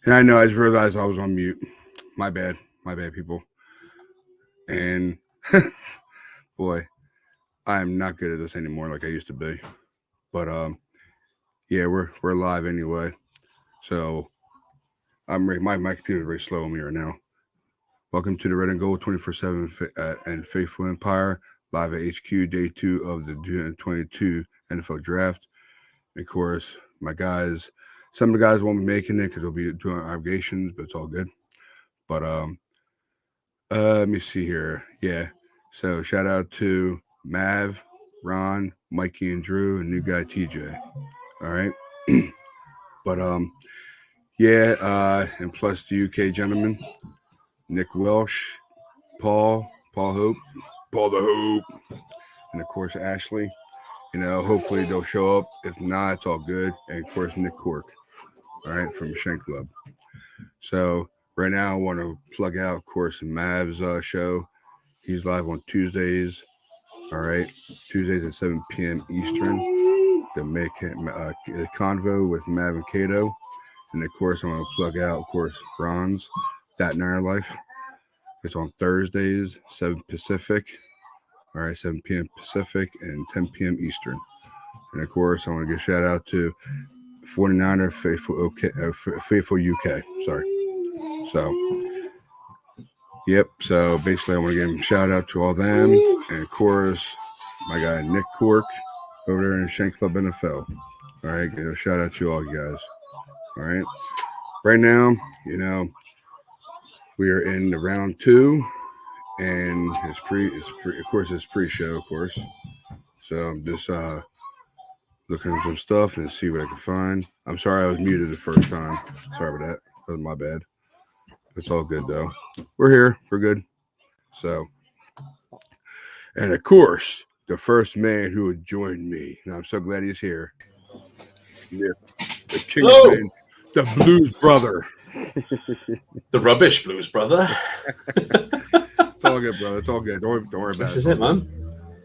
And I know I just realized I was on mute. My bad, people. And boy, I am not good at this anymore like I used to be. But yeah, we're live anyway. So my computer's very slow on me right now. Welcome to the Red and Gold 24/7 and Faithful Empire live at HQ Day 2 of the 2022 NFL Draft. And of course, my guys. Some of the guys won't be making it because they'll be doing obligations, but it's all good. But let me see here. Yeah. So shout out to Mav, Ron, Mikey, and Drew, and new guy TJ. All right. But yeah, and plus the UK gentlemen, Nick Welsh, Paul Hope, Paul the Hope, and of course Ashley. You know, hopefully they'll show up. If not, it's all good. And of course Nick Cork. All right, from Shank Club. So right now I want to plug out, of course, Mav's show. He's live on Tuesdays. All right, Tuesdays at 7 p.m. Eastern. The convo with Mav and Cato. And of course, I want to plug out, of course, Ron's That Nine Life. It's on Thursdays, 7 Pacific. All right, 7 p.m. Pacific and 10 p.m. Eastern. And of course, I want to give a shout out to 49er Faithful UK. Sorry. So, yep. So basically, I want to give a shout out to all them. And of course, my guy Nick Cork over there in Shank Club NFL. All right. Give a shout out to all you guys. All right. Right now, you know, we are in the round 2. And it's of course, it's pre-show, of course. So I'm just looking at some stuff and see what I can find. I'm sorry I was muted the first time. Sorry about that. That was my bad. It's all good though. We're here. We're good. So, and of course, the first man who would join me. And I'm so glad he's here. Yeah, the Kingsman, the Blues Brother. The rubbish Blues Brother. It's all good, brother. It's all good. Don't worry about it. This is it, man.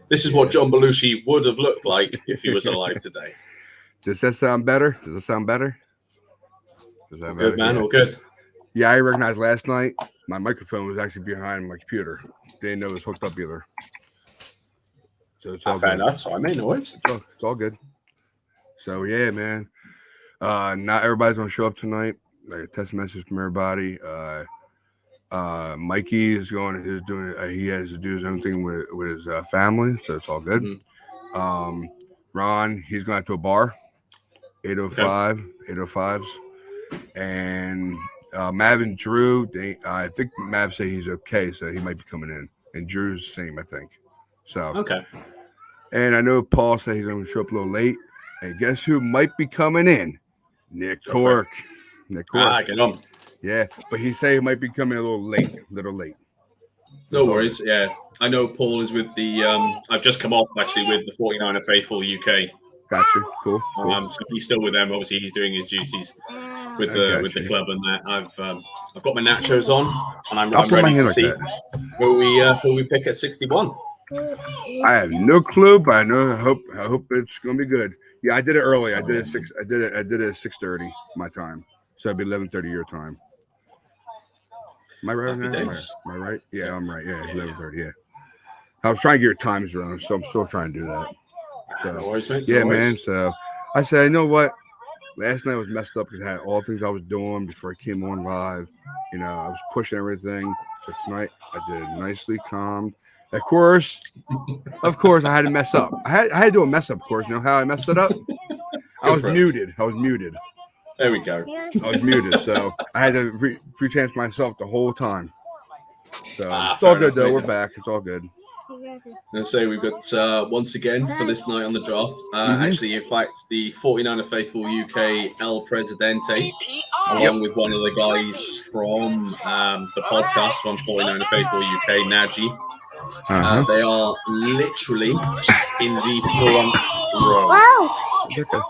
This is what John Belushi would have looked like if he was alive today. Does that sound better? Does it sound better? Does that good, man. Yeah. All good. Yeah, I recognized last night my microphone was actually behind my computer. Didn't know it was hooked up either. So it's all fair good. enough. So I made noise. It's all good. So yeah, man. Not everybody's gonna show up tonight. Like a text message from everybody. Mikey is doing. He has to do his own thing with his family, so it's all good. Mm-hmm. Ron, he's going to a bar, 805, 805s, and Mav and Drew. I think Mav said he's okay, so he might be coming in, and Drew's the same, I think. So okay. And I know Paul said he's going to show up a little late, and guess who might be coming in? Nick Cork. Nick Cork. Get on. Yeah, but he said he might be coming a little late. No worries. Yeah, I know Paul is with the. I've just come off actually with the 49er Faithful UK. Gotcha. Cool. So he's still with them. Obviously, he's doing his duties with the club and that. I've got my nachos on, and I'm ready to see who we pick at 61. I have no clue, but I know. I hope it's gonna be good. Yeah, I did it early. I did it at 6:30 my time, so it'd be 11:30 your time. Am I right now? Am I right? Yeah, I'm right. Yeah, 11:30. Yeah. I was trying to get your times wrong, so I'm still trying to do that. So, no worries, mate. Yeah, man. So I said, you know what? Last night was messed up because I had all the things I was doing before I came on live. You know, I was pushing everything. So tonight I did it nicely, calm. Of course, I had to mess up. I had to do a mess up, of course. You know how I messed it up? I was muted. There we go. I was muted, so I had to re-chance myself the whole time. So it's all good, though. We're back. It's all good. Let's say we've got, once again, for this night on the draft, actually, in fact, the 49er Faithful UK El Presidente, along with one of the guys from the podcast from 49er Faithful UK, Naji. They are literally in the front row. Whoa! Okay.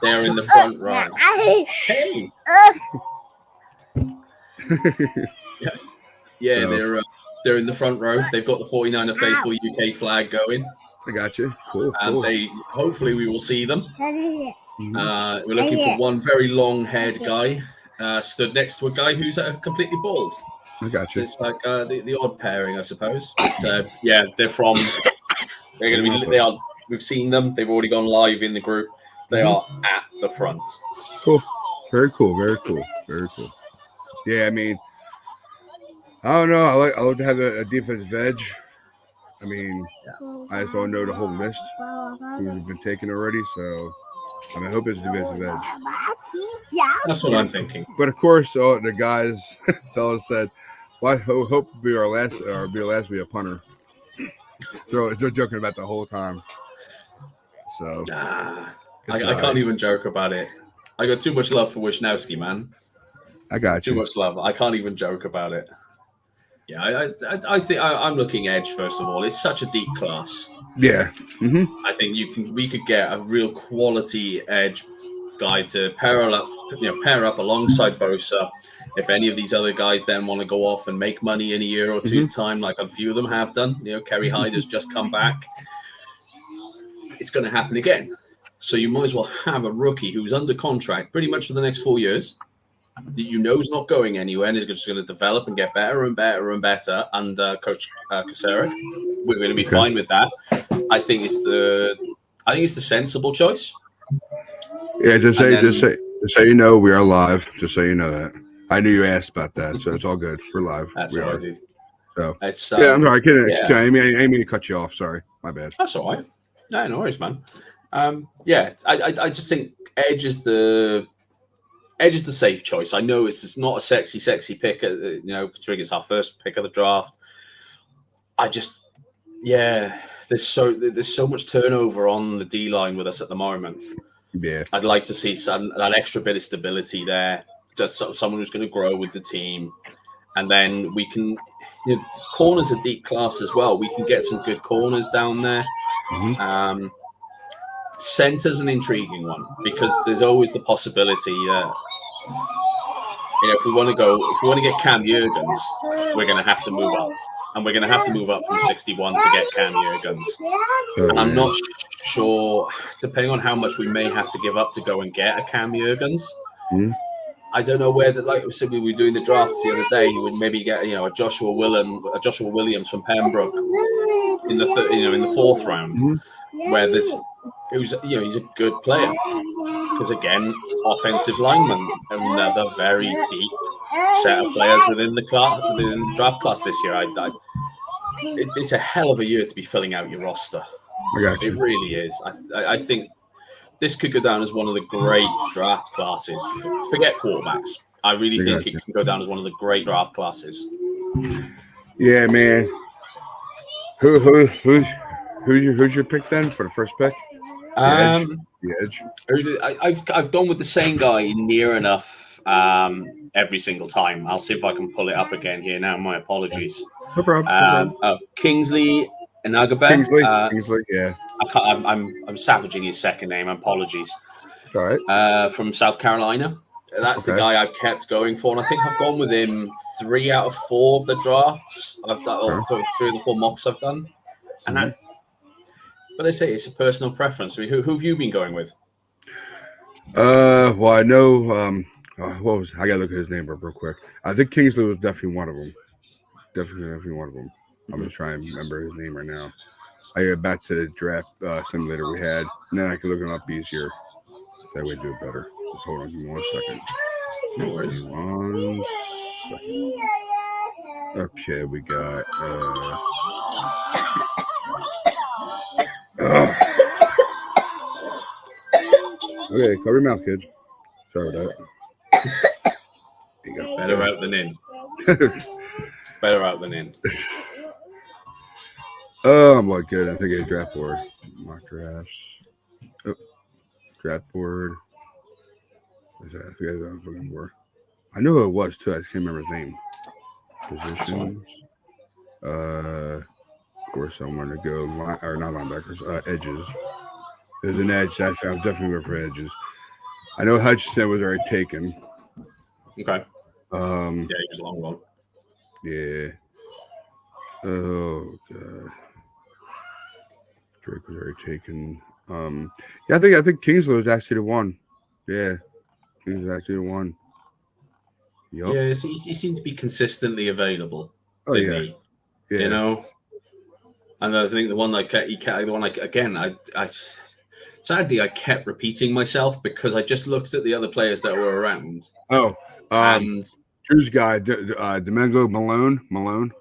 They're in the front row. Hey! Yeah, so, they're in the front row. They've got the 49er Faithful UK flag going. I got you. Cool. And hopefully we will see them. We're looking for one very long-haired guy. stood next to a guy who's completely bald. I got So you. it's like the odd pairing, I suppose. But yeah, they're going to be. They are. We've seen them. They've already gone live in the group. They are at the front. Cool. Very cool. Very cool. Very cool. Yeah, I mean, I don't know. I like to have a defensive edge. I mean, I just don't know the whole list who's been taken already. So I hope it's a defensive edge. That's what I'm thinking. But of course, the guys, fellas said, "Well, I hope be our last, or be our last be a punter." So they're joking about the whole time. So I can't even joke about it. I got too much love for Wisniewski, man. I got too much love. I can't even joke about it. Yeah, I think I'm looking edge first of all. It's such a deep class. Yeah, I think we could get a real quality edge guy to pair up alongside Bosa. If any of these other guys then want to go off and make money in a year or two's time, like a few of them have done, Kerry Hyde has just come back. It's going to happen again. So you might as well have a rookie who's under contract pretty much for the next 4 years. That is not going anywhere and is just going to develop and get better and better and better under Coach Kocurek. We're going to be fine with that. I think it's the sensible choice. Yeah, just say we are live. Just so you know that. I knew you asked about that, so it's all good. We're live. That's we all are. I do. So it's, yeah, I'm sorry. I didn't mean to cut you off. Sorry, my bad. That's all right. No worries, man. Yeah, I just think edge is the safe choice. I know it's not a sexy pick. Considering it's our first pick of the draft. There's so much turnover on the D line with us at the moment. Yeah, I'd like to see that extra bit of stability there. Just someone who's going to grow with the team, and then we can. Corners are deep class as well. We can get some good corners down there. Center's an intriguing one because there's always the possibility that if we want to get Cam Jurgens, we're going to have to move up, and we're going to have to move up from 61 to get Cam Jurgens. And I'm not sure, depending on how much we may have to give up to go and get a Cam Jurgens. I don't know where like we said we were doing the drafts the other day. You would maybe get a Joshua Williams from Pembroke in the fourth round, where he's a good player because again, offensive lineman, another very deep set of players within the draft class this year. It's a hell of a year to be filling out your roster. I got you. It really is. I think this could go down as one of the great draft classes. Forget quarterbacks. I really think it can go down as one of the great draft classes. Yeah, man. Who's your pick then for the first pick? The edge. I've gone with the same guy near enough every single time. I'll see if I can pull it up again here now. My apologies. No problem. Kingsley Enagbe. Kingsley, yeah. I'm savaging his second name. Apologies. All right. From South Carolina. That's the guy I've kept going for, and I think I've gone with him 3 out of 4 of the drafts. I've done 3 of the 4 mocks I've done, and but they say it's a personal preference. I mean, who have you been going with? Well, I know. I gotta look at his name up real quick. I think Kingsley was definitely one of them. Definitely one of them. I'm gonna try and remember his name right now. I get back to the draft simulator we had, and then I can look him up easier. That way, do it better. Just hold on, give me 1 second. No worries. 1 second. Okay, we got. Okay, cover your mouth, kid. Sorry about that. There you go. Better out than in. Better out than in. Oh, I'm like good. I think a draft board. Mock drafts. Oh, draft board. I forget what I was looking for. I knew who it was too. I just can't remember his name. Positions. Of course, I'm gonna go not linebackers. Edges. There's an edge. I found definitely went for edges. I know Hutchinson was already taken. Okay. Yeah, he was a long one. Yeah. Oh god. Drake was already taken. Yeah, I think Kingsley was actually the one. Yeah, he was actually the one. Yup. Yeah, he seemed to be consistently available, Oh didn't yeah. he? You Yeah. know, and I think the one like he kept the one like again. I sadly I kept repeating myself because I just looked at the other players that were around, Oh, and Drew's guy, Domingo Malone. Malone.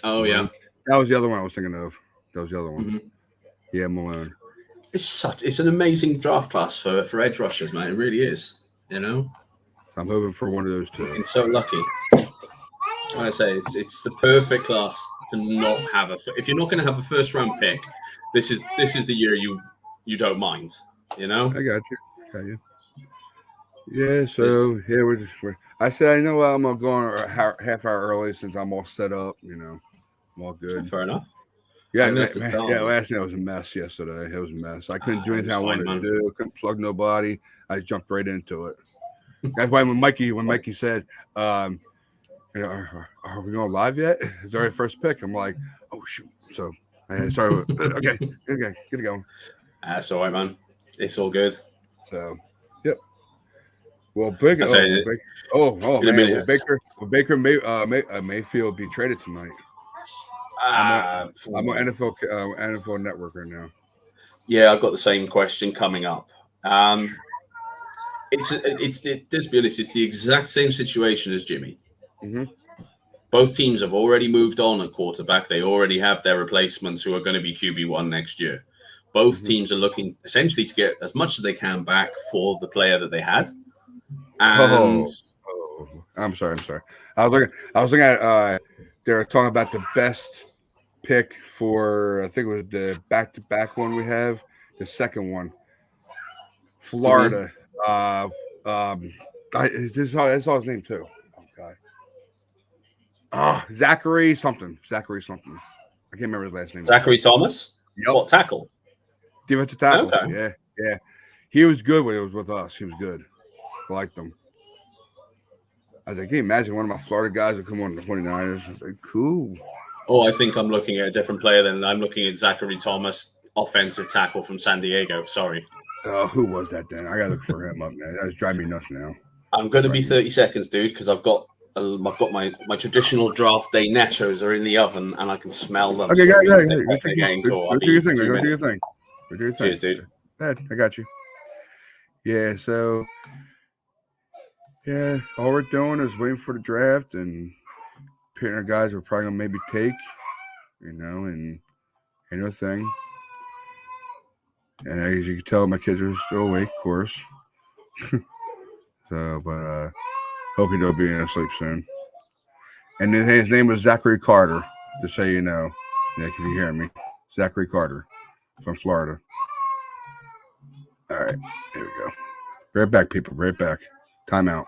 oh yeah, That was the other one I was thinking of. That was the other one. mm-hmm. Yeah, Malone. It's an amazing draft class for edge rushers, man. It really is. You know, So I'm hoping for one of those two. been so lucky. Like I say, it's the perfect class to not have a. If you're not going to have a first round pick, this is the year you don't mind. You know, I got you. Got you. Yeah. So yeah, I said I know I'm gonna go on a half hour early since I'm all set up. You know, I'm all good. fair enough. Yeah, I'm gonna have to man, tell yeah. them. Last night was a mess. Yesterday, it was a mess. I couldn't do anything I wanted to man. do. Couldn't plug nobody. I jumped right into it. That's why when Mikey said, you know, are we going live yet? It's our first pick. I'm like, oh shoot. So I started with, okay, get it going. That's all right, man. It's all good. So, yep. Well, Baker. I say, Oh in a man. minute. Will Baker Mayfield be traded tonight? I'm on NFL Network right now. Yeah, I've got the same question coming up. Let's be honest, it's the exact same situation as Jimmy. Mm-hmm. Both teams have already moved on at quarterback. They already have their replacements who are going to be QB1 next year. Both teams are looking essentially to get as much as they can back for the player that they had. And I'm sorry. I was looking at they were talking about the best pick for, I think it was the back-to-back one we have, the second one, Florida. That's all his name too. Oh God. Zachary something. I can't remember his last name. Zachary Thomas. Yep. What tackle? Defensive tackle. Okay. Yeah. He was good when he was with us. He was good. I liked him. I was like, can you imagine one of my Florida guys would come on the 49ers? I was like, cool. Oh, I think I'm looking at a different player than I'm looking at Zachary Thomas, offensive tackle from San Diego. Sorry. Who was that then? I gotta look for him up, man. That's driving me nuts now. I'm going to be 30 seconds, dude, because I've got my traditional draft day nachos are in the oven and I can smell them. Okay, so go do your thing. Go do your thing. Cheers, dude. Go ahead. I got you. Yeah, so yeah, all we're doing is waiting for the draft and picking our guys we're probably gonna maybe take, you know, and thing. And as you can tell, my kids are still awake, of course. So, but hoping they'll be in sleep soon. And then his name was Zachary Carter, just so you know. Nick, if you hear me. Zachary Carter from Florida. All right, here we go. Right back, people. Right back. Time out.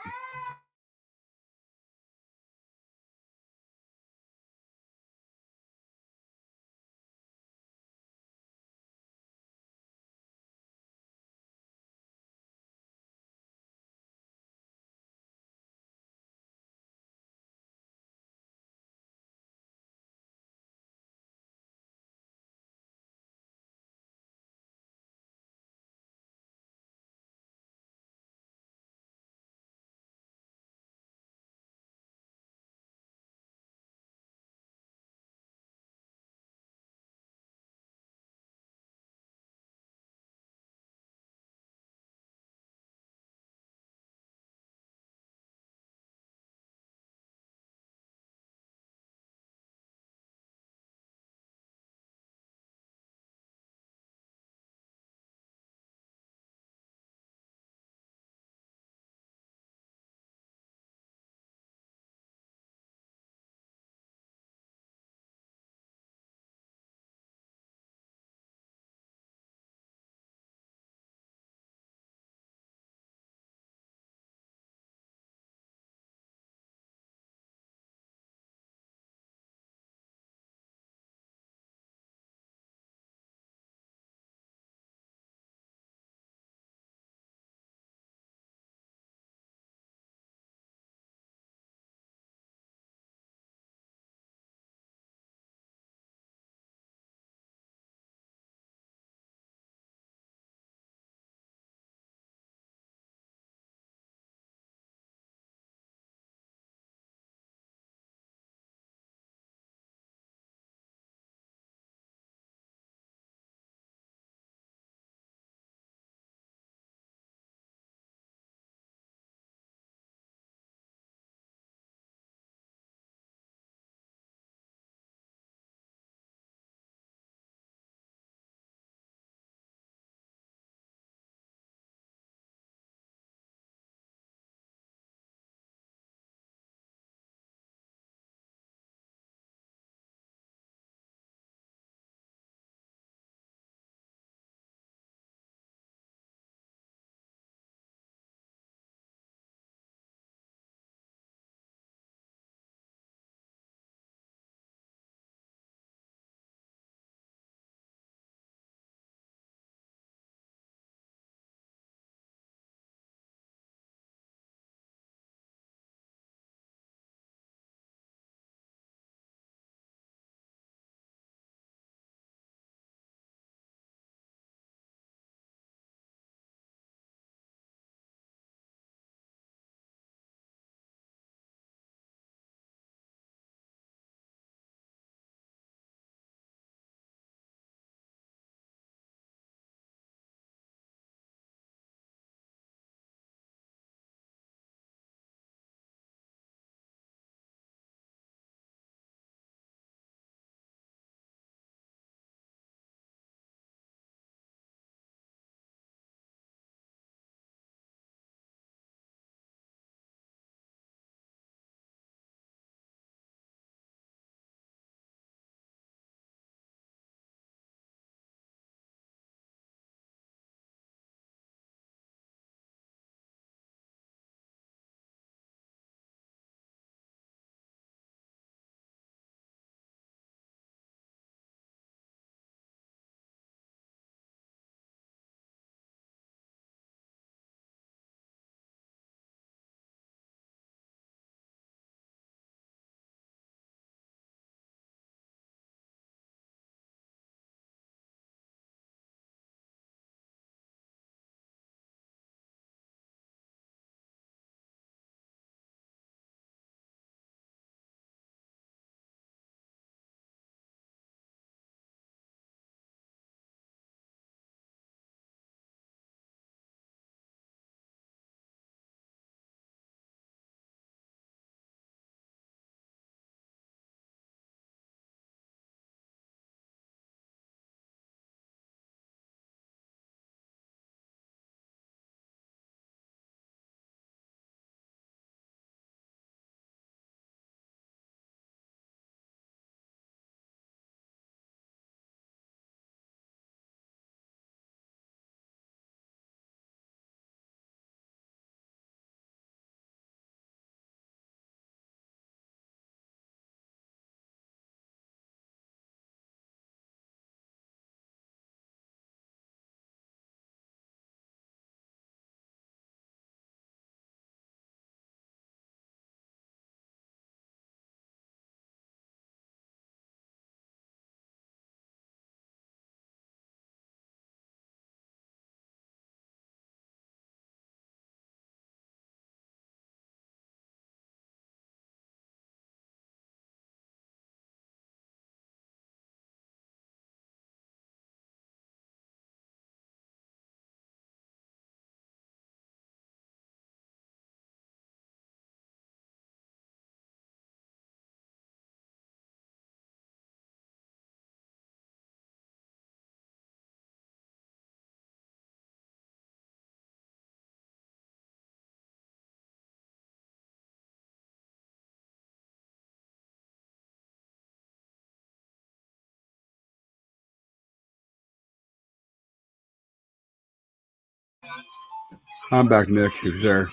I'm back, Nick. If you're there.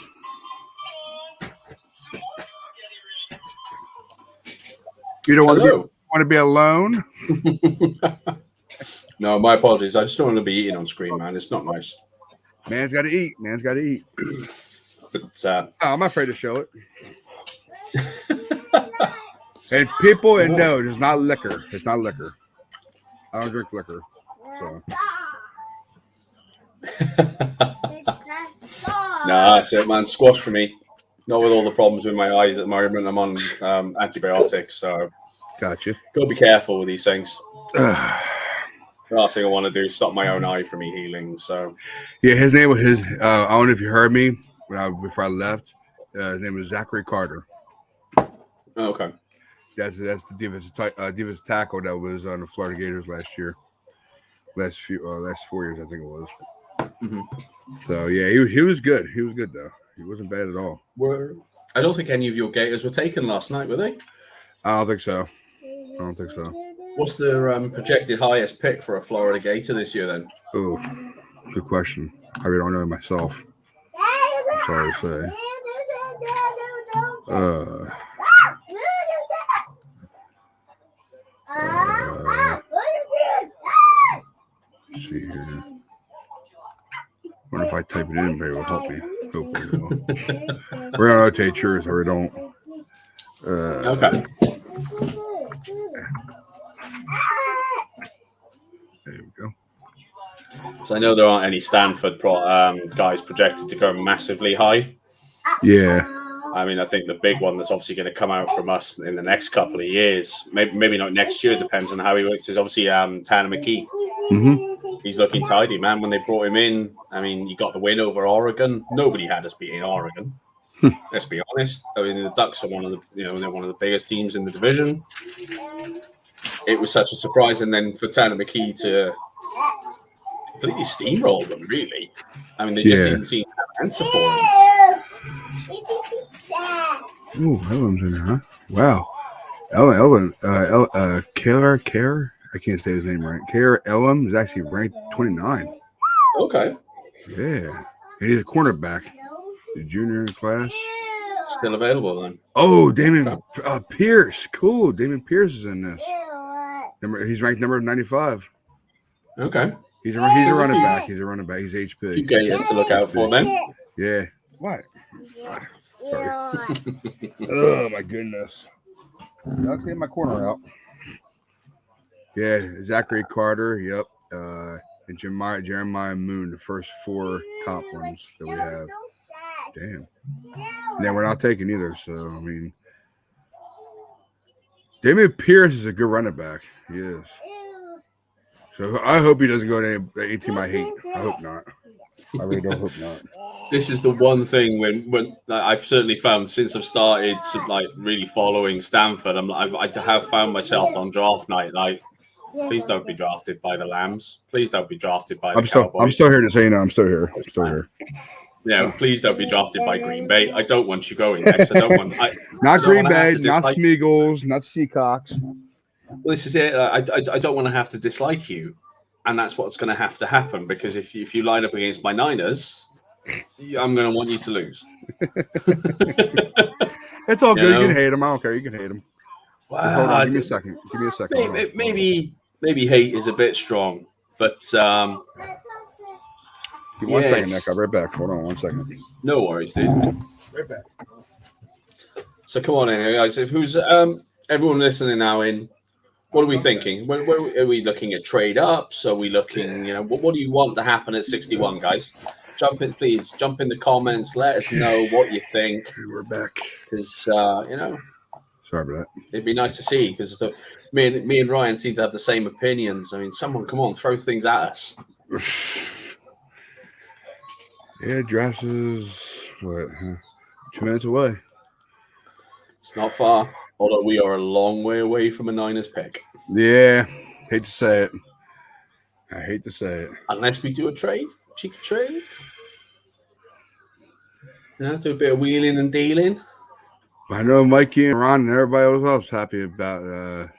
You don't want to be alone? No, my apologies. I just don't want to be eating on screen, man. It's not nice. Man's got to eat. Man's got to eat. But I'm not afraid to show it. And people, and no, it's not liquor. It's not liquor. I don't drink liquor. So. Nah, that's it, man. Squash for me. Not with all the problems with my eyes at the moment. I'm on antibiotics, so Gotcha. Gotta be careful with these things. The last thing I want to do is stop my own eye from me healing. So, yeah, his name was his. I don't know if you heard me before I left. His name was Zachary Carter. Okay. That's the defensive tackle that was on the Florida Gators last year. Last 4 years, I think it was. Mm-hmm. So yeah, he was good. He was good though. He wasn't bad at all. I don't think any of your Gators were taken last night, were they? I don't think so. What's the projected highest pick for a Florida Gator this year then? Oh, good question. I really don't know myself. I'm sorry to say. Let's see here. Wonder if I type it in, maybe it will help me. Hopefully it will. We're gonna rotate yours, or we don't. Okay. There we go. So I know there aren't any Stanford guys projected to go massively high. Yeah. I mean, I think the big one that's obviously going to come out from us in the next couple of years, maybe not next year, depends on how he works, is obviously Tanner McKee. Mm-hmm. He's looking tidy, man. When they brought him in, I mean, you got the win over Oregon. Nobody had us beating Oregon. Let's be honest. I mean, the Ducks are they're one of the biggest teams in the division. It was such a surprise, and then for Tanner McKee to completely steamroll them, really. I mean, they just didn't seem to have an answer for him. Ooh, Ellen's in there, huh? Wow. Ellen, Kaler, I can't say his name right. Kaler Ellen is actually ranked 29. Okay. Yeah. And he's a cornerback. The junior in class. Still available then. Oh, Damon Pierce. Cool. Damon Pierce is in this. He's ranked number 95. Okay. He's a running back. He's a running back. He's HP. Few Gators to look out for then. Yeah. What? Sorry. Oh my goodness. I'll clean my corner out. Yeah, Zachary Carter. Yep. And Jeremiah Moon, the first 4 top ones that we have. Damn. And then we're not taking either. So I mean, Damian Pierce is a good running back. He is. So I hope he doesn't go to any team I hate. I hope not. I really don't hope not. This is the one thing when I've certainly found since I've started really following Stanford. I have found myself on draft night please don't be drafted by the Lambs. Please don't be drafted by the Cowboys. I'm still here to say no. I'm still here. Yeah, please don't be drafted by Green Bay. I don't want you going next. I don't want. Not Green Bay, not Smeagol's, not Seacocks. Well, this is it. I don't want to have to dislike you, and that's what's going to have to happen because if you line up against my Niners, I'm going to want you to lose. It's all good. You can hate them. I don't care. You can hate them. Wow. Hold on. Give me a second. Maybe hate is a bit strong, but give me 1 second, Nick. I'll be right back. Hold on 1 second. No worries, dude. Right back. So come on in, guys. If who's everyone listening now in? What are we thinking? Where are we looking at trade ups? Are we looking? What do you want to happen at 61, guys? Jump in, please. Jump in the comments. Let us know what you think. We're back. Because sorry about that. It'd be nice to see because me and Ryan seem to have the same opinions. I mean, someone come on, throw things at us. Yeah, draft is 2 minutes away. It's not far, although we are a long way away from a Niners pick. Yeah, hate to say it. I hate to say it. Unless we do a cheeky trade. Do a bit of wheeling and dealing. I know Mikey and Ron and everybody else happy about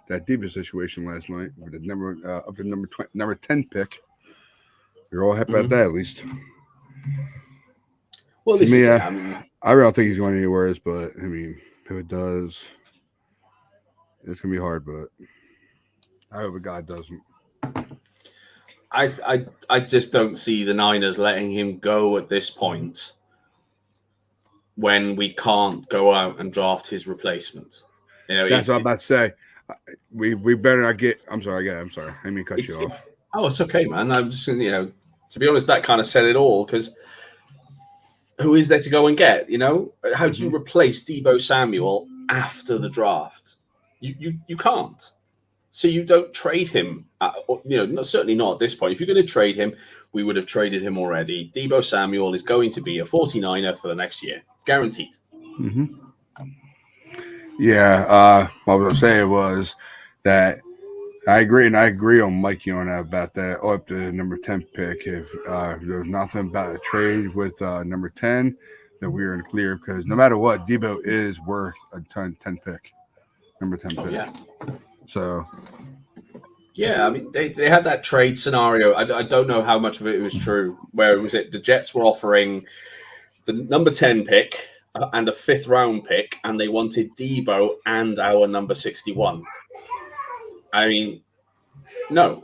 that Diva situation last night with the number 10 pick. You're all happy about that, at least. Well, To this me, is it. I really don't think he's going anywhere, but I mean, if it does, it's gonna be hard. But I hope God doesn't. I just don't see the Niners letting him go at this point when we can't go out and draft his replacement. That's what I'm about to say. We better not get. I'm sorry. I didn't mean to cut you off. It's okay, man. I'm just, to be honest, that kind of said it all, because who is there to go and get? How do you replace Deebo Samuel after the draft? You can't. So you don't trade him. Certainly not at this point. If you're going to trade him, we would have traded him already. Deebo Samuel is going to be a 49er for the next year, guaranteed. Mm-hmm. Yeah. What I was saying was that I agree, and I agree on Mikey on that about that. Up to the number 10 pick. If there's nothing about a trade with number 10, then we're in the clear, because no matter what, Deebo is worth a 10 pick, number 10 pick. Yeah. So. Yeah, I mean, they had that trade scenario. I don't know how much of it was true. Where was it? The Jets were offering the number 10 pick and a 5th round pick, and they wanted Deebo and our number 61. I mean, no,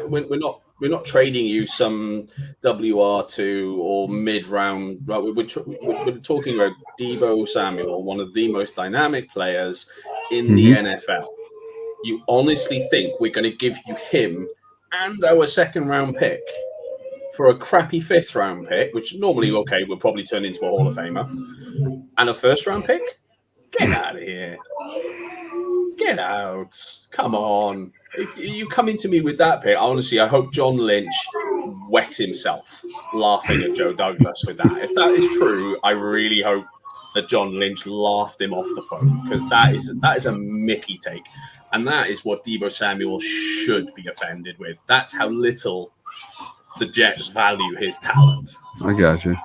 we're not trading you some WR2 or mid-round. Right? We're talking about Deebo Samuel, one of the most dynamic players in the NFL. You honestly think we're going to give you him and our 2nd round pick for a crappy 5th round pick, which normally, okay, will probably turn into a Hall of Famer, and a 1st round pick? Get out of here. Get out. Come on. If you come into me with that pick, honestly, I hope John Lynch wet himself laughing at Joe Douglas with that. If that is true, I really hope that John Lynch laughed him off the phone, because that is a Mickey take. And that is what Deebo Samuel should be offended with. That's how little the Jets value his talent. I got you.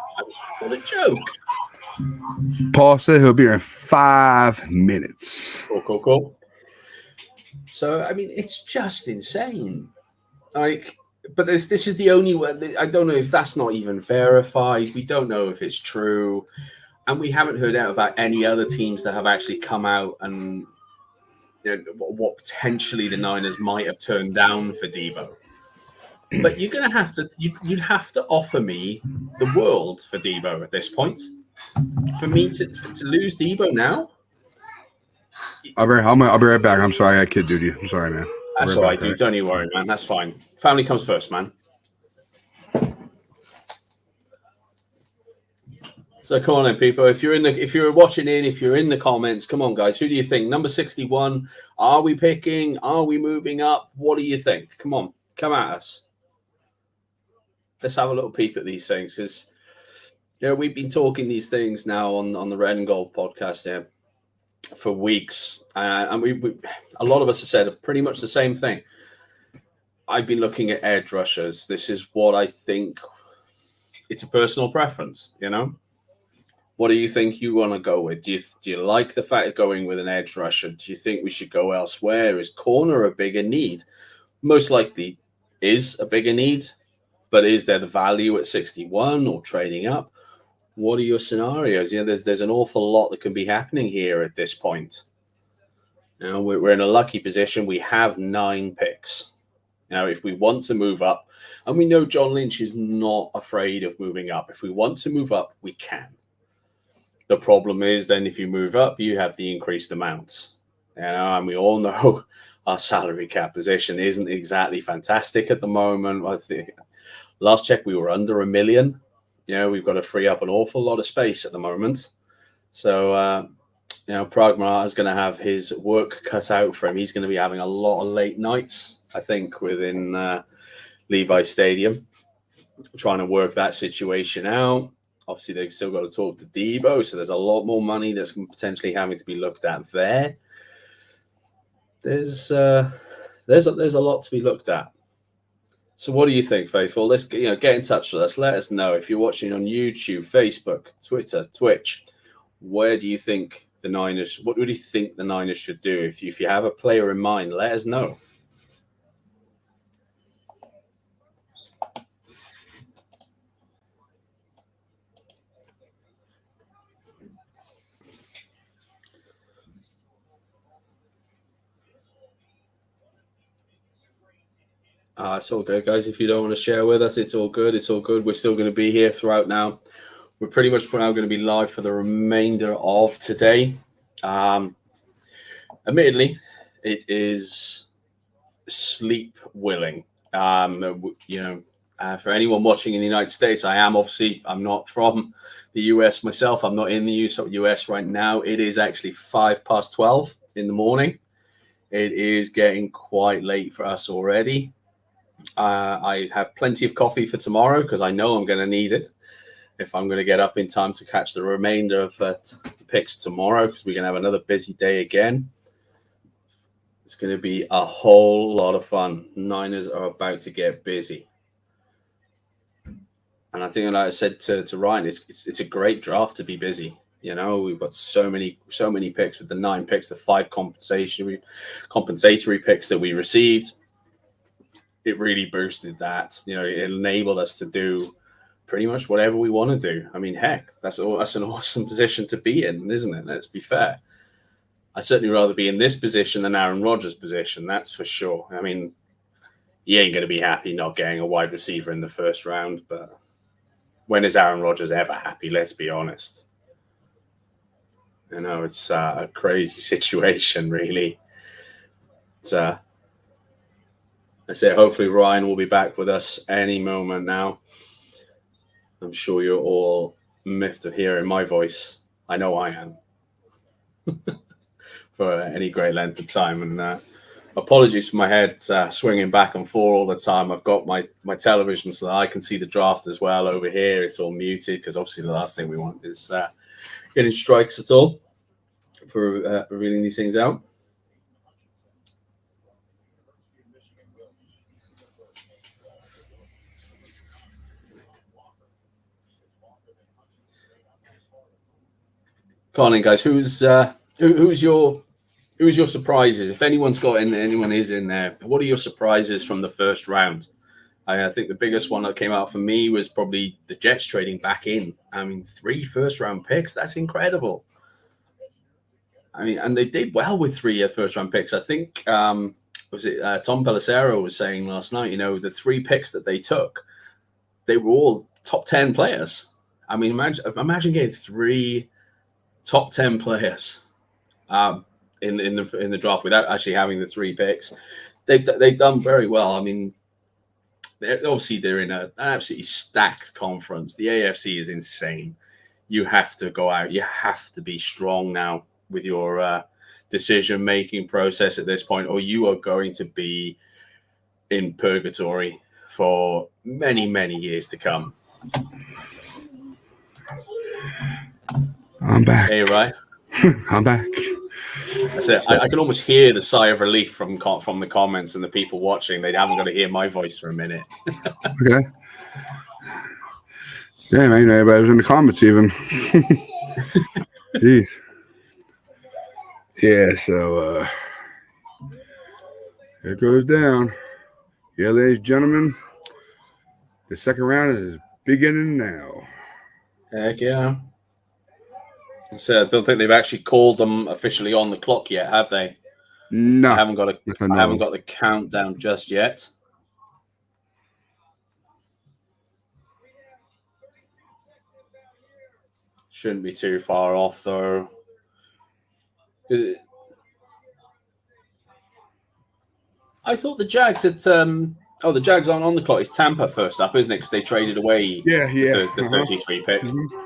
What a joke. Paul said he'll be here in 5 minutes. Cool. So, I mean, it's just insane. But this is the only way. I don't know if that's not even verified. We don't know if it's true. And we haven't heard out about any other teams that have actually come out and what potentially the Niners might have turned down for Deebo. But you're going to have to, you'd have to offer me the world for Deebo at this point. For me to lose Deebo now? I'll be right back. I'm sorry, I kid duty. I'm sorry, man. That's all right, dude. Don't you worry, man. That's fine. Family comes first, man. So come on then, people. If you're watching if you're in the comments, come on, guys. Who do you think? Number 61. Are we picking? Are we moving up? What do you think? Come on, come at us. Let's have a little peep at these things, because we've been talking these things now on the Red and Gold podcast here for weeks, and we a lot of us have said pretty much the same thing. I've been looking at edge rushers. This is what I think. It's a personal preference, What do you think you want to go with? Do you like the fact of going with an edge rusher? Do you think we should go elsewhere? Is corner a bigger need? Most likely is a bigger need, but is there the value at 61 or trading up? What are your scenarios? There's an awful lot that can be happening here at this point. Now we're in a lucky position. We have 9 picks. Now, if we want to move up, and we know John Lynch is not afraid of moving up. If we want to move up, we can. The problem is then if you move up, you have the increased amounts. And we all know our salary cap position isn't exactly fantastic at the moment. I think last check, we were under $1 million. We've got to free up an awful lot of space at the moment. So, Pragma is going to have his work cut out for him. He's going to be having a lot of late nights, I think, within Levi Stadium, trying to work that situation out. Obviously, they've still got to talk to Deebo, so there's a lot more money that's potentially having to be looked at there. There's a lot to be looked at. So what do you think, Faithful? Let's get in touch with us. Let us know if you're watching on YouTube, Facebook, Twitter, Twitch. Where do you think the Niners? What would you think the Niners should do? If you have a player in mind, let us know. It's all good, guys. If you don't want to share with us, it's all good. It's all good. We're still going to be here throughout now. We're pretty much now going to be live for the remainder of today. Admittedly, it is sleep willing. For anyone watching in the United States, I'm not from the US myself. I'm not in the US right now. It is actually 12:05 in the morning. It is getting quite late for us already. I have plenty of coffee for tomorrow because I know I'm going to need it if I'm going to get up in time to catch the remainder of the picks tomorrow, because we're going to have another busy day again. It's going to be a whole lot of fun. Niners are about to get busy. And I think, like I said to Ryan, it's a great draft to be busy. You know, we've got so many picks with the 9 picks, the 5 compensatory picks that we received. It really boosted that. You know, it enabled us to do pretty much whatever we want to do. I mean, heck, that's an awesome position to be in, isn't it? Let's be fair. I'd certainly rather be in this position than Aaron Rodgers' position, that's for sure. I mean, he ain't going to be happy not getting a wide receiver in the first round, but when is Aaron Rodgers ever happy? Let's be honest. You know, it's a crazy situation, really. I say hopefully Ryan will be back with us any moment now. I'm sure you're all miffed of hearing my voice. I know I am. For any great length of time. And apologies for my head swinging back and forth all the time. I've got my television so that I can see the draft as well over here. It's all muted because obviously the last thing we want is getting strikes at all for revealing these things out. Colin, guys, who's your surprises? If anyone is in there, what are your surprises from the first round? I think the biggest one that came out for me was probably the Jets trading back in. I mean, 3 first-round picks, that's incredible. I mean, and they did well with 3 first-round picks. I think, Tom Pelissero was saying last night, you know, the 3 picks that they took, they were all top 10 players. I mean, imagine getting 3 top 10 players in the draft without actually having the 3 picks. They've done very well. I mean, they're in an absolutely stacked conference. The AFC is insane. You have to go out. You have to be strong now with your decision-making process at this point, or you are going to be in purgatory for many, many years to come. I'm back. Hey, right? I'm back. That's it. I can almost hear the sigh of relief from the comments and the people watching. They haven't got to hear my voice for a minute. Okay. Yeah, man. Everybody was in the comments even. Jeez. Yeah, so it goes down. Yeah, ladies and gentlemen, the second round is beginning now. Heck yeah. So I don't think they've actually called them officially on the clock yet, have they? No. I haven't got the countdown just yet. Shouldn't be too far off though. I thought the Jags had the Jags aren't on the clock. It's Tampa first up, isn't it? Because they traded away the 33 pick. Mm-hmm.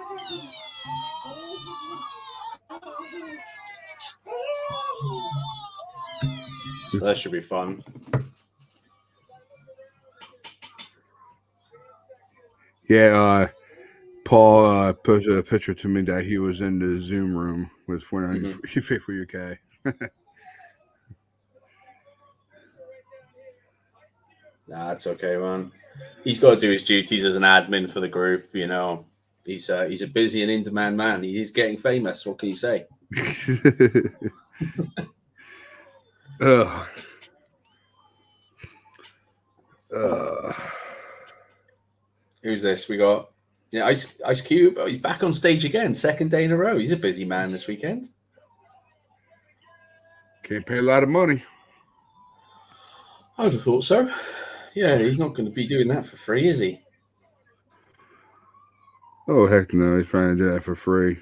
So that should be fun. Yeah, Paul posted a picture to me that he was in the Zoom room with 490 for UK. Nah, that's okay, man. He's got to do his duties as an admin for the group. You know, he's a busy and in-demand man. He's getting famous. What can you say? Who's this? We got Ice Cube. Oh, he's back on stage again, 2nd day in a row. He's a busy man this weekend. Can't pay a lot of money. I would have thought so. Yeah, he's not going to be doing that for free, is he? Oh, heck no. He's trying to do that for free.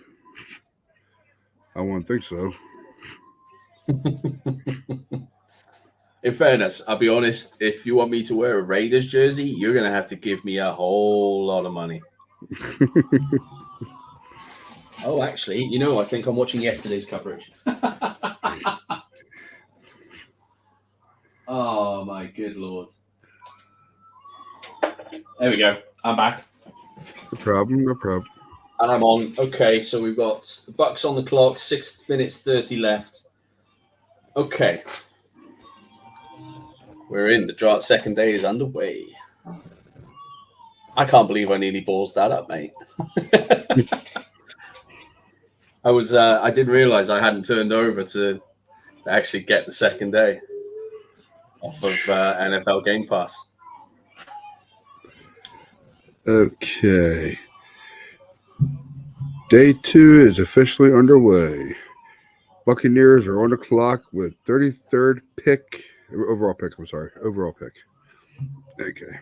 I wouldn't think so. In fairness, I'll be honest, if you want me to wear a Raiders jersey, you're going to have to give me a whole lot of money. Oh, actually, I think I'm watching yesterday's coverage. Oh, my good Lord. There we go. I'm back. No problem. And I'm on. Okay, so we've got the Bucks on the clock, 6 minutes 30 left. Okay. We're in. The draft second day is underway. I can't believe I nearly balls that up, mate. I didn't realize I hadn't turned over to actually get the second day off of NFL Game Pass. Okay. Day 2 is officially underway. Buccaneers are on the clock with 33rd pick. Overall pick. Okay.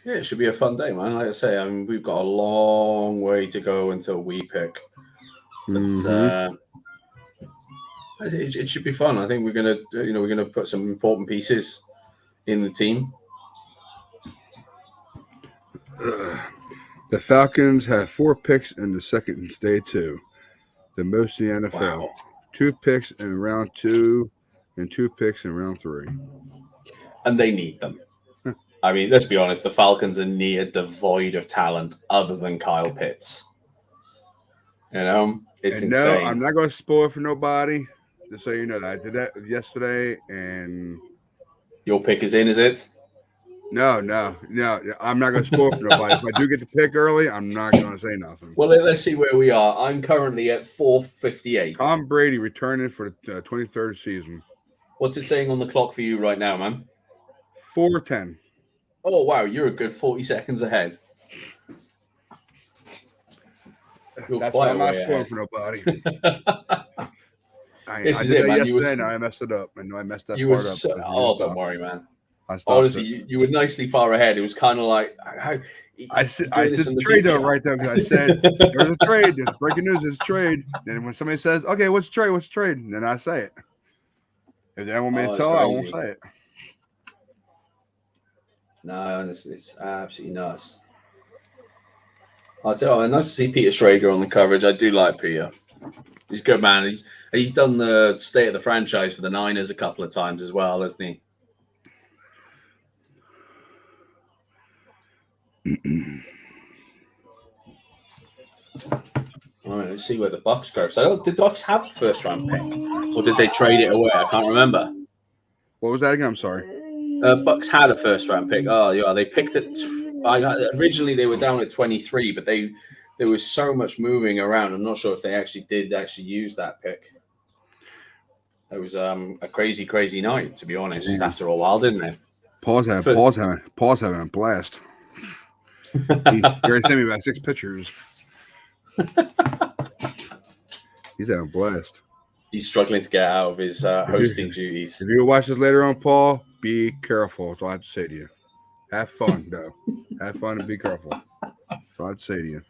Yeah, it should be a fun day, man. Like I say, we've got a long way to go until we pick. But it should be fun. I think we're gonna put some important pieces in the team. The Falcons have 4 picks in the second day 2, the most in the NFL. Wow. 2 picks in round 2 and 2 picks in round 3. And they need them. I mean, let's be honest, the Falcons are near devoid of talent other than Kyle Pitts. It's insane. No, I'm not going to spoil it for nobody, just so you know that. I did that yesterday, and... Your pick is in, is it? No. I'm not going to spoil it for nobody. If I do get the pick early, I'm not going to say nothing. Well, let's see where we are. I'm currently at 4:58. Tom Brady returning for the 23rd season. What's it saying on the clock for you right now, man? 4:10. Oh, wow. You're a good 40 seconds ahead. That's why I'm not spoiling for nobody. This is it, man. I messed it up. I know I messed that part up. Don't worry, man. Honestly, you were nicely far ahead. It was kind of like... I did trade though right there because I said there's a trade. There's breaking news. There's a trade. And when somebody says, "Okay, what's the trade? What's the trade?" And then I say it. If they don't want me to tell, I won't say it. No, it's absolutely nuts. I'll tell you, nice to see Peter Schrager on the coverage. I do like Peter. He's a good man. He's done the state of the franchise for the Niners a couple of times as well, hasn't he? All right, let's see where the Bucks go. So, did the Bucks have a first-round pick, or did they trade it away? I can't remember. What was that again? I'm sorry. Bucks had a first-round pick. Oh, yeah, they picked it. Originally, they were down at 23, but there was so much moving around. I'm not sure if they did use that pick. It was a crazy, crazy night, to be honest. After a while, didn't it? Paul's having a blast. He already sent me about 6 pictures. He's having a blast. He's struggling to get out of his hosting duties. If you watch this later on, Paul, be careful. That's all I have to say to you. Have fun, though. Have fun and be careful. That's all I have to say to you.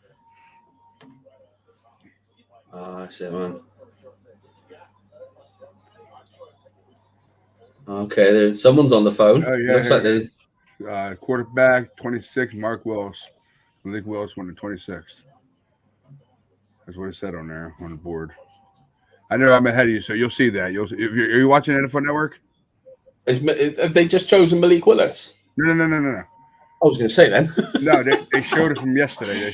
That's it, man. Okay, someone's on the phone. Oh, yeah. Looks like they... Quarterback, 26, Mark Willis. Malik Willis won the 26th. That's what it said on there on the board. I know I'm ahead of you, so you'll see that. Are you watching NFL Network? Have they just chosen Malik Willis? No. I was going to say then. No, they showed it from yesterday. The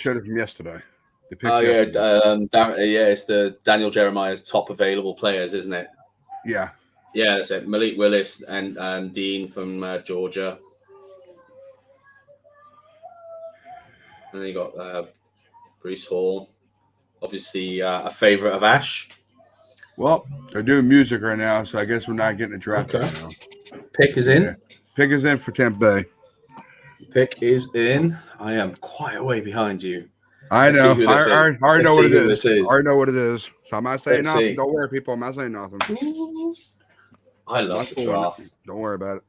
picks yesterday. It's the Daniel Jeremiah's top available players, isn't it? Yeah. Yeah, that's it. Malik Willis and Dean from Georgia. And then you got Breece Hall, obviously a favorite of Ash. Well, they're doing music right now, so I guess we're not getting a draft right now. Pick is in. Yeah. Pick is in for Tampa Bay. Pick is in. I am quite a way behind you. I know. I already know what it is. I already know what it is. So I'm not saying nothing. Don't worry, people. I'm not saying nothing. I love the draft. Don't worry about it.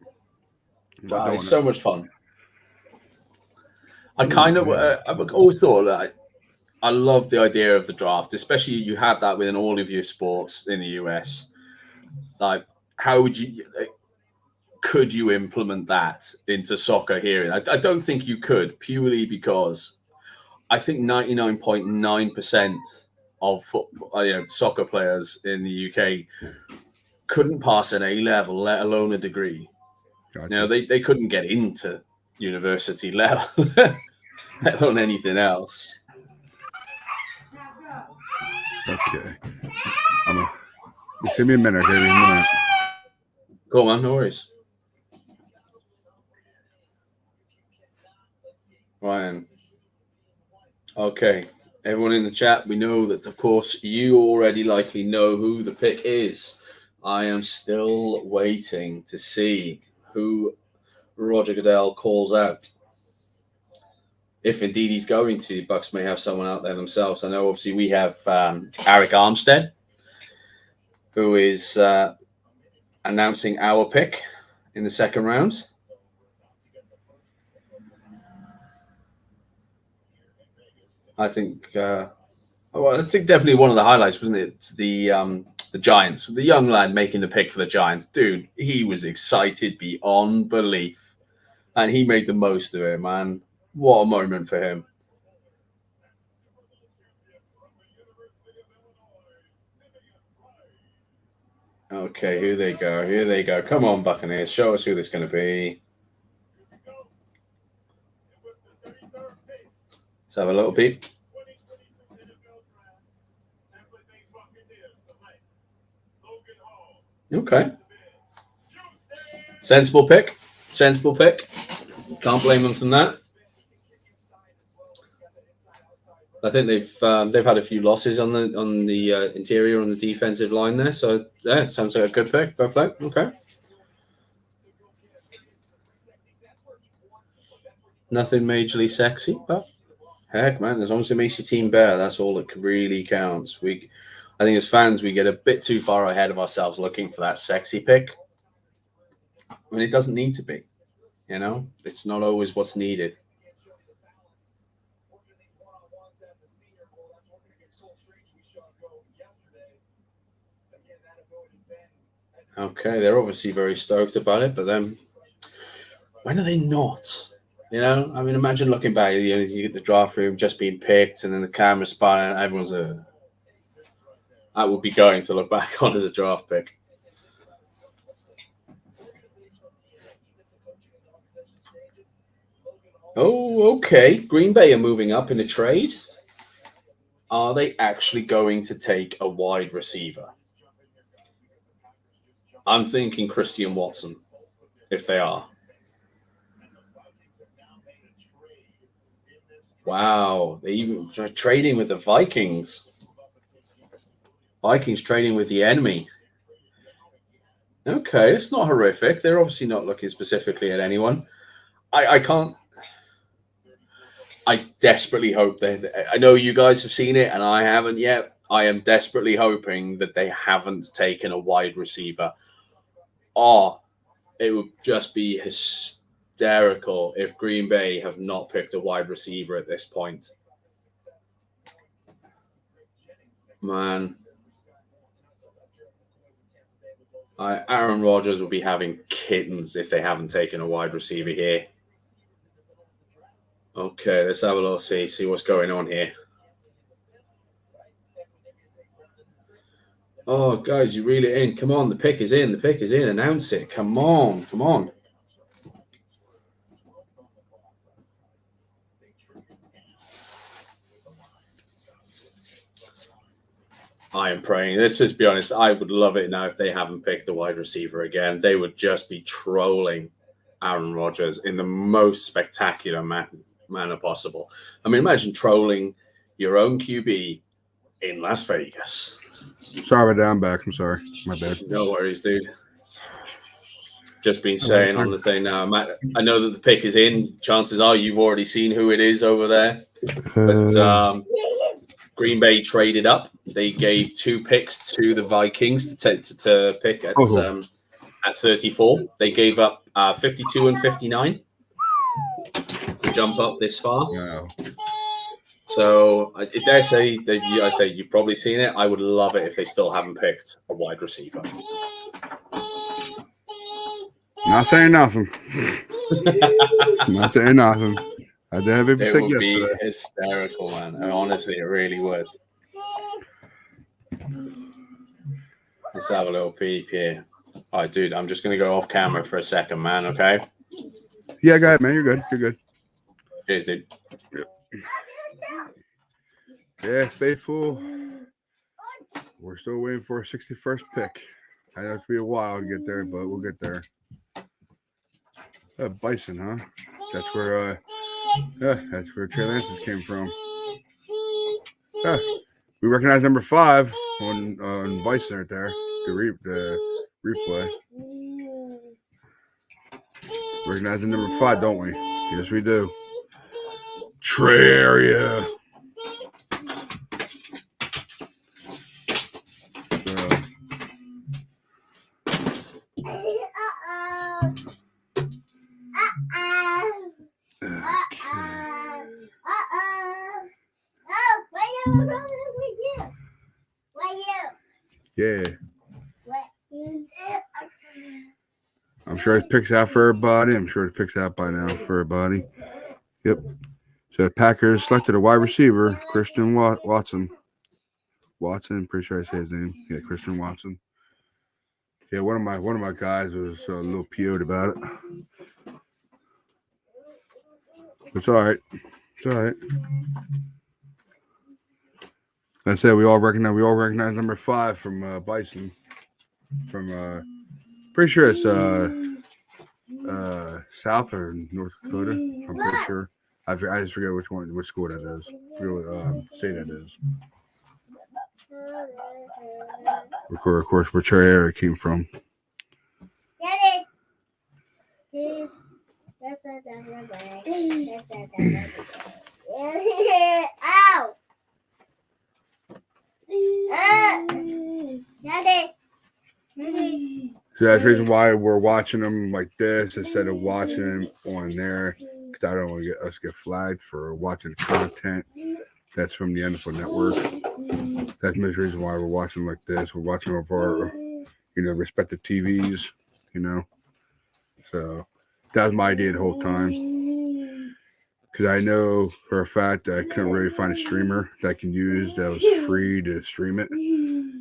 Wow, it's so much fun. I kind of, I've always thought that I love the idea of the draft, especially you have that within all of your sports in the US. Like, how would you, could you implement that into soccer here? I don't think you could, purely because I think 99.9% of football, soccer players in the UK couldn't pass an A level, let alone a degree. Gotcha. They couldn't get into university, let alone anything else. Okay. Just give me a minute, okay? Go on, man, no worries. Ryan. Okay. Everyone in the chat, we know that, of course, you already likely know who the pick is. I am still waiting to see who Roger Goodell calls out. If indeed he's going to, the Bucks may have someone out there themselves. I know, obviously, we have Arik Armstead, who is announcing our pick in the second round. I think definitely one of the highlights, wasn't it? The Giants, the young lad making the pick for the Giants. Dude, he was excited beyond belief, and he made the most of it, man. What a moment for him. Okay, here they go. Here they go. Come on, Buccaneers. Show us who this is going to be. Let's have a little peep. Okay. Sensible pick. Sensible pick. Can't blame them from that. I think they've had a few losses on the interior on the defensive line there. So yeah, sounds like a good pick. Fair play. Okay. Nothing majorly sexy, but heck, man, as long as it makes your team better, that's all that really counts. I think as fans, we get a bit too far ahead of ourselves looking for that sexy pick. I mean, it doesn't need to be. It's not always what's needed. Okay, they're obviously very stoked about it, but then when are they not? I mean, imagine looking back, you get the draft room just being picked and then the camera spinning, and everyone's that would be going to look back on as a draft pick. Oh, okay. Green Bay are moving up in a trade. Are they actually going to take a wide receiver? I'm thinking Christian Watson, if they are. Wow, they even trading with the Vikings. Vikings trading with the enemy. Okay, it's not horrific. They're obviously not looking specifically at anyone. I desperately hope I know you guys have seen it and I haven't yet. I am desperately hoping that they haven't taken a wide receiver. It would just be hysterical if Green Bay have not picked a wide receiver at this point. Man. Aaron Rodgers will be having kittens if they haven't taken a wide receiver here. Okay, let's have a little see what's going on here. Oh, guys, you reel it in. Come on, the pick is in. The pick is in. Announce it. Come on. Come on. I am praying. Let's just be honest. I would love it now if they haven't picked the wide receiver again. They would just be trolling Aaron Rodgers in the most spectacular manner possible. I mean, imagine trolling your own QB in Las Vegas. Sorry, I'm back. I'm sorry. My bad. No worries, dude. Just been saying on the thing now, Matt, I know that the pick is in. Chances are you've already seen who it is over there. But Green Bay traded up. They gave 2 picks to the Vikings to pick at at 34. They gave up 52 and 59 to jump up this far. Wow. So I dare say that I say you've probably seen it. I would love it if they still haven't picked a wide receiver. Not saying nothing. Not saying nothing. I did have it It sick would be yesterday. hysterical, man. And honestly, it really would. Let's have a little peep here. All right, dude, I'm just going to go off camera for a second, man, okay? Yeah, go ahead, man. You're good. You're good. Cheers, dude. Yeah, faithful. We're still waiting for a 61st pick. I know it's be a while to get there, but we'll get there. Bison, huh? That's where Trey Lance came from. We recognize number 5 on Bison right there. The replay. Recognize the number 5, don't we? Yes, we do. Trey area. Yeah. I'm sure it picks out for everybody. I'm sure it picks out by now for everybody. Yep. So the Packers selected a wide receiver, Christian Watson. Watson, pretty sure I say his name. Yeah, Christian Watson. Yeah, one of my guys was a little PO'd about it. It's all right. It's all right. I said we all recognize number 5 from Bison. From pretty sure it's South or North Dakota. I'm pretty sure. I just forget which school that is. I forget what state that is. Of course, where Trey area came from. Ow! So that's the reason why we're watching them like this instead of watching them on there, because I don't want to get flagged for watching content that's from the NFL Network. That's the reason why we're watching like this. We're watching over our, respective TVs, So that was my idea the whole time. Because I know for a fact that I couldn't really find a streamer that I can use that was free to stream it.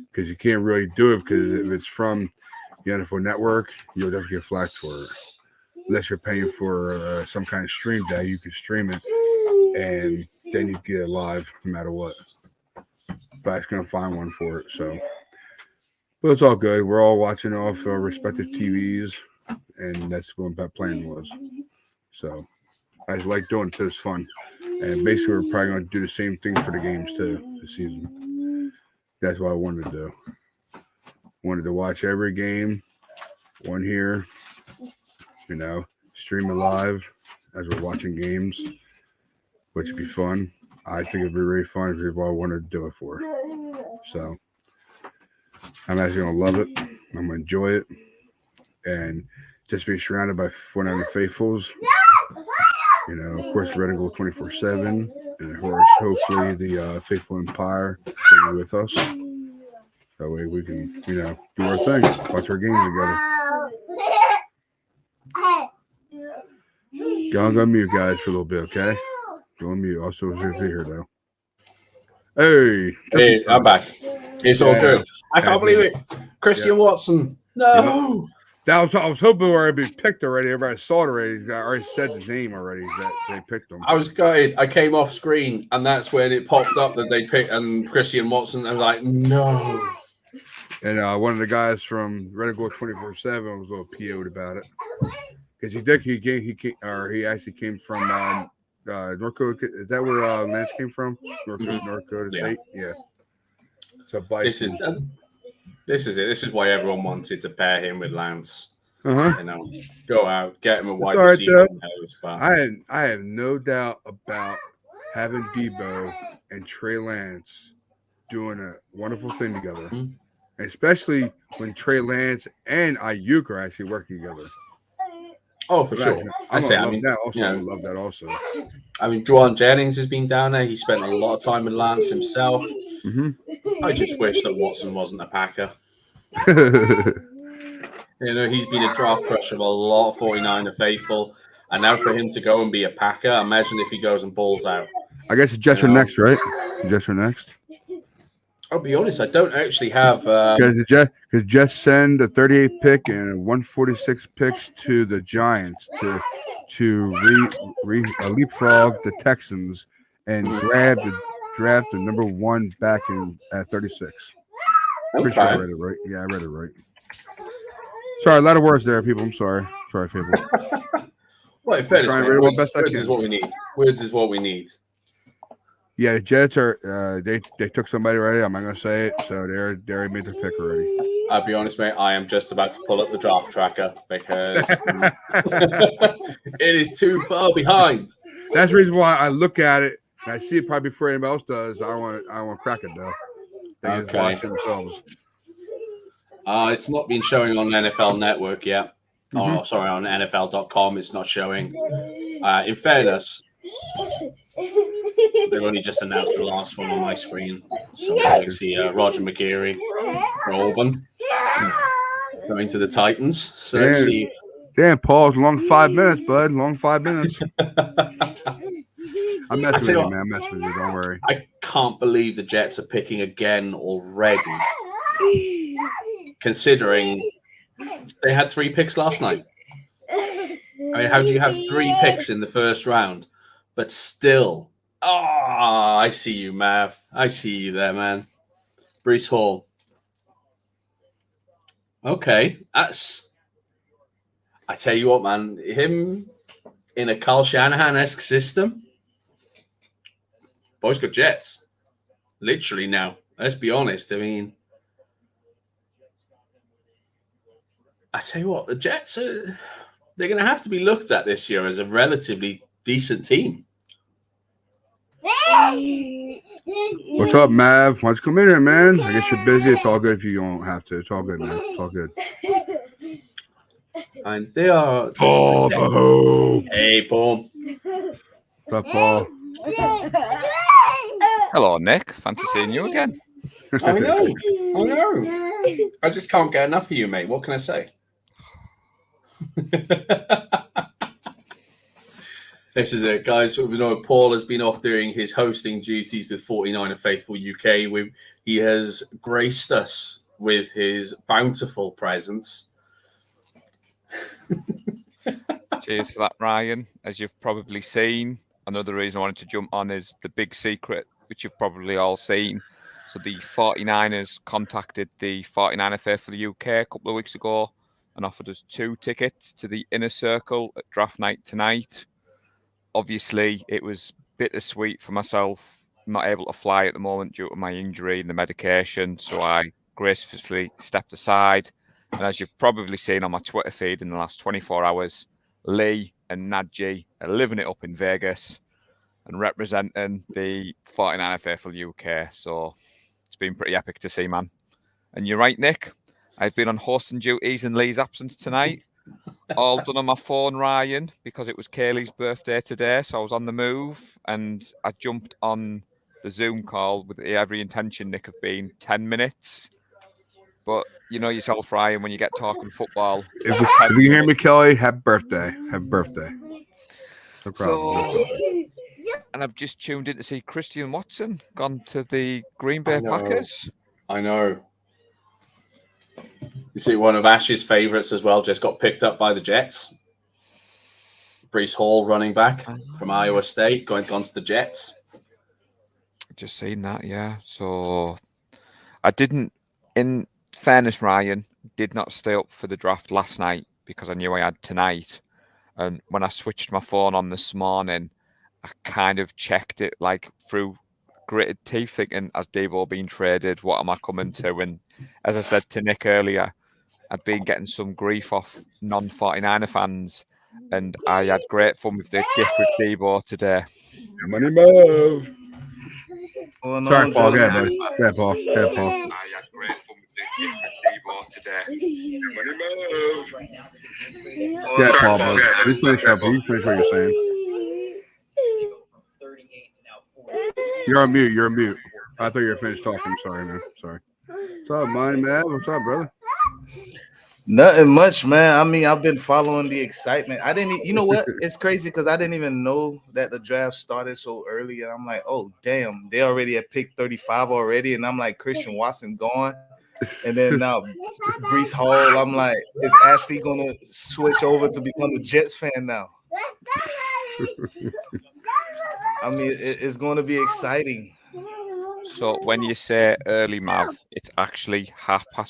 Because you can't really do it, because if it's from the NFL Network, you'll definitely get flagged for it. Unless you're paying for some kind of stream that you can stream it, and then you get it live no matter what. But I was going to find one for it. So, but it's all good. We're all watching off our respective TVs, and that's what that plan was. So I just like doing it. It's fun. And basically, we're probably going to do the same thing for the games too this season. That's what I wanted to do. Wanted to watch every game, one here, stream it live as we're watching games, which would be fun. I think it'd be really fun if people all wanted to do it for. So I'm actually going to love it. I'm going to enjoy it. And just be surrounded by 49er faithfuls. Of course, Red and Gold 24/7. And of course, hopefully the Faithful Empire will be with us. That way we can, do our thing, watch our games together. Go on mute, guys, for a little bit, okay? Go on mute. Also, here though. Hey, I'm back. It's all good. I can't believe it. Christian Watson. No. I was hoping we already be picked already. Everybody saw it already. I already said the name already that they picked him. I was gutted. I came off screen, and that's when it popped up that they picked Christian Watson. I was like, no. And one of the guys from Red and Gold 24/7 was a little PO'd about it because he actually came from North Dakota. Is that where Lance came from? North Dakota State. Yeah. So Bison. This is it. This is why everyone wanted to pair him with Lance. Uh-huh. Go out, get him a wide receiver. I have no doubt about having Debo and Trey Lance doing a wonderful thing together. especially when Trey Lance and Ayuk are actually working together. Oh, for sure. I'm gonna love that also. I love that also. I mean, Juwan Jennings has been down there. He spent a lot of time in Lance himself. I just wish that Watson wasn't a Packer. He's been a draft crush of a lot of 49er faithful. And now for him to go and be a Packer, imagine if he goes and balls out. I guess the Jets are next, right? The Jets are next. I'll be honest, I don't actually have... Because the Jets send a 38 pick and 146 picks to the Giants to leapfrog the Texans and draft the number 1 back at 36. Pretty sure I read it right. Yeah, I read it right. Sorry, a lot of words there, people. I'm sorry. Sorry, people. Well, in fairness, words is what we need. Words is what we need. Yeah, the Jets are they took somebody already. I'm not gonna say it, so they already made their pick already. I'll be honest, mate. I am just about to pull up the draft tracker because it is too far behind. That's the reason why I look at it and I see it probably before anybody else does. I want to crack it though. They just watch themselves. It's not been showing on NFL Network yet. Oh, sorry, on NFL.com, it's not showing. In fairness, they've only just announced the last one on my screen. So I see Roger McGeary for Auburn going to the Titans. So let's see. Damn, Paul's long 5 minutes, bud. Long 5 minutes. I'm messing with you, man. I'm messing with you. Don't worry. I can't believe the Jets are picking again already. Considering they had 3 picks last night. I mean, how do you have 3 picks in the first round? But still, I see you, Mav. I see you there, man. Breece Hall. Okay, I tell you what, man. Him in a Kyle Shanahan-esque system. Boys got Jets. Literally now. Let's be honest. I mean, I tell you what, the Jets they're going to have to be looked at this year as a relatively decent team. What's up, Mav? Why don't you come in here, man? I guess you're busy. It's all good if you don't have to. It's all good, man. It's all good. And they are... Paul, the Hey, Paul. What's up, Paul? Hello, Nick. Fancy seeing you again. I know. I just can't get enough of you, mate. What can I say? This is it, guys. We know Paul has been off doing his hosting duties with 49er Faithful UK. He has graced us with his bountiful presence. Cheers for that, Ryan. As you've probably seen, another reason I wanted to jump on is the big secret, which you've probably all seen. So the 49ers contacted the 49er Faithful UK a couple of weeks ago and offered us 2 tickets to the Inner Circle at draft night tonight. Obviously, it was bittersweet for myself, not able to fly at the moment due to my injury and the medication. So I graciously stepped aside. And as you've probably seen on my Twitter feed in the last 24 hours, Lee and Nadji are living it up in Vegas and representing the 49er Faithful UK. So it's been pretty epic to see, man. And you're right, Nick. I've been on hosting duties in Lee's absence tonight. All done on my phone, Ryan, because it was Kaylee's birthday today. So I was on the move and I jumped on the Zoom call with every intention, Nick, of being 10 minutes. But you know yourself, Ryan, when you get talking football. If you hear me, Kelly, happy birthday. Happy birthday. No problem. And I've just tuned in to see Christian Watson gone to the Green Bay Packers. I know. You see, one of Ash's favourites as well just got picked up by the Jets. Breece Hall, running back from Iowa State, gone to the Jets. Just seen that, yeah. So I didn't, in fairness, Ryan, did not stay up for the draft last night because I knew I had tonight. And when I switched my phone on this morning, I kind of checked it like through gritted teeth, thinking, has Debo been traded? What am I coming to? And as I said to Nick earlier, I'd been getting some grief off non-49er fans, and I had great fun with the gift with Debo today. Money move. Sorry, Paul. Go ahead, buddy. Go ahead, Paul. Go ahead, Paul. I had great fun with the gift Yeah, Paul, bro. You finish up. You finish what you're saying. You're on mute. You're on mute. I thought you were finished talking. I'm sorry, man. Sorry. What's up, Money Man? What's up, brother? Nothing much, man. I mean, I've been following the excitement. You know what? It's crazy because I didn't even know that the draft started so early. And I'm like, oh, damn, they already at pick 35 already. And I'm like, Christian Watson gone. And then now Breece Hall, I'm like, is Ashley going to switch over to become a Jets fan now? I mean, it's going to be exciting. So when you say early, Mav, it's actually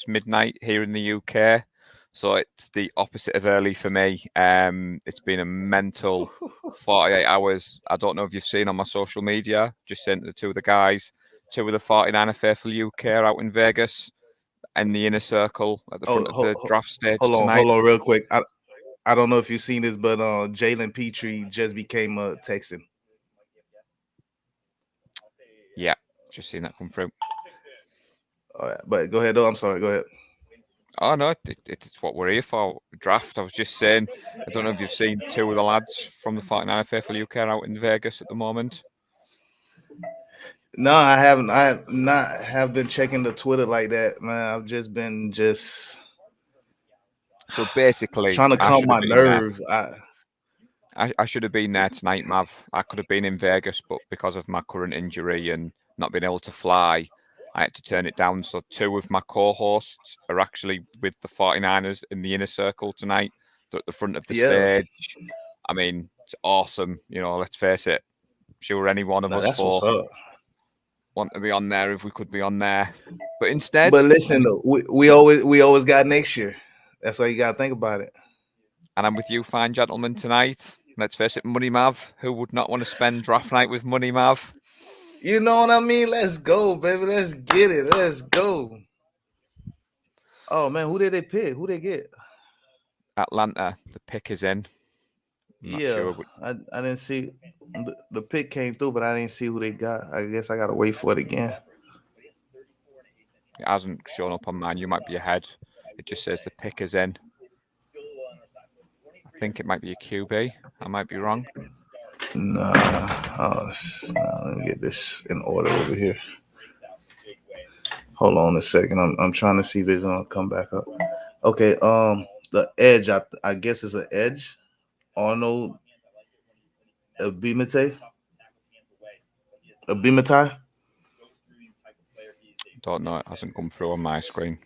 midnight here in the UK. So it's the opposite of early for me. It's been a mental 48 hours. I don't know if you've seen on my social media, just sent the two of the guys, two of the 49er Faithful UK are out in Vegas in the inner circle at the front of the draft stage tonight. Hold on real quick. I don't know if you've seen this, but Jalen Petrie just became a Texan. Yeah, just seen that come through. All right, but go ahead, though. I'm sorry. Go ahead. Oh, no, it's what we're here for. Draft. I was just saying, I don't know if you've seen two of the lads from the 49er Faithful UK out in Vegas at the moment. No, I haven't. I have been checking the Twitter like that, man. I've just been so basically trying to calm my nerve. I should have been there tonight, Mav. I could have been in Vegas, but because of my current injury and not being able to fly, I had to turn it down. So two of my co-hosts are actually with the 49ers in the inner circle tonight. They're at the front of the stage. I mean, it's awesome. You know, let's face it. I'm sure any one of us four want to be on there if we could be on there. But instead... But listen, though, we always got next year. That's why you got to think about it. And I'm with you, fine gentlemen, tonight. Let's face it, Money Mav. Who would not want to spend draft night with Money Mav? You know what I mean? Let's go, baby. Let's get it. Let's go. Oh, man. Who did they pick? Who they get? Atlanta. The pick is in. Sure, I didn't see. The pick came through, but I didn't see who they got. I guess I got to wait for it again. It hasn't shown up on mine. You might be ahead. It just says the pick is in. I think it might be a QB. I might be wrong. Nah. Let me get this in order over here. Hold on a second. I'm trying to see if it's gonna come back up. Okay. The edge. I guess it's an edge. Arnold Abimatai. Don't know. It hasn't come through on my screen.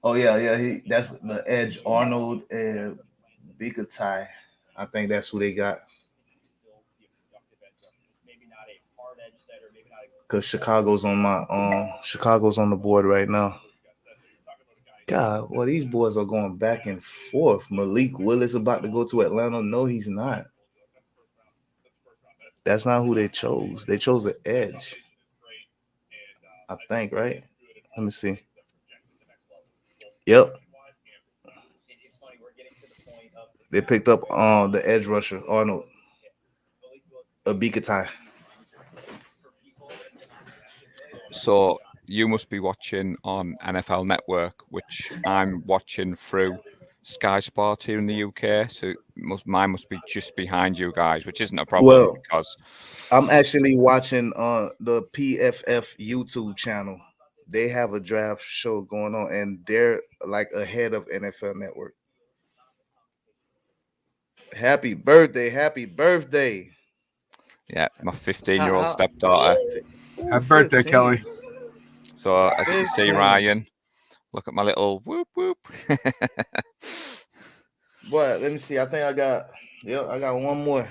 Oh yeah. That's the edge. Arnold Bikatai. I think that's who they got. Because Chicago's on the board right now. God, well, these boys are going back and forth. Malik Willis about to go to Atlanta. No, he's not. That's not who they chose. They chose the edge. I think, right? Let me see. Yep. They picked up the edge rusher, Arnold Abikatai. So you must be watching on NFL Network, which I'm watching through Sky Sport here in the UK. So mine must be just behind you guys, which isn't a problem because I'm actually watching the PFF YouTube channel. They have a draft show going on, and they're like ahead of NFL Network. Happy birthday. Yeah, my 15-year-old stepdaughter. Happy birthday, Kelly. So as you can see, Ryan, look at my little whoop whoop. Boy, let me see. I think I got one more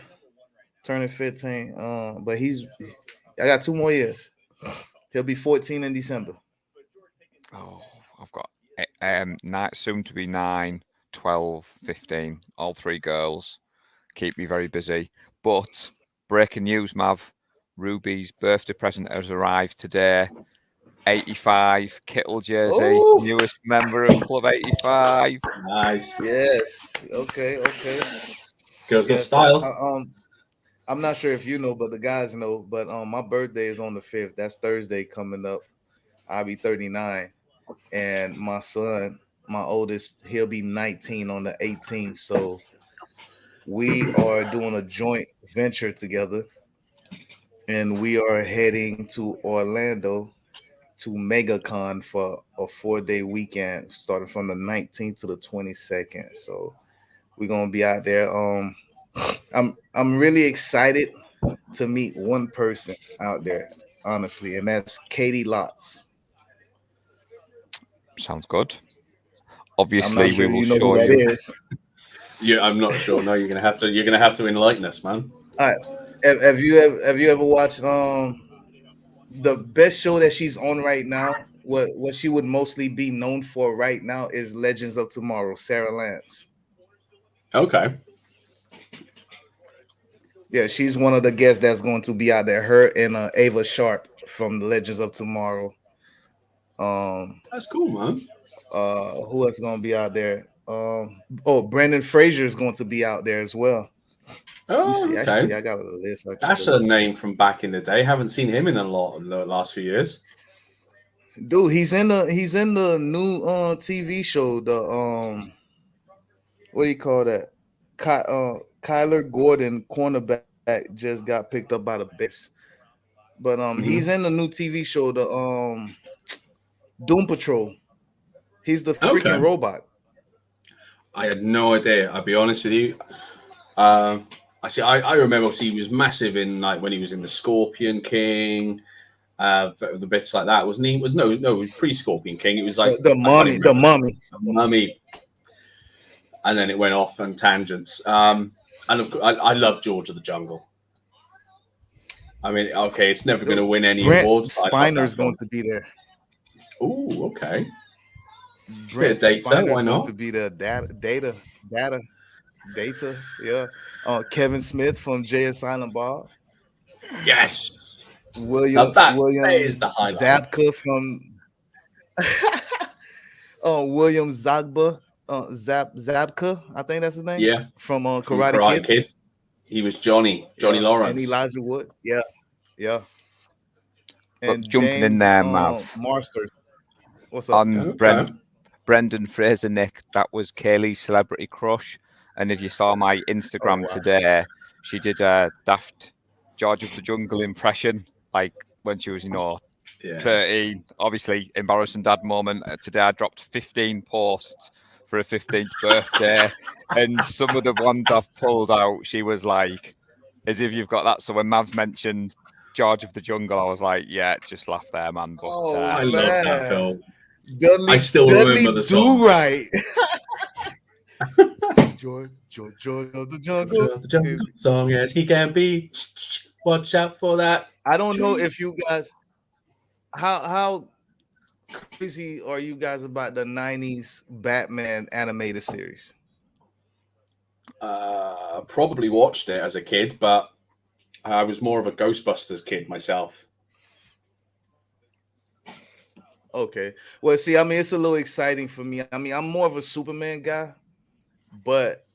turning 15. But I got 2 more years. He'll be 14 in December. Oh, I've got soon to be 9, 12, 15, all 3 girls. Keep me very busy. But breaking news, Mav, Ruby's birthday present has arrived today. 85 Kittle jersey, newest member of Club 85. Nice. Yes. Okay. Girls got style. I'm not sure if you know, but the guys know. But my birthday is on the 5th. That's Thursday coming up. I'll be 39, and my son My oldest, he'll be 19 on the 18th. So we are doing a joint venture together, and we are heading to Orlando to MegaCon for a 4-day weekend, starting from the 19th to the 22nd. So we're gonna be out there. I'm really excited to meet one person out there, honestly, and that's Katie Lotz. Sounds good. I'm Obviously, not sure we will you know show who that you. is. Yeah, I'm not sure. No, you're gonna have to enlighten us, man. All right. Have you ever watched the best show that she's on right now? What she would mostly be known for right now is Legends of Tomorrow, Sarah Lance. Okay. Yeah, she's one of the guests that's going to be out there. Her and Ava Sharp from the Legends of Tomorrow. That's cool, man. Who else going to be out there? Brendan Fraser is going to be out there as well. Oh, See, okay. actually, I got a list. That's a name from back in the day. Haven't seen him in a lot in the last few years. Dude, he's in the new TV show. The what do you call that? Kyler Gordon, cornerback, just got picked up by the Bears. But he's in the new TV show, the Doom Patrol. He's the freaking robot. I had no idea. I'll be honest with you. I remember obviously he was massive in like when he was in the Scorpion King, the bits like that, wasn't he? No, it was pre-Scorpion King. It was like the mummy. And then it went off on tangents. And I love George of the Jungle. I mean, okay, it's never going to win any awards. Spiner's going to be there. Oh, okay. Brent Data, Spiner's why not? going to be the data. Yeah. Kevin Smith from Jay and Silent Bob. Yes. William that is the highlight. Zabka from William Zagba. Zabka, I think that's his name. Yeah. From Karate Kid. He was Johnny Lawrence. And Elijah Wood. Yeah. Look, And jumping James, in there, Mav. Marsters. What's up? Brendan Fraser, Nick, that was Kaylee's celebrity crush. And if you saw my Instagram today, she did a daft George of the Jungle impression, like when she was, 13. Obviously, embarrassing dad moment. Today I dropped 15 posts for her 15th birthday. And some of the ones I've pulled out, she was like, as if you've got that. So when Mav mentioned George of the Jungle, I was like, yeah, just laugh there, man. But I love that film. Dudley, I still remember the song. Do right. George of the Jungle. Song as he can be. Watch out for that. I don't know if you guys, how crazy are you guys about the 90s Batman animated series? Probably watched it as a kid, but I was more of a Ghostbusters kid myself. Okay. Well, see, I mean, it's a little exciting for me. I mean, I'm more of a Superman guy, but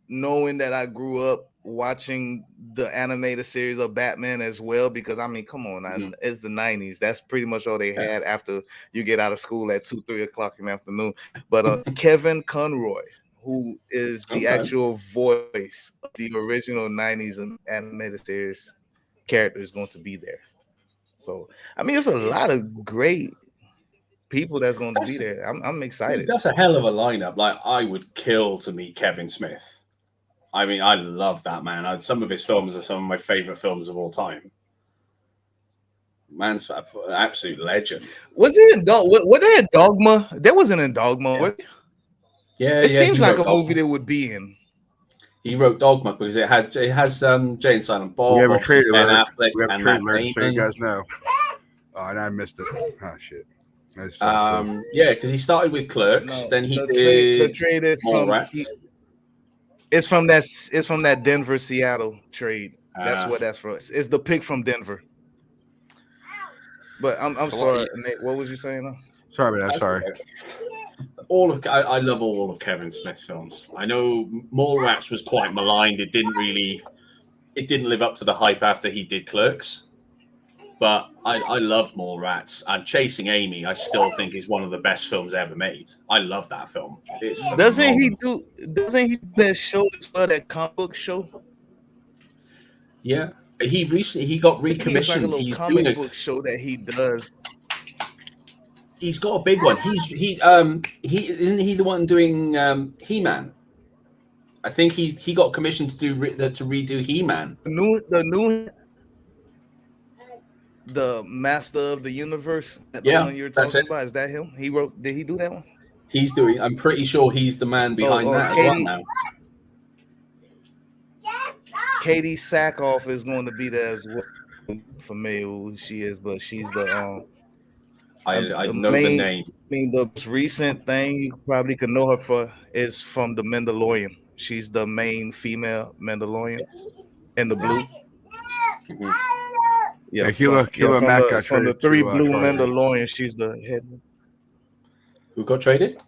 knowing that I grew up watching the animated series of Batman as well, because I mean, come on, it's the 90s. That's pretty much all they had after you get out of school at 2-3 o'clock in the afternoon. But Kevin Conroy, who is the actual voice of the original 90s animated series character, is going to be there. So, I mean, it's a lot of great people that's going to be there. I'm excited. That's a hell of a lineup. Like, I would kill to meet Kevin Smith. I mean, I love that man. Some of his films are some of my favorite films of all time. Man's an absolute legend. Was it in Were they in Dogma? That wasn't in Dogma. Yeah, it seems like a movie they would be in. He wrote Dogma because it has Jay and Silent Bob. We have a trailer. Affleck, We have a and trailer. Matt So you Damon. guys know. Oh, and I missed it. Oh shit. Yeah, because he started with Clerks, then he did the trade is from Mallrats. It's from that Denver Seattle trade. That's what that's from. It's the pick from Denver. But I'm sorry, Nate. What was you saying? Now? Sorry, but I'm sorry. I love all of Kevin Smith's films. I know Mallrats was quite maligned. It didn't live up to the hype after he did Clerks. But I love Mallrats, and Chasing Amy I still think is one of the best films ever made. I love that film. It's Doesn't he phenomenal. do that show as well, that comic book show? Yeah, he recently got It's like a recommissioned. little He's comic doing a. book show that he does. He's got a big one. He isn't he the one doing He-Man? I think he got commissioned to do to redo He-Man. The Master of the Universe. The Yeah, one you're that's talking it. about. Is that him? He wrote. Did he do that one? He's doing. I'm pretty sure he's the man behind that as well Katie- now. Katie Sackhoff is going to be there as well. I'm familiar with who she is, but she's the I the know main- the name. I mean, the most recent thing you probably could know her for is from The Mandalorian. She's the main female Mandalorian in the blue. Mhm. Yeah, Kila Mack got from the traded three to, blue Chargers. Mandalorians. She's the head. Who got traded?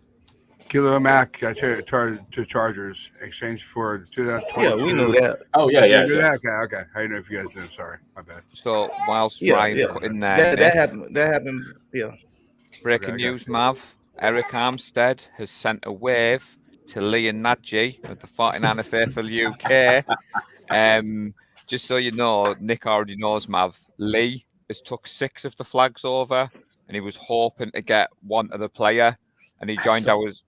Kilo Mack got traded to Chargers, exchanged for 2022. Yeah, we know that. Oh yeah, yeah. You knew that? Okay. I didn't know if you guys knew. Sorry, my bad. So whilst Yeah, Ryan's yeah. putting there, That happened. That happened. Yeah. breaking Okay, I got news, you. Mav. Eric Armstead has sent a wave to Lee and Nadji of the 49er Faithful UK. Just so you know, Nick already knows, Mav. Lee has took 6 of the flags over, and he was hoping to get one other player, and he joined ours.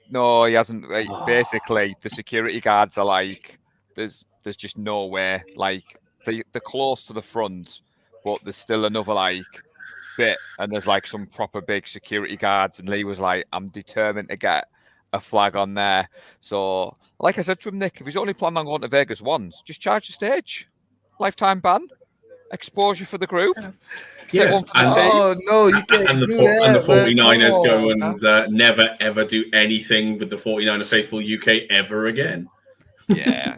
No, he hasn't. Basically, the security guards are like, there's just no way. Like they're close to the front, but there's still another like bit, and there's like some proper big security guards. And Lee was like, I'm determined to get a flag on there. So, like I said to him, Nick, if he's only planning on going to Vegas once, just charge the stage, lifetime ban, exposure for the group. Take one for the team. Oh no, you can't And the, do fo- that. and the man. 49ers Come go on, and never ever do anything with the 49er Faithful UK ever again. Yeah.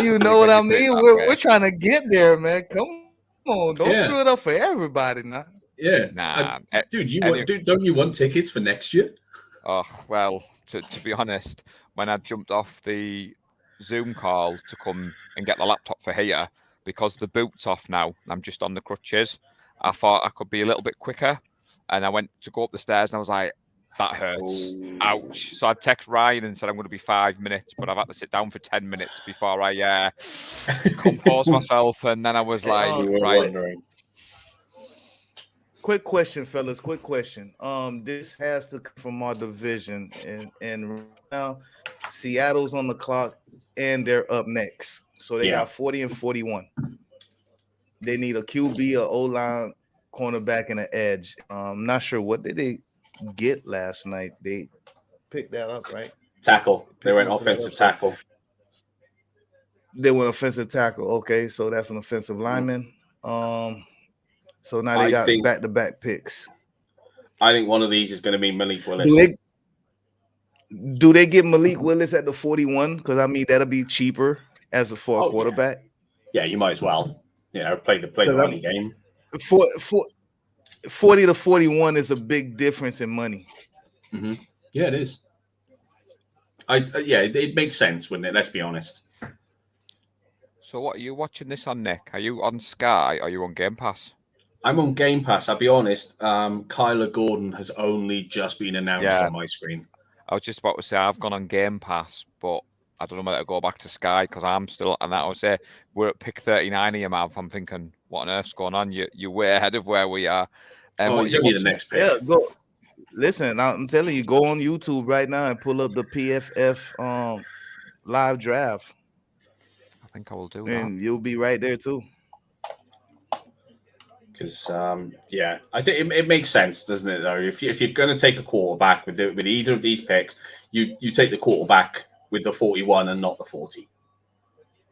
You know what I mean? We're trying to get there, man. Come on, don't Yeah. screw it up for everybody now. Yeah, Nah, dude, any- don't you want tickets for next year? Oh, well, to be honest, when I jumped off the Zoom call to come and get the laptop for here, because the boot's off now, I'm just on the crutches, I thought I could be a little bit quicker. And I went to go up the stairs and I was like, that hurts. Ouch. So I text Ryan and said I'm going to be 5 minutes, but I've had to sit down for 10 minutes before I compose myself. And then I was like, Oh, You were right. wondering. Quick question, fellas. Quick question. This has to come from our division, and right now Seattle's on the clock, and they're up next. So they Yeah. got 40 and 41. They need a QB, a O-line, cornerback, and an edge. I'm not sure what did they get last night. They picked that up, right? Tackle. They went People offensive set up. tackle. They went offensive tackle. Okay, so that's an offensive lineman. So now they I got think- back-to-back picks. I think one of these is going to be Malik Willis. Do they get Malik Willis at the 41? Because I mean that'll be cheaper as a Oh, yeah. quarterback. Yeah, you might as well. Play the Because money game. 40 to 41 is a big difference in money. Yeah, it is. It makes sense, wouldn't it? Let's be honest. So what are you watching this on, Nick? Are you on Sky or are you on Game Pass? I'm on Game Pass. I'll be honest. Kyler Gordon has only just been announced Yeah. on my screen. I was just about to say I've gone on Game Pass, but I don't know whether to go back to Sky because I'm still. And I would say we're at pick 39 here, Mav. I'm thinking, what on earth's going on? You're way ahead of where we are. Oh, what he's are you only the watching? next pick. Yeah, go. Listen, I'm telling you, go on YouTube right now and pull up the PFF live draft, I think I will do that. and you'll be right there too. Because I think it makes sense, doesn't it? Though, if you're going to take a quarterback with either of these picks, you take the quarterback with the 41 and not the 40.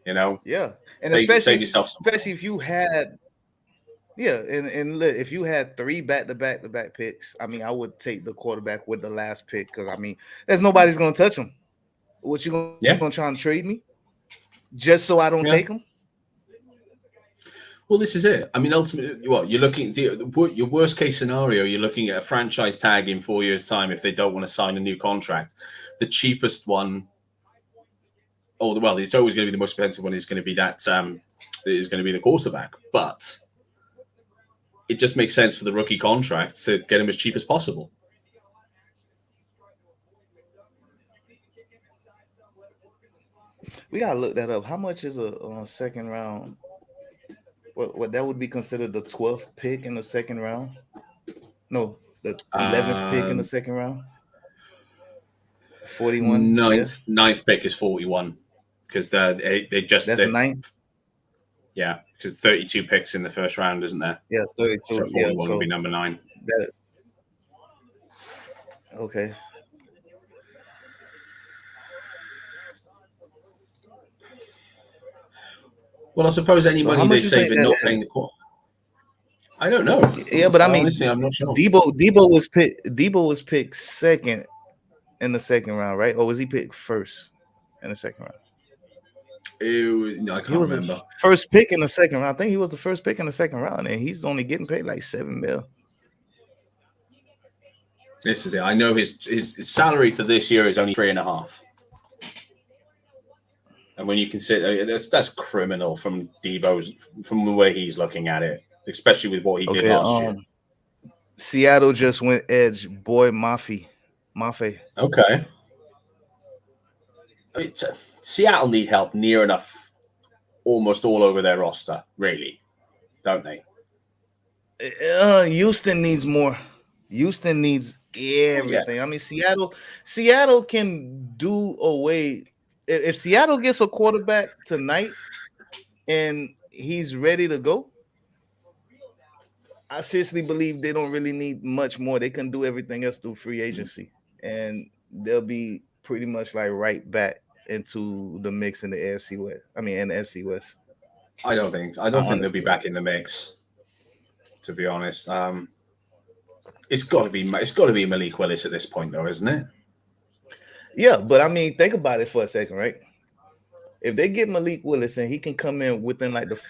You know, Yeah, and save yourself some. especially if you had, if you had 3 back-to-back picks, I mean, I would take the quarterback with the last pick because I mean, there's nobody's gonna touch him. What you gonna try and trade me just so I don't take him? Well, this is it. I mean, ultimately, what you're looking at, your worst case scenario, you're looking at a franchise tag in 4 years' time if they don't want to sign a new contract. The cheapest one, it's always going to be the most expensive one. Is going to be that is going to be the quarterback. But it just makes sense for the rookie contract to get him as cheap as possible. We gotta look that up. How much is a second round? What that would be considered the 12th pick in the second round? No, the 11th pick in the second round. 41. Ninth pick is 41 because they just That's ninth. Yeah, because 32 picks in the first round, isn't there? Yeah, 32. So 41 would be number 9. Okay. Well, I suppose any money they save in not paying the court. I don't know. Yeah, but I mean, honestly, I'm not sure. Debo was picked second in the second round, right? Or was he picked first in the second round? I can't remember. First pick in the second round. I think he was the first pick in the second round, and he's only getting paid like $7 million. This is it. I know his salary for this year is only 3.5. And when you consider that's criminal from the way he's looking at it, especially with what he did last year. Seattle just went edge. Boy, Mafe. Okay. I mean, Seattle need help near enough, almost all over their roster, really, don't they? Houston needs more. Houston needs everything. Yeah. I mean, Seattle can do away. If Seattle gets a quarterback tonight and he's ready to go, I seriously believe they don't really need much more. They can do everything else through free agency, and they'll be pretty much like right back into the mix in the AFC West. I mean, in the FC West. I don't think they'll be back in the mix. To be honest, it's got to be Malik Willis at this point, though, isn't it? Yeah, but I mean, think about it for a second, right? If they get Malik Willis and he can come in within like the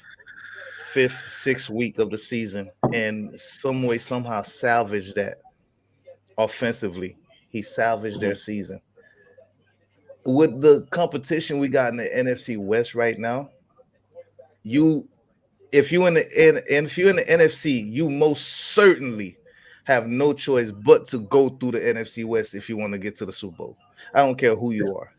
5th, 6th week of the season and some way, somehow salvage that offensively, he salvaged their season. With the competition we got in the NFC West right now, if you're in the NFC, you most certainly have no choice but to go through the NFC West if you want to get to the Super Bowl. I don't care who you are.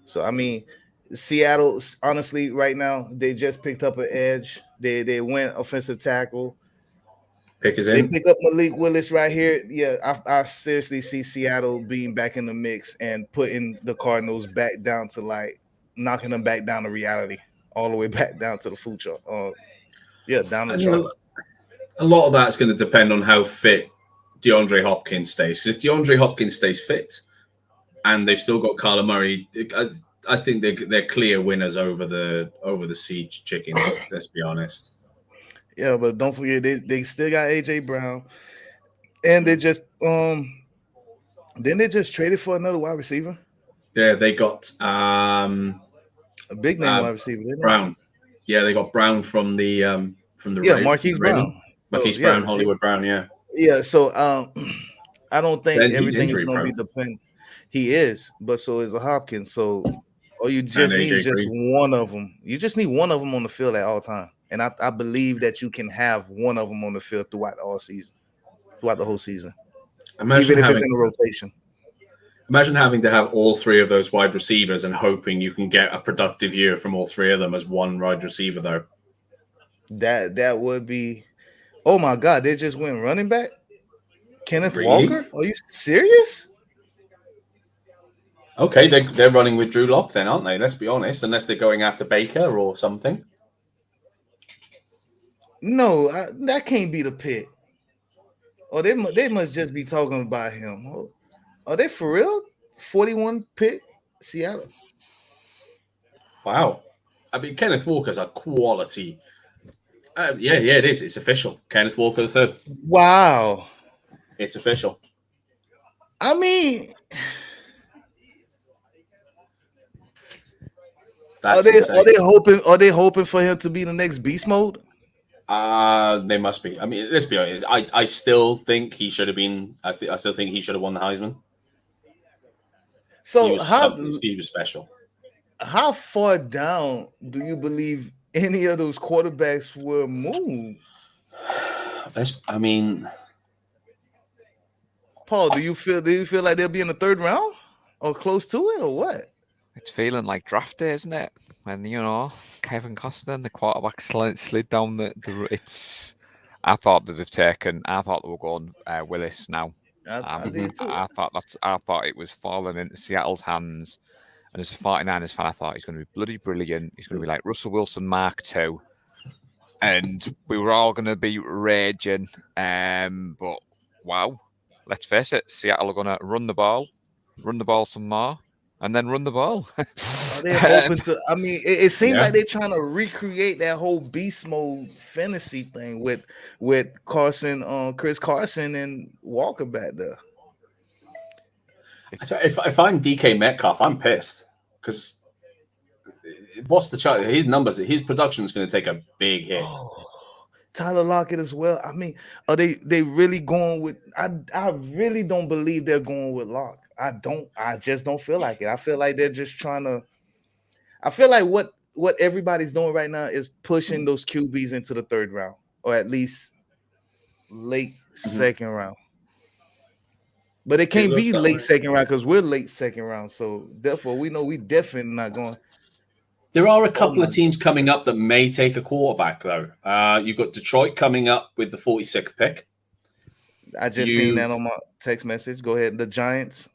So, I mean, Seattle, honestly, right now, they just picked up an edge. They went offensive tackle. Pick is in. They pick up Malik Willis right here. Yeah, I seriously see Seattle being back in the mix and putting the Cardinals back down to like knocking them back down to reality, all the way back down to the food chart. Down the chart. A lot of that's going to depend on how fit DeAndre Hopkins stays. Because if DeAndre Hopkins stays fit, and they've still got Kyler Murray, I think they're clear winners over the Siege Chickens. Let's be honest. Yeah, but don't forget they still got AJ Brown, and they just then they just traded for another wide receiver. Yeah, they got a big name wide receiver. Brown. Yeah, they got Brown from the Marquise Brown. Marquise Brown, Hollywood Brown. Yeah. Yeah. So I don't think everything is going to be dependent. He is, but so is a Hopkins. So all you just need is just one of them. You just need one of them on the field at all time. And I believe that you can have one of them on the field throughout the whole season. Even if it's in a rotation. Imagine having to have all 3 of those wide receivers and hoping you can get a productive year from all 3 of them as one wide receiver, though. That would be. Oh my God! They just went running back. Kenneth Walker? Are you serious? Okay, they're running with Drew Lock then, aren't they? Let's be honest, unless they're going after Baker or something. No, that can't be the pick. Or they must just be talking about him. Are they for real? 41 pick Seattle. Wow. I mean, Kenneth Walker's a quality. Yeah, it is. It's official. Kenneth Walker III. Wow. It's official. I mean, are they hoping for him to be the next beast mode? They must be. I mean, let's be honest. I still think he should have been. I still think he should have won the Heisman. So he was special. How far down do you believe any of those quarterbacks were moved? I mean, Paul, do you feel like they'll be in the third round or close to it, or what? It's feeling like draft day, isn't it? When Kevin Costner, the quarterback, slid down it's. I thought they were going Willis now. I did too. I thought it was falling into Seattle's hands. And as a 49ers fan, I thought he's going to be bloody brilliant. He's going to be like Russell Wilson Mark II. And we were all going to be raging. But wow, let's face it, Seattle are going to run the ball some more, and then run the ball. Are they open to? I mean, it seems like they're trying to recreate that whole beast mode fantasy thing with Carson, Chris Carson, and Walker back there. So if I'm DK Metcalf, I'm pissed because what's the chart? His numbers, his production is going to take a big hit. Oh, Tyler Lockett as well. I mean, are they really going with? I really don't believe they're going with Lock. I just don't feel like it. I feel like they're just trying to. I feel like what everybody's doing right now is pushing those QBs into the third round, or at least late second round. But it can't be late second round because we're late second round. So therefore, we know we definitely not going. There are a couple of teams coming up that may take a quarterback, though. You've got Detroit coming up with the 46th pick. I just seen that on my text message. Go ahead. The Giants.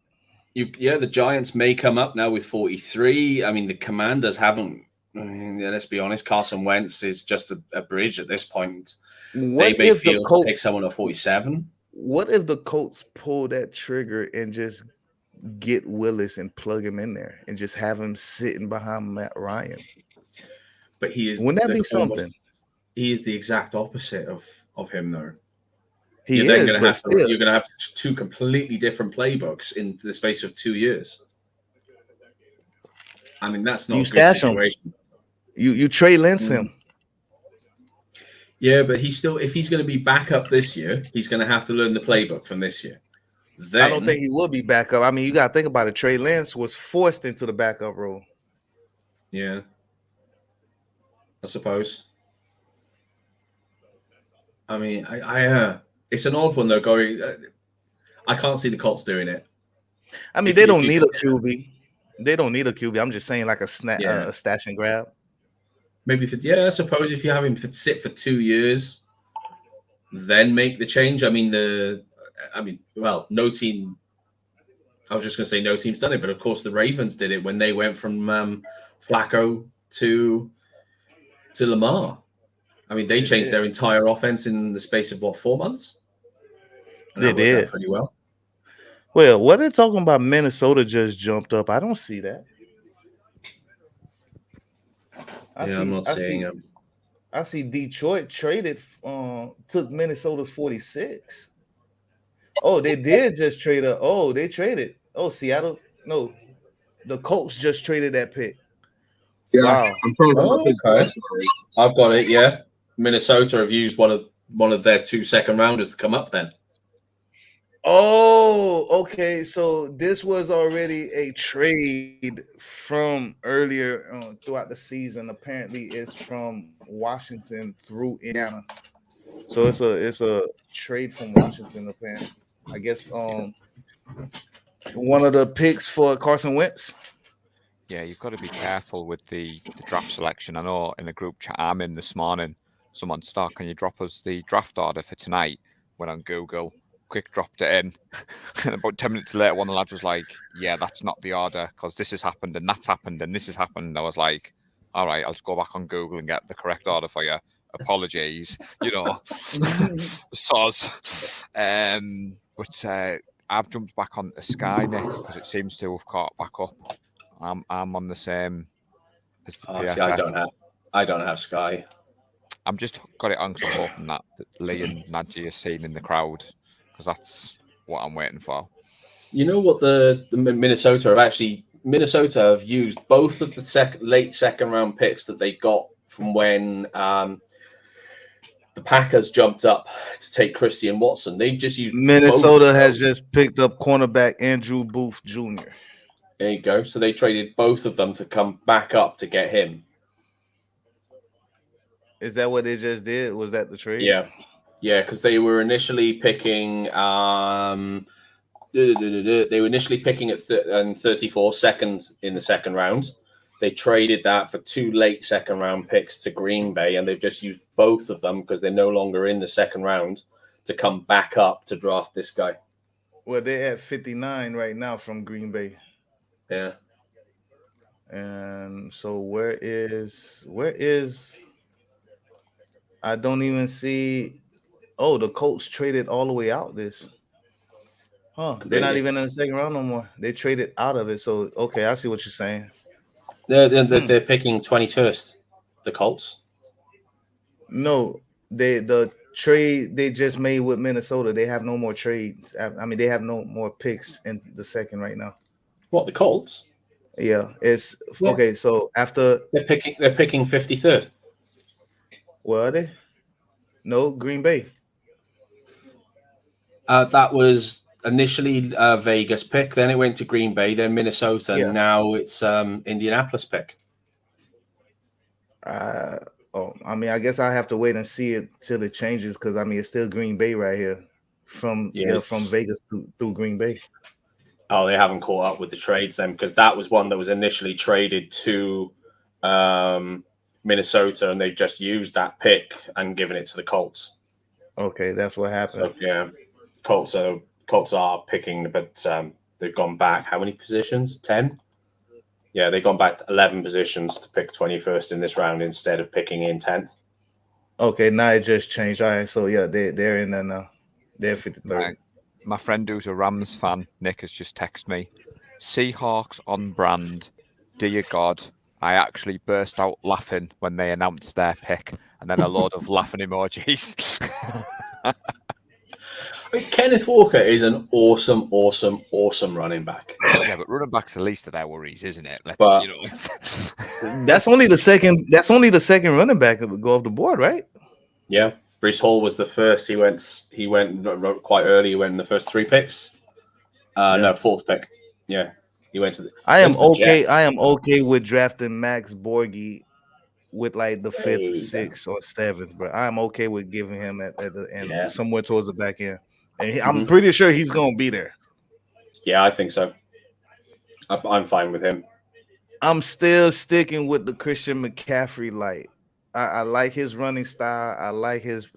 The Giants may come up now with 43. I mean, the Commanders haven't. I mean, let's be honest. Carson Wentz is just a bridge at this point. They may feel to take someone at 47. What if the Colts pull that trigger and just get Willis and plug him in there and just have him sitting behind Matt Ryan? But he is. Wouldn't that be something? He is the exact opposite of him, though. You're going to have two completely different playbooks in the space of 2 years. I mean, that's not a good situation. You Trey Lance him. Yeah, but if he's going to be back up this year, he's going to have to learn the playbook from this year. Then, I don't think he will be back up. I mean, you got to think about it. Trey Lance was forced into the backup role. Yeah, I suppose. I mean, it's an odd one though. I can't see the Colts doing it. I mean, they don't need a QB. They don't need a QB. I'm just saying, like a stash and grab. Maybe I suppose if you have him sit for 2 years, then make the change. No team. I was just going to say no team's done it, but of course the Ravens did it when they went from Flacco to Lamar. I mean, they changed their entire offense in the space of 4 months. And they did pretty well. Well, what they're talking about, Minnesota just jumped up. I don't see that. I'm not seeing him. I see Detroit traded, took Minnesota's 46. Oh, they did just trade up. Oh, they traded. Oh, Seattle. No, the Colts just traded that pick. Yeah, wow. Okay. I've got it. Yeah, Minnesota have used one of their 2 second rounders to come up then. Oh, okay. So this was already a trade from earlier throughout the season. Apparently, it's from Washington through Indiana. So it's a trade from Washington. Apparently, I guess one of the picks for Carson Wentz. Yeah, you've got to be careful with the draft selection. I know in the group chat I'm in this morning, someone said, "Can you drop us the draft order for tonight?" Went on Google. Quick dropped it in, and about 10 minutes later, one of the lads was like, "Yeah, that's not the order because this has happened and that's happened and this has happened." I was like, "All right, I'll just go back on Google and get the correct order for you. Apologies, soz." But I've jumped back on the Sky, Nick, because it seems to have caught back up. I'm on the same as the PFF. I don't have Sky. I'm just got it on because I'm hoping that Lee and Najee are seen in the crowd. Because that's what I'm waiting for. You know what the Minnesota have used both of the late second round picks that they got from when the Packers jumped up to take Christian Watson. They've just used Minnesota has just picked up cornerback Andrew Booth Jr. There you go. So they traded both of them to come back up to get him. Is that what they just did? Was that the trade? Yeah. Yeah, because they were initially picking. They were initially picking at 34 seconds in the second round. They traded that for 2 late second round picks to Green Bay, and they've just used both of them because they're no longer in the second round to come back up to draft this guy. Well, they're at 59 right now from Green Bay. Yeah. And so where is I don't even see. Oh, the Colts traded all the way out this. Huh. They're not Completely. even in the second round no more. They traded out of it. So okay, I see what you're saying. They're picking 21st, the Colts. No, the trade they just made with Minnesota, they have no more trades. I mean, they have no more picks in the second right now. What, the Colts? Yeah, it's Yeah. okay. So after They're picking 53rd. what are they? No, Green Bay. That was initially Vegas pick, then it went to Green Bay, then Minnesota, Yeah. and now it's Indianapolis pick. I mean, I guess I have to wait and see it till it changes because I mean it's still Green Bay right here from from Vegas to Green Bay. Oh, they haven't caught up with the trades then because that was one that was initially traded to Minnesota, and they just used that pick and given it to the Colts. Okay, that's what happened. So yeah, Colts are picking, but they've gone back. How many positions? 10. Yeah, they've gone back 11 positions to pick 21st in this round instead of picking in 10th. Okay, now it just changed. All right, so yeah, they're in there now. They're 53rd. My friend who's a Rams fan, Nick, has just texted me. Seahawks on brand. Dear God, I actually burst out laughing when they announced their pick, and then a load of laughing emojis. Kenneth Walker is an awesome running back. Yeah, but running back's the least of their worries, isn't it? But- That's only the second. That's only the second running back to go off the board, right? Yeah, Brees Hall was the first. He went quite early. He went in the first 3 picks. No, 4th pick. Yeah, he went to the. I am went to the okay. Jets. I am okay with drafting Max Borghi with like the 5th, 6th, or 7th, but I'm okay with giving him at the end, Yeah. somewhere towards the back end. And I'm pretty sure he's gonna be there. Yeah, I think so. I'm fine with him. I'm still sticking with the Christian McCaffrey light. I like his running style. I like his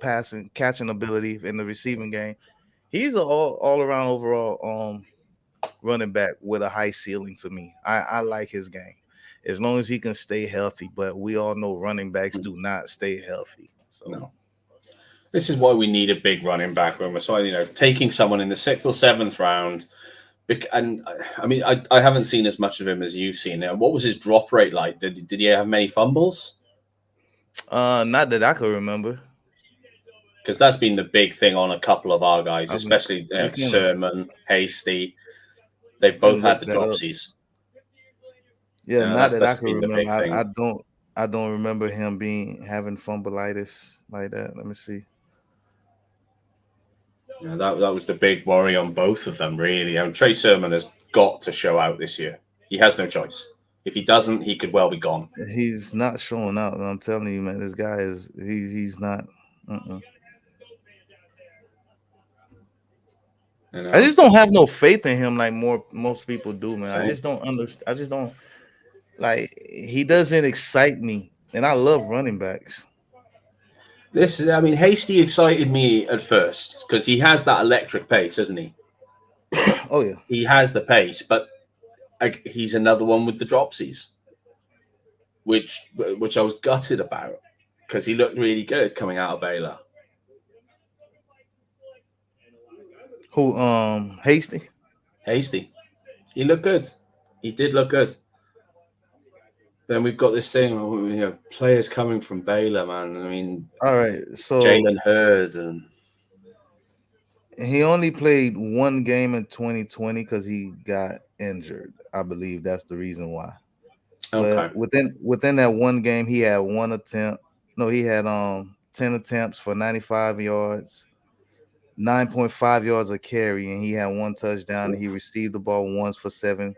passing, catching ability in the receiving game. He's an all around overall running back with a high ceiling to me. I like his game as long as he can stay healthy. But we all know running backs do not stay healthy. So No. This is why we need a big running back when we're taking someone in the 6th or 7th round. And I mean, I haven't seen as much of him as you've seen. What was his drop rate like? Did he have many fumbles? not that I can remember. Because that's been the big thing on a couple of our guys, especially Sermon, Hasty. They've both had the dropsies. Yeah, not that I can been the big remember. thing. I don't remember him having fumbleitis like that. Let me see. Yeah, that was the big worry on both of them, really. Trey Sermon has got to show out this year. He has no choice. If he doesn't, he could well be gone. He's not showing out. I'm telling you, man. This guy is he's not. I just don't have no faith in him like most people do, man. Same. I just don't understand. I just don't like. He doesn't excite me, and I love running backs. Hasty excited me at first because he has that electric pace, doesn't he? Oh yeah, he has the pace, but he's another one with the dropsies, which I was gutted about because he looked really good coming out of Baylor. Who? Hasty. He looked good. He did look good. Then we've got this thing, players coming from Baylor, man. I mean, all right. So Jalen Hurd, and he only played one game in 2020 because he got injured. I believe that's the reason why. okay. But within that one game, he had one attempt. No, he had 10 attempts for 95 yards, 9.5 yards a carry, and he had one touchdown. He received the ball once for 7.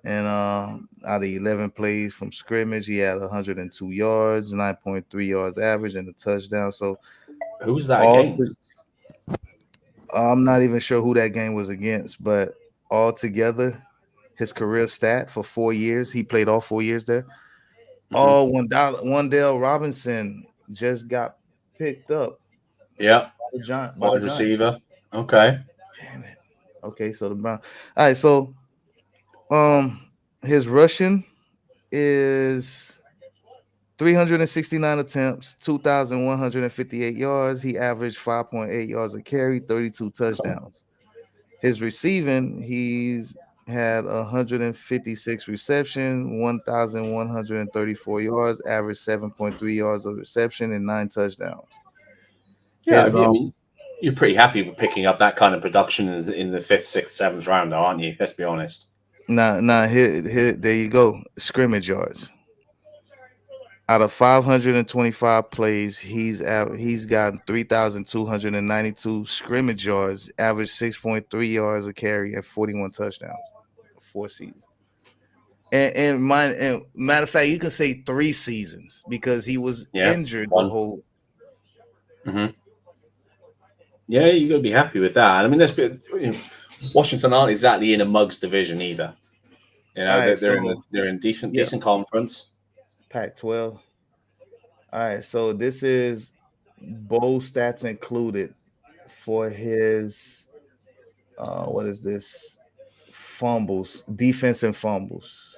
And out of 11 plays from scrimmage, he had 102 yards, 9.3 yards average, and a touchdown. So Who was that All against? I'm not even sure who that game was against, but altogether, his career stat for 4 years, he played all 4 years there. Oh, Wandale Robinson just got picked up Yeah, by the wide Giants. receiver. Okay. Damn it. Okay, so the Brown. All right, so his rushing is 369 attempts, 2,158 yards. He averaged 5.8 yards a carry, 32 touchdowns. His receiving, he's had 156 reception, 1,134 yards, average 7.3 yards of reception, and 9 touchdowns. Yeah, His, I mean, you're pretty happy with picking up that kind of production in the 5th, 6th, 7th round, though, aren't you? Let's be honest. here, there you go. Scrimmage yards. Out of 525 plays, he's gotten 3,292 scrimmage yards, average 6.3 yards a carry, and 41 touchdowns. 4 seasons. And matter of fact, you can say 3 seasons because he was injured the whole. Mm-hmm. Yeah, you got to be happy with that. I mean, Washington aren't exactly in a mugs division either. You know, Right, they're in decent conference. Pac-12. All right, so this is bowl stats included for his what is this? Fumbles, defense and fumbles.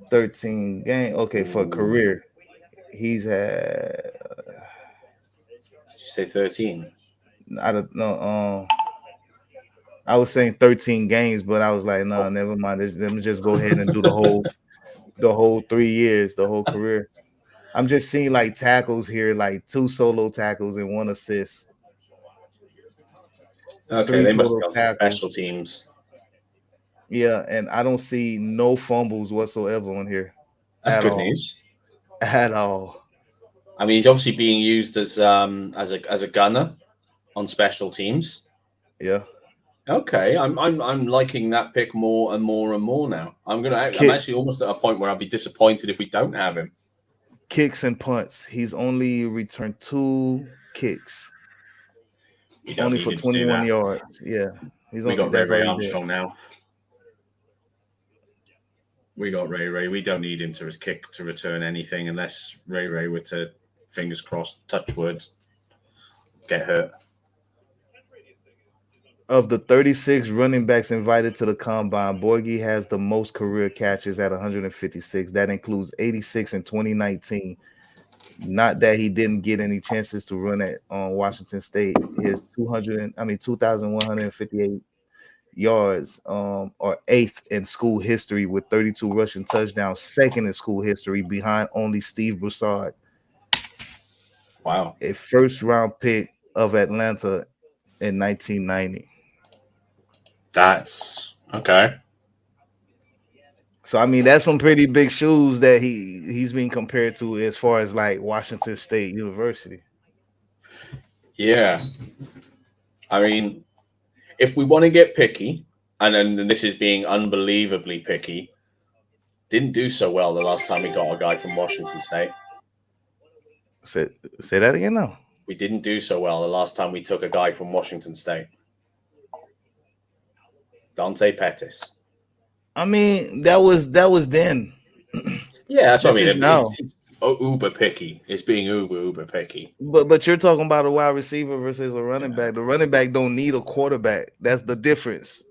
13 game. Okay, for career, he's had. Did you say 13? I don't know. I was saying 13 games, but I was like, no, never mind. Let me just go ahead and do the whole 3 years, the whole career. I'm just seeing like tackles here, like 2 solo tackles and 1 assist. Okay, they must be on some special teams. Yeah, and I don't see no fumbles whatsoever on here. That's good news. At all. I mean, he's obviously being used as a gunner on special teams. Yeah. Okay, I'm liking that pick more and more and more now. I'm actually almost at a point where I'll be disappointed if we don't have him. Kicks and punts. He's only returned 2 kicks. Only for 21 yards. Yeah. We got Ray Armstrong now. We got Ray. We don't need him to kick to return anything unless Ray were to, fingers crossed, touch wood, get hurt. Of the 36 running backs invited to the combine, Borghi has the most career catches at 156. That includes 86 in 2019. Not that he didn't get any chances to run at Washington State. His 2,158 yards are 8th in school history with 32 rushing touchdowns, 2nd in school history behind only Steve Broussard. Wow. A first-round pick of Atlanta in 1990. That's okay. So I mean, that's some pretty big shoes that he's being compared to as far as like Washington State University. Yeah, I mean, if we want to get picky, and then this is being unbelievably picky, didn't do so well the last time we got a guy from Washington State. Say that again now. We didn't do so well the last time we took a guy from Washington State. Dante Pettis. I mean, that was then. Yeah, that's what I mean. Now. It's uber picky. It's being uber picky. But you're talking about a wide receiver versus a running back. The running back don't need a quarterback. That's the difference.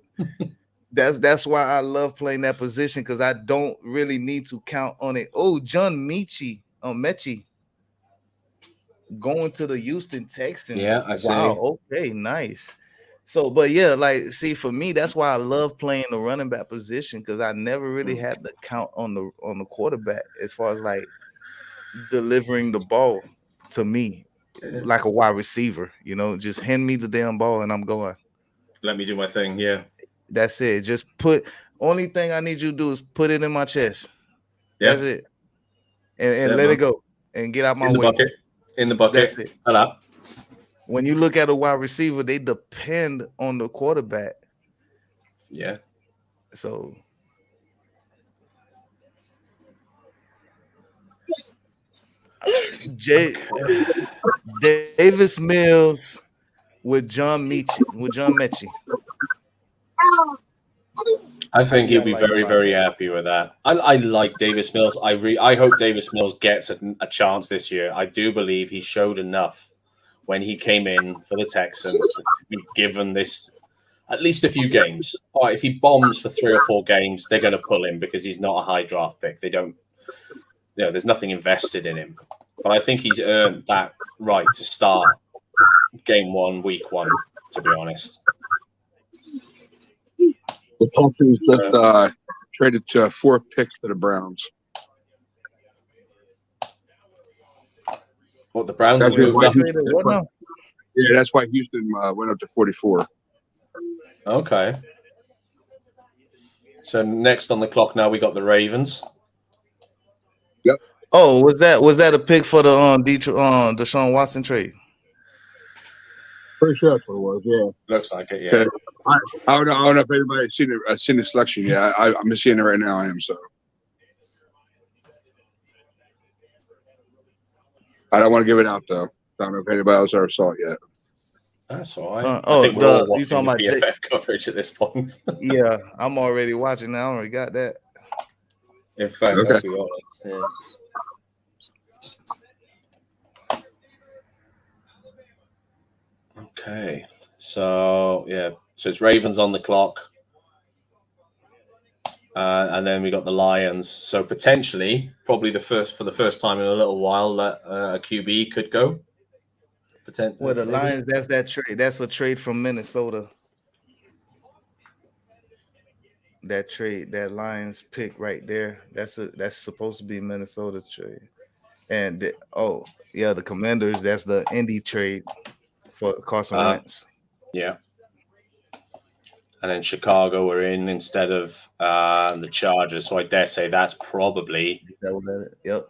That's why I love playing that position because I don't really need to count on it. Oh, John Mechie going to the Houston Texans. Yeah, I see. Wow. Okay, nice. So, but yeah, like, see, for me, that's why I love playing the running back position because I never really had to count on the quarterback as far as like delivering the ball to me, like a wide receiver. You know, just hand me the damn ball and I'm going. Let me do my thing. Yeah, that's it. Just only thing I need you to do is put it in my chest. Yeah. That's it, and let it go and get out my way. In the bucket. That's it. Hello. When you look at a wide receiver, they depend on the quarterback. Yeah. So. Davis Mills with John Mechie. I think he'll be like very, about very that. happy with that. I like Davis Mills. I hope Davis Mills gets a chance this year. I do believe he showed enough when he came in for the Texans to be given this at least a few games. All right, if he bombs for 3 or 4 games, they're going to pull him because he's not a high draft pick. They don't, there's nothing invested in him. But I think he's earned that right to start game 1, week 1, to be honest. The Texans just traded 4 picks to the Browns. What, the Browns have That's moved up? Yeah, that's why Houston went up to 44. Okay. So next on the clock now, we got the Ravens. Oh, was that a pick for the Deshaun Watson trade? Pretty sure that's what it was. Yeah. Looks like it. Yeah. So, I don't know if anybody's seen the selection. Yeah, I'm seeing it right now. I am so. I don't want to give it out though. I don't know if anybody else ever saw it yet. That's all right. I think we're all you watching talking the about PFF coverage at this point. Yeah, I'm already watching now. I already got that. In fact, Okay. let's be honest. Yeah. Okay, so it's Ravens on the clock, and then we got the Lions. So potentially, probably for the first time in a little while, that a QB could go. Well, the Lions, that's that trade. That's a trade from Minnesota. That trade, that Lions pick right there. That's supposed to be Minnesota trade. And the Commanders. That's the Indy trade for Carson Wentz. Yeah. And then Chicago were in instead of the Chargers. So I dare say that's probably. Yep.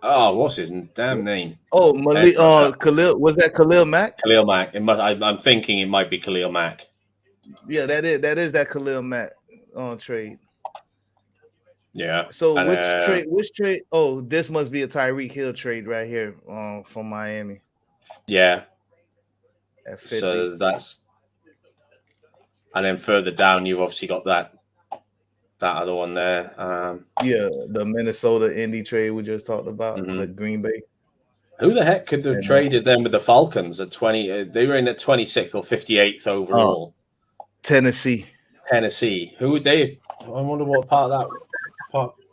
What's his damn name? Oh, Khalil. Was that Khalil Mack? Khalil Mack. I'm thinking it might be Khalil Mack. Yeah, that is that Khalil Mack trade. Yeah. So which trade? Oh, this must be a Tyreek Hill trade right here from Miami. Yeah. At 50. So that's, and then further down, you've obviously got that other one there. The Minnesota Indy trade we just talked about, the Green Bay. Who the heck could have traded them with the Falcons at 20? They were in at 26th or 58th overall. Tennessee. Who would they? I wonder what part of that.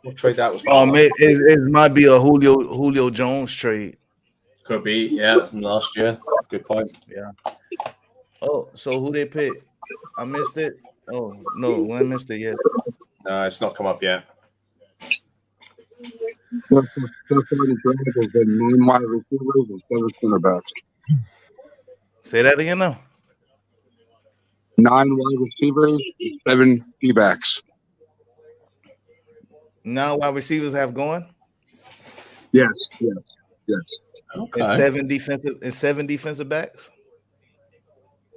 What trade that was? It might be a Julio Jones trade. Could be, yeah, from last year. Good point. Yeah. Oh, so who they pick? I missed it. Oh no, I missed it yet. No, it's not come up yet. So far, the draft has been 9 wide receivers and 7 cornerbacks. Say that again, now. 9 wide receivers, 7 D-backs. 9 wide receivers have gone. Yes. Okay. And 7 defensive backs.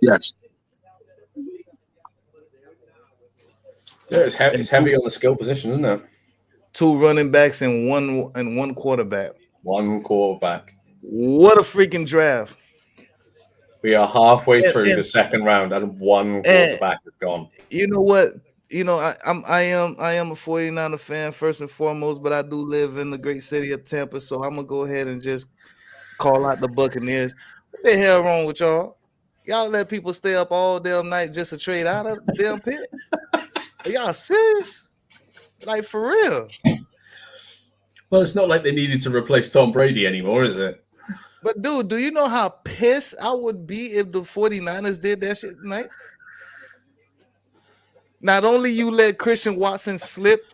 Yes. Yeah, it's heavy on the skill position, isn't it? 2 running backs and one quarterback. One quarterback. What a freaking draft! We are halfway through the second round, and one quarterback is gone. You know what? I am a 49er fan first and foremost, but I do live in the great city of Tampa, so I'm gonna go ahead and just call out the Buccaneers. What the hell wrong with y'all? Y'all let people stay up all damn night just to trade out of the damn pit? Are y'all serious? Like, for real? Well, it's not like they needed to replace Tom Brady anymore, is it? But, dude, do you know how pissed I would be if the 49ers did that shit tonight? Not only you let Christian Watson slip,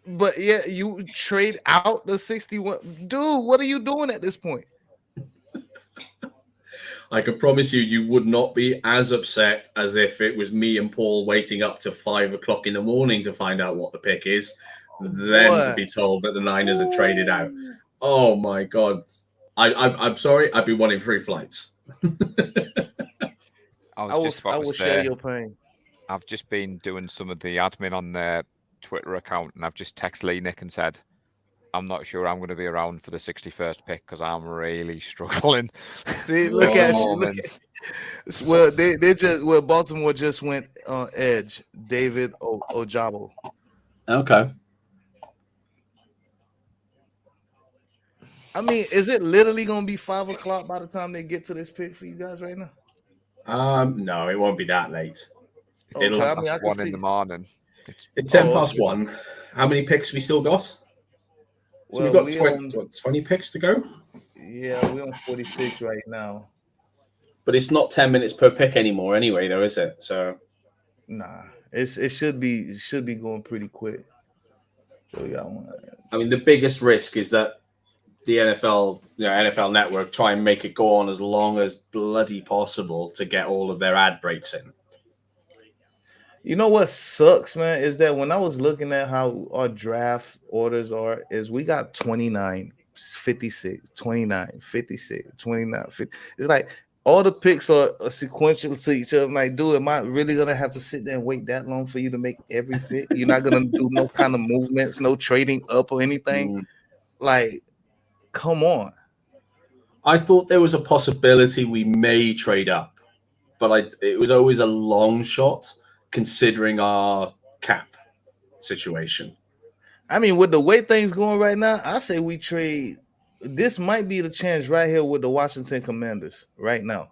but yeah, you trade out the 61. Dude, what are you doing at this point? I can promise you would not be as upset as if it was me and Paul waiting up to 5 o'clock in the morning to find out what the pick is, then to be told that the Niners are traded out. Oh my God. I'm sorry, I'd be wanting free flights. I will share your pain. I've just been doing some of the admin on their Twitter account, and I've just texted Lee Nick and said, I'm not sure I'm going to be around for the 61st pick because I'm really struggling. See, look at you. Look Moments. at, well, they just Baltimore just went edge. David Ojabo. Okay. I mean, is it literally gonna be 5 o'clock by the time they get to this pick for you guys right now? No, it won't be that late. Okay, It'll- I mean, I That's can 1 in see. the morning. It's 10 Oh, past okay. 1. How many picks we still got? So Well, we've got we 20 picks to go. Yeah, we're on 46 right now. But it's not 10 minutes per pick anymore anyway, though, is it? So Nah, it should be going pretty quick. So we got one. I mean, the biggest risk is that the NFL Network try and make it go on as long as bloody possible to get all of their ad breaks in. You know what sucks, man, is that when I was looking at how our draft orders are, is we got 29, 56, 29, 56, 29, 50. It's like all the picks are sequential to each other. I'm like, dude, am I really gonna have to sit there and wait that long for you to make every pick? You're not gonna do no kind of movements, no trading up or anything. Like, come on. I thought there was a possibility we may trade up, but it was always a long shot considering our cap situation. I mean, with the way things going right now, I say we trade. This might be the chance right here with the Washington Commanders right now.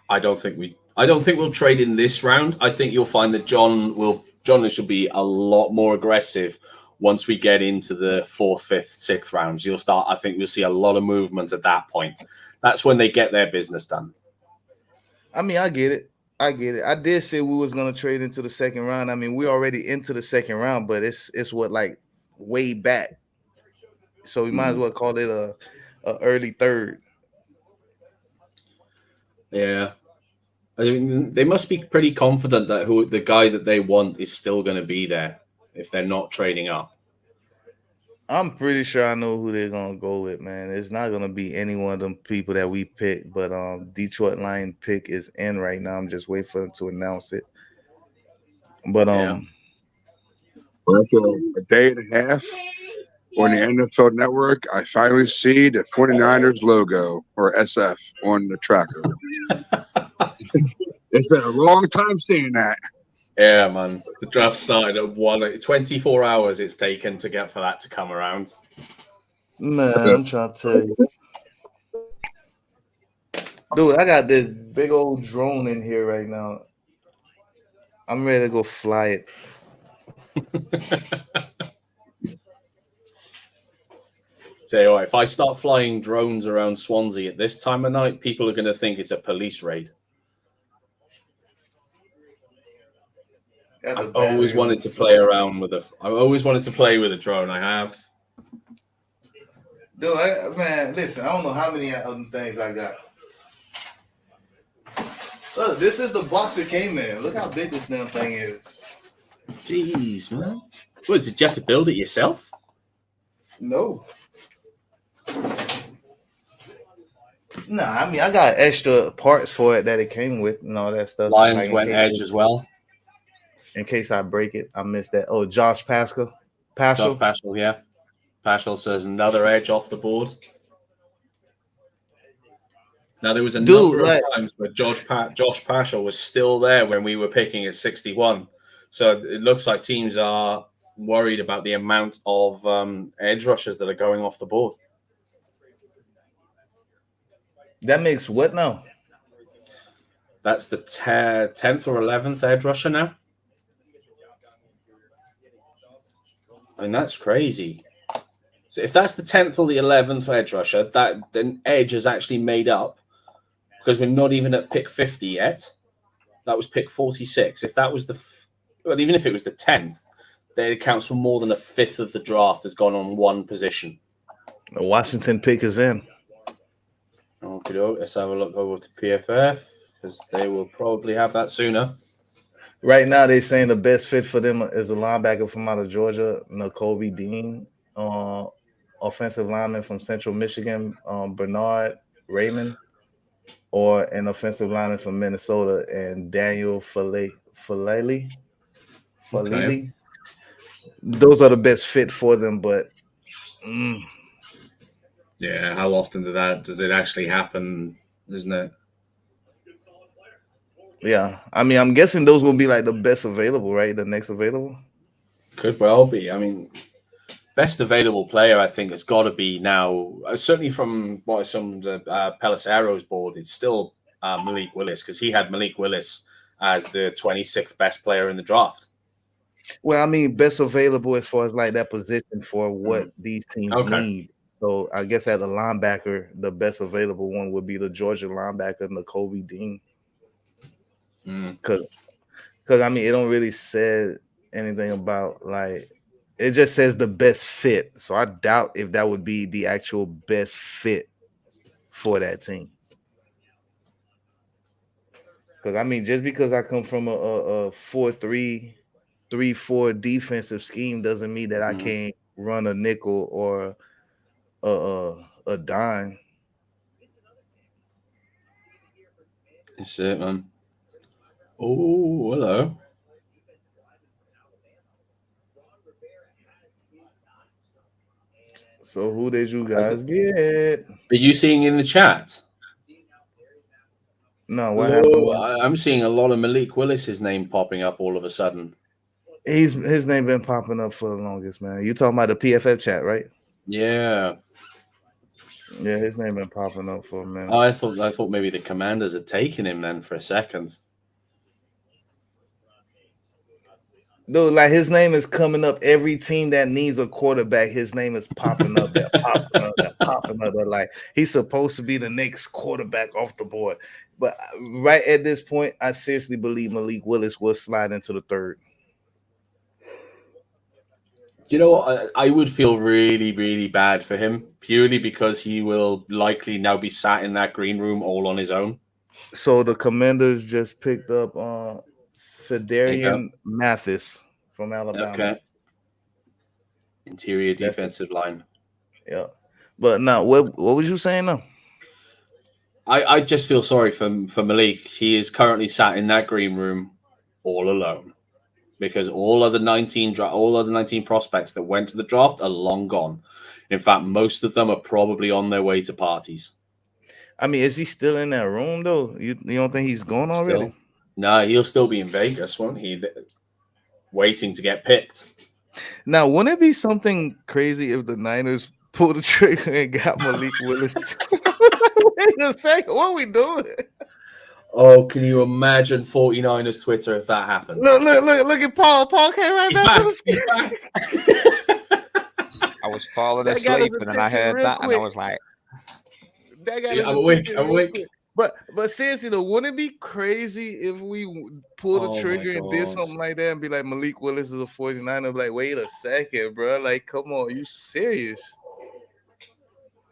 I don't think we'll trade in this round. I think you'll find that John Lynch will be a lot more aggressive once we get into the 4th, 5th, 6th rounds. I think we'll see a lot of movement at that point. That's when they get their business done. I mean, I get it. I did say we was gonna trade into the 2nd round. I mean, we're already into the 2nd round, but it's what, like, way back. So we might as well call it a early 3rd. Yeah. I mean, they must be pretty confident that the guy that they want is still going to be there if they're not trading up. I'm pretty sure I know who they're gonna go with, man. It's not gonna be any one of them people that we pick, but Detroit Lion pick is in right now. I'm just waiting for them to announce it. But Yeah. After a day and a half on the NFL Network, I finally see the 49ers logo, or SF, on the tracker. It's been a long time seeing that. Yeah, man. The draft started at 24 hours it's taken to get for that to come around. man, I'm trying to tell you. Dude, I got this big old drone in here right now. I'm ready to go fly it. Tell you what, if I start flying drones around Swansea at this time of night, people are going to think it's a police raid. I've always wanted to play around with I've always wanted to play with a drone. I have. Dude, man, listen, I don't know how many other things I got. Look, this is the box it came in. Look how big this damn thing is. Jeez, man. What is it? Did you have to build it yourself? No. Nah, I mean, I got extra parts for it that it came with and all that stuff. Lions Like, went edge as well. In case I break it, I missed that. Oh, Josh Paschal. Josh Paschal, yeah. Paschal says another edge off the board. Now, there was a number of times where Josh Paschal was still there when we were picking at 61. So it looks like teams are worried about the amount of edge rushers that are going off the board. That makes what now? That's the 10th or 11th edge rusher now. I mean, that's crazy. So if that's the 10th or the 11th edge rusher, then edge is actually made up because we're not even at pick 50 yet. That was pick 46. If that was even if it was the 10th, then it counts for more than a fifth of the draft has gone on one position. The Washington pick is in. Okay, let's have a look over to PFF because they will probably have that sooner. Right now, they're saying the best fit for them is a linebacker from out of Georgia, Nakobe Dean, offensive lineman from Central Michigan, Bernard Raymond, or an offensive lineman from Minnesota, and Daniel Falele. Okay. Those are the best fit for them, but Yeah, how often does it actually happen, isn't it? Yeah, I mean, I'm guessing those will be like the best available, right? The next available. Could well be. I mean, best available player, I think, has got to be now. Certainly from what I saw on the Pelisaro's board, it's still Malik Willis, because he had Malik Willis as the 26th best player in the draft. Well, I mean, best available as far as like that position for what these teams need. So I guess at the linebacker, the best available one would be the Georgia linebacker, Nakobe Dean. Because I mean, it don't really say anything about like, it just says the best fit. So I doubt if that would be the actual best fit for that team. Because I mean, just because I come from a 4-3-3-4 defensive scheme doesn't mean that I can't run a nickel or a dime. That's it, man. Oh, hello. So who did you guys get? Are you seeing in the chat? No, what happened? I'm seeing a lot of Malik Willis's name popping up all of a sudden. His name been popping up for the longest, man. You talking about the PFF chat, right? Yeah. Yeah, his name been popping up for a minute. I thought maybe the Commanders had taken him then for a second. Dude, like his name is coming up. Every team that needs a quarterback, his name is popping up. They're popping up. They're popping up. They're like, he's supposed to be the next quarterback off the board. But right at this point, I seriously believe Malik Willis will slide into the third. You know what? I would feel really, really bad for him, purely because he will likely now be sat in that green room all on his own. So the Commanders just picked up Fedarian Mathis from Alabama. Okay. Interior defensive line. Yeah. But now, what was you saying now? I just feel sorry for Malik. He is currently sat in that green room all alone, because all other 19 prospects that went to the draft are long gone. In fact, most of them are probably on their way to parties. I mean, is he still in that room though? You don't think he's gone already? No, he'll still be in Vegas, won't he? Waiting to get picked. Now, wouldn't it be something crazy if the Niners pulled the trigger and got Malik Willis? Wait a second, what are we doing? Oh, can you imagine 49ers Twitter if that happened? Look at Paul. Paul came right back. I was falling asleep and then I heard that and I was like, I'm awake. But seriously though, wouldn't it be crazy if we pulled the trigger and did something like that and be like, Malik Willis is a 49er? Like, wait a second, bro. Like, come on, you serious?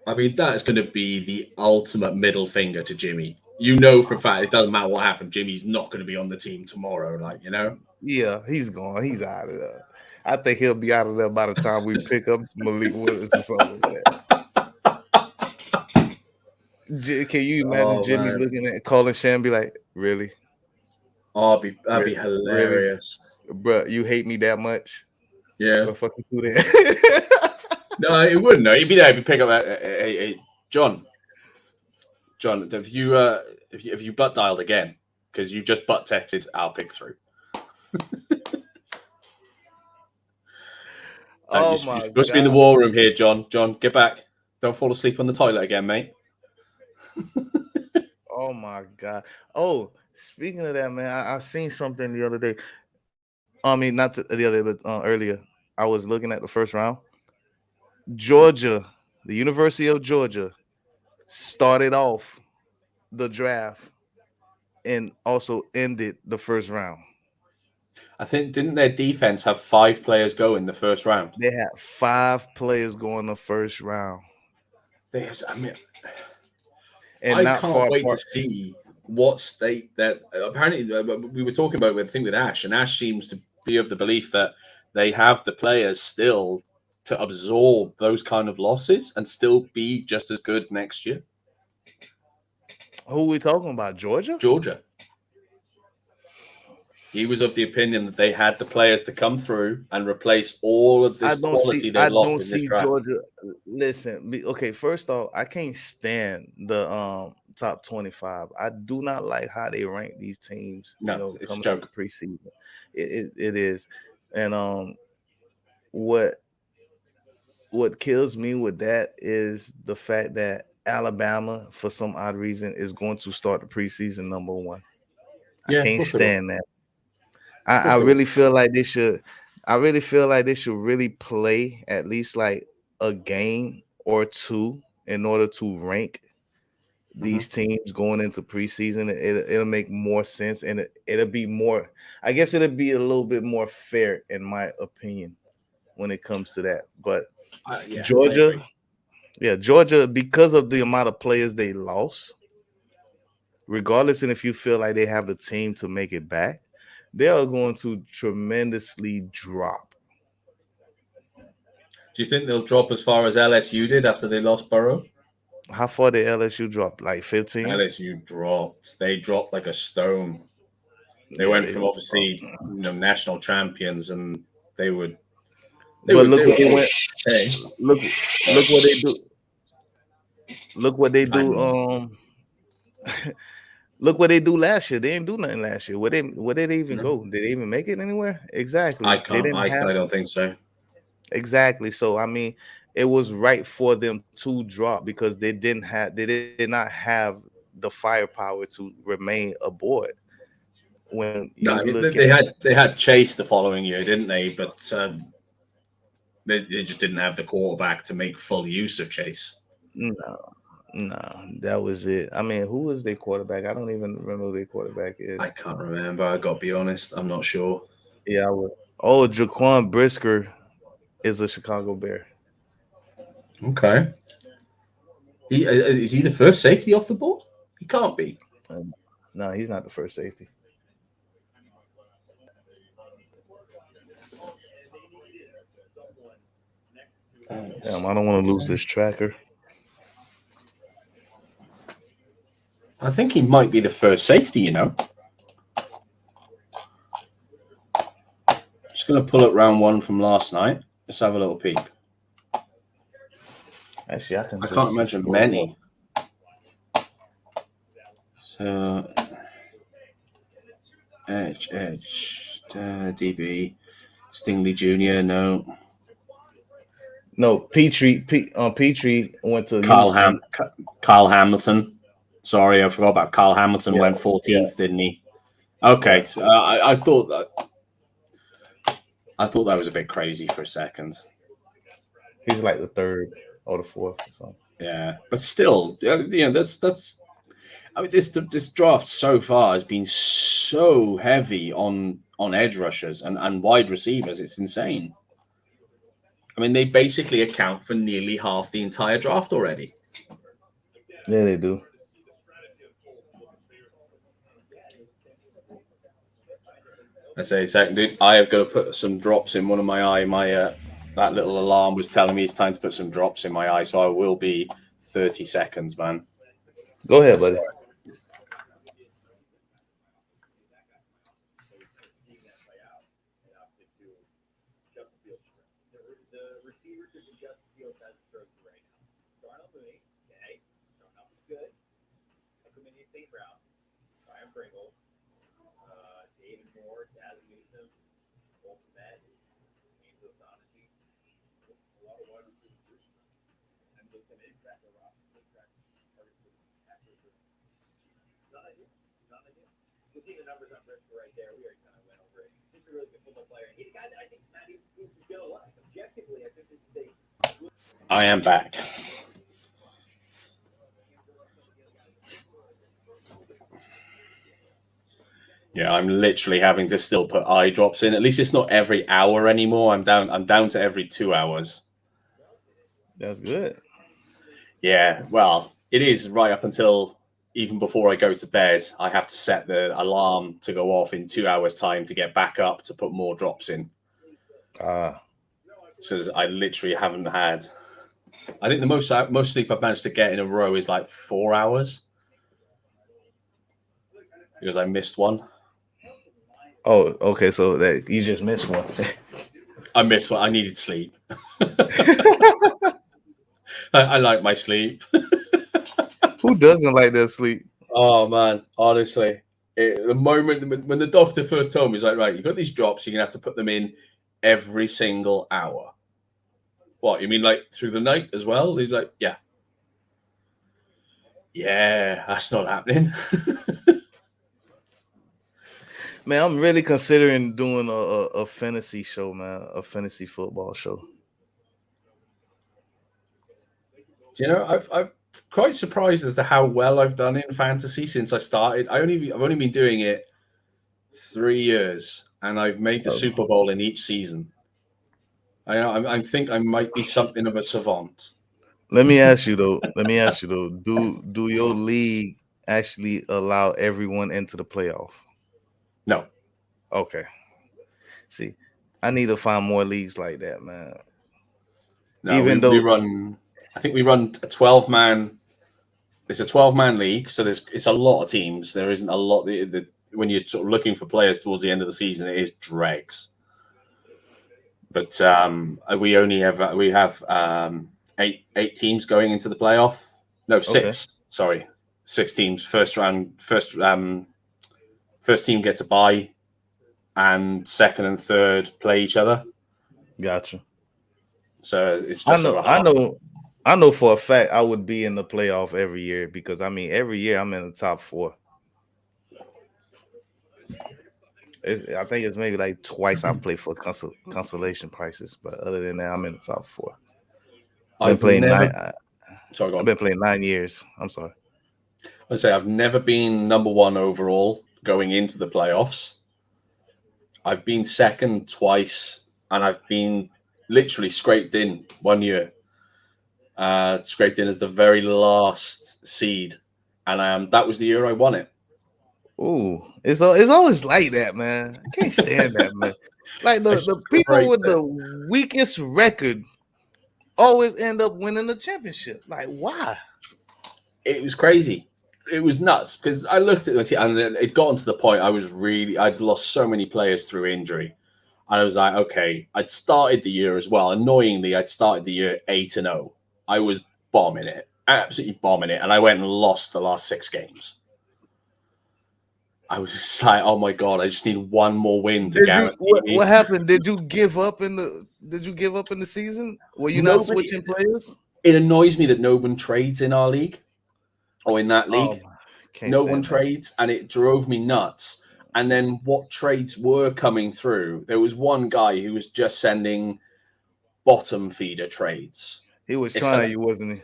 I mean, that's going to be the ultimate middle finger to Jimmy. You know for a fact, it doesn't matter what happened, Jimmy's not going to be on the team tomorrow, like, you know? Yeah, he's gone. He's out of there. I think he'll be out of there by the time we pick up Malik Willis or something like that. Can you imagine Jimmy looking at calling Shan and be like, really? Oh, that'd be hilarious. Really? Bro, you hate me that much? Yeah. Well, fucking do that. No, it wouldn't. No, he'd be there. He'd pick up John, if you butt dialed again, because you just butt texted, I'll pick through. You're supposed to be in the war room here, John. John, get back. Don't fall asleep on the toilet again, mate. Oh my God. Oh, speaking of that, man, I seen something the other day. I mean, not the other day, but earlier. I was looking at the first round. Georgia, the University of Georgia, started off the draft and also ended the first round. I think, didn't their defense have 5 players go in the first round? They had 5 players go in the first round. I can't wait to see what state that apparently we were talking about with Ash, and Ash seems to be of the belief that they have the players still to absorb those kind of losses and still be just as good next year. Who are we talking about? Georgia? Georgia. He was of the opinion that they had the players to come through and replace all of this quality they lost in this draft. Georgia. Listen, okay. First off, I can't stand the top 25. I do not like how they rank these teams. No, it's a joke. Preseason, it is, and what kills me with that is the fact that Alabama, for some odd reason, is going to start the preseason number 1. I can't stand that. I really feel like they should. I really feel like they should really play at least like a game or two in order to rank these teams going into preseason. It'll make more sense, and it'll be more. I guess it'll be a little bit more fair, in my opinion, when it comes to that. But Georgia, because of the amount of players they lost, regardless, and if you feel like they have the team to make it back, they are going to tremendously drop. Do you think they'll drop as far as LSU did after they lost Burrow? How far did LSU drop? Like 15? LSU dropped. They dropped like a stone. They went from obviously national champions, and they would. Look what they do. Look what they do. Look what they do last year. They didn't do nothing last year. Where did they even go? Did they even make it anywhere? Exactly. I don't think so. Exactly. So I mean, it was right for them to drop because they did not have the firepower to remain aboard. When they had Chase the following year, didn't they? But they just didn't have the quarterback to make full use of Chase. No, that was it. I mean, who is their quarterback? I don't even remember who their quarterback is. I can't remember. I got to be honest. I'm not sure. Yeah, I would. Oh, Jaquan Brisker is a Chicago Bear. Okay. Is he the first safety off the board? He can't be. No, he's not the first safety. Damn, I don't want to lose this tracker. I think he might be the first safety, Just going to pull up round 1 from last night. Let's have a little peek. Actually, I can't imagine many. So, Edge, DB, Stingley Jr., no. No, Petrie went to Kyle Hamilton. Sorry, I forgot about Kyle Hamilton. Went 14th, didn't he? Okay, so I thought that was a bit crazy for a second. He's like the 3rd or the 4th or something. Yeah, but still, that's. I mean, this draft so far has been so heavy on edge rushers and wide receivers. It's insane. I mean, they basically account for nearly half the entire draft already. Yeah, they do. I say, second, dude, I have got to put some drops in one of my eye. My that little alarm was telling me it's time to put some drops in my eye, so I will be 30 seconds, man. Go ahead, buddy. You see the numbers on Brisker right there. We already kind of went over it. Just a really good football player. He's a guy that I think Matty is going to like. Objectively, I think it's safe. I am back. Yeah, I'm literally having to still put eye drops in. At least it's not every hour anymore. I'm down to every 2 hours. That's good. Yeah, well, it is right up until even before I go to bed. I have to set the alarm to go off in 2 hours' time to get back up to put more drops in. So I literally haven't had. I think the most sleep I've managed to get in a row is like 4 hours because I missed one. Oh, okay. So that you just missed one. I missed what I needed sleep. I like my sleep. Who doesn't like their sleep? Oh man, honestly, the moment when the doctor first told me, he's like, right, you got these drops, you're gonna have to put them in every single hour. What, you mean like through the night as well? He's like, yeah. Yeah, that's not happening. Man, I'm really considering doing a fantasy show, man, a fantasy football show. Do you know, I'm quite surprised as to how well I've done in fantasy since I started. I've only been doing it 3 years, and I've made the Super Bowl in each season. I think I might be something of a savant. Let me ask you though. Do your league actually allow everyone into the playoff? No. Okay. See, I need to find more leagues like that, man. No, I think we run a 12-man. It's a 12-man league, so it's a lot of teams. There isn't a lot. When you're sort of looking for players towards the end of the season, it is dregs. But we have 8 teams going into the playoff. No, 6. Okay. Sorry, 6 teams. First team gets a bye, and second and third play each other. Gotcha. So it's just I know for a fact I would be in the playoff every year because I mean every year I'm in the top 4. I think it's maybe like twice I've played for consolation prices, but other than that, I'm in the top 4. I've been playing 9 years. I'm sorry. I'd say I've never been number 1 overall going into the playoffs. I've been second twice, and I've been literally scraped in 1 year. Scraped in as the very last seed, and that was the year I won it. Ooh, it's always like that, man. I can't stand that, man. Like the people with the weakest record always end up winning the championship. Like, why? It was crazy. It was nuts because I looked at it and it got to the point I'd lost so many players through injury. And I was like, okay, I'd started the year as well. Annoyingly, I'd started the year 8-0. I was bombing it, absolutely bombing it. And I went and lost the last 6 games. I was just like, oh my God, I just need one more win to guarantee me. What happened? Did you give up in the season? Were you not switching players? It annoys me that no one trades in our league or in that league. No one trades, and it drove me nuts. And then what trades were coming through? There was one guy who was just sending bottom feeder trades. He was trying you, wasn't he?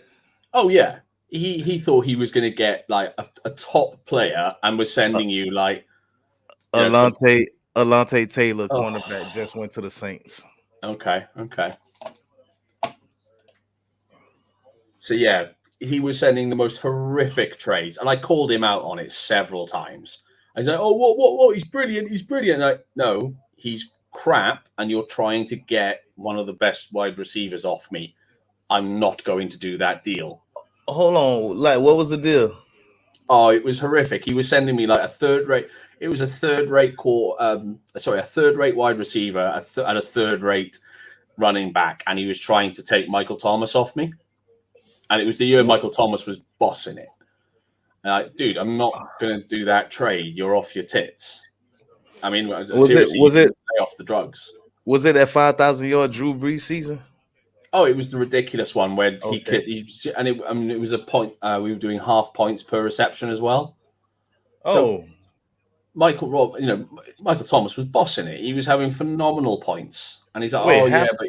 Oh yeah. He thought he was going to get like a top player and was sending you like Alontae Taylor, cornerback, just went to the Saints. Okay. So yeah, he was sending the most horrific trades, and I called him out on it several times. I said, "Oh, what? He's brilliant. He's brilliant." Like, no, he's crap, and you're trying to get one of the best wide receivers off me. I'm not going to do that deal. Hold on, like what was the deal? Oh, it was horrific. He was sending me like a third-rate wide receiver and a third-rate running back, and he was trying to take Michael Thomas off me. And it was the year Michael Thomas was bossing it. And like, dude, I'm not going to do that trade. You're off your tits. I mean, was it off the drugs? Was it that 5,000-yard Drew Brees season? Oh, it was the ridiculous one where it was a point. We were doing half points per reception as well. So Michael Thomas was bossing it. He was having phenomenal points, and he's like, but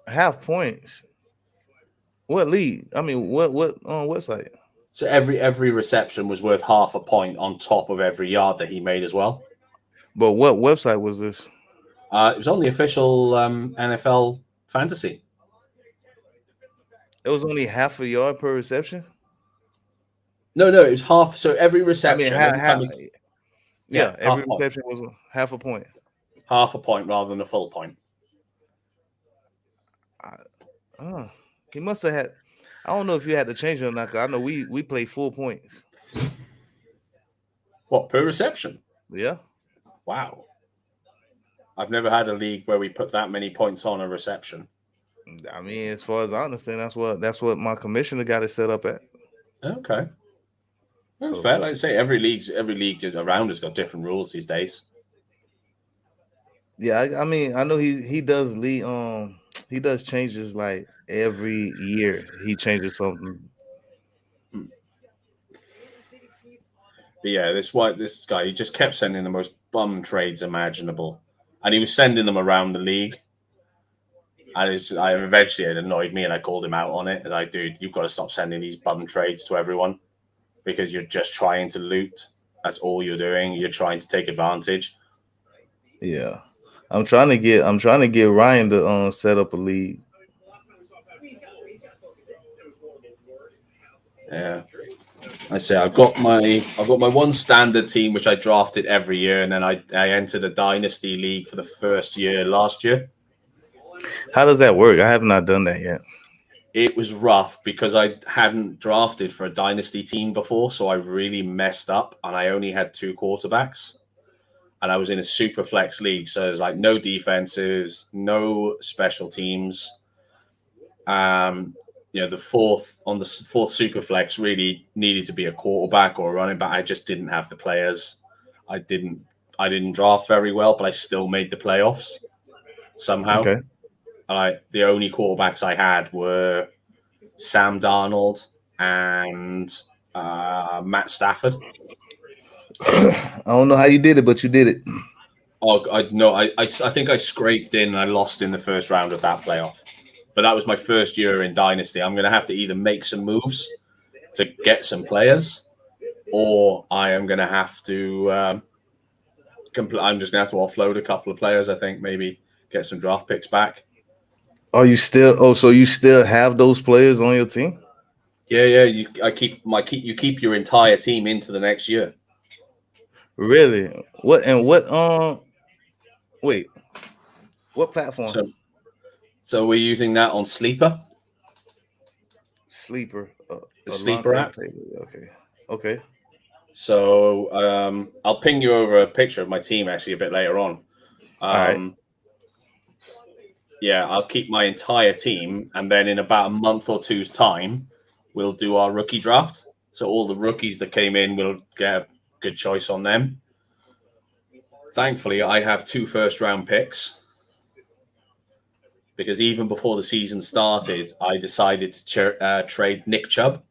half points. What league? I mean, what on website? So every reception was worth half a point on top of every yard that he made as well. But what website was this? It was on the official NFL fantasy. It was only half a yard per reception? No, it was half. So every reception. Every reception was half a point. Half a point rather than a full point. He must have had. I don't know if you had to change it or not. Cause I know we play full points. What, per reception? Yeah. Wow. I've never had a league where we put that many points on a reception. I mean, as far as I understand, that's what my commissioner got it set up at. Okay. That's So- fair. Like I say, every league around has got different rules these days. Yeah, I mean, I know he does he does changes like every year. He changes something. But yeah, this guy, he just kept sending the most bum trades imaginable, and he was sending them around the league. And eventually it annoyed me, and I called him out on it. And I, dude, you've got to stop sending these bum trades to everyone because you're just trying to loot. That's all you're doing. You're trying to take advantage. Yeah, I'm trying to get Ryan to set up a league. Yeah, I say I've got my one standard team which I drafted every year, and then I entered a dynasty league for the first year last year. How does that work? I have not done that yet. It was rough because I hadn't drafted for a dynasty team before, so I really messed up, and I only had 2 quarterbacks, and I was in a super flex league, so there's like no defenses, no special teams. The fourth super flex really needed to be a quarterback or a running back. I just didn't have the players. I didn't draft very well, but I still made the playoffs somehow. Okay. The only quarterbacks I had were Sam Darnold and Matt Stafford. I don't know how you did it, but you did it. Oh, I think I scraped in and I lost in the first round of that playoff. But that was my first year in Dynasty. I'm going to have to either make some moves to get some players, or I am going to have to. I'm just going to have to offload a couple of players. I think maybe get some draft picks back. Are you still? Oh, so you still have those players on your team? Yeah. You keep your entire team into the next year. Really? What? Wait. What platform? So we're using that on Sleeper. Sleeper. The Sleeper app. Okay. So I'll ping you over a picture of my team actually a bit later on. All right. Yeah, I'll keep my entire team, and then in about a month or two's time, we'll do our rookie draft. So all the rookies that came in, we'll get a good choice on them. Thankfully, I have 2 first-round picks because even before the season started, I decided to trade Nick Chubb.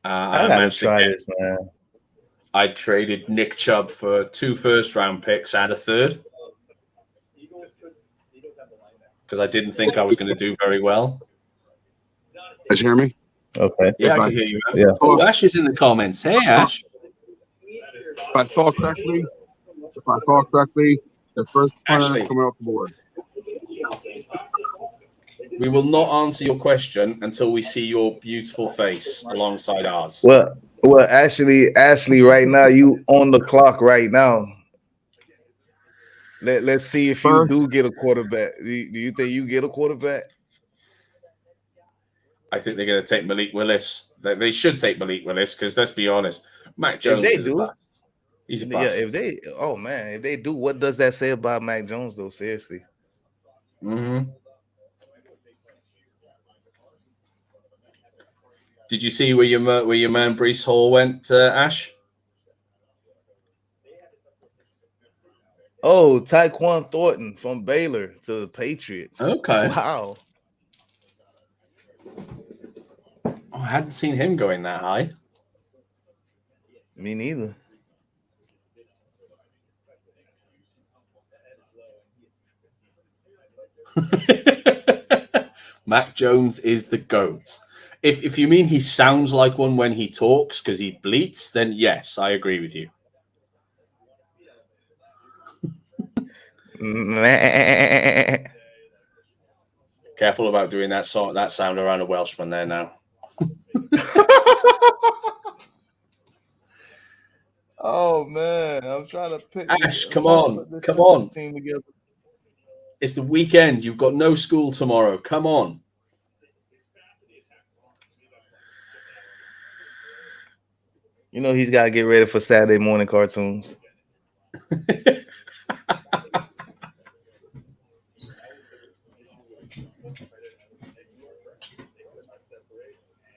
I gotta try this, man. I traded Nick Chubb for 2 first-round picks and a third because I didn't think I was going to do very well. Guys hear me? Okay. Yeah, I can hear you, man. Yeah. Oh, Ash is in the comments. Hey, Ash. If I saw correctly, the first player Ashley. coming off the board. We will not answer your question until we see your beautiful face alongside ours. Well, Ashley, right now you on the clock right now. Let's see if you do get a quarterback. Do you think you get a quarterback? I think they're going to take Malik Willis. They should take Malik Willis because let's be honest, Mac Jones is a bust. He's a bust. Yeah, if they do, what does that say about Mac Jones though? Seriously. Mm-hmm. Did you see where your man Breece Hall went, Ash? Oh, Tyquan Thornton from Baylor to the Patriots. Okay. Wow. Oh, I hadn't seen him going that high. Me neither. Mac Jones is the GOAT. If you mean he sounds like one when he talks because he bleats, then yes, I agree with you. Careful about doing that sound around a Welshman there now. Oh man, I'm trying to pick. Ash, come on. Team together. It's the weekend. You've got no school tomorrow. Come on. You know he's got to get ready for Saturday morning cartoons.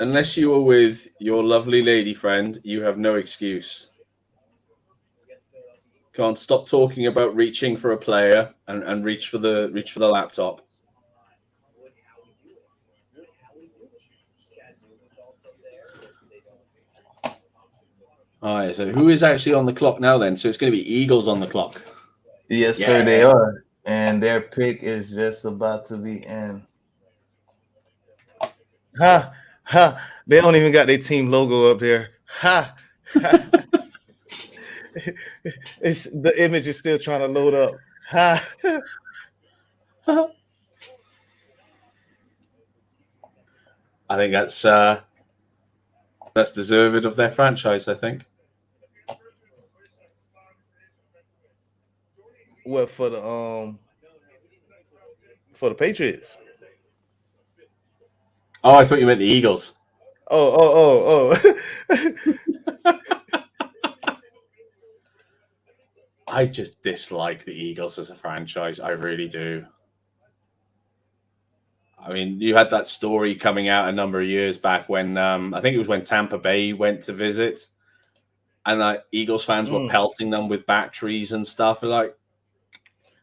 Unless you were with your lovely lady friend, you have no excuse. Can't stop talking about reaching for a player and reach for the laptop. All right, so who is actually on the clock now then? So it's going to be Eagles on the clock. Yes, Yeah. sir, they are. And their pick is just about to be in. Ha, ha. They don't even got their team logo up there. Ha. Ha. It's the image is still trying to load up. Ha. I think that's deserved of their franchise, I think. What for the Patriots? Oh, I thought you meant the Eagles. Oh. I just dislike the Eagles as a franchise. I really do. I mean, you had that story coming out a number of years back when I think it was when Tampa Bay went to visit, and Eagles fans were pelting them with batteries and stuff. Like,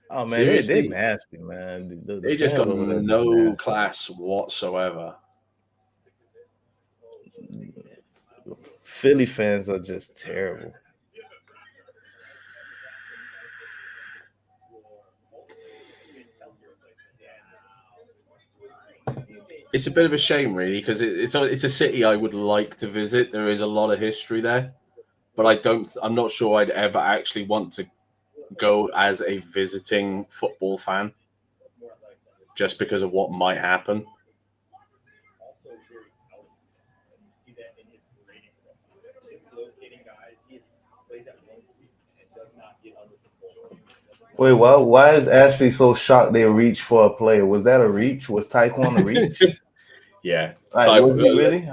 oh man, they seriously? nasty, man. The They just fans got over there no nasty. class whatsoever. Philly fans are just terrible. It's a bit of a shame, really, because it's a city I would like to visit. There is a lot of history there, but I'm not sure I'd ever actually want to go as a visiting football fan, just because of what might happen. Wait, why is Ashley so shocked they reached for a player? Was that a reach? Was Tyquan a reach? Yeah. Like, was he really?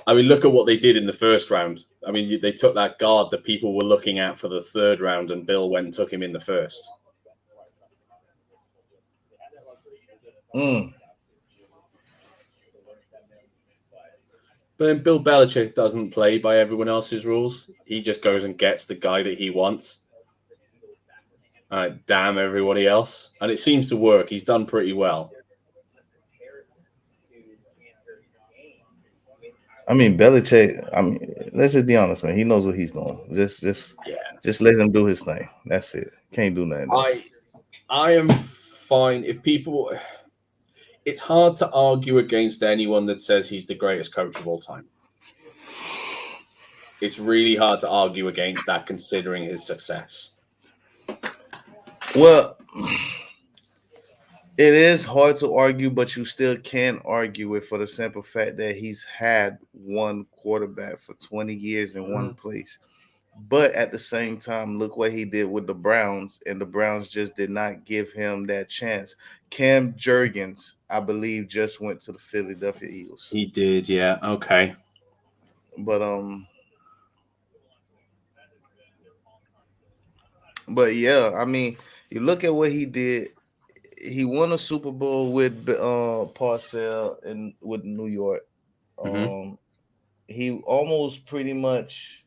I mean, look at what they did in the first round. I mean, they took that guard that people were looking at for the third round, and Bill went and took him in the first. But then Bill Belichick doesn't play by everyone else's rules. He just goes and gets the guy that he wants. Damn everybody else. And it seems to work. He's done pretty well. I mean, Belichick, let's just be honest, man. He knows what he's doing. Just let him do his thing. That's it. Can't do nothing else. I am fine if people. It's hard to argue against anyone that says he's the greatest coach of all time. It's really hard to argue against that, considering his success. Well, it is hard to argue, but you still can argue it for the simple fact that he's had one quarterback for 20 years in one place. But at the same time, look what he did with the Browns, and the Browns just did not give him that chance. Cam Jurgens, I believe, just went to the Philadelphia Eagles. He did, yeah. Okay. But yeah, I mean, you look at what he did. He won a Super Bowl with Parcells and with New York. He almost pretty much.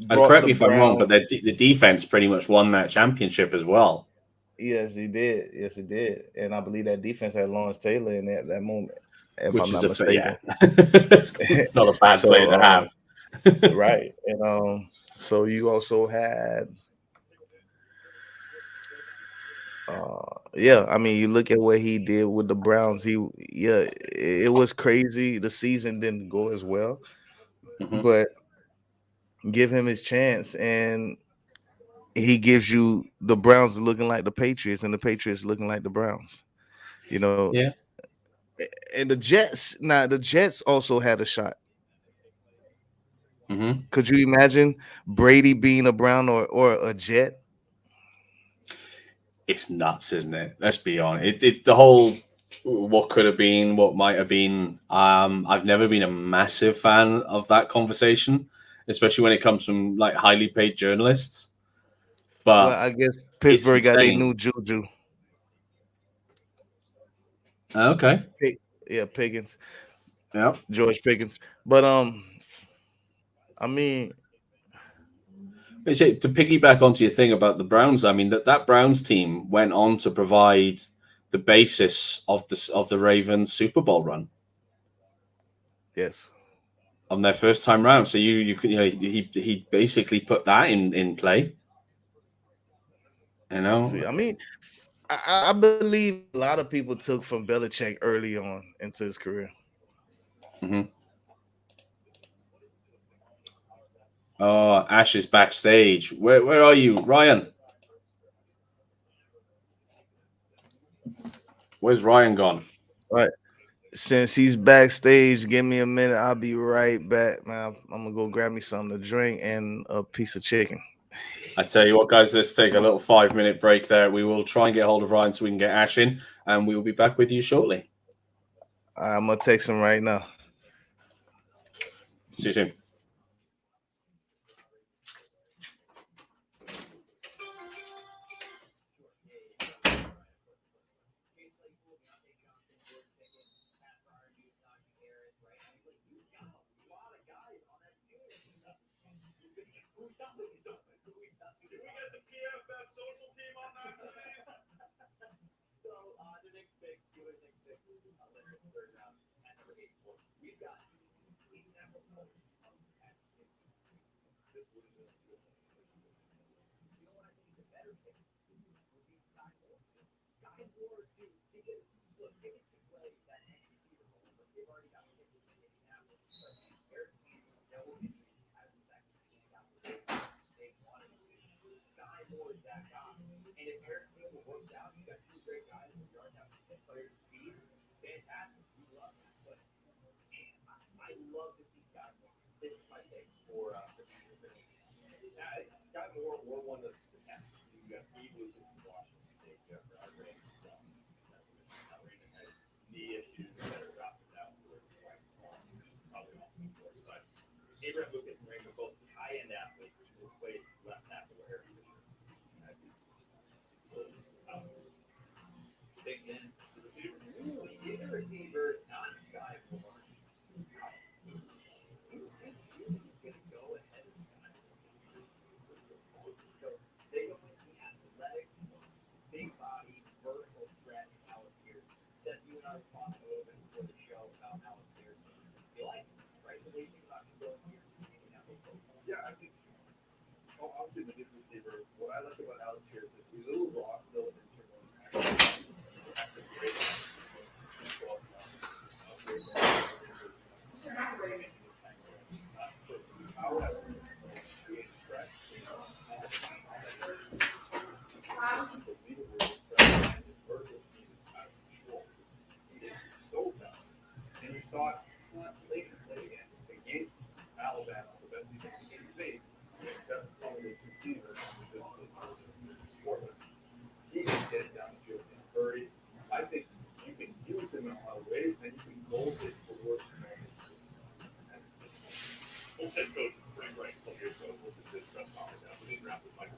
And correct me if I'm wrong, but the defense pretty much won that championship as well. Yes, he did. Yes, he did. And I believe that defense had Lawrence Taylor in that moment, if I'm not mistaken. It's not a bad player to have. Right. And so you also had I mean, you look at what he did with the Browns. It was crazy. The season didn't go as well, but give him his chance, and he gives you the Browns looking like the Patriots, and the Patriots looking like the Browns. You know, yeah. And the Jets. Now, the Jets also had a shot. Could you imagine Brady being a Brown or a Jet? It's nuts, isn't it? Let's be honest. The whole what could have been, what might have been. I've never been a massive fan of that conversation, especially when it comes from like highly paid journalists. But I guess Pittsburgh got a new Juju. Okay. Yeah, Pickens. Yeah. George Pickens. But I mean, To piggyback onto your thing about the Browns, I mean that Browns team went on to provide the basis of the Ravens Super Bowl run yes. on their first time round. So he basically put that in play. You See, know, I mean, I believe a lot of people took from Belichick early on into his career. mm-hmm. Oh, Ash is backstage. Where are you, Ryan? Where's Ryan gone? Right. Since he's backstage, give me a minute. I'll be right back, man. I'm gonna go grab me something to drink and a piece of chicken. I tell you what, guys, let's take a little 5-minute break there. We will try and get hold of Ryan so we can get Ash in, and we will be back with you shortly. I'm gonna text him right now. See you soon. The next pick, Steelers next pick, later in the third round at number 84. We've got Indianapolis Colts at 50. This would have been a good one. You know what I think is a better pick would be Sky Moore. Sky Moore too, because look, Pickens can play that next receiver role, but they've already got Pickens in Indianapolis. But Harris Daniels, no injuries, has the fact that he got they wanted to. Sky Moore is that guy. And if Harris Daniels works out, you got two great guys with yards out as players of speed. Fantastic. We love that. But man, I love to see Sky Moore. This is my pick for the future for me. Sky Moore or one of the Pats. You got Steve Lucas from Washington State. You got Rod Raymond from Raymond has knee issues that are dropping out for the right spot. Probably also important. But Abraham Lucas and Raymond both high-end athletes, which will replace left tackle Harry Fisher. Big end. He's a receiver, not Sky Moore. He's going to go ahead of Sky Moore. So they go with the athletic, big body, vertical threat, Alex Pearson. Seth, you and I were talking a little bit before the show about Alex Pearson. You like him, right? So what do you think about him going here? Yeah, I think obviously the good receiver. What I like about Alex Pierce is he's a little raw still in terms of action. That's the great however, he expressed unbelievable expression and his vertical speed is out of control. He is so fast. And you saw it late in the play again against Alabama, the best defense he faced. That's probably the two seasons. He can get it down the field in a hurry. I think you can use him in a lot of ways, then you can mold this to work. Full head coach Frank Reich 12 years ago was at this press conference after they drafted Mike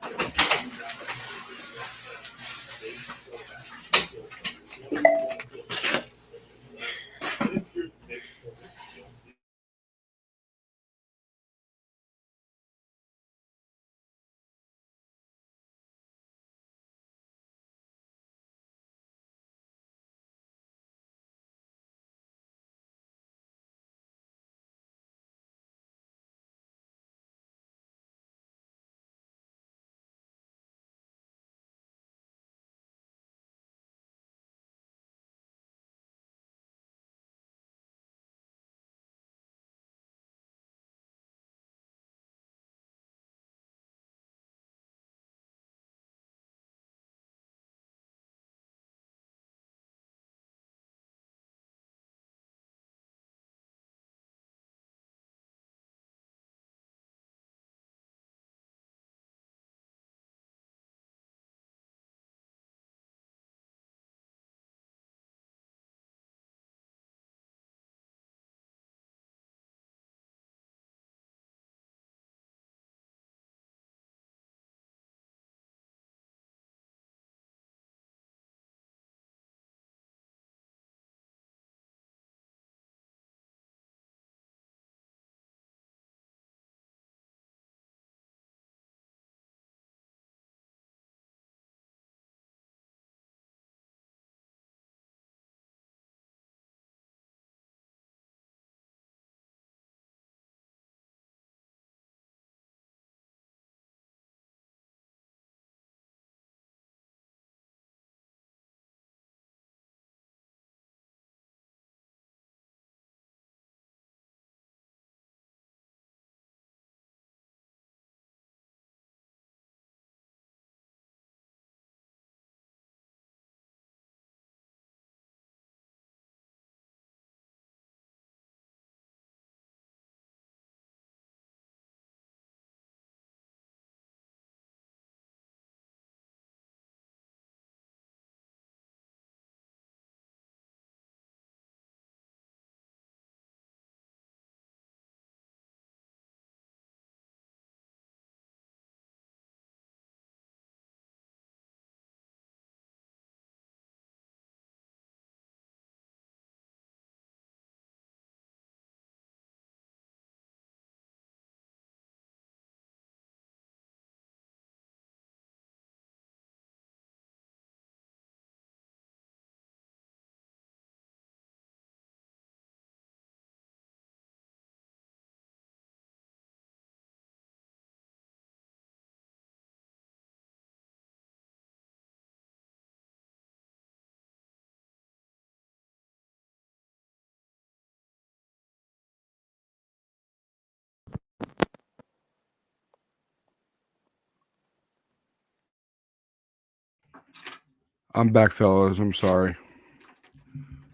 I'm back, fellas. I'm sorry.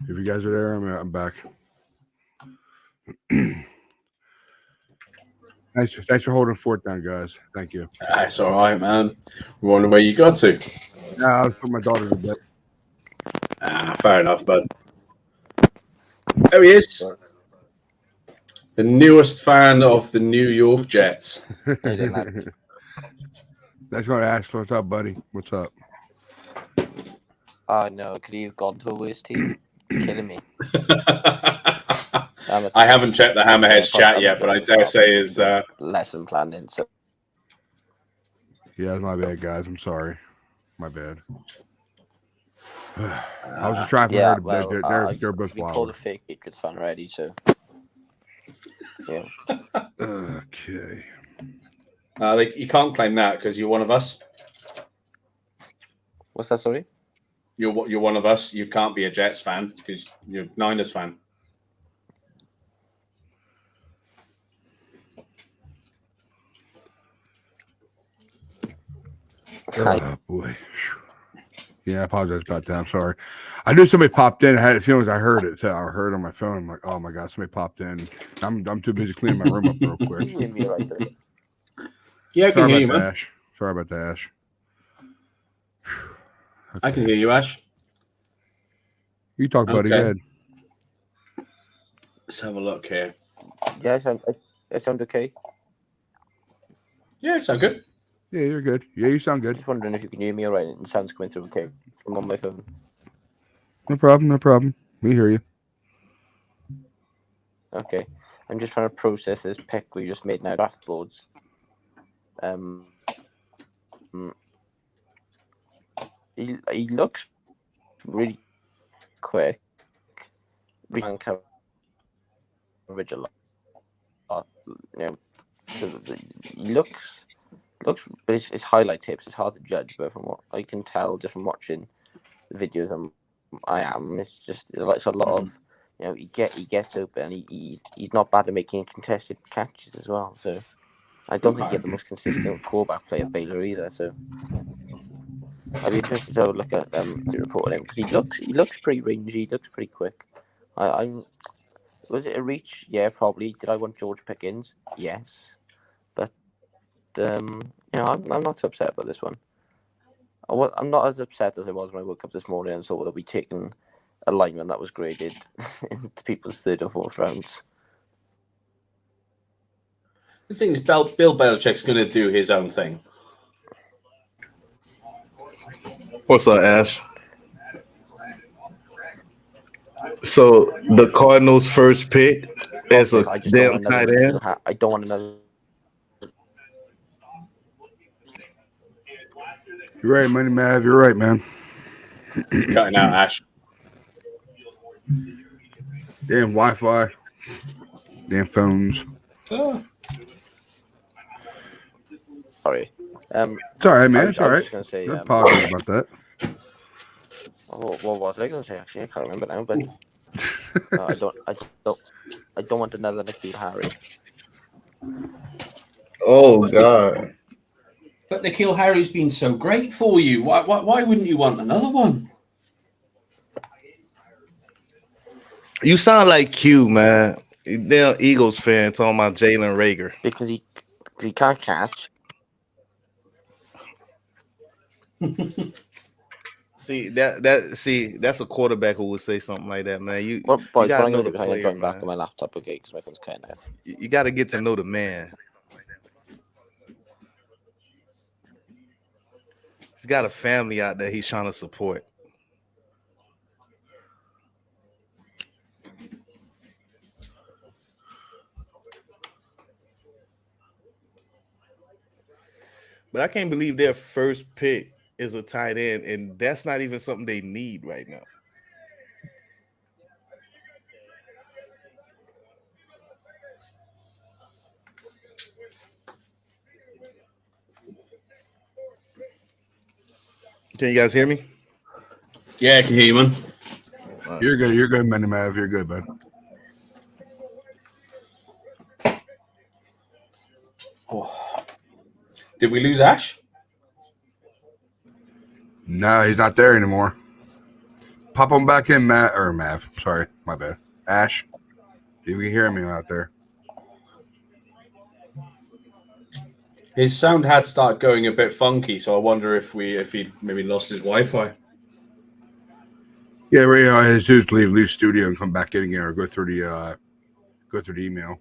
If you guys are there, I'm back. Thanks for holding fort down, guys. Thank you. That's all right, man. We're wondering where you got to. Now I'll put my daughter to bed. Fair enough, bud. There he is. The newest fan of the New York Jets. That's going to ask. What's up, buddy? What's up? Oh no, could you have gone to a worse team? You're killing me. I haven't checked the Hammerheads chat yet, but I dare say is lesson planning. So Yeah, my bad, guys. I'm sorry. My bad. I was just trying to yeah, her to well, bed. They're both we called wild. a fake Patriots fan already, so yeah. Okay. you can't claim that because you're one of us. What's that? Sorry. You're one of us. You can't be a Jets fan because you're a Niners fan. Oh boy. Yeah, I apologize about that. I'm sorry. I knew somebody popped in. I had a feeling I heard it. So I heard it on my phone. I'm like, oh my god, somebody popped in. I'm too busy cleaning my room up real quick. Hear me right there. Yeah, I can Sorry hear you, about that, man. Ash. Sorry about that, Ash. I can hear you, Ash. You talk, buddy. Go Okay. ahead. Let's have a look here. Yeah, I sound okay. Yeah, it's sound good. Yeah, you're good. Yeah, you sound good. Just wondering if you can hear me alright and the sound's coming through okay from on my phone. No problem. No problem. We hear you. Okay. I'm just trying to process this pick we just made now, draft boards. He looks really quick. We can coverage a lot. You know, so he looks, but his highlight tips. It's hard to judge, but from what I can tell, just from watching the videos, it's just it's a lot of, you know, he gets open. And he's not bad at making contested catches as well. So I don't think he had the most consistent quarterback play at Baylor either. So I'd be interested to look at the report on him because he looks pretty rangy. He looks pretty quick. Was it a reach? Yeah, probably. Did I want George Pickens? Yes, but you know, I'm not too upset about this one. I'm not as upset as I was when I woke up this morning and saw that we'd taken a lineman that was graded into people's third and fourth rounds. The thing is, Bill Belichick's going to do his own thing. What's up, Ash? So the Cardinals' first pick is a I just damn don't want tight another end. I don't want another. You're right, Money Mav. You're right, man. Cutting out Ash. Damn Wi-Fi. Damn phones. Sorry. It's all right, man. It's all I was right. just gonna say, I apologize about that. what was I gonna say? Actually, I can't remember now. But I don't want another Nikhil Harry. Oh God! But N'Keal Harry's been so great for you. Why wouldn't you want another one? You sound like Q, man. Damn Eagles fan talking about Jalen Reagor. Because he can't catch. See that's a quarterback who would say something like that, man. Well, boys, what gotta I'm know gonna do the is I'm gonna player, join back man. on my laptop, okay? Because my phone's cutting out. You got to get to know the man. He's got a family out there he's trying to support. But I can't believe their first pick is a tight end, and that's not even something they need right now. Can you guys hear me? Yeah, I can hear you, man. You're good. You're good, Money Mav. You're good, bud. Oh. Did we lose Ash? No, he's not there anymore. Pop him back in, Mav. Sorry, my bad. Ash, you can hear me out there. His sound had started going a bit funky, so I wonder if he maybe lost his Wi-Fi. Yeah, right. I just leave studio and come back in again, or go through the email.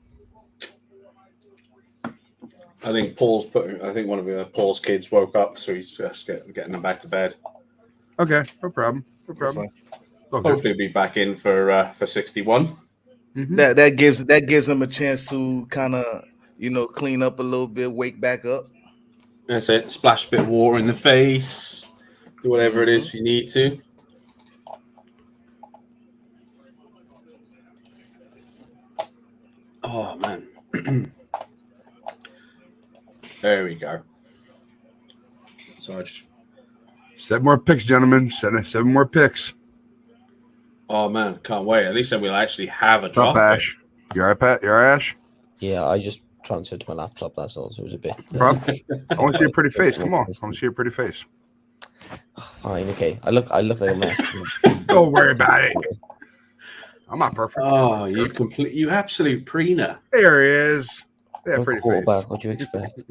I think one of Paul's kids woke up, so he's just getting them back to bed. Okay, no problem. No problem. Okay. Hopefully, he'll be back in for 61. Mhm. That gives them a chance to kind of clean up a little bit, wake back up. That's it. Splash a bit of water in the face. Do whatever it is if you need to. Oh man. There we go. So I just. 7 more picks, gentlemen. 7 more picks. Oh man, can't wait. At least then we'll actually have a What's up, drop. Ash? You all right, Pat? You all right, Ash? Yeah, I just transferred to my laptop. That's all. So it was a bit. Problem? I want to see your pretty face. Come on. I want to see your pretty face. Fine. Okay. I look like a mess. Don't worry about it. I'm not perfect. Oh, you absolute preener. There he is. Yeah, I'm a pretty face. quarterback. What do you expect?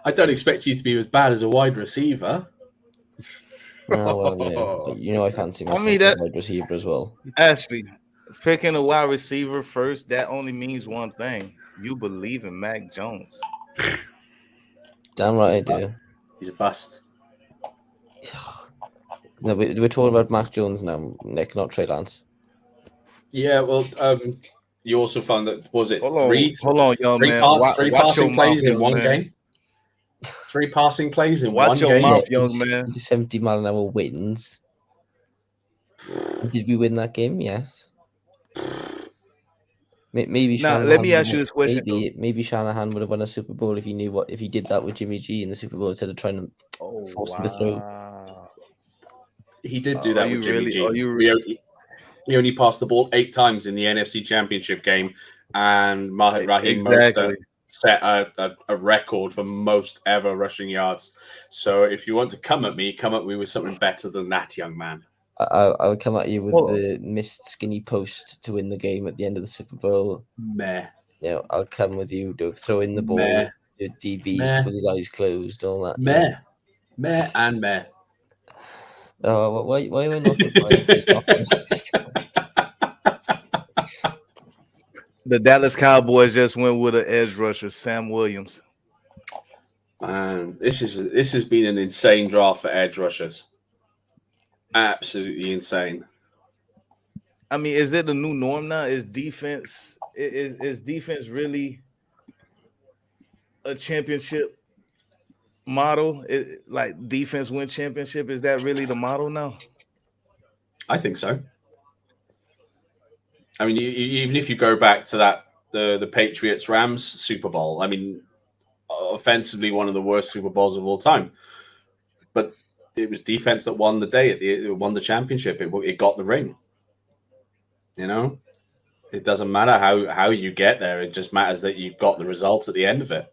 I don't expect you to be as bad as a wide receiver. Oh, well, yeah. I fancy myself mean, as a wide receiver as well. Ashley, picking a wide receiver first, that only means one thing. You believe in Mac Jones. Damn right I do. He's a bust. No, we're talking about Mac Jones now, Nick, not Trey Lance. Yeah, well, you also found that Hold on, three young man. three Watch passing your plays mouth, in one man. game. 3 passing plays in Watch one your game. mouth, young man. 70 mile an hour wins. Did we win that game? Yes. Maybe. Now, Shanahan let me ask you this question. Maybe Shanahan would have won a Super Bowl if he did that with Jimmy G in the Super Bowl instead of trying to force him to throw. He did do that Are you with Jimmy really- G. are you- He only passed the ball 8 times in the NFC Championship game, and Raheem Exactly. Mostert set a record for most ever rushing yards. So if you want to come at me with something better than that, young man. I'll come at you with Hold on. the missed skinny post to win the game at the end of the Super Bowl. Meh. I'll come with you, throw in the ball, Meh. do DB Meh. with his eyes closed, all that. Meh. Meh and meh. Oh, why am I not surprised? The Dallas Cowboys just went with an edge rusher, Sam Williams. Man, this has been an insane draft for edge rushers. Absolutely insane. I mean, is it the new norm now? Is defense really a championship model? Like defense win championship? Is that really the model now? I think so. I mean, even if you go back to the Patriots Rams Super Bowl, I mean, offensively one of the worst Super Bowls of all time, but it was defense that won the day. It won the championship. It got the ring. It doesn't matter how you get there. It just matters that you got the results at the end of it.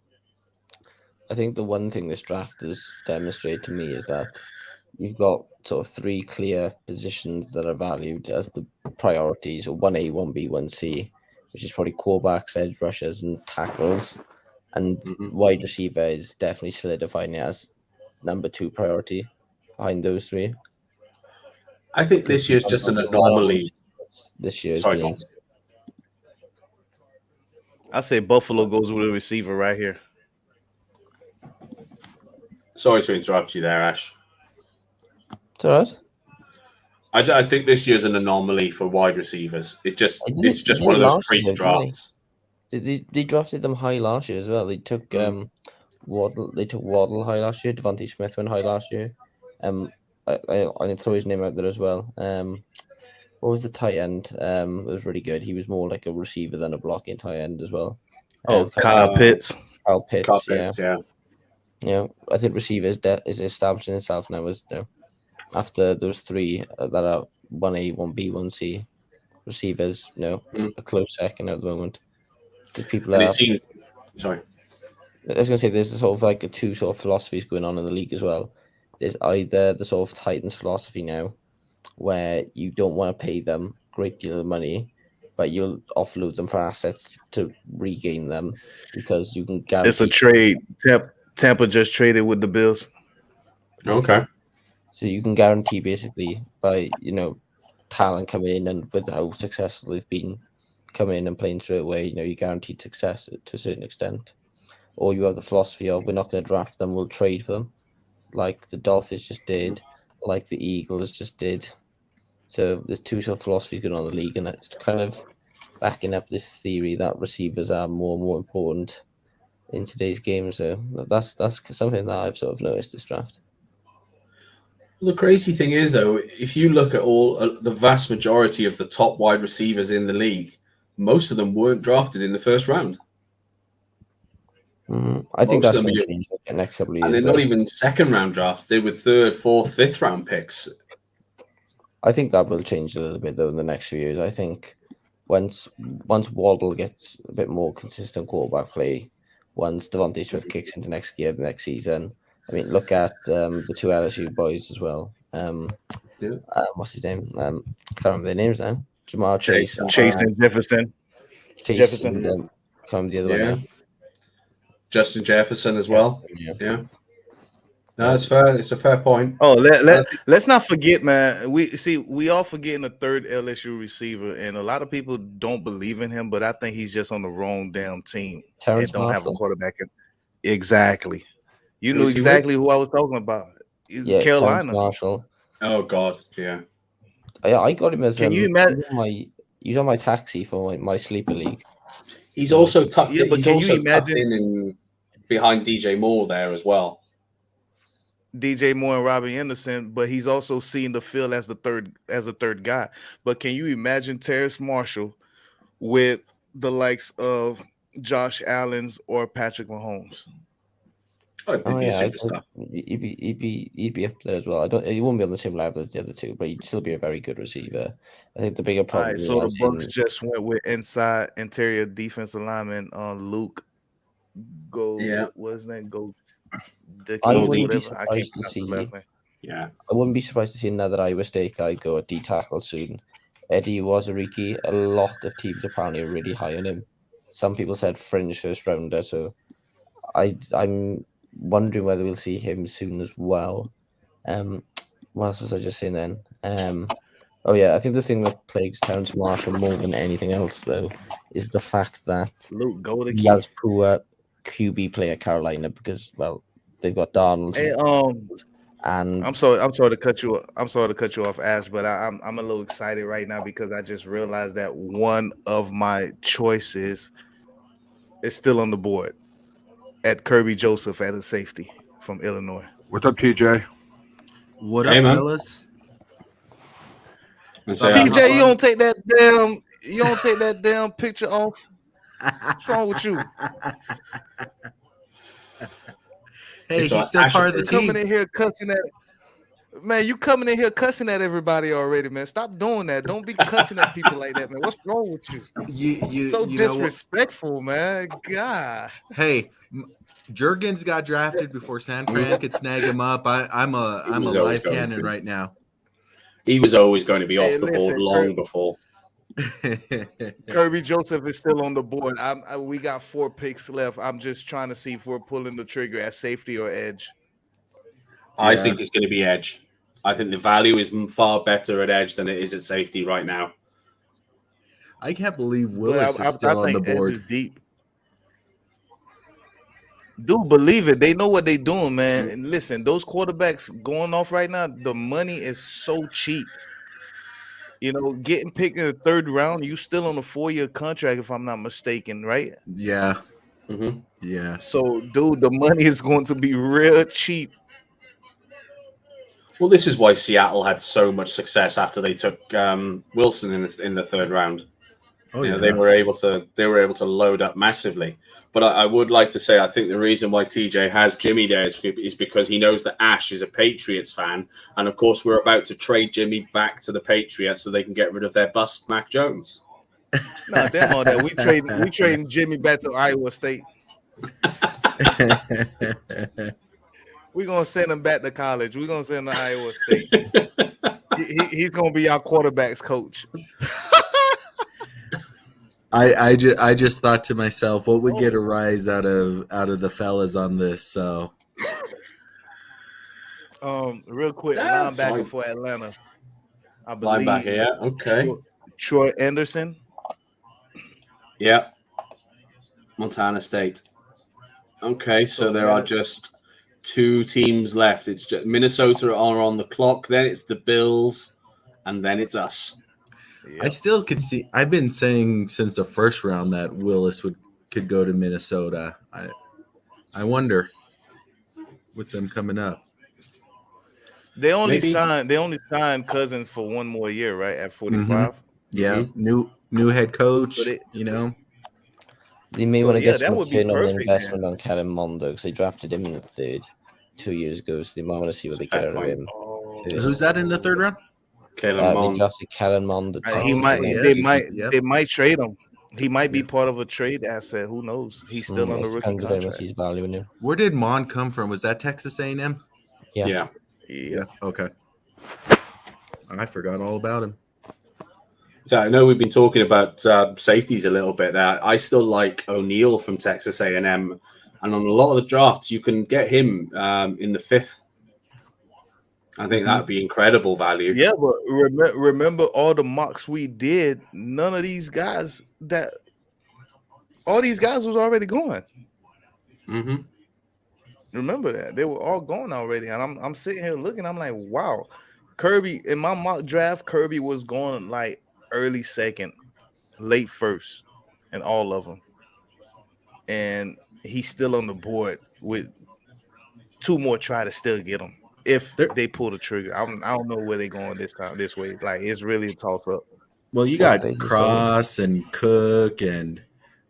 I think the one thing this draft has demonstrated to me is that you've got sort of 3 clear positions that are valued as the priorities, or 1A, 1B, 1C, which is probably quarterbacks, edge rushers, and tackles. And wide receiver is definitely solidifying it as number 2 priority behind those 3. I think this year's just an anomaly. This year has Sorry, been Tom. I say Buffalo goes with a receiver right here. Sorry to interrupt you there, Ash. It's all right. I think this year's an anomaly for wide receivers. It's just They did one of those last freak year, didn't they? drafts. They drafted them high last year as well. They took Waddle. They took Waddle high last year. Devontae Smith went high last year. I can throw his name out there as well. What was the tight end? It was really good. He was more like a receiver than a blocking tight end as well. Kyle Pitts. Kyle Pitts. Carpets, yeah. I think receiver is establishing itself now as after those 3 that are 1A, 1B, 1C receivers. A close second at the moment. The people And are. it seems. Sorry. I was going to say there's sort of like 2 sort of philosophies going on in the league as well. there's either the sort of Titans philosophy now, where you don't want to pay them a great deal of money, but you'll offload them for assets to regain them because you can guarantee. It's a trade. Tampa just traded with the Bills. Okay. So you can guarantee basically by talent coming in, and with how successful they've been coming in and playing straight away, you guaranteed success to a certain extent. Or you have the philosophy of we're not going to draft them, we'll trade for them, like the Dolphins just did, like the Eagles just did. So there's two sort of philosophies going on in the league, and it's kind of backing up this theory that receivers are more and more important in today's game. So that's something that I've sort of noticed this draft. The crazy thing is, though, if you look at the vast majority of the top wide receivers in the league, most of them weren't drafted in the first round. I think Most that's of them going are- to change in the next couple of And years. they're not even second round drafts. They were third, fourth, fifth round picks. I think that will change a little bit though in the next few years. I think once Waddle gets a bit more consistent quarterback play, once Devontae Smith kicks into next next season. I mean, look at the two LSU boys as well. What's his name? Can't remember their names now. Jamar Chase. Chase and Jefferson. Chase Jefferson. and the other one. Yeah. Yeah. Justin Jefferson as well. Yeah. Yeah. No, that's fair. It's a fair point. Oh, let's not forget, man. We all forgetting the third LSU receiver, and a lot of people don't believe in him, but I think he's just on the wrong damn team Terrence and don't have a Marshall. quarterback. Exactly. You knew Who's he with? exactly who I was talking about. Yeah, Carolina. Terrence Marshall. Oh, God. Yeah. I got him as. Can you imagine? He's on my taxi for my sleeper league. He's also tucked, Yeah, but he's can you also tucked imagine- in behind DJ Moore there as well. DJ Moore and Robbie Anderson, but he's also seeing the field as a third guy. But can you imagine Terrace Marshall with the likes of Josh Allen's or Patrick Mahomes? Oh, he'd be a superstar. He'd be up there as well. He won't be on the same level as the other two, but he'd still be a very good receiver. I think the bigger All problem. right, so the was Bucks in- just went with interior defensive lineman Luke Yeah. what's his name? I wouldn't be whatever. I can't surprised to pronounce see. his last name. Yeah. I wouldn't be surprised to see another Iowa State guy go at D tackle soon. Eddie Wazariki, a lot of teams apparently are really high on him. Some people said fringe first rounder, so I'm wondering whether we'll see him soon as well. What else was I just saying then? Oh yeah, I think the thing that plagues Terrence Marshall more than anything else though is the fact that Luke Goldie. he has poor QB play at Carolina because they've got Darnold Hey, and I'm sorry to cut you. I'm sorry to cut you off, Ash, but I'm a little excited right now because I just realized that one of my choices is still on the board at Kirby Joseph as a safety from Illinois. What's up, TJ? What Hey, up, man. fellas? And so, TJ, you don't take that damn picture off. What's wrong with you? Hey, It's he's still part of the team. Coming in here cussing at man, you coming in here cussing at everybody already, man. Stop doing that. Don't be cussing at people like that, man. What's wrong with you? You So you know what? disrespectful, man. God. Hey, Jurgens got drafted before San Fran could snag him up. I'm a was always live going cannon to. right now. he was always going to be Hey, off the board listen, long Kurt. before. Kirby Joseph is still on the board. We got 4 picks left. I'm just trying to see if we're pulling the trigger at safety or edge. I Yeah. think it's going to be edge. I think the value is far better at edge than it is at safety right now. I can't believe But Willis is still on the think edge board. is deep. Dude, believe it. They know what they're doing, man. And listen, those quarterbacks going off right now, the money is so cheap. You know, getting picked in the 3rd round, you still on a 4-year contract, if I'm not mistaken, right? Yeah, Mm-hmm. yeah. So, dude, the money is going to be real cheap. Well, this is why Seattle had so much success after they took Wilson in the 3rd round. Oh You yeah. know, they were able to load up massively. But I would like to say I think the reason why TJ has Jimmy there is because he knows that Ash is a Patriots fan, and of course we're about to trade Jimmy back to the Patriots so they can get rid of their bust Mac Jones. No, damn all that. We trading Jimmy back to Iowa State. We're gonna send him back to college. We're gonna send him to Iowa State. He's gonna be our quarterback's coach. I just thought to myself, what would get a rise out of the fellas on this? So Real quick, That's linebacker fine. for Atlanta. I believe Linebacker, yeah. Okay. Troy Anderson. Yeah. Montana State. Okay, so there are just 2 teams left. It's just Minnesota are on the clock. Then it's the Bills, and then it's us. I still could see. I've been saying since the first round that Willis could go to Minnesota. I wonder with them coming up. They only Maybe. signed Cousins for one more year, right? At 45. Yeah, new head coach. But You know, They may So, want to yeah, get that some would be return on perfect, investment on Kellen Mondo because they drafted him in the 3rd 2 years ago. So they might want to see what they get out of him. first. who's that in the 3rd round? Kalen They Mond. drafted Kellen Mond. He might. yeah. They might trade him. He might be part of a trade asset. Who knows? He's still on the rookie depends very much contract. he's valuing him. Where did Mon come from? Was that Texas A&M? Yeah. Yeah. Okay. I forgot all about him. So I know we've been talking about safeties a little bit there. I still like O'Neal from Texas A&M, and on a lot of the drafts, you can get him in the 5th. I think that would be incredible value. Yeah, but remember all the mocks we did. None of these guys all these guys was already going. Mm-hmm. Remember that they were all gone already, and I'm sitting here looking. I'm like, wow, Kirby in my mock draft, Kirby was going like early 2nd, late 1st, and all of them, and he's still on the board with 2 more try to still get him if they pull the trigger. I don't know where they're going this way. Like it's really a toss up. Well, you got Cross and Cook, and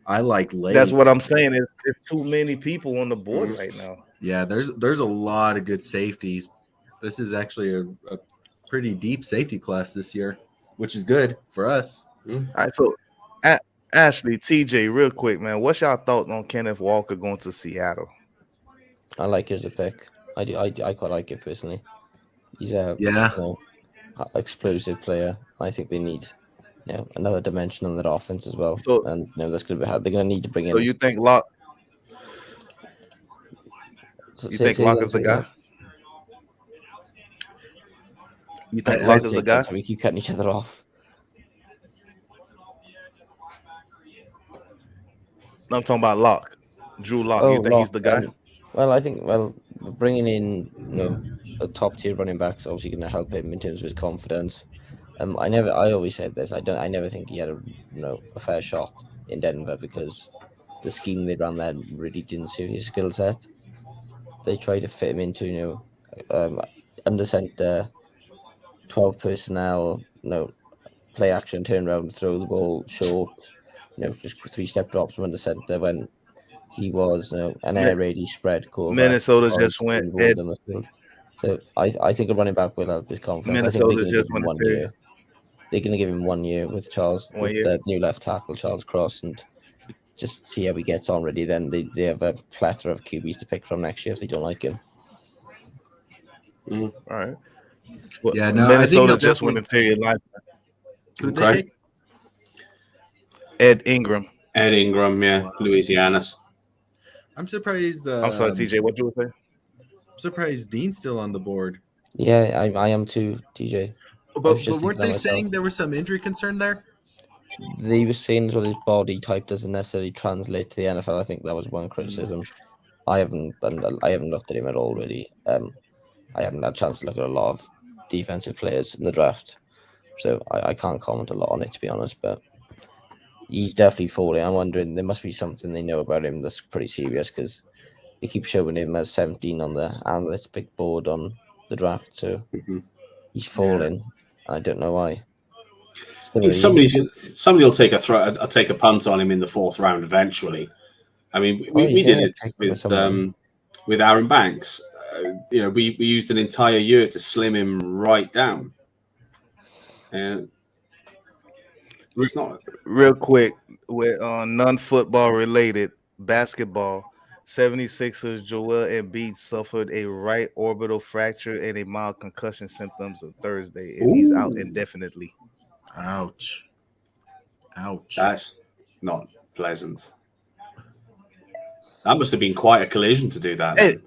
I like Lake. That's what I'm saying. There's too many people on the board right now. Yeah, there's a lot of good safeties. This is actually a pretty deep safety class this year, which is good for us. All right, so Ashley, TJ, real quick, man, what's y'all thoughts on Kenneth Walker going to Seattle? I like it as a pick. I do. I quite like it personally. He's a explosive player. I think they need another dimension on that offense as well. So, and that's going to be hard. They're going to need to bring in. So you think Locke? You think Locke is the guy? You think Locke is the guy? We keep cutting each other off. No, I'm talking about Locke. Drew Locke. You think he's the guy? Well, I think bringing in a top tier running back is obviously going to help him in terms of his confidence. I always said this. I never think he had a fair shot in Denver because the scheme they ran there really didn't suit his skill set. They tried to fit him into under center, 12 personnel, play action, turn around, throw the ball short, just 3-step drops from under center when he was an air raid spread. Minnesota just went Ed. On the field. So I think a running back will help his confidence. Minnesota just went 1 year. They're going to give him 1 year with the new left tackle Charles Cross, and just see how he gets on. Really, then they have a plethora of QBs to pick from next year if they don't like him. All right. Well, Minnesota just went interior line. Who'd they take? Ed Ingram. Ed Ingram, yeah, Louisiana's. I'm surprised. I'm sorry, TJ. What you were saying? I'm surprised Dean's still on the board. Yeah, I am too, TJ. But weren't they saying there was some injury concern there? They were saying as well his body type doesn't necessarily translate to the NFL. I think that was one criticism. I haven't looked at him at all really. I haven't had a chance to look at a lot of defensive players in the draft, so I can't comment a lot on it to be honest. But he's definitely falling. I'm wondering there must be something they know about him that's pretty serious because they keep showing him as 17 on the analyst big board on the draft. So he's falling. Yeah. I don't know why. Somebody will take a punt on him in the 4th round eventually. I mean, we did it with Aaron Banks. We used an entire year to slim him right down. And it's not real quick with non-football related basketball. 76ers Joel Embiid suffered a right orbital fracture and a mild concussion symptoms of Thursday, and he's out Ooh. indefinitely. Ouch. That's not pleasant. That must have been quite a collision to do that. Hey,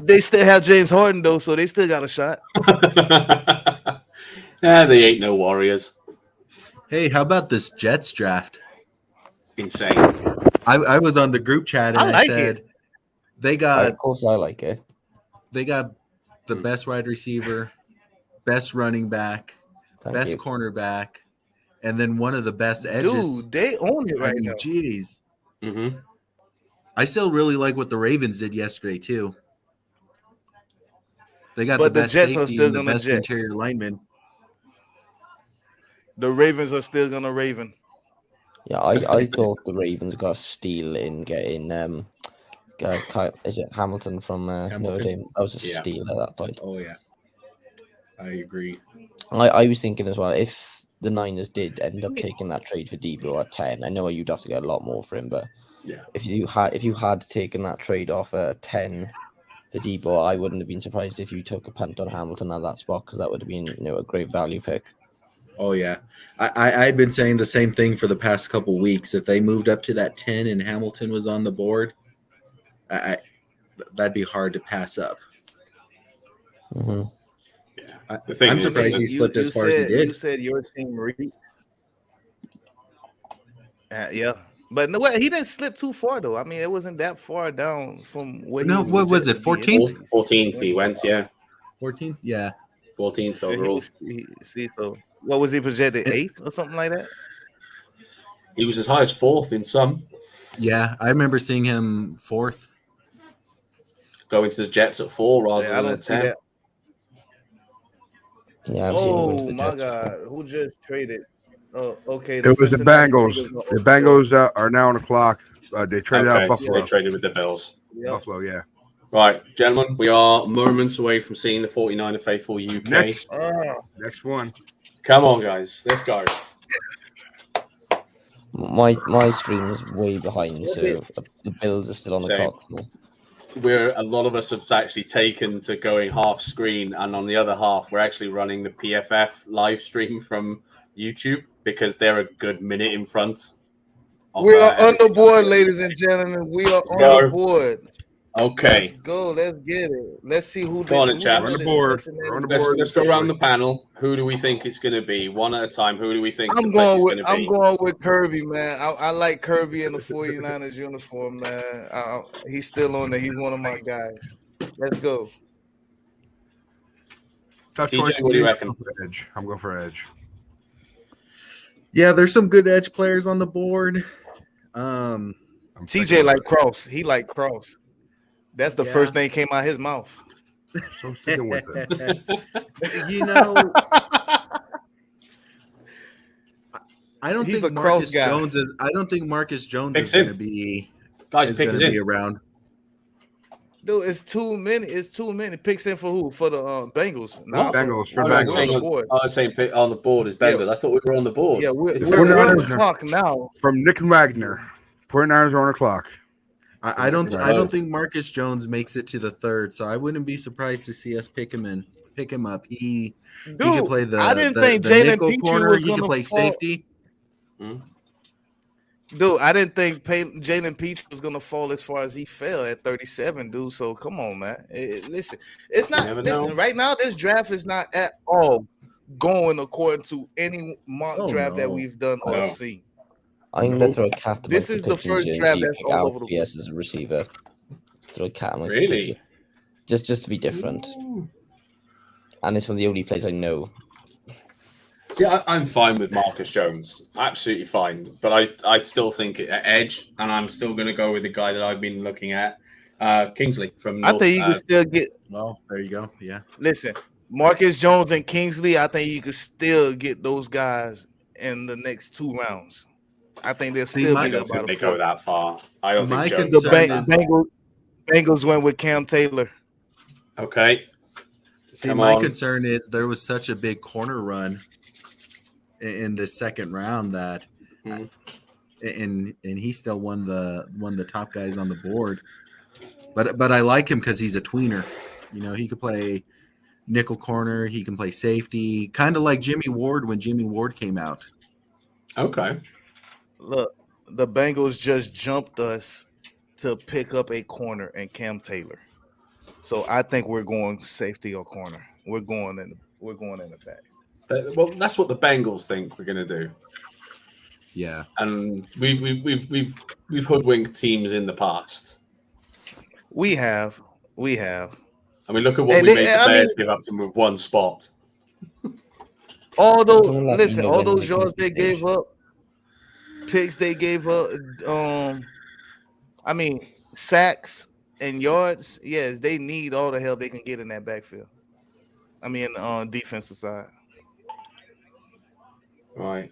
they still have James Harden though, so they still got a shot. Yeah, they ain't no Warriors. Hey, how about this Jets draft? Insane. I was on the group chat and I I, like said it. they got Of course, I like it. the best wide receiver, best running back, Thank best you. cornerback, and then one of the best edges. Dude, they own it I right mean, now. jeez. Mm-hmm. I still really like what the Ravens did yesterday too. They got But the the best Jets are safety still and the gonna best jet. interior lineman. The Ravens are still gonna Raven. Yeah, I thought the Ravens got a steal in getting is it Hamilton from Notre Hamilton. Dame? That was a Yeah. steal at that point. Oh yeah, I agree. I was thinking as well, if the Niners did end up taking that trade for Debo at 10, I know you'd have to get a lot more for him, but Yeah. if you had taken that trade off at 10 for Debo, I wouldn't have been surprised if you took a punt on Hamilton at that spot, because that would have been a great value pick. Oh yeah, I'd been saying the same thing for the past couple weeks. If they moved up to that 10 and Hamilton was on the board, that'd be hard to pass up. Mm-hmm. Yeah. The thing I'm is, surprised he slipped as far as he did. You said your team reached. Yeah, but no, he didn't slip too far though. I mean, it wasn't that far down from where. No, he what was it, projected to be 14th? anyways. 14th he went, yeah. 14th, yeah. 14th Yeah, overall. so what was he projected, 8th or something like that? He was as high as 4th in some. Yeah, I remember seeing him 4th. Going to the Jets at 4 rather Yeah, I than don't at see 10. that. Yeah, I've seen him go to Oh the my Jets before. God, who just traded? Oh, okay. It was the Cincinnati Bengals. Bengals The Bengals are now on the clock. They traded out Okay, Buffalo. they traded with the Bills. Yep. Buffalo, yeah. Right, gentlemen, we are moments away from seeing the 49er Faithful UK. Next one. Come on, guys. Let's go. My stream is way behind, so the Bills are still on the Same. clock. A lot of us have actually taken to going half screen, and on the other half, we're actually running the PFF live stream from YouTube because they're a good minute in front. We are on the board, ladies and gentlemen. We are on go. the board. Okay. Let's go. Let's get it. Let's see who Go on, who chaps. won On the this board. Cincinnati. We're on the Let's board. go around the panel. Who do we think it's going to be? One at a time. Who do we think I'm the pick going is with going to be? I'm going with Kirby, man. I like Kirby in the 49ers uniform, man. He's still on there. He's one of my guys. Let's go. Tough TJ, choice. what do you I'm reckon? going for Edge. I'm going for Edge. Yeah, there's some good edge players on the board. I'm TJ sticking like with Cross. He like Cross. That's the Yeah. first thing came out his mouth. it. So I'm sticking with it. You know, I don't He's think a cross Marcus guy. Jones is. I don't think Marcus Jones Pick's is going to in. be Guys, is pick going is to be in. around. Dude, it's too many. It's too many. Picks in for who? For the Bengals. Nah, Bengals, for we're on Bengals. the board. I was saying pick on the board is Bengals. I thought we were on the board. Yeah, we're Is the on the 49ers clock now. From Nick Wagner. 49ers are on the clock. I don't Right. think Marcus Jones makes it to the third, so I wouldn't be surprised to see us pick him up. He Dude, could play the I didn't the, think the Jalen nickel Petrie corner. was He could gonna play fall. safety. Dude, I didn't think Jalen Petrie was gonna fall as far as he fell at 37, dude. So come on, man. Listen, it's not. never Listen, know. right now this draft is not at all going according to any mock Oh, draft that no. we've done or No. seen. I'm going to throw a cat amongst This is the pigeons first here and draft see you that's pick all over the Alpheus as a receiver. Throw a cat amongst the Really? pigeons. Just to be different. And it's one of the only plays I know. See, I'm fine with Marcus Jones. Absolutely fine. But I still think at edge, and I'm still going to go with the guy that I've been looking at, Kingsley from I North. think you can still get. Well, there you go. Yeah. Listen, Marcus Jones and Kingsley. I think you could still get those guys in the next 2 rounds. I think they'll See, still my- I be there don't by think the they go 4th. that far. I don't My think Jones The concern goes is- that far. Bengals went with Cam Taylor. Okay. See, Come my on. concern is there was such a big corner run in the second round that Mhm. and he's still one of the top guys on the board. But I like him because he's a tweener. You know, he could play nickel corner, he can play safety, kind of like Jimmy Ward when Jimmy Ward came out. Okay. Look, the Bengals just jumped us to pick up a corner and Cam Taylor. So I think we're going safety or corner. We're going in the back. Well, that's what the Bengals think we're going to do. Yeah, And we've hoodwinked teams in the past. We have. I mean, look at what And we they- made the I mean- Bears give up to move one spot. All those Someone let me listen, know all when those they yards come to they the gave stage. up, picks they gave up, I mean sacks and yards. Yes, they need all the help they can get in that backfield. I mean, on defensive side. Right.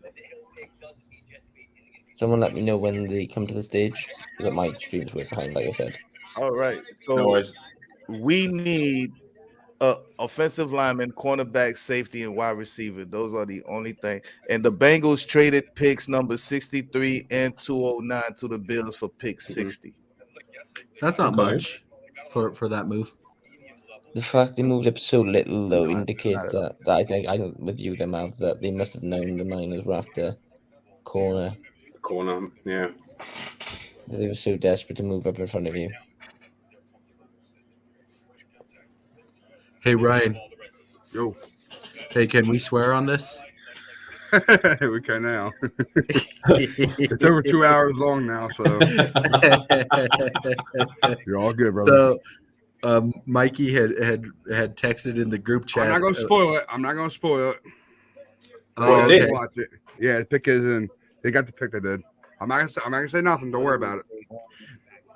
Someone let me know when they come to the stage. Because my stream's way behind, like I said. All right, No so worries. we need offensive lineman, cornerback, safety, and wide receiver. Those are the only thing. And the Bengals traded picks number 63 and 209 to the Bills for pick 60. that's not Okay. much for that move. The fact they moved up so little, though, No, indicates that I think I'm with you, them have that they must have known the Niners were after corner. Corner. Yeah. They were so desperate to move up in front of you. Hey Ryan, Yo, hey, can we swear on this? we can now. It's over 2 hours long now, so you're all good, brother. So, Mikey had texted in the group chat. I'm not gonna spoil it. I'm not gonna spoil it. Oh, What's okay. it? Watch it. Yeah, the pick is in. They got the pick. They did. I'm not gonna say nothing. Don't worry about it.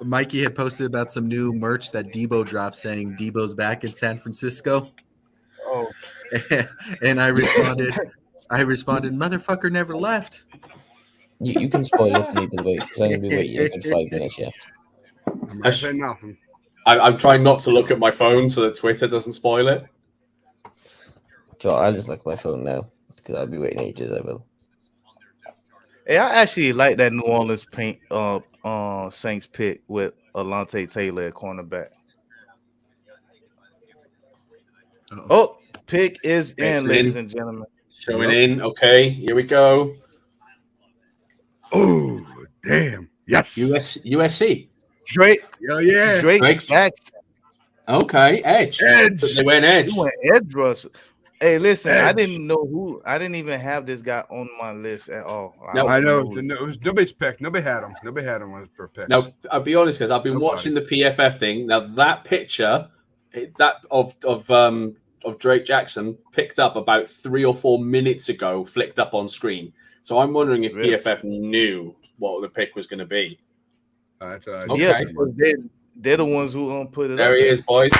Mikey had posted about some new merch that Debo dropped, saying Debo's back in San Francisco, Oh, and I responded, motherfucker never left. You can spoil it for me, by the way, because I'm going to be waiting a good 5 minutes yet. I'm not gonna say nothing. I'm trying not to look at my phone so that Twitter doesn't spoil it. So I'll just look at my phone now, because I'll be waiting ages, I will. hey, I actually like that New Orleans Saints pick with Alontae Taylor at cornerback. Oh, pick is in, It's ladies in. and gentlemen. Showing in. Okay, here we go. Oh, damn. Yes. USC. Drake, Yeah, yeah. Drake Jackson. Okay, Edge. Edge. They went Edge. You went edge rusher. Hey, listen, I Edge. didn't know who. I didn't even have this guy on my list at all. No, I know. who- It was nobody's pick. Nobody had him. Nobody had him on for picks. Now, I'll be honest, because I've been Nobody. watching the PFF thing. Now, that picture, that of Drake Jackson, picked up about 3 or 4 minutes ago, flicked up on screen. So I'm wondering if Really? PFF knew what the pick was going to be. That's Okay. Yeah, because they're the ones who put it There up. he is, boys.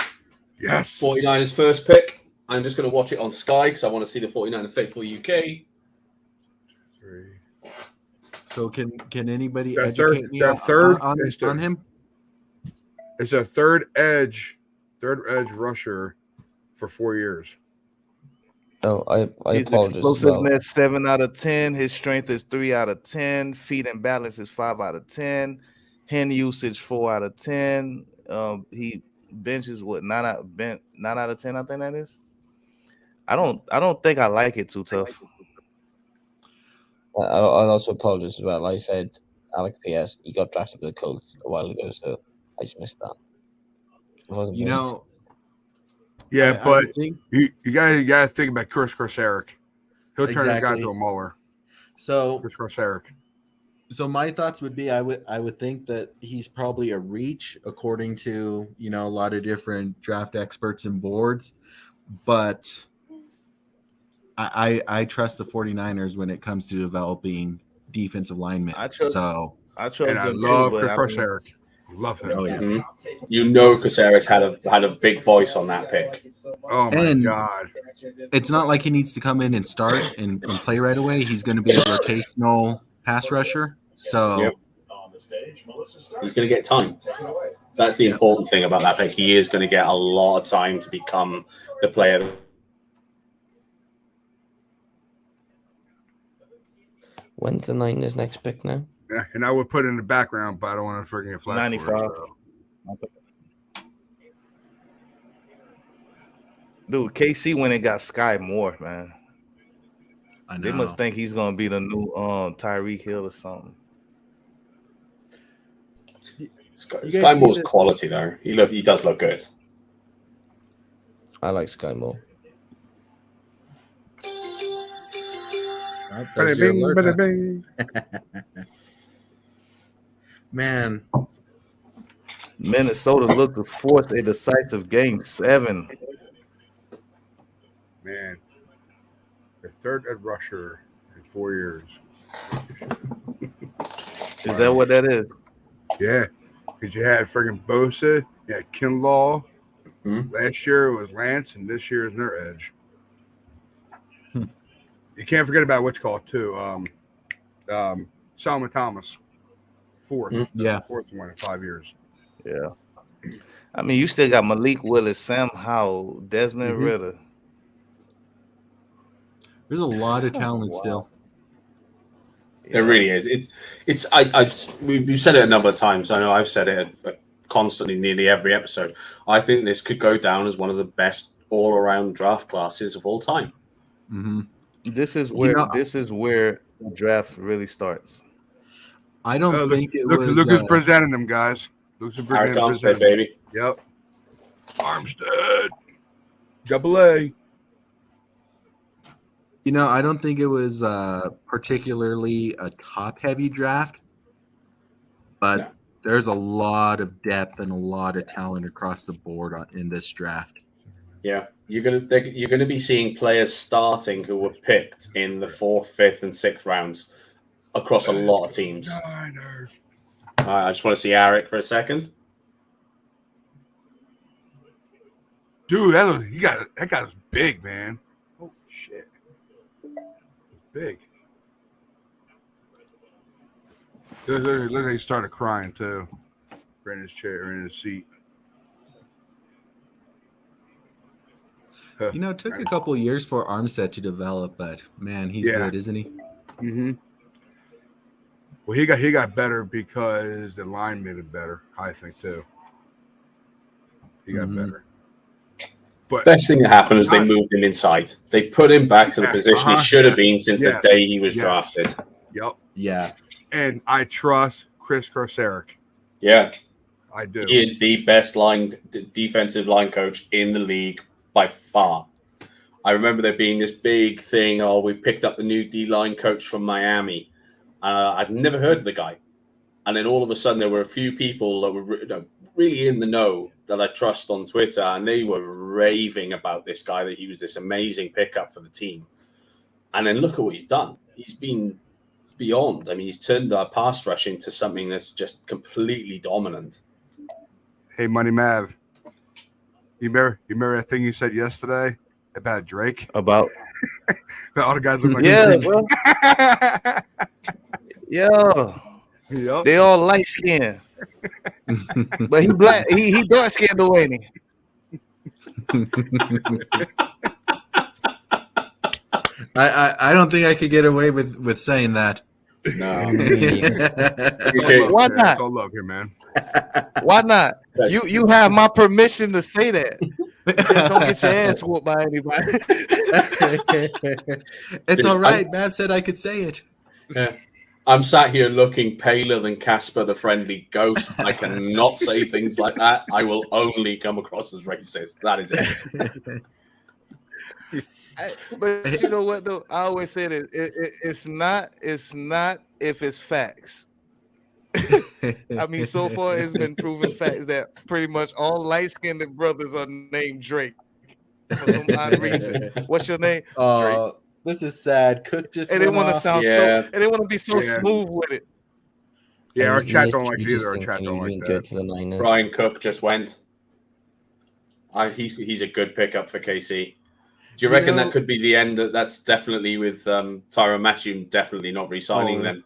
yes. 49ers first pick. I'm just going to watch it on Sky because I want to see the 49er Faithful UK. So can anybody That educate third- me that on, third on, is the- on him? It's a third edge rusher for 4 years. Oh, I His apologize as well. explosiveness 7 out of 10. His strength is 3 out of 10. Feet and balance is 5 out of 10. Hand usage 4 out of 10. He benches what 9 out of 10. I think that is. I don't think I like it too tough. I'll also apologize as well. I said Alec P.S. He got drafted with the Colts a while ago, so I just missed that. It wasn't You me. know, Yeah, I but think you gotta think about Chris Eric. He'll turn this guy Exactly. into a mauler. so. Chris Eric. So my thoughts would be, I would think that he's probably a reach according to a lot of different draft experts and boards, but I trust the 49ers when it comes to developing defensive linemen. I trust- I trust And I them love too, but I Chris mean, Eric. Love him. Oh yeah. Mhm. You know, Caceres had a big voice on that pick. Oh my And- god. It's not like he needs to come in and start and play right away. He's going to be a rotational pass rusher. So Yep. He's going to get time. That's the important thing about that pick. He is going to get a lot of time to become the player. When's the Niners' next pick now? Yeah, and I would put it in the background, but I don't want to freaking get flat. 95. Dude, KC went and got Sky Moore, man. I know. They must think he's gonna be the new Tyreek Hill or something. Sky Moore's quality though. He does look good. I like Sky Moore. Oh, there's your alert, huh? Man, Minnesota looked to force a decisive game 7. Man, their third edge rusher in 4 years. Is that what that is? Yeah, because you had freaking Bosa, you had Kinlaw. Mhm. Last year it was Lance, and this year is their edge. You can't forget about what's called too. Solomon Thomas, fourth, yeah. fourth one in 5 years. Yeah. I mean, you still got Malik Willis, Sam Howell, Desmond Ritter. There's a lot of talent Wow. still. There really is. We've said it a number of times. I know I've said it constantly, nearly every episode. I think this could go down as one of the best all-around draft classes of all time. Mm-hmm. This is where the draft really starts. I don't think it look, was. Look who's presenting them, guys. Look who's Eric presenting Armstead, baby. Yep. Armstead. Double A. I don't think it was particularly a top-heavy draft, but there's a lot of depth and a lot of talent across the board in this draft. Yeah, you're gonna be seeing players starting who were picked in the 4th, 5th, and 6th rounds across a lot of teams. Niners. All right, I just want to see Eric for a second. Dude, that guy was big, man. Holy shit. Big. Look like he started crying too. Right in his chair, in his seat. It took a couple of years for Armstead to develop, but man, he's good, isn't he? Mm-hmm. Well, he got better because the line made it better, I think too. He got better. But Best thing that happened is they moved him inside. They put him back to the position he should have been since the day he was drafted. Yep. Yeah. And I trust Chris Karceric. Yeah. I do. He is the best defensive line coach in the league by far. I remember there being this big thing, we picked up the new D-line coach from Miami. I'd never heard of the guy. And then all of a sudden there were a few people that were really in the know that I trust on Twitter, and they were raving about this guy, that he was this amazing pickup for the team. And then look at what he's done. He's been beyond. I mean, he's turned our pass rush into something that's just completely dominant. Hey, Money Mav. You remember that thing you said yesterday about Drake? About all the guys look like Yeah, they all light skinned, but he black. He dark skinned though, ain't he? I don't think I could get away with saying that. No. Why not? Don't love here, man. Why not? You have my permission to say that. Just don't get your ass whooped by anybody. It's all right. Mav said I could say it. Yeah. I'm sat here looking paler than Casper the Friendly Ghost. I cannot say things like that. I will only come across as racist. That is it. But you know what, though? I always say that it's not if it's facts. I mean, so far it's been proven facts that pretty much all light-skinned brothers are named Drake for some odd reason. What's your name? Drake. This is sad. Cook just And they want to sound and they want to be so Yeah. smooth with it. Yeah, our He's chat don't like it literally either. Our just chat thinking don't he's like been that. good for the Niners. Brian Cook just went. He's a good pickup for KC. Do you reckon that could be the end? That's definitely with Tyrann Mathieu definitely not re-signing them.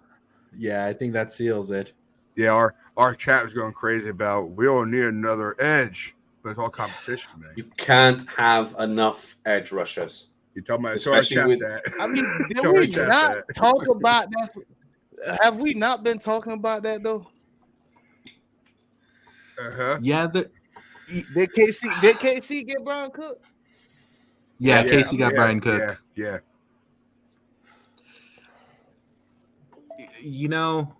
Yeah, I think that seals it. Yeah, our chat was going crazy about we don't need another edge, but it's all competition, man. You can't have enough edge rushers. You talking about Especially with- that? I mean, did Tell we our chat not that. talk about that? have we not been talking about that though? Yeah, Did KC get Brian Cook? yeah, Casey got yeah, Brian Cook. Yeah. You know,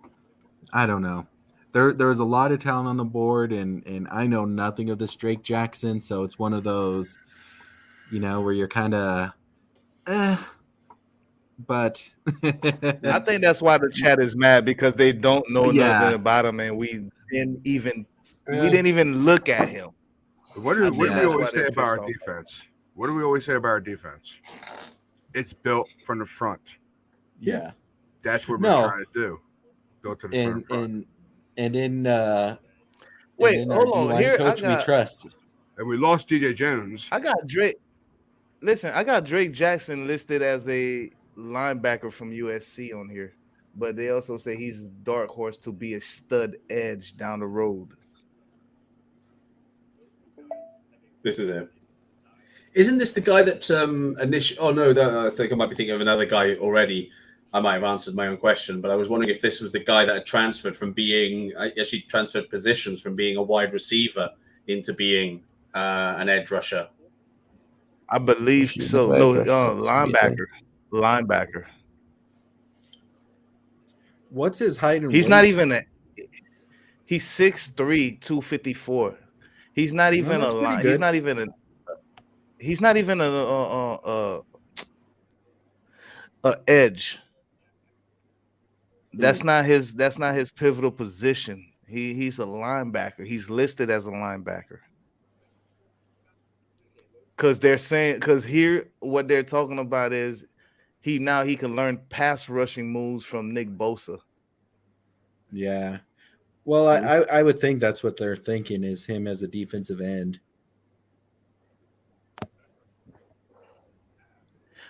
I don't know. There's a lot of talent on the board, and I know nothing of this Drake Jackson, so it's one of those, where you're kind of, but I think that's why the chat is mad because they don't know Yeah. nothing about him, and we didn't even look at him. What do we that's why always say they're about our pissed off. defense? What do we always say about our defense? It's built from the front. yeah. That's what No. we're trying to do. Built to the front. And in Wait, and in hold our on. D-line Here coach we trust. And we lost DJ Jones. I got Drake. Listen, I got Drake Jackson listed as a linebacker from USC on here, but they also say he's a dark horse to be a stud edge down the road. This is it. Isn't this the guy that initially? Oh no, I think I might be thinking of another guy already. I might have answered my own question, but I was wondering if this was the guy that had transferred from being actually transferred positions from being a wide receiver into being an edge rusher. I believe He's so. a No, edge rusher, linebacker. What's his height and He's weight? not even a. He's 6'3", 254. He's not even that's a pretty line. good. He's not even a. He's not even a edge. That's not his pivotal position. He's a linebacker. He's listed as a linebacker. Because here what they're talking about is he can learn pass rushing moves from Nick Bosa. Yeah. Well, I would think that's what they're thinking is him as a defensive end.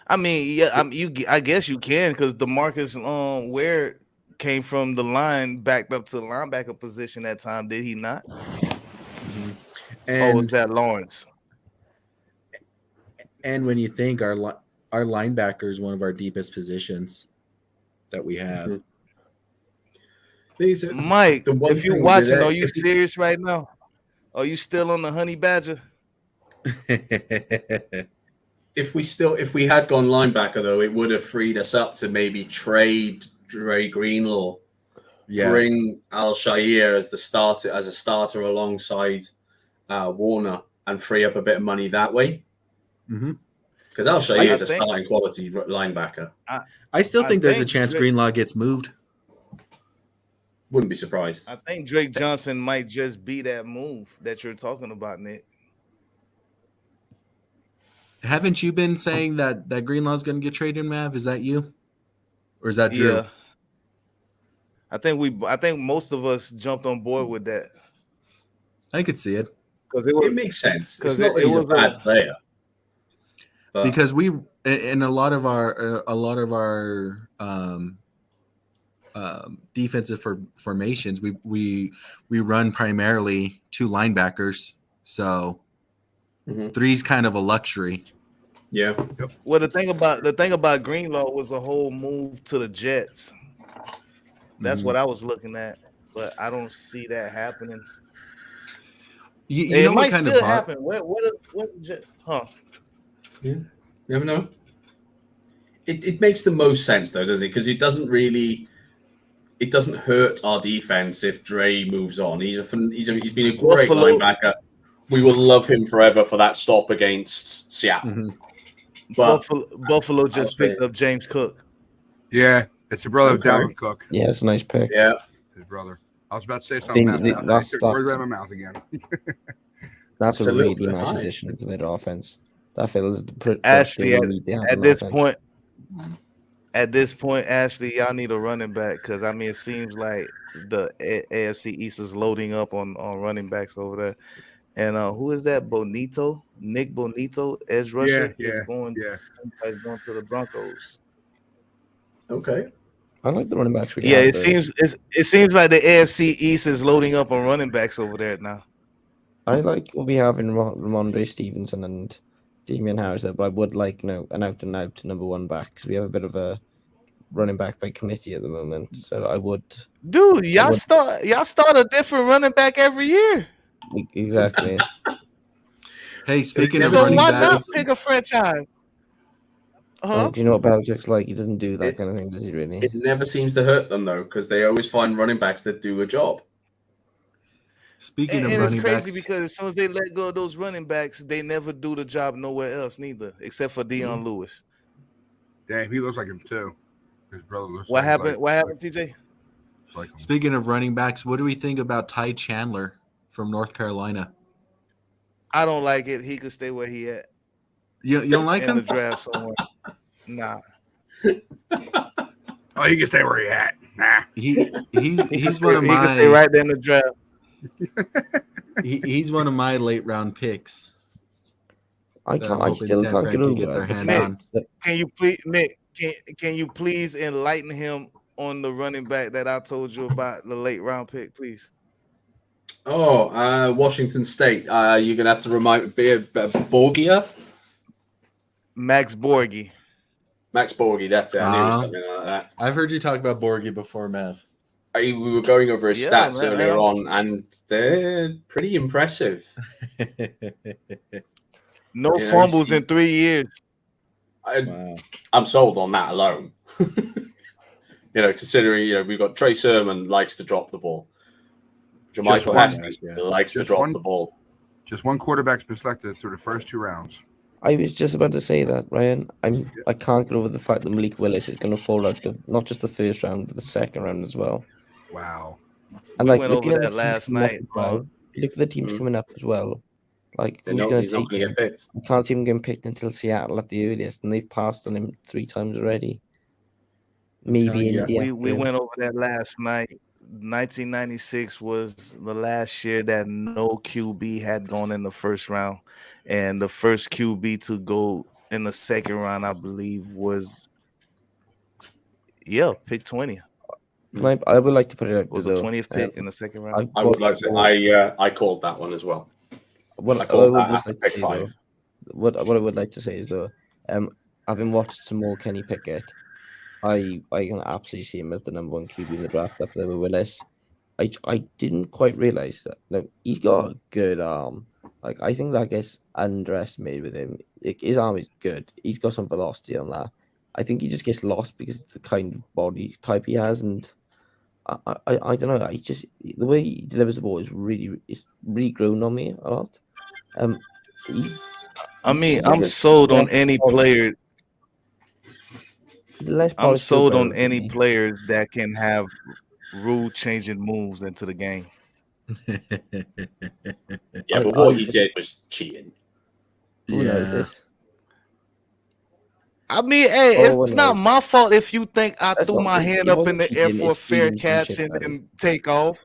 I mean, yeah, I guess you can because DeMarcus Ware came from the line backed up to the linebacker position that time, did he not? And Or was that Lawrence? And when you think our linebacker is one of our deepest positions that we have. Mike, the one if you're thing watching, that- are you serious right now? Are you still on the Honey Badger? If we had gone linebacker though, it would have freed us up to maybe trade Dre Greenlaw, bring Al Shire as a starter alongside Warner, and free up a bit of money that way. Because Al Shire is a starting quality linebacker. I still think there's a think chance Drake- Greenlaw gets moved. Wouldn't be surprised. I think Drake Johnson might just be that move that you're talking about, Nick. Haven't you been saying that Greenlaw's going to get traded, Mav? Is that you? Or is that Drew? Yeah. I think most of us jumped on board with that. I could see it. Because It makes sense. It's 'cause not that it he's a was bad player. But Because we in a lot of our defensive formations, we run primarily two linebackers, so three's kind of a luxury. yeah. Well, the thing about Greenlaw was a whole move to the Jets. That's what I was looking at, but I don't see that happening. You It know might what kind still of happen. What Jet? Huh? You never know. It makes the most sense though, doesn't it? Because it doesn't hurt our defense if Dre moves on. He's been a great Buffalo- linebacker. We will love him forever for that stop against Seattle. But Buffalo just picked up James Cook. Yeah, it's the brother of Okay. Dalvin Cook. Yeah, it's a nice pick. yeah, His brother. I was about to say something. think About that. that's- I took words out of my mouth again. That's It's a a little really bit nice high. addition to their offense. That fills the Ashley, need they have At on this offense. point, Ashley, y'all need a running back because I mean it seems like the AFC East is loading up on running backs over there. And who is that? Bonito, Nick Bonito, edge rusher, is going to the Broncos. okay. I like the running backs we Yeah, have it seems like the AFC East is loading up on running backs over there now. I like what we have in Ramondre Stevenson and Damian Harris, but I would like an out and out number one back because we have a bit of a running back by committee at the moment, so I would Dude, I would y'all start a different running back every year. exactly. Hey, speaking of So running why not backs, pick a franchise? Do you know what Belichick's like? He doesn't do that kind of thing, does he? Really? It never seems to hurt them though, because they always find running backs that do a job. speaking of And it's running crazy backs, because as soon as they let go of those running backs, they never do the job nowhere else, neither, except for Deion Lewis. Damn, he looks like him too. His brother looks What like happened? like- What happened, TJ? it's like him. speaking of running backs, what do we think about Ty Chandler from North Carolina? I don't like it. He could stay where he at You don't like in the him? draft somewhere. Nah. Oh, he can stay where he at. Nah. He's one of He could stay my right there in the draft. he's one of my late round picks. I that can't. I'm I hoping still San can't Fran get can over get their that. hand Nick, on. Can you please, Nick? Can you please enlighten him on the running back that I told you about, the late round pick, please? Oh, Washington State. You're gonna have to remind me. Borgia, Max Borghi. Max Borgi. That's it. I knew it was Ah. something like that. I've heard you talk about Borgie before, Mav. We were going over his Yeah, stats man, earlier on, and they're pretty impressive. No Yeah, fumbles he's- in 3 years. Wow. I'm sold on that alone. Considering we've got Trey Sermon likes to drop the ball. Just Jermichael one, Hasty yeah. likes to Just drop one. the ball. Just one quarterback's been selected through the first 2 rounds. I was just about to say that, Ryan. I can't get over the fact that Malik Willis is going to fall out of not just the first round, but the second round as well. Wow. And We like went looking over at that the teams last coming up night. as well, look at the teams Mhm. coming up as well. Like They who's know going he's to not take going to him? get picked. I can't see him getting picked until Seattle at the earliest, and they've passed on him 3 times already. telling Maybe you, India. We went over that last night. 1996 was the last year that no QB had gone in the first round, and the first QB to go in the second round, I believe, was pick 20. I would like to put it out It was there, the though. 20th pick in the second round. I would like to say I called that one as well. What I I called would that just after like to pick say, 5. though, what I would like to say is though, having watched some more Kenny Pickett, I can absolutely see him as the number 1 QB in the draft up there with Willis. I didn't quite realize that. No, he's got a good arm. Like I think that gets underestimated with him. His arm is good. He's got some velocity on that. I think he just gets lost because of the kind of body type he has, and I don't know. I just the way he delivers the ball is really grown on me a lot. I mean, I'm sold on any player. I'm sold on any players that can have rule-changing moves into the game. Yeah, but what he did was cheating. Yeah. I mean, hey, it's not my fault if you think I threw my hand up in the air for a fair catch and then take off.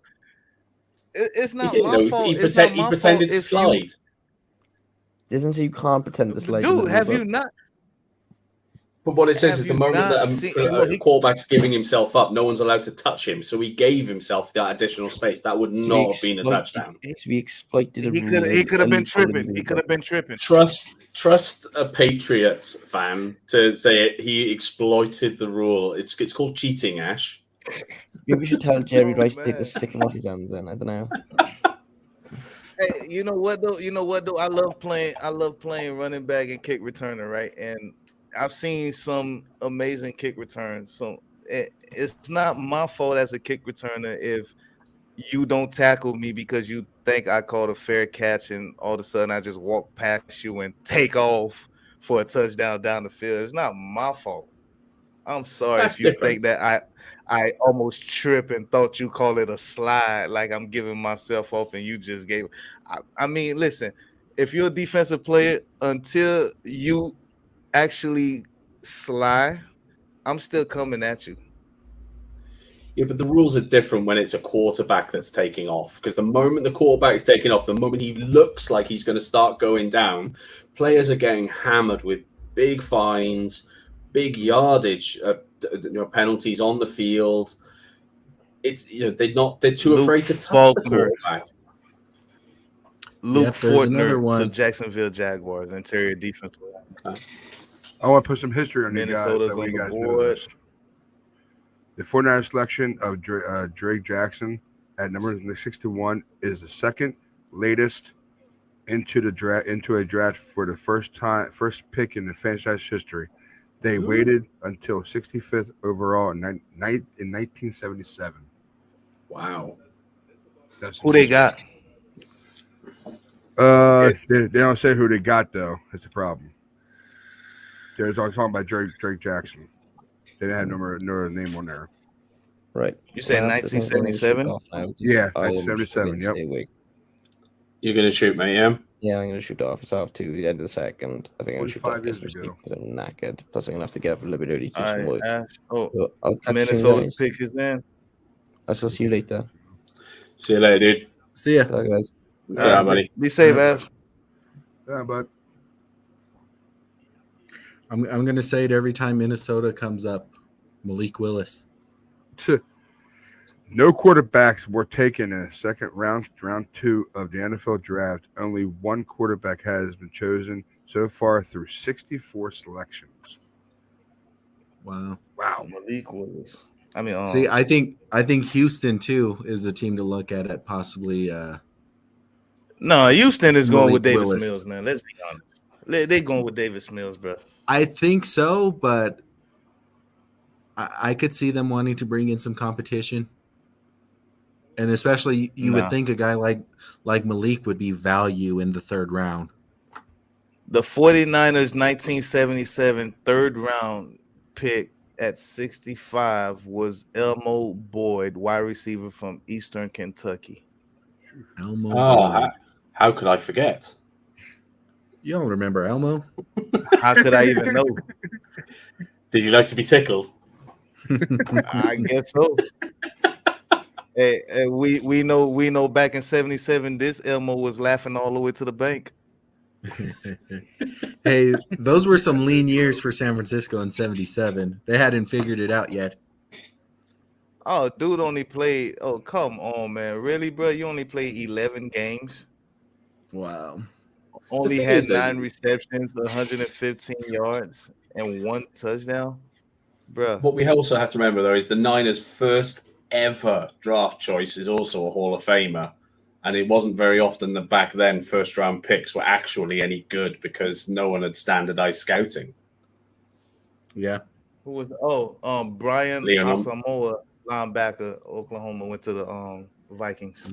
It's not my fault. He pretended to slide. Doesn't say you can't pretend to slide. Dude, have you not? But what it says is the moment that a quarterback's giving himself up, no one's allowed to touch him. So he gave himself that additional space. That would not have been a touchdown. We exploited. He could have been tripping. He could have been tripping. Trust a Patriots fan to say he exploited the rule. It's called cheating, Ash. Maybe we should tell Jerry Rice to take the stick and off his hands. Then I don't know. Hey, you know what though? I love playing running back and kick returner, right? And I've seen some amazing kick returns. So it's not my fault as a kick returner if you don't tackle me because you think I called a fair catch and all of a sudden I just walk past you and take off for a touchdown down the field. It's not my fault. I'm sorry if you think that I almost trip and thought you call it a slide, like I'm giving myself up and you just gave. I mean, listen, if you're a defensive player, until you actually slide, I'm still coming at you. Yeah, but the rules are different when it's a quarterback that's taking off. Because the moment the quarterback is taking off, the moment he looks like he's going to start going down, players are getting hammered with big fines, big yardage penalties on the field. It's they're too afraid to touch the quarterback. Luke Fortner to Jacksonville Jaguars, interior defense. I want to put some history on you guys. Minnesota's That way on you the guys know board. this. The 49ers selection of Drake Jackson at number 61 is the second latest into a draft for the first pick in the franchise history. They waited until 65th overall in 1977. Wow. That's Who they got? They don't say who they got though. That's the problem. They're talking about Drake Jackson. They didn't have no name on there. Right. You said Well, I think I'm gonna shoot 1977? off now, 'cause Yeah, I am 1977, struggling to yep. stay awake. You're going to shoot, mate, yeah? Yeah, I'm going to shoot off. It's off to the end of the second. I think I'm going to shoot off 45 years because ago. I'm knackered. Plus, I'm going to have to get up a little bit early to do All some right, work. Ash. Oh, So I'll catch you Minnesota's guys. pick is in. I shall see you later. See you later, dude. See ya. Bye, guys. See ya, buddy. Be safe, Ash. Yeah, but I'm going to say it every time Minnesota comes up. Malik Willis. no quarterbacks were taken in the second round 2 of the NFL draft. Only one quarterback has been chosen so far through 64 selections. Wow. Wow. Malik Willis. I mean, See, I think Houston too is the team to look at possibly. no, Houston is going Malik with Davis Willis. Mills, man. Let's be honest. They going with Davis Mills, bro. I think so, but I could see them wanting to bring in some competition, and especially you Nah. would think a guy like Malik would be value in the third round. The 49ers 1977 third round pick at 65 was Elmo Boyd, wide receiver from Eastern Kentucky. Elmo. Oh, Boyd. how could I forget? You don't remember Elmo? How could I even know? Did you like to be tickled? I guess so. Hey, we know back in 77 this Elmo was laughing all the way to the bank. Hey, those were some lean years for San Francisco in 77. They hadn't figured it out yet. Oh, dude only played. Oh, come on, man. Really, bro? You only played 11 games. Wow. Only thing had is that- 9 receptions, 115 yards, and 1 touchdown. Bro. What we also have to remember, though, is the Niners' first ever draft choice is also a Hall of Famer. And it wasn't very often that back then first-round picks were actually any good because no one had standardized scouting. Yeah. Who was Brian Leon. Asamoah, linebacker, Oklahoma, went to the Vikings.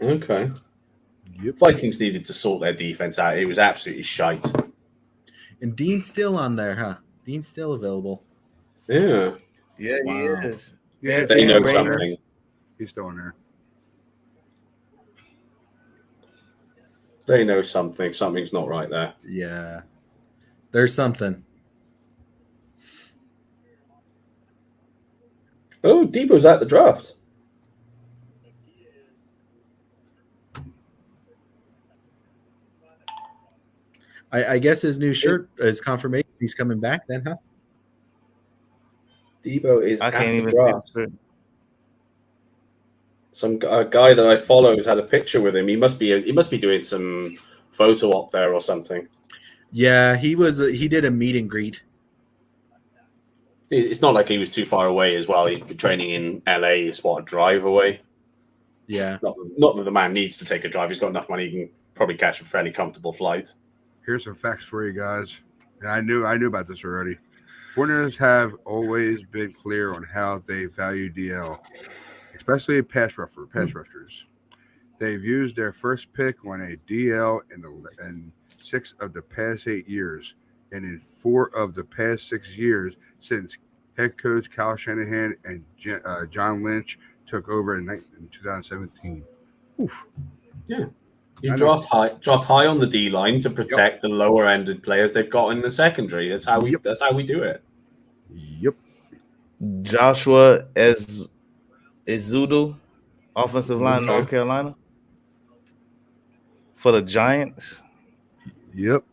Okay. Yep. Vikings needed to sort their defense out. It was absolutely shite. And Dean's still on there, huh? Dean's still available. Yeah. Yeah, Wow. he is. Yeah, They know Rainer. something. He's still in there. They know something. Something's not right there. Yeah. There's something. Oh, Debo's at the draft. I guess his new shirt is confirmation he's coming back then, huh? Debo is I at can't the even draft. see. A guy that I follow has had a picture with him. He must be doing some photo op there or something. Yeah, he did a meet and greet. It's not like he was too far away as well. He's been training in LA. It's what, a drive away? Yeah. Not that the man needs to take a drive. He's got enough money. He can probably catch a fairly comfortable flight. Here's some facts for you guys. And I knew about this already. 49ers have always been clear on how they value DL, especially pass rushers. They've used their first pick on a DL in 6 of the past 8 years, and in 4 of the past 6 years since head coach Kyle Shanahan and John Lynch took over in 2017. Oof. Yeah. You I know. draft high on the D line to protect the lower ended players they've got in the secondary. That's how we do it. Yep. Joshua Ezeudu, offensive line, Okay. North Carolina, for the Giants. Yep.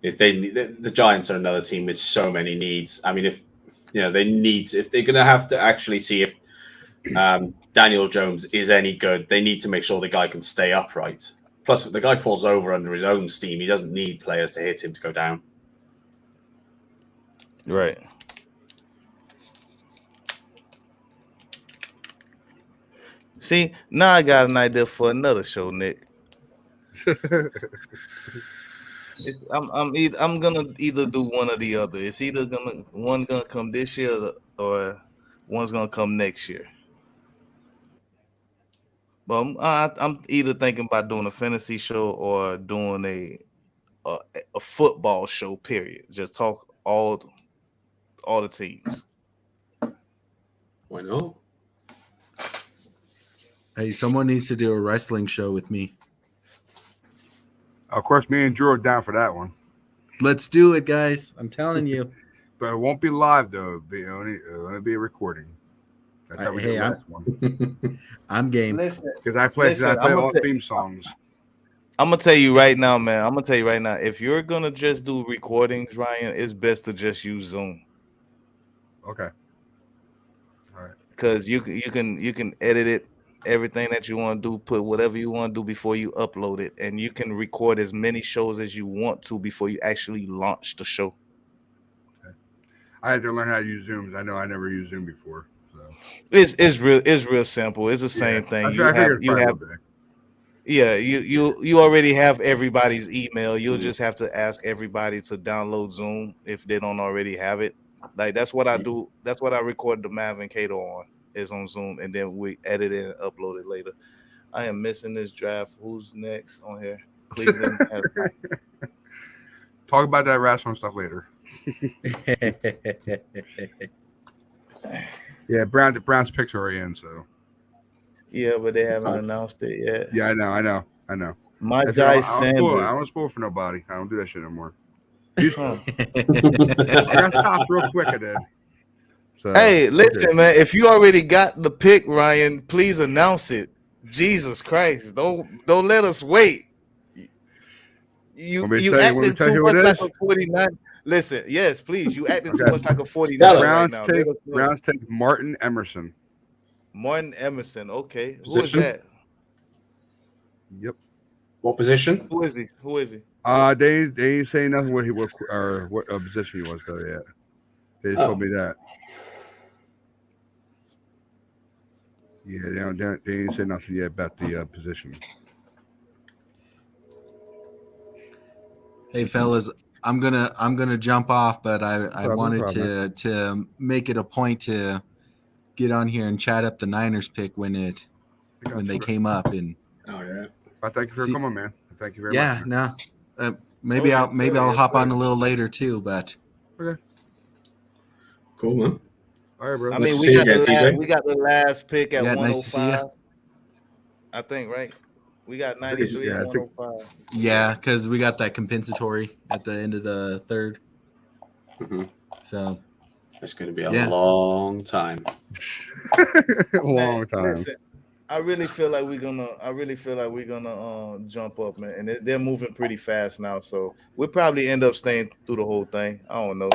If the Giants are another team with so many needs. I mean, if they're going to have to actually see if Daniel Jones is any good, they need to make sure the guy can stay upright. Plus, if the guy falls over under his own steam, he doesn't need players to hit him to go down. Right. See, now I got an idea for another show, Nick. I'm gonna either do one or the other. It's either one gonna come this year or one's gonna come next year. But I'm either thinking about doing a fantasy show or doing a football show. Period. Just talk all the teams. Why not? Hey, someone needs to do a wrestling show with me. Of course, me and Drew are down for that one. Let's do it, guys. I'm telling you. But it won't be live though. It'll only be a recording. That's how we Hey, did last one. I'm game. Because I play all theme songs. I'm gonna tell you right now, man. I'm gonna tell you right now. If you're gonna just do recordings, Ryan, it's best to just use Zoom. Okay. All right. Because you can edit it, everything that you want to do, put whatever you want to do before you upload it, and you can record as many shows as you want to before you actually launch the show. Okay. I had to learn how to use Zooms. I know I never used Zoom before. So It's real simple. It's the same thing. You already have everybody's email. You'll just have to ask everybody to download Zoom if they don't already have it. Like that's what I do. That's what I recorded the Mav and Cato on is on Zoom, and then we edit it and upload it later. I am missing this draft. Who's next on here? Cleveland. Talk about that wrestling stuff later. Yeah, Brown's picks are already in, so. Yeah, but they haven't announced it yet. Yeah, I know. My guy Sanders. I don't spoil for nobody. I don't do that shit anymore. I got stopped real quick. I did. So, hey, listen, man. If you already got the pick, Ryan, please announce it. Jesus Christ! Don't let us wait. You acting too much like a 49. Listen, yes, please. You acting too much like a 49 right now. Browns take Martin Emerson. Martin Emerson. Okay, Position? Who is that? Yep. What position? Who is he? They say nothing what position he was though yet. They just told me that. Yeah, they ain't say nothing yet about the position. Hey fellas, I'm gonna jump off, but I wanted to make it a point to get on here and chat up the Niners pick when they came up. And oh yeah, I thank you for coming, man. Thank you very much. Yeah, no, maybe I'll hop on a little later too, but okay, cool, man. All right, bro. I mean, we got the last pick at 105. Nice to see you. I think, right? We got 93 and 105. Yeah, because we got that compensatory at the end of the third. Mm-hmm. So it's going to be a long time. Long time. Listen, I really feel like we're gonna jump up, man. And they're moving pretty fast now, so we'll probably end up staying through the whole thing. I don't know.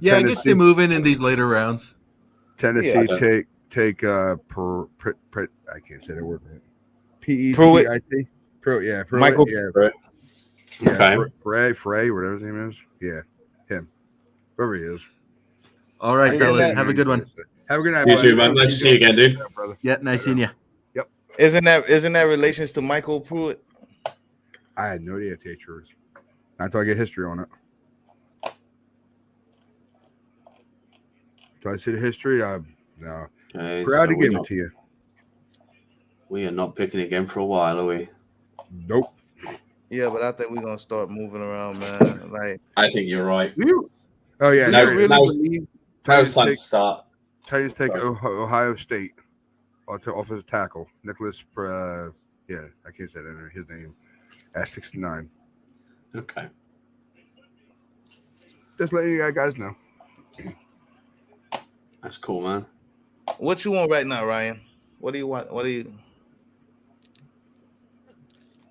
Yeah, I guess they're moving in these later rounds. Tennessee take I can't say that word. P-E-T-I-T. Michael. Yeah. Okay. Frey, whatever his name is. Yeah, him. Whoever he is. All right, fellas. Have a good one. Have a good night. You too, man. Nice to see you again, dude. Yeah, nice seeing you. Yep. Isn't that relations to Michael Pruitt? I had no idea teachers. Not until I get history on it. So I see the history. I'm proud to give it to you. We are not picking again for a while, are we? Nope. Yeah, but I think we're gonna start moving around, man. Like I think you're right. Oh yeah. Now it's time to start. Titans take Ohio State offensive tackle Nicholas. I can't say that his name at 69. Okay. Just letting you guys know. That's cool, man. What you want right now, Ryan? What do you want? What do you?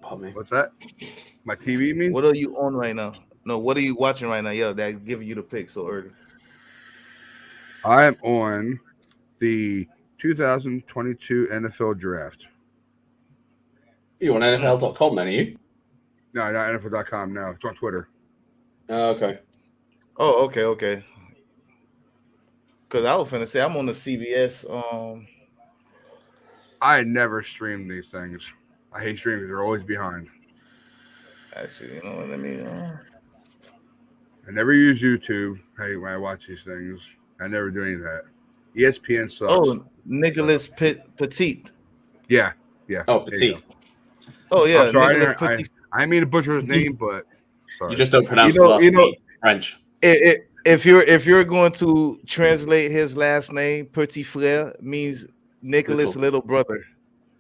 Pardon me. What's that? My TV, you mean? What are you on right now? No, what are you watching right now? Yeah, that giving you the pick so early. I am on the 2022 NFL Draft. You on NFL.com then, are you? No, not NFL.com. No, it's on Twitter. Okay. Oh, okay. Because I was finna say I'm on the CBS I never stream these things. I hate streaming. They're always behind. Actually, you know what I mean? I never use YouTube. Hey, when I watch these things, I never do any of that. ESPN sucks. Oh, Nicholas Petit. Yeah. Oh, There you Petit. Oh yeah, I'm sorry, Nicholas I Petit. mean to butcher his name, but sorry. You just don't pronounce You know- the last you know- name French. If you're going to translate his last name, Petit Frère means Nicholas' little brother.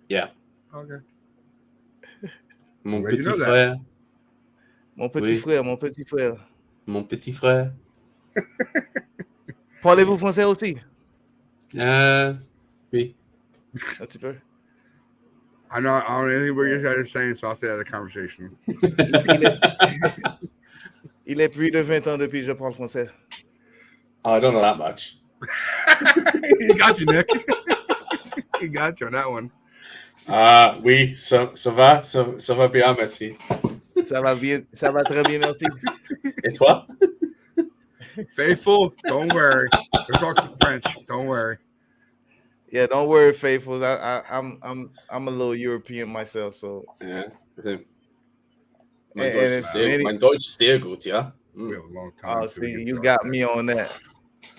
Yeah. Okay. Mon Glad you petit know that. frère. Mon petit Oui. frère, mon petit frère. Mon petit frère. Parlez-vous français aussi? Oui. Un petit peu. I don't know anything what you guys are saying, so I'll stay out of the conversation. Il est plus de 20 ans depuis que je parle français. I don't know that much. He got you, Nick. He got you on that one. Oui, ça va bien, merci. Ça va très bien, merci. Et toi? Faithful, don't worry. We're talking French. Don't worry. Yeah, don't worry, faithfuls. I'm a little European myself, so Yeah. And it's many- Mein Deutsch ist sehr gut, ja. We have a long time. oh, till we see, get you to got that. me on that.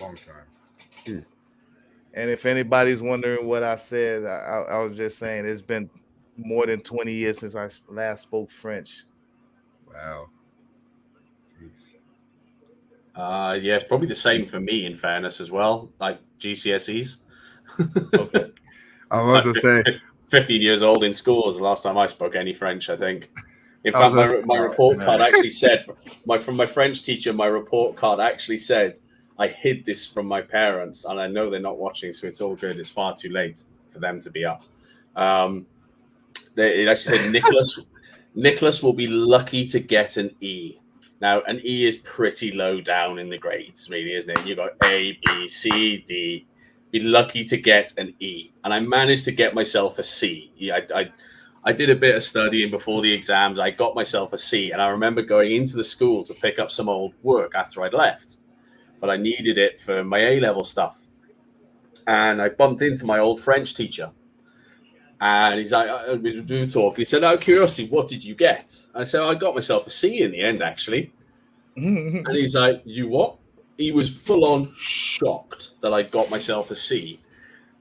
Long time. And if anybody's wondering what I said, I was just saying it's been more than 20 years since I last spoke French. Wow. Jeez. Yeah, it's probably the same for me, in fairness, as well. Like GCSEs. Okay. I was going to say, 15 years old in school was the last time I spoke any French, I think. In I fact, was my like, report oh, card man. actually said, from my French teacher, my report card actually said, I hid this from my parents, and I know they're not watching, so it's all good. It's far too late for them to be up. It actually said, Nicholas will be lucky to get an E. Now, an E is pretty low down in the grades, really, isn't it? You've got A, B, C, D. Be lucky to get an E. And I managed to get myself a C. I did a bit of studying before the exams. I got myself a C. And I remember going into the school to pick up some old work after I'd left. But I needed it for my A-level stuff. And I bumped into my old French teacher. And he's like, we were talking. He said, out of curiosity, what did you get? I said, I got myself a C in the end, actually. And he's like, you what? He was full on shocked that I got myself a C.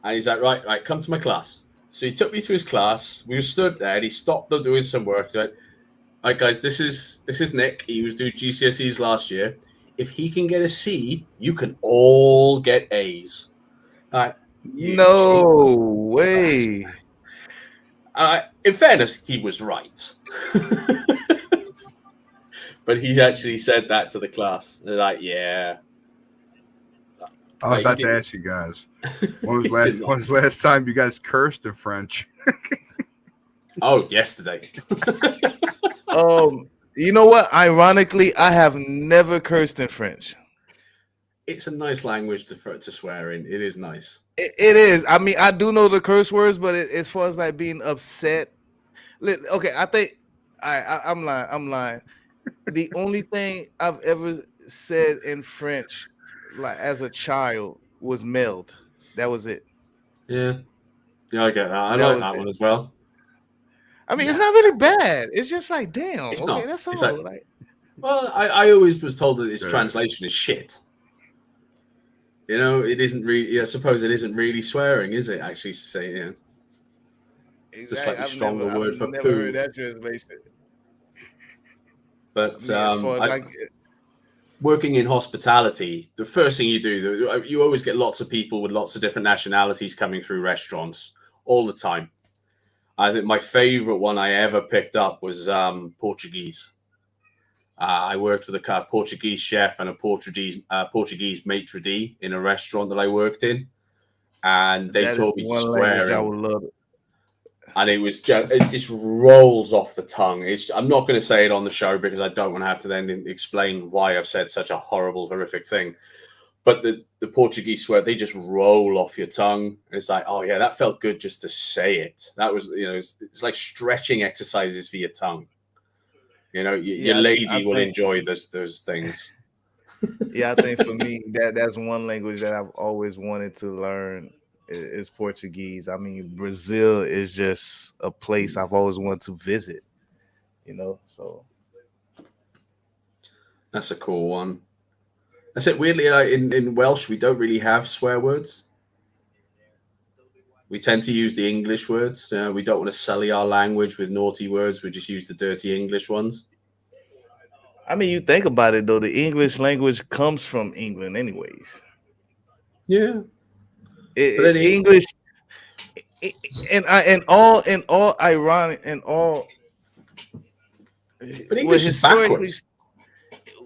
And he's like, right, come to my class. So he took me to his class. We were stood there and he stopped them doing some work. He's like, all right, guys, this is Nick. He was doing GCSEs last year. If he can get a C, you can all get A's. All right. No way. In fairness, he was right. But he actually said that to the class. They're like, yeah. I was Right, about you to did- ask you guys, when was the last time you guys cursed in French? Oh, yesterday. You know what? Ironically, I have never cursed in French. It's a nice language to swear in. It is nice. It is. I mean, I do know the curse words, but as far as like being upset, okay, I think I'm lying. I'm lying. The only thing I've ever said in French, like as a child, was meld. That was it. Yeah. Yeah, I get that. I That like was that it. one as well. I mean, it's not really bad. It's just like, damn. It's Okay, not. that's It's all. like- Well, I always was told that its Yeah. translation is shit. You know, it isn't really. I suppose it isn't really swearing, is it? Actually, saying, you know, it's a slightly stronger word for I've never poo. heard that translation. But I mean, as far as working in hospitality, the first thing you do, you always get lots of people with lots of different nationalities coming through restaurants all the time. I think my favorite one I ever picked up was Portuguese. I worked with a Portuguese chef and a Portuguese maitre d' in a restaurant that I worked in, and they that is taught me to one swear. language I would love it. And it just rolls off the tongue. I'm not going to say it on the show because I don't want to have to then explain why I've said such a horrible, horrific thing. But the Portuguese swear, they just roll off your tongue. It's like, oh yeah, that felt good just to say it. That was, it's like stretching exercises for your tongue. You know, your lady will enjoy those things. Yeah, I think for me that's one language that I've always wanted to learn, is Portuguese. I mean, Brazil is just a place I've always wanted to visit. So That's a cool one. I said weirdly, in Welsh we don't really have swear words. We tend to use the English words. We don't want to sully our language with naughty words. We just use the dirty English ones. I mean, you think about it though, the English language comes from England, anyways. Yeah. But then English, and all ironic and all. But English is historically, backwards.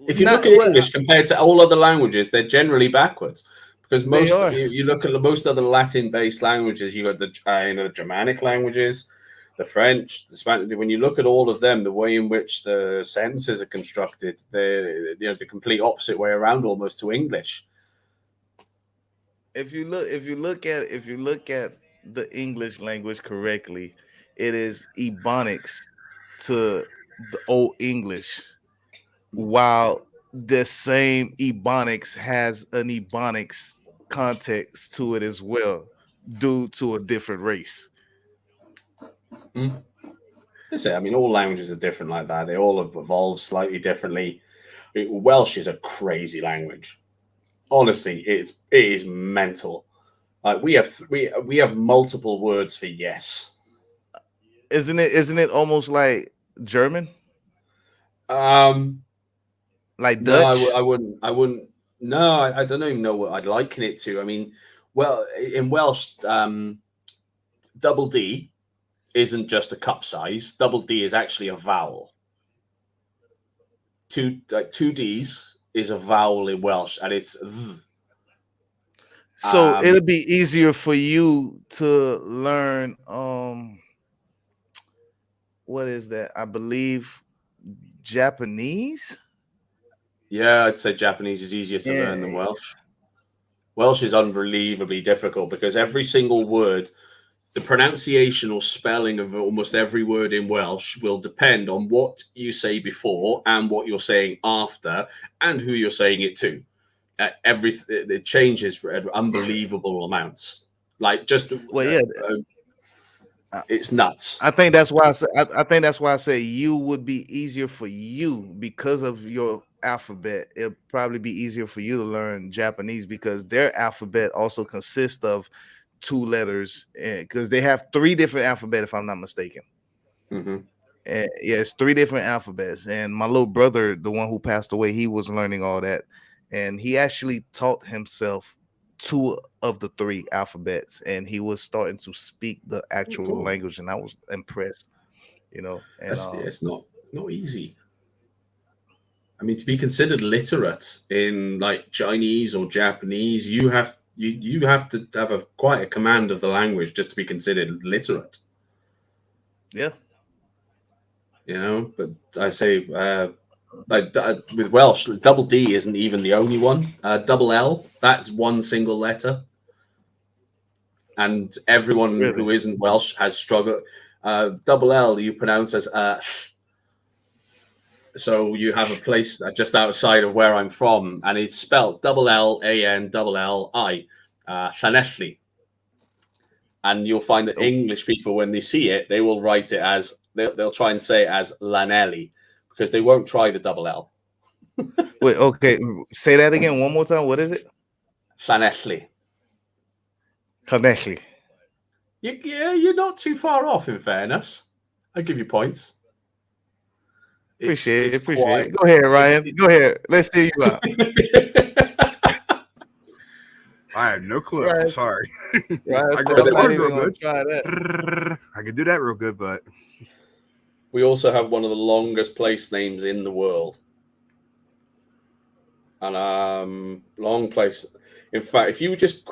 If you look at English compared to all other languages, they're generally backwards. Because most you look at most other Latin-based languages, you got the Germanic languages, the French, the Spanish. When you look at all of them, the way in which the sentences are constructed, they're the complete opposite way around almost to English. If you look at the English language correctly, it is Ebonics to the Old English, while the same Ebonics has an Ebonics context to it as well, due to a different race. I mean, all languages are different like that. They all have evolved slightly differently. Welsh is a crazy language. Honestly, it is mental. Like we have multiple words for yes. Isn't it almost like German? Like Dutch? No, I wouldn't. No, I don't even know what I'd liken it to. I mean, well, in Welsh, double D isn't just a cup size. Double D is actually a vowel. Two Ds is a vowel in Welsh, and it's th. So it'll be easier for you to learn. What is that? I believe Japanese. Yeah, I'd say Japanese is easier to learn than Welsh. Welsh is unbelievably difficult because every single word, the pronunciation or spelling of almost every word in Welsh will depend on what you say before and what you're saying after and who you're saying it to. It changes at unbelievable amounts. Like just it's nuts. I think that's why I say you would be easier for you because of your alphabet. It'll probably be easier for you to learn Japanese because their alphabet also consists of 2 letters, because they have 3 different alphabet, if I'm not mistaken. Mm-hmm. Yeah, it's 3 different alphabets. And my little brother, the one who passed away, he was learning all that, and he actually taught himself 2 of the 3 alphabets, and he was starting to speak the actual language, and I was impressed. And it's not easy. I mean, to be considered literate in like Chinese or Japanese, you have to have quite a command of the language just to be considered literate. Yeah. But I say with Welsh, double D isn't even the only one. Double L, that's one single letter. And everyone who isn't Welsh has struggled. Double L you pronounce as so you have a place just outside of where I'm from, and it's spelled double L-A-N double L-I, Llanelli. And you'll find that English people, when they see it, they will write it as they'll try and say it as Llanelli because they won't try the double L. Wait, okay, say that again one more time. What is it? Llanelli. Llanelli. Yeah, you're not too far off. In fairness, I give you points. Appreciate it. Go ahead, Ryan. Go ahead. Let's see you out. I have no clue. Right. Sorry. Right. I I'm could not do even real gonna good. try that. I could do that real good, but we also have one of the longest place names in the world. And long place. In fact, if you just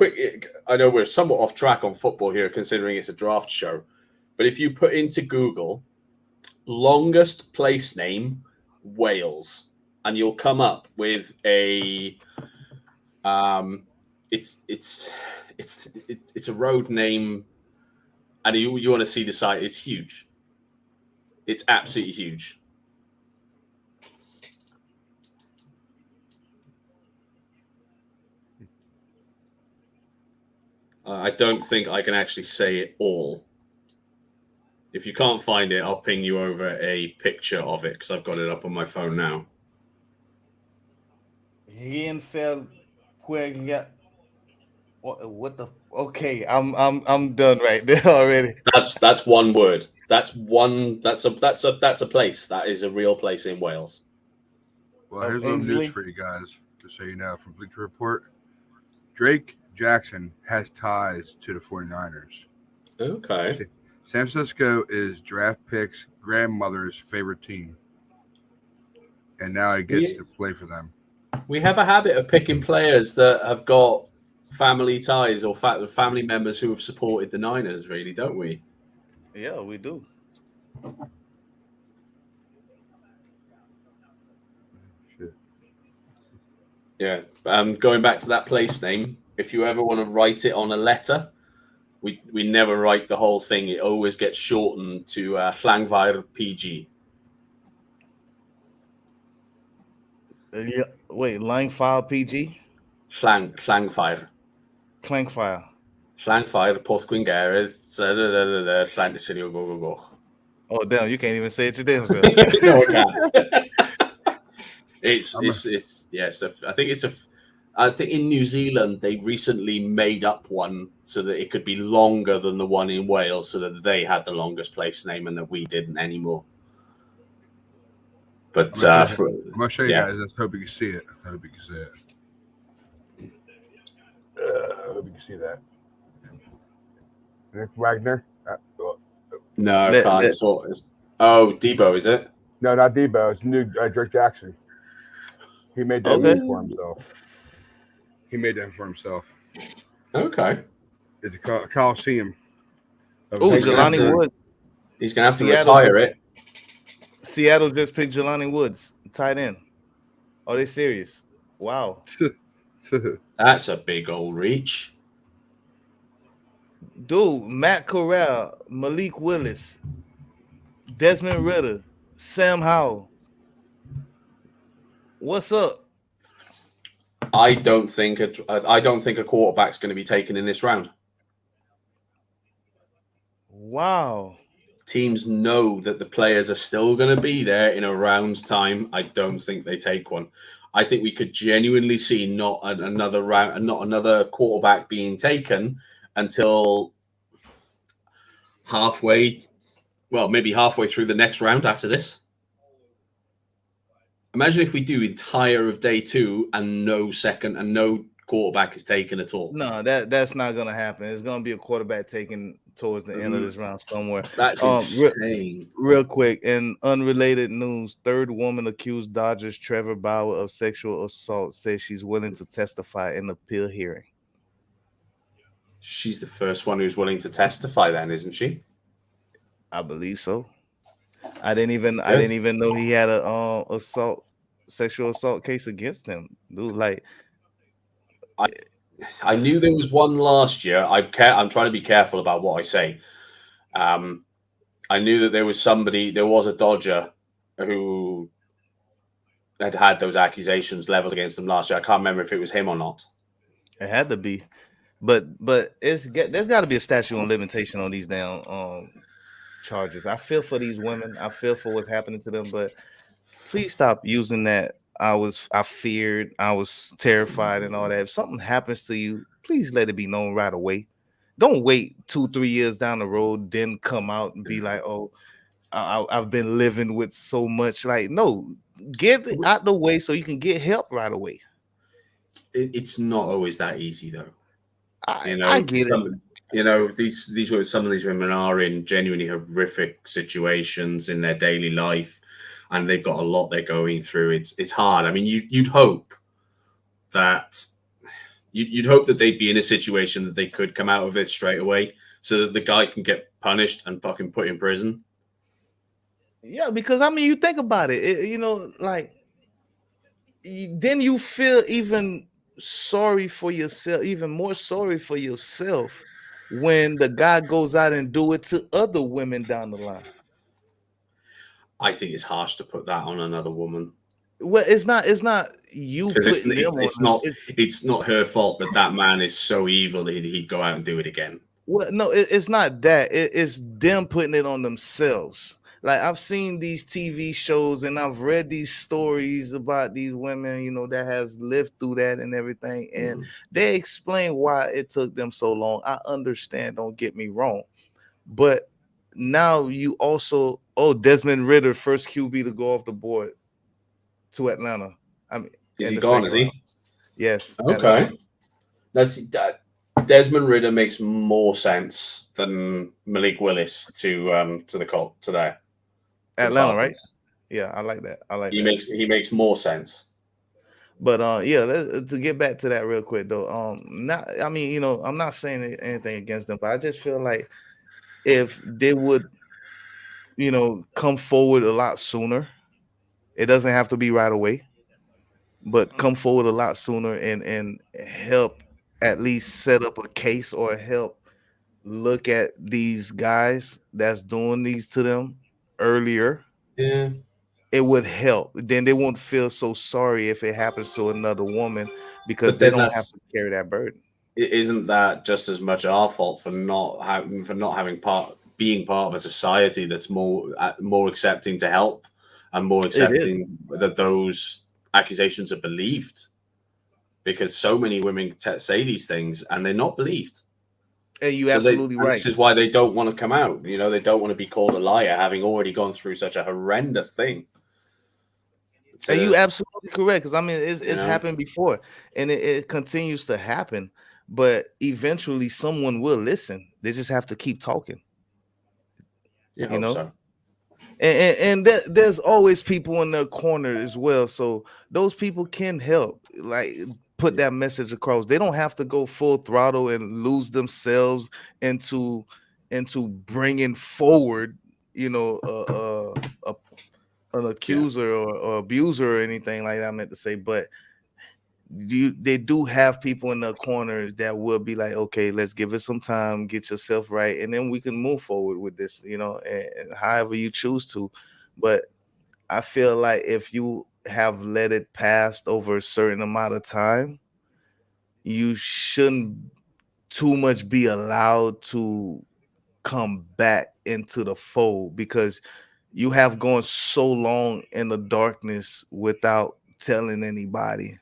I know we're somewhat off track on football here, considering it's a draft show, but if you put into Google longest place name Wales, and you'll come up with a it's a road name, and you want to see the site. It's huge. It's absolutely huge. I don't think I can actually say it all. If you can't find it, I'll ping you over a picture of it because I've got it up on my phone now. Reinfeld Puerga. What the? Okay, I'm done right there already. That's one word. That's one. That's a place. That is a real place in Wales. Well, here's a little Ainsley? news for you guys, just so you know, from Bleacher Report. Drake Jackson has ties to the 49ers. Okay. San Francisco is draft picks' grandmother's favorite team. And now he gets to play for them. We have a habit of picking players that have got family ties or family members who have supported the Niners, really, don't we? Yeah, we do. Shit. Yeah. Going back to that place name, if you ever want to write it on a letter, we never write the whole thing. It always gets shortened to Llangfair PG. Yeah. Wait, Llangfair PG? Llangfair. Clankfire. Llangfair, Porth Gwyngared, Llantysilio, go. Oh damn, you can't even say it to them. No, I can't. I think in New Zealand they recently made up one so that it could be longer than the one in Wales, so that they had the longest place name and that we didn't anymore. But I'm gonna show you guys. Let's hope you can see it. I hope you can see it. I hope you can see that. Nick Wagner. no, I can't. Oh, Debo, is it? No, not Debo. It's new Drake Jackson. He made that Okay. move for himself. He made that for himself. Okay. It's a Coliseum. Oh, He's gonna have Jelani to- Woods. He's going to have to Seattle. retire it. Seattle just picked Jelani Woods, tight end. Are they serious? Wow. That's a big old reach. Dude, Matt Corral, Malik Willis, Desmond Ritter, Sam Howell. What's up? I don't think a quarterback's going to be taken in this round. Wow. Teams know that the players are still going to be there in a round's time. I don't think they take one. I think we could genuinely see not another quarterback being taken until maybe halfway through the next round after this. Imagine if we do entire of day 2 and no quarterback is taken at all. No, that's not gonna happen. It's gonna be a quarterback taken towards the end of this round somewhere. That's insane. Real quick, in unrelated news, third woman accused Dodgers Trevor Bauer of sexual assault says she's willing to testify in the appeal hearing. She's the first one who's willing to testify then, isn't she? I believe so. I didn't even know he had a sexual assault case against him. Dude, like I knew there was one last year. I'm trying to be careful about what I say. I knew that there was a Dodger who had those accusations leveled against him last year. I can't remember if it was him or not. it had to be, but there's got to be a statute on limitation on these damn charges. I feel for these women. I feel for what's happening to them, but please stop using that. I feared, I was terrified and all that. If something happens to you, please let it be known right away. Don't wait 2-3 years down the road, then come out and be like, oh, I've been living with so much. Like, no, get it out the way so you can get help right away. It's not always that easy, though. I get it. Some of these women are in genuinely horrific situations in their daily life, and they've got a lot they're going through. It's hard. I mean, you'd hope that they'd be in a situation that they could come out of it straight away, so that the guy can get punished and fucking put in prison. Yeah, because I mean, you think about it, then you feel even sorry for yourself, even more sorry for yourself when the guy goes out and do it to other women down the line. I think it's harsh to put that on another woman Well, it's not you Because putting them on. it's not her fault that that man is so evil that he'd go out and do it again. Well, no, it's not that. It's them putting it on themselves. Like I've seen these TV shows and I've read these stories about these women, that has lived through that and everything, and they explain why it took them so long. I understand. Don't get me wrong, but now you also Desmond Ritter, first QB to go off the board to Atlanta. I mean, Is in he the gone? Is second he? round. Yes. Okay. Atlanta. That's Desmond Ritter makes more sense than Malik Willis to the Colt today. Atlanta, right? Yeah, I like that. He makes more sense. But to get back to that real quick though, I'm not saying anything against them, but I just feel like if they would, come forward a lot sooner, it doesn't have to be right away, but come forward a lot sooner and help at least set up a case or help look at these guys that's doing these to them earlier. Yeah. It would help. Then they won't feel so sorry if it happens to another woman because But they then don't have to carry that burden. Isn't that just as much our fault for being part of a society that's more accepting to help and more accepting that those accusations are believed? Because so many women say these things and they're not believed. And you're absolutely right. This is why they don't want to come out. They don't want to be called a liar, having already gone through such a horrendous thing. And you absolutely correct, because it's happened before, and it continues to happen. But eventually, someone will listen. They just have to keep talking. So. And there's always people in their corner as well, so those people can help, like put that message across. They don't have to go full throttle and lose themselves into bringing forward, an accuser or abuser or anything like that. I meant to say, but they do have people in the corners that will be like, okay, let's give it some time, get yourself right, and then we can move forward with this, and however you choose to. But I feel like if you have let it pass over a certain amount of time, you shouldn't too much be allowed to come back into the fold, because you have gone so long in the darkness without telling anybody,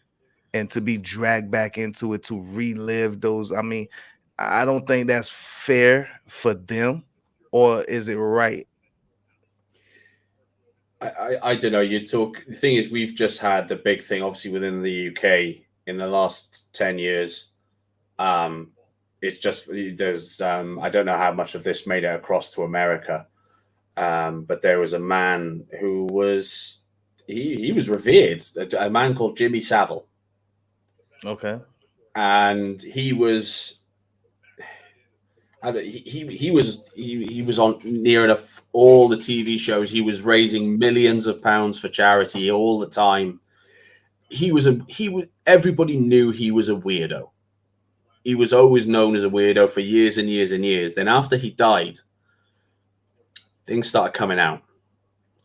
and to be dragged back into it to relive those. I don't think that's fair for them, or is it right? I don't know. The thing is, we've just had the big thing, obviously, within the UK in the last 10 years. It's just, there's, I don't know how much of this made it across to America. But there was a man who was, he was revered, a man called Jimmy Savile. Okay. And he was on near enough all the TV shows. He was raising millions of pounds for charity all the time. Everybody knew he was a weirdo. He was always known as a weirdo for years and years and years. Then after he died, things started coming out,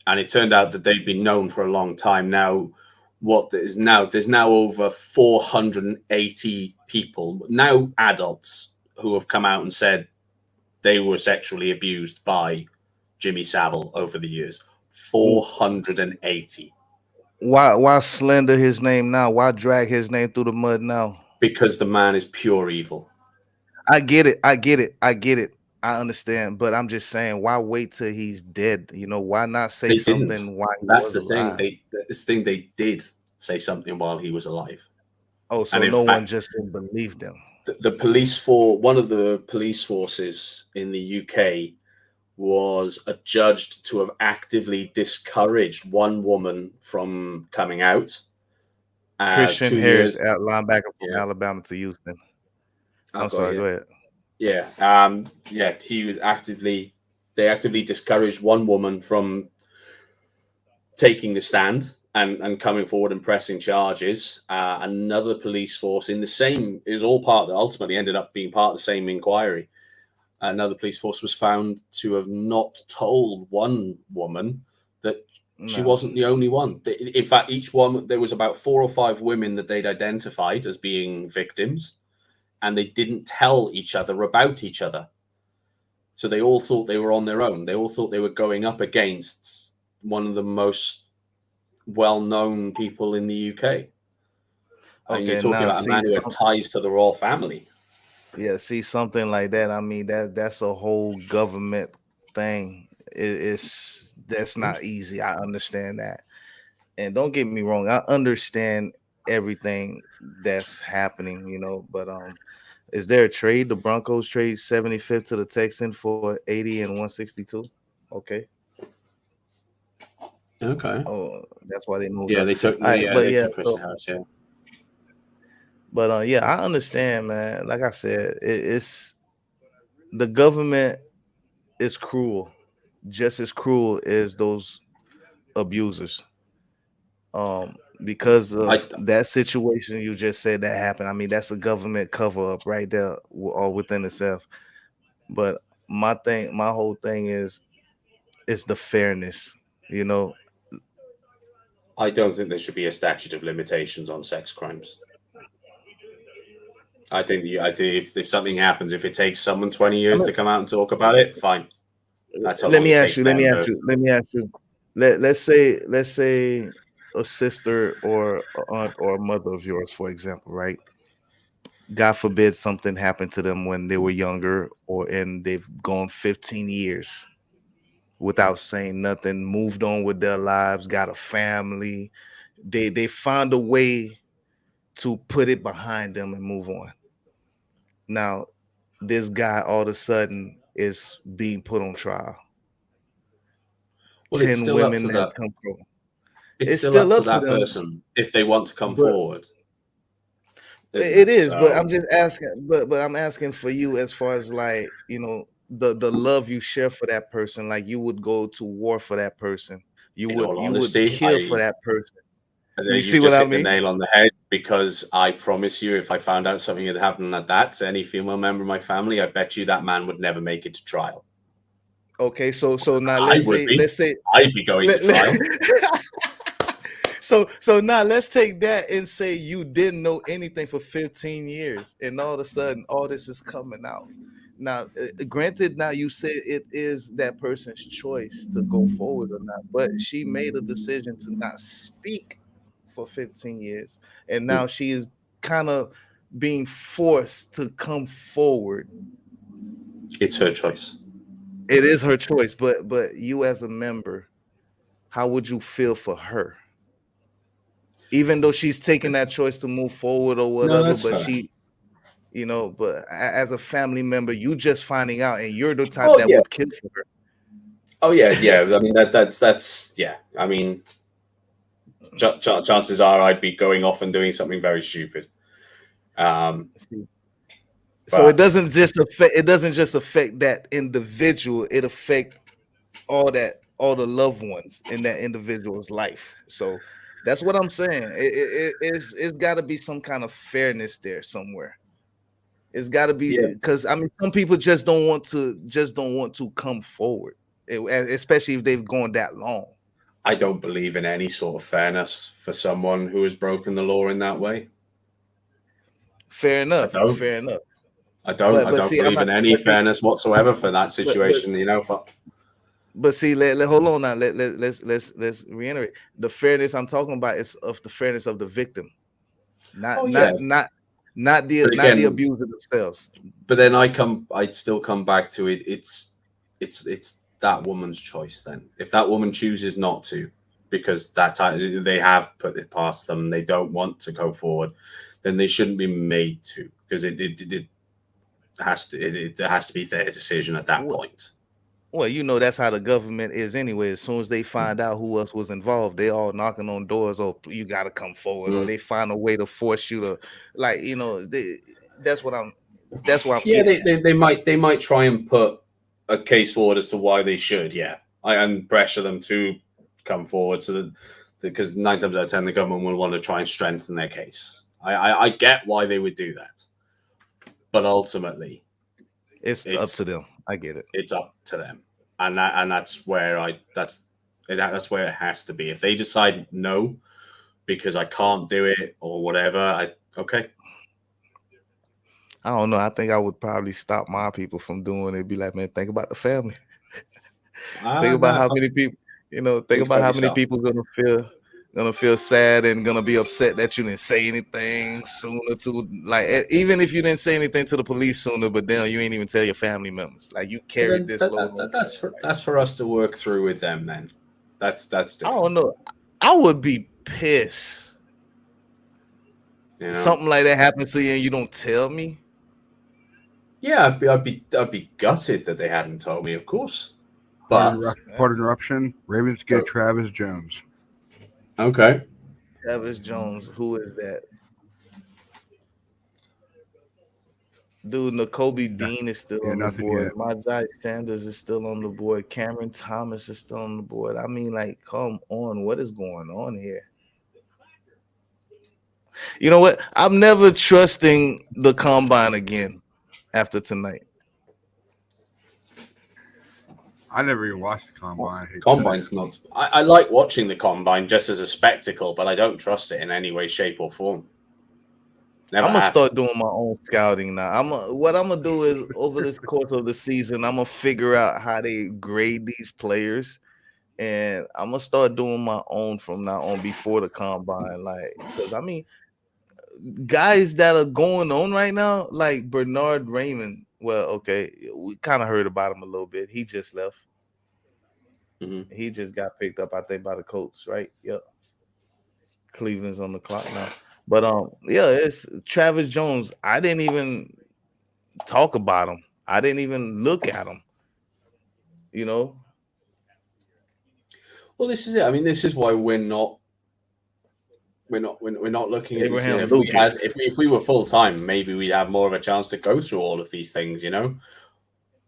and it turned out that they'd been known for a long time. Now, there's now over 480 people, now adults, who have come out and said they were sexually abused by Jimmy Savile over the years. 480. Why slander his name now? Why drag his name through the mud now? Because the man is pure evil. I get it. I understand, but I'm just saying, why wait till he's dead? Why not say something while he was alive? They did say something while he was alive. Oh, so no one just didn't believe them. One of the police forces in the UK was adjudged to have actively discouraged one woman from coming out. Christian Harris, linebacker from Alabama to Houston. I'm sorry, go ahead. Yeah. They actively discouraged one woman from taking the stand and coming forward and pressing charges. Another police force in the same, it was all ultimately ended up being part of the same inquiry. Another police force was found to have not told one woman that She No. wasn't the only one. In fact, each one, there was about 4 or 5 women that they'd identified as being victims, and they didn't tell each other about each other. So they all thought they were on their own. They all thought they were going up against one of the most well-known people in the UK. And you're Okay, talking now about a see man who had ties to the royal family. yeah, see something like that. I mean, that's a whole government thing. That's not easy. I understand that. And don't get me wrong, I understand everything that's happening, but is there a trade? The Broncos trade 75th to the Texans for 80 and 162. Okay. Okay. Oh, that's why they moved Yeah, up. they took All right, but yeah, Christian Harris, yeah. but yeah, I understand, man. Like I said, it's the government is cruel, just as cruel as those abusers. Because of that situation you just said that happened. I mean, that's a government cover up right there, all within itself. But my whole thing is the fairness. I don't think there should be a statute of limitations on sex crimes. I think if something happens, if it takes someone 20 years to come out and talk about it, fine. That's how Let long me it ask takes you. Let's say a sister or an aunt or a mother of yours, for example, right? God forbid something happened to them when they were younger, and they've gone 15 years without saying nothing, moved on with their lives, got a family. They found a way to put it behind them and move on. Now, this guy all of a sudden is being put on trial. Well, it's 10 still women up to has that. come from. It's still up to that them, person if they want to come but forward. It is, but So- I'm just asking. But I'm asking for you as far as like the love you share for that person. Like you would go to war for that person. You In would all honesty, kill for that person. You see just what I hit the mean? nail on the head, because I promise you, if I found out something had happened like that to any female member of my family, I bet you that man would never make it to trial. Okay, so now let's say I'd be going to trial. So now let's take that and say you didn't know anything for 15 years, and all of a sudden all this is coming out. Now, granted, now you say it is that person's choice to go forward or not, but she made a decision to not speak for 15 years, and now she is kind of being forced to come forward. It's her choice. It is her choice, but you as a member, how would you feel for her? Even though she's taking that choice to move forward or whatever, but fair. she, but as a family member, you just finding out, and you're the type that would kill for her. Oh yeah. I mean that's yeah. I mean, chances are I'd be going off and doing something very stupid. So it doesn't just affect that individual. It affects all the loved ones in that individual's life. So that's what I'm saying. It's got to be some kind of fairness there somewhere. It's got to be, because I mean, some people just don't want to come forward, especially if they've gone that long. I don't believe in any sort of fairness for someone who has broken the law in that way. Fair enough. I don't believe in any fairness whatsoever for that situation. But see, hold on now. Let's reiterate. The fairness I'm talking about is of the fairness of the victim, not the abuser themselves. But then I'd still come back to it. It's that woman's choice. Then, if that woman chooses not to, because that time they have put it past them, they don't want to go forward, then they shouldn't be made to, because it has to be their decision at that point. Well, that's how the government is anyway. As soon as they find out who else was involved, they all knocking on doors. Oh, you got to come forward, or they find a way to force you to, that's what I'm. Yeah, they might try and put a case forward as to why they should. Yeah, and pressure them to come forward, so that because 9 times out of 10 the government will want to try and strengthen their case. I get why they would do that, but ultimately, it's up to them. I get it. It's up to them, and that's where that's That's where it has to be. If they decide no, because I can't do it or whatever, okay. I don't know. I think I would probably stop my people from doing it. Be like, man, think about the family. Think about how many people, think about how many people gonna feel sad and gonna be upset that you didn't say anything sooner to, like, even if you didn't say anything to the police sooner, but then you ain't even tell your family members. Like, you carried this load. That's for us to work through with them then. That's different. I don't know. I would be pissed. Something like that happens to you and you don't tell me. Yeah, I'd be gutted that they hadn't told me, of course. But part interruption. Ravens get Travis Jones. Okay. Travis Jones, who is that? Dude, Nakobe Dean is still on the board. Majai Sanders is still on the board. Cameron Thomas is still on the board. I mean, like, come on. What is going on here? You know what? I'm never trusting the combine again after tonight. I never even watched the combine. Combine's not. I like watching the combine just as a spectacle, but I don't trust it in any way, shape, or form. I'm gonna start doing my own scouting now. What I'm gonna do is, over this course of the season, I'm gonna figure out how they grade these players, and I'm gonna start doing my own from now on before the combine. Like, because I mean, guys that are going on right now, like Bernard Raymond. Well, okay, we kind of heard about him a little bit. He just left. Mm-hmm. He just got picked up, I think, by the Colts, right? Yep. Cleveland's on the clock now. But yeah, it's Travis Jones. I didn't even talk about him. I didn't even look at him. Well, this is it. I mean, this is why we're not looking at Abraham this. Lucas. If we were full time, maybe we'd have more of a chance to go through all of these things,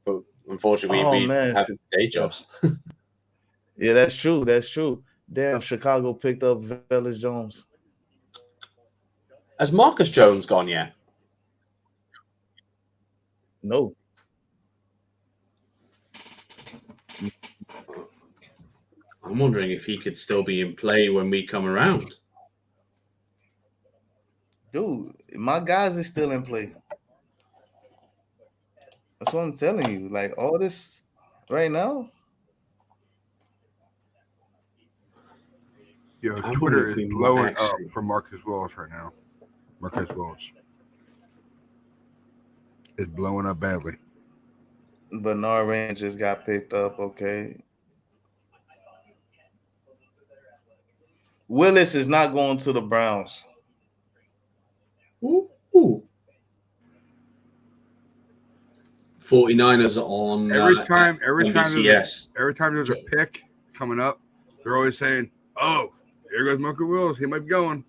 But unfortunately, we have day jobs. Yeah, that's true. That's true. Damn, Chicago picked up Velus Jones. Has Marcus Jones gone yet? No. I'm wondering if he could still be in play when we come around. Dude, my guys are still in play. That's what I'm telling you. Like, all this right now. Yo, Twitter is blowing up for Marcus Willis right now. Marcus Willis is blowing up badly. Bernard Raymond just got picked up. Okay. Willis is not going to the Browns. Ooh. 49ers on every time there's a pick coming up, they're always saying, "Oh, here goes Marcus Willis. He might be going."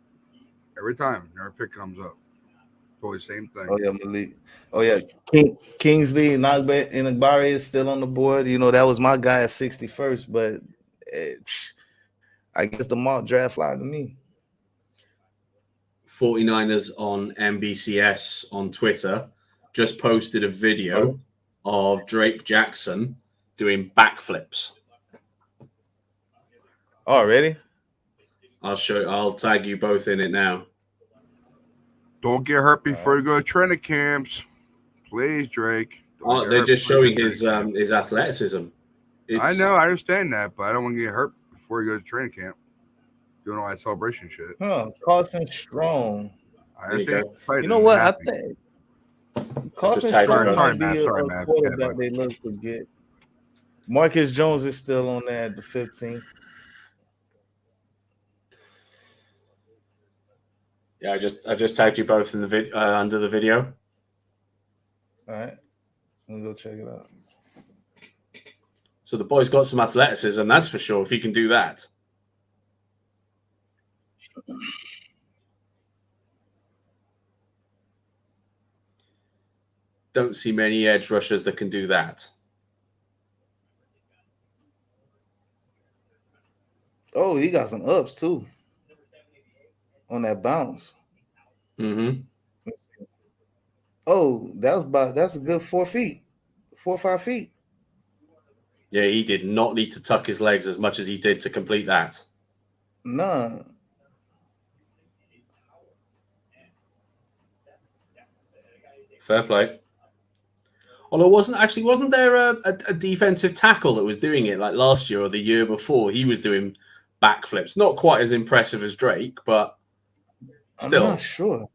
Every time their pick comes up, it's always the same thing. Oh yeah, Malik. Oh yeah, Kingsley Enagbare is still on the board. That was my guy at 61st, but I guess the mock draft fly to me. 49ers on MBCS on Twitter just posted a video of Drake Jackson doing backflips. Already? I'll tag you both in it now. Don't get hurt before you go to training camps, please, Drake. They're just showing his athleticism. I know, I understand that, but I don't want to get hurt before you go to training camp. Doing all that celebration shit. Carson Strong. I understand. You know what? I think Carson Strong might be a quarterback they look to get. Marcus Jones is still on there at the 15th. Yeah, I just tagged you both in the under the video. All right, let me go check it out. So the boy's got some athleticism, that's for sure. If he can do that. Don't see many edge rushers that can do that. Oh, he got some ups too on that bounce. Mm-hmm. Oh, that's a good 4 feet, 4 or 5 feet. Yeah, he did not need to tuck his legs as much as he did to complete that. Nah. Fair play. Although wasn't there a defensive tackle that was doing it like last year or the year before? He was doing backflips, not quite as impressive as Drake, but I'm still. not sure.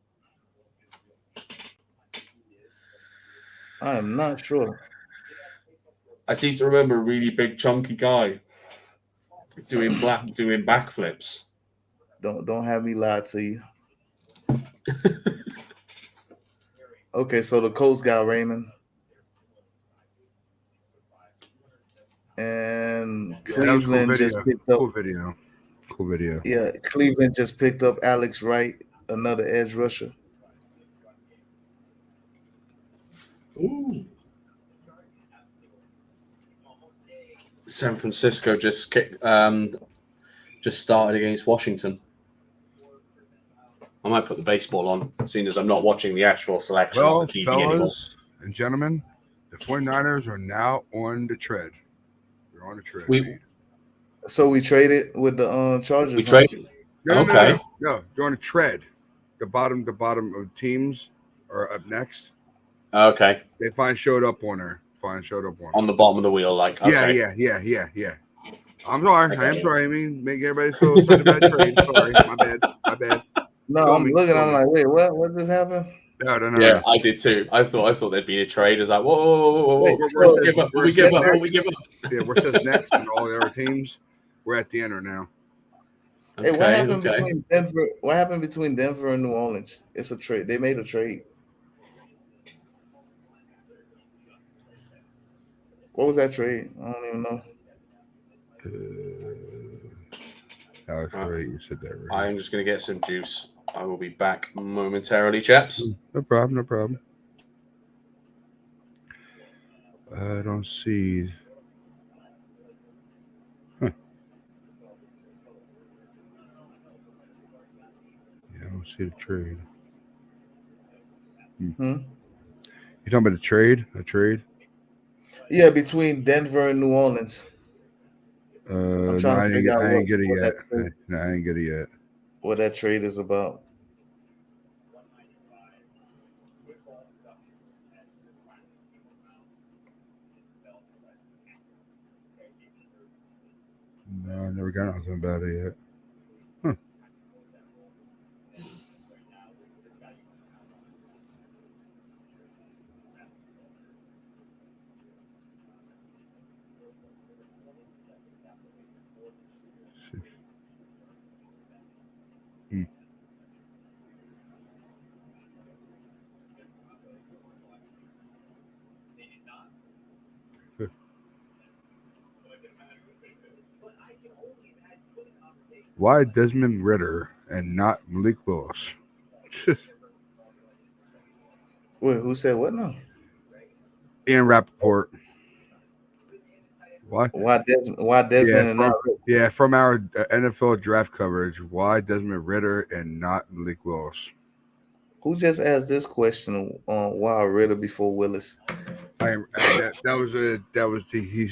I am not sure. I seem to remember a really big chunky guy doing backflips. Don't have me lie to you. Okay, so the Colts got Raymond. And Yeah, that was a cool Cleveland just video. picked up. Cool video. Cool video. Yeah, Cleveland just picked up Alex Wright, another edge rusher. Ooh. San Francisco just started against Washington. I might put the baseball on, seeing as I'm not watching the actual selection Well, on the TV anymore. fellas and gentlemen, the 49ers are now on the tread. They're on the tread. So we traded with the Chargers. We traded. Okay. No, they're on a tread. The bottom of teams are up next. Okay. They finally showed up on her. On the bottom of the wheel, like okay. Yeah. I'm sorry. I am sorry. I mean, make everybody so excited about trade. Sorry, my bad. No, I'm looking. I'm like, wait, what just happened? No. Yeah, I did too. I thought there'd been a trade. I was like, whoa. Wait, We give up. Yeah, where it says next and all the other teams, we're at the ender now. Hey, what happened between Denver? What happened between Denver and New Orleans? It's a trade. They made a trade. What was that trade? I don't even know. That was right. You said that right. I'm just gonna get some juice. I will be back momentarily, chaps. No problem. I don't see. Huh. Yeah, I don't see the trade. You talking about a trade? A trade? Yeah, between Denver and New Orleans. I'm trying to figure out I ain't get it yet. I ain't get it yet. What that trade is about. No, I never got nothing about it yet. Huh. Why Desmond Ritter and not Malik Willis? Wait, who said what now? Ian Rappaport. Why Desmond and not Ritter? Yeah, from our NFL draft coverage, why Desmond Ritter and not Malik Willis? Who just asked this question on why Ritter before Willis? He's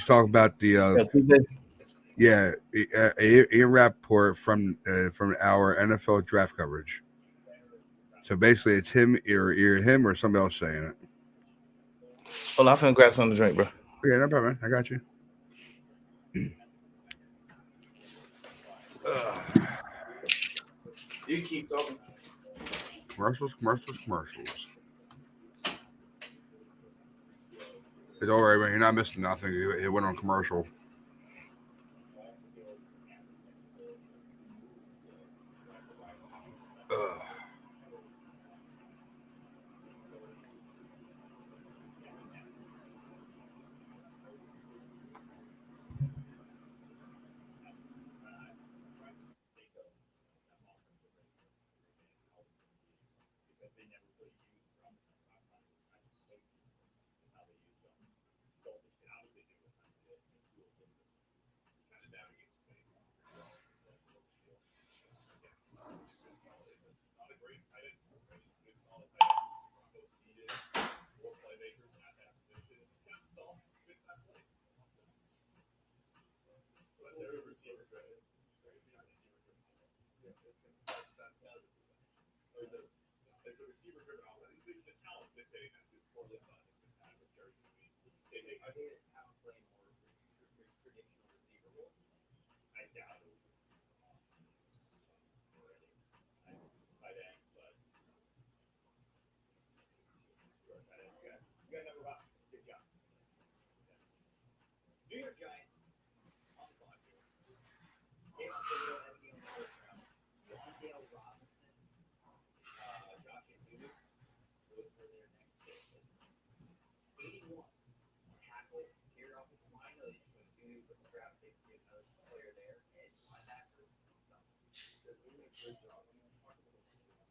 talking about the Ian Rappaport from our NFL draft coverage. So basically, it's him, either him or somebody else saying it. Hold on, I'm finna grab something to drink, bro. Okay, no problem. I got you. You keep talking. Commercials. Don't worry, man. You're not missing nothing. It went on commercial. It's a receiver driven offense. The talent's dictating that for this side. I think it's how playing more traditional receiver role. I doubt it. Tight end, but you guys have a rock. Good job. New York Giants on the clock here. Came up with a little heavy on the first round. Wandale Robinson, Josh Yasudu was for their next pick. 81. Tackle, interior offensive line. When Yasudu put the draft pick, get another player there. Edge linebacker. They're doing a good job. I mean, talk about the good job.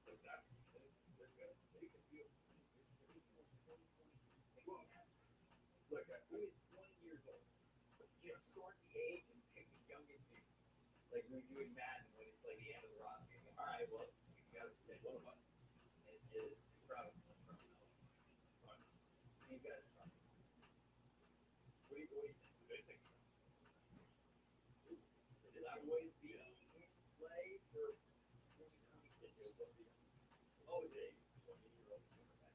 But that's they're good. They can do it. Look, who is 20 years old? Just sort the age and pick the youngest dude. Like we do in Madden when it's like the end of the roster. All right, well, you guys pick one of us. And it's probably these guys are probably. What do you think? They think. Is that way to be play for 2020? Oh, is it 20-year-old quarterback?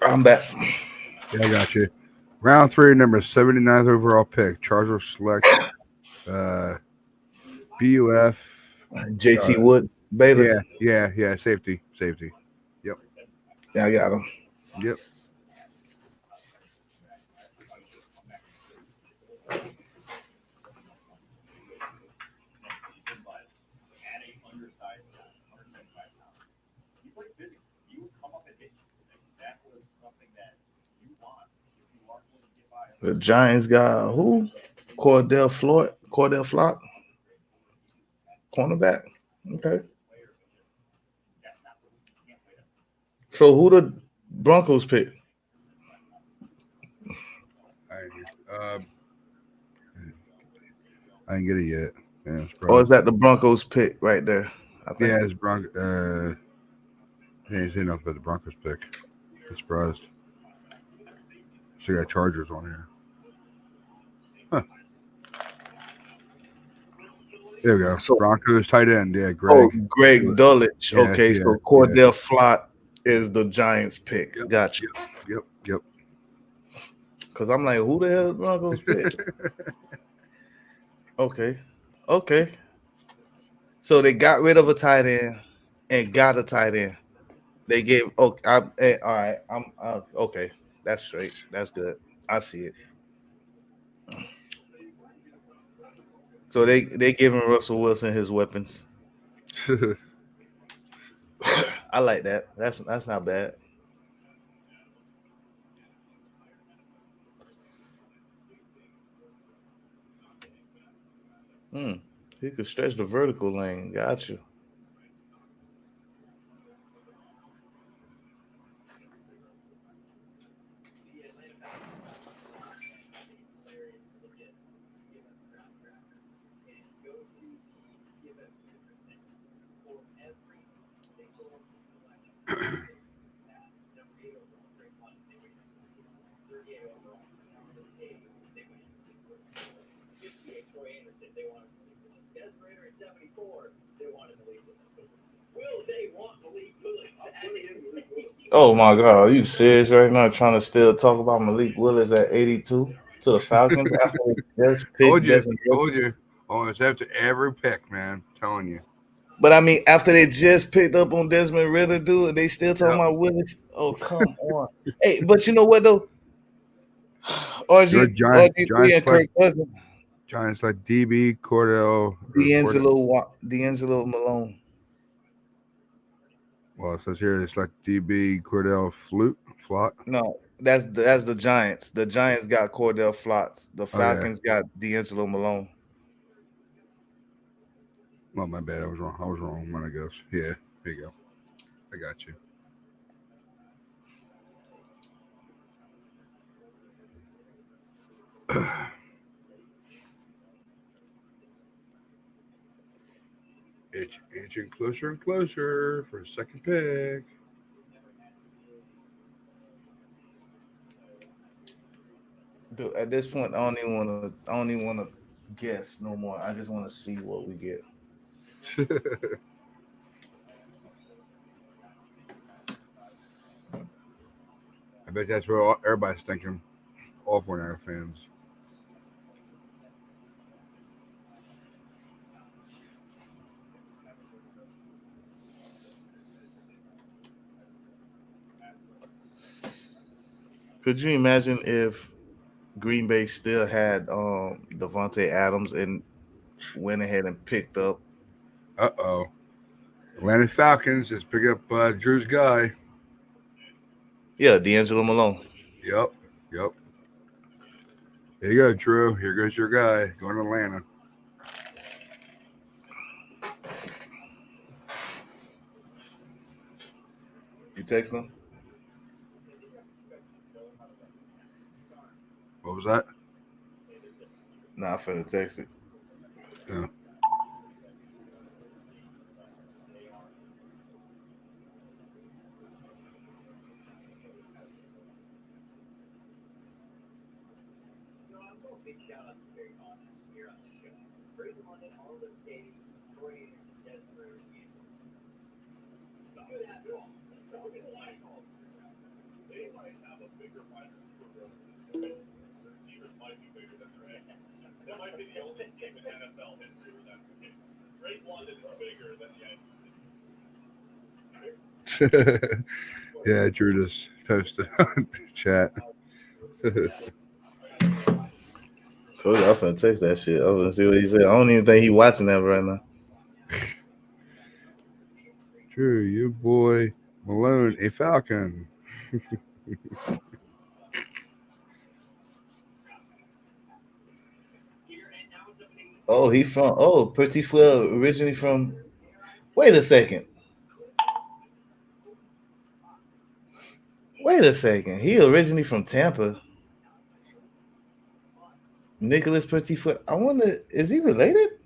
I'm back. Yeah, I got you. Round 3, number 79th overall pick. Chargers select BUF. JT Wood, Baylor. Yeah. Safety. Yep. Yeah, I got him. Yep. The Giants got who? Cordell Flock, cornerback. Okay. So who the Broncos pick? I didn't get it yet. Yeah, Or is that the Broncos pick right there? I think. Yeah, it's Broncos. He ain't saying nothing about the Broncos pick. I'm surprised. So you got Chargers on here. Huh. There we go. So, Broncos tight end. Yeah, Greg. Oh, Greg Dulwich. Yeah, okay, yeah, so Cordell Flock is the Giants pick. Yep, Gotcha. Yep. Because I'm like, who the hell is Broncos pick? Okay. So they got rid of a tight end and got a tight end. They gave. Okay, all right. I'm okay. That's straight. That's good. I see it. So they giving Russell Wilson his weapons. I like that. That's not bad. He could stretch the vertical lane. Got you. Oh my God, are you serious right now? Trying to still talk about Malik Willis at 82 to the Falcons after they just picked Desmond. Told you. Almost after every pick, man. I'm telling you. But I mean, after they just picked up on Desmond Ritter, dude, they still talking about Willis. Oh, come on. Hey, but you know what though? RG3 and Kirk Cousins. Giants like DB, Cordell, D'Angelo Malone. Well, it says here it's like DB, Cordell Flott. No, that's the Giants. The Giants got Cordell Flotts. The Falcons got D'Angelo Malone. Well, my bad. I was wrong when I guess. Yeah, here you go. I got you. It's inching closer and closer for second pick. Dude, at this point, I don't even want to guess no more. I just want to see what we get. I bet that's what everybody's thinking. All 49er fans. Could you imagine if Green Bay still had Devontae Adams and went ahead and picked up? Uh-oh. Atlanta Falcons just pick up Drew's guy. Yeah, D'Angelo Malone. Yep. Here you go, Drew. Here goes your guy going to Atlanta. You text him? What was that? Nah, I finna text it. Yeah. Big shout out to Barry Condon here on the show. Barry Condon, all the day, Troy Anderson, Desperate game. Some of that's wrong. Some of it's wrong. They might have a bigger wide receiver room than the receivers might be bigger than their head. That might be the only team in NFL history where that's the case. Drake London is bigger than the edge. Yeah, Drew just posted on the chat. So I'm finna text that shit. I'm gonna see what he said. I don't even think he watching that right now. Drew, your boy Malone, a Falcon. Petit Fleur originally from. Wait a second. He originally from Tampa. Nicholas Petit Fleur. I wonder, is he related?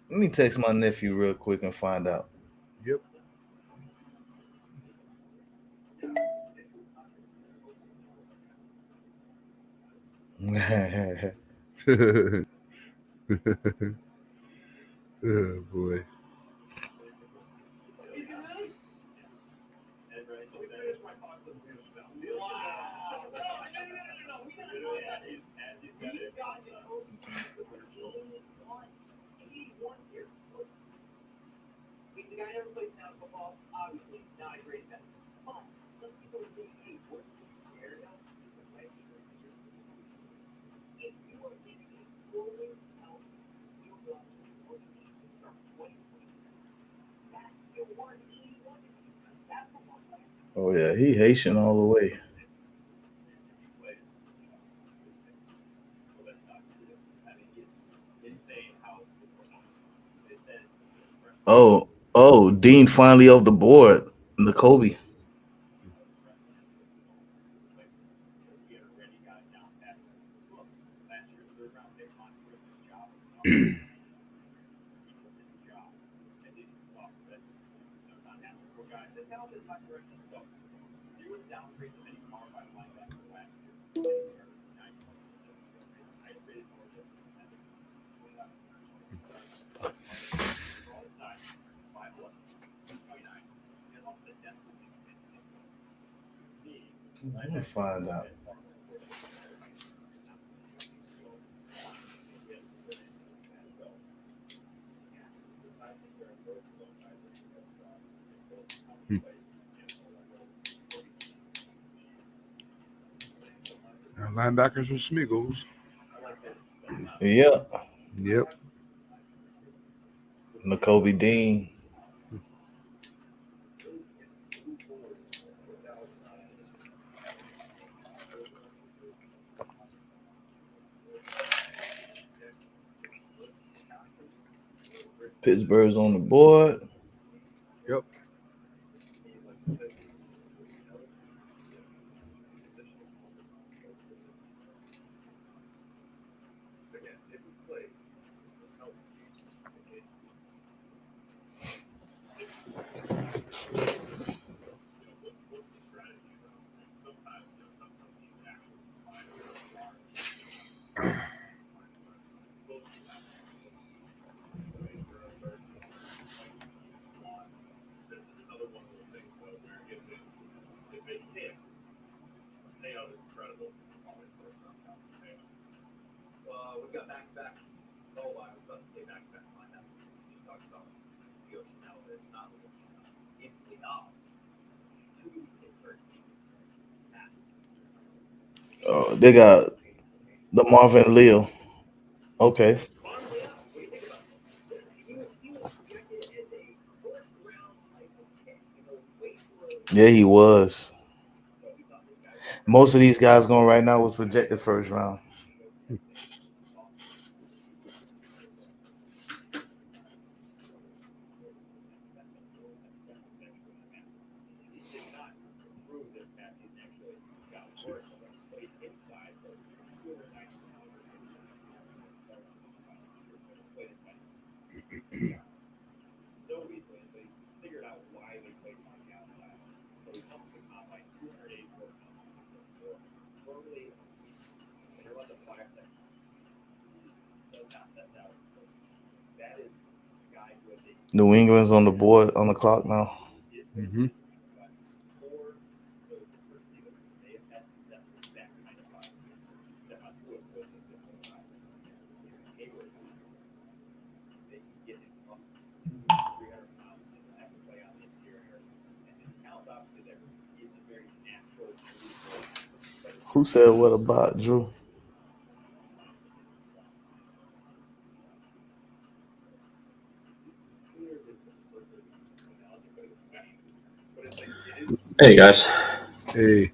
Let me text my nephew real quick and find out. Yep. Oh boy. The guy never plays down football, obviously not a great defense. But some people say, hey, what's the scenario? If you are getting a fully healthy field goal to start 2020, that's still 181. That's the one. Oh yeah, he Haitian all the way. Oh, Dean finally off the board. N'Kobe. Let me find out. Linebackers are Smeagol's. Yep. N'Kobe Dean. Pittsburgh's on the board. Yep. instantly nominated to Pittsburgh team. Oh, they got the Marvin Leo. Okay. Yeah, he was. Most of these guys going right now was projected first round. So easily, they figured out why they played on the outside. So he comes to the combine 284 pounds. Normally, they're like a 5 second. Does not test out. That is guys with a New England's on the board on the clock now. Mm-hmm. or those receivers. They have had success with that kind of body. Step out to it with a simple size. Hayward, they can get it up 300 pounds and have to play on the interior. And the talent obviously there is a very natural. Who said what about Drew? Hey guys, Hey.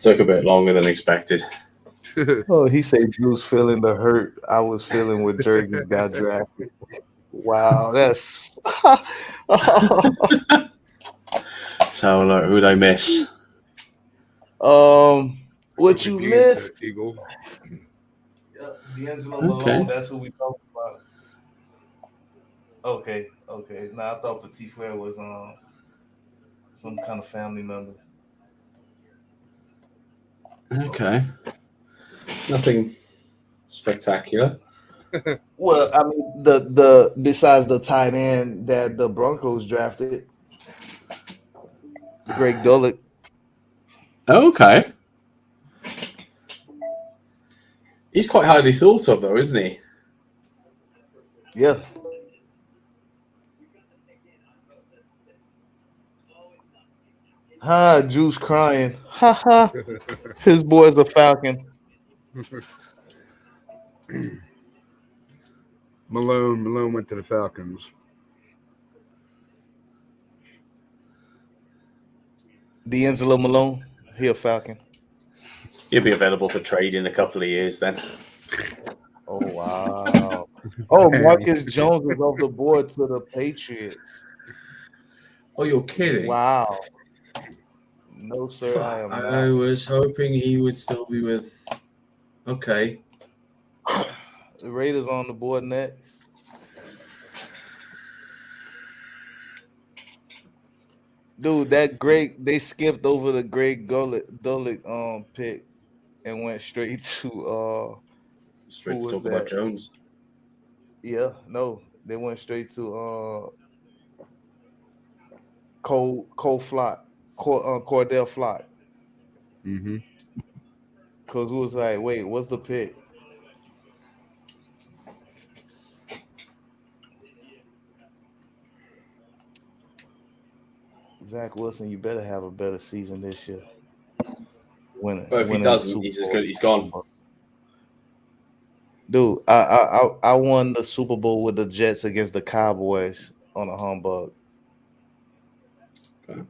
took a bit longer than expected. Oh, he said Drew's feeling the hurt I was feeling when Jurgens got drafted. Wow, that's So look, who'd I miss? what you missed? Eagle. Yeah, D'Angelo Okay. Malone, that's who we talking about. Okay. Now I thought Petit Frere was some kind of family member. Okay, nothing spectacular. Well, I mean, the besides the tight end that the Broncos drafted, Greg Dullock. Okay, he's quite highly thought of, though, isn't he? Yeah. Ha, Juice crying. Ha ha. His boy's a Falcon. Malone went to the Falcons. D'Angelo Malone, he a Falcon. He'll be available for trade in a couple of years then. Oh wow. Oh, Marcus Jones is off the board to the Patriots. Oh, you're kidding? Wow. No, sir, I am I not. was hoping he would still be with. Okay. The Raiders on the board next. Dude, they skipped over the Greg Dullock pick and went straight to Straight Who to was talk about that? Jones. yeah, no, they went straight to Cordell Flock. Mm-hmm. Cause who was like, wait, what's the pick? Zach Wilson, you better have a better season this year. Well, if he doesn't, he's as good. He's gone. Dude, I won the Super Bowl with the Jets against the Cowboys on a humbug. Okay.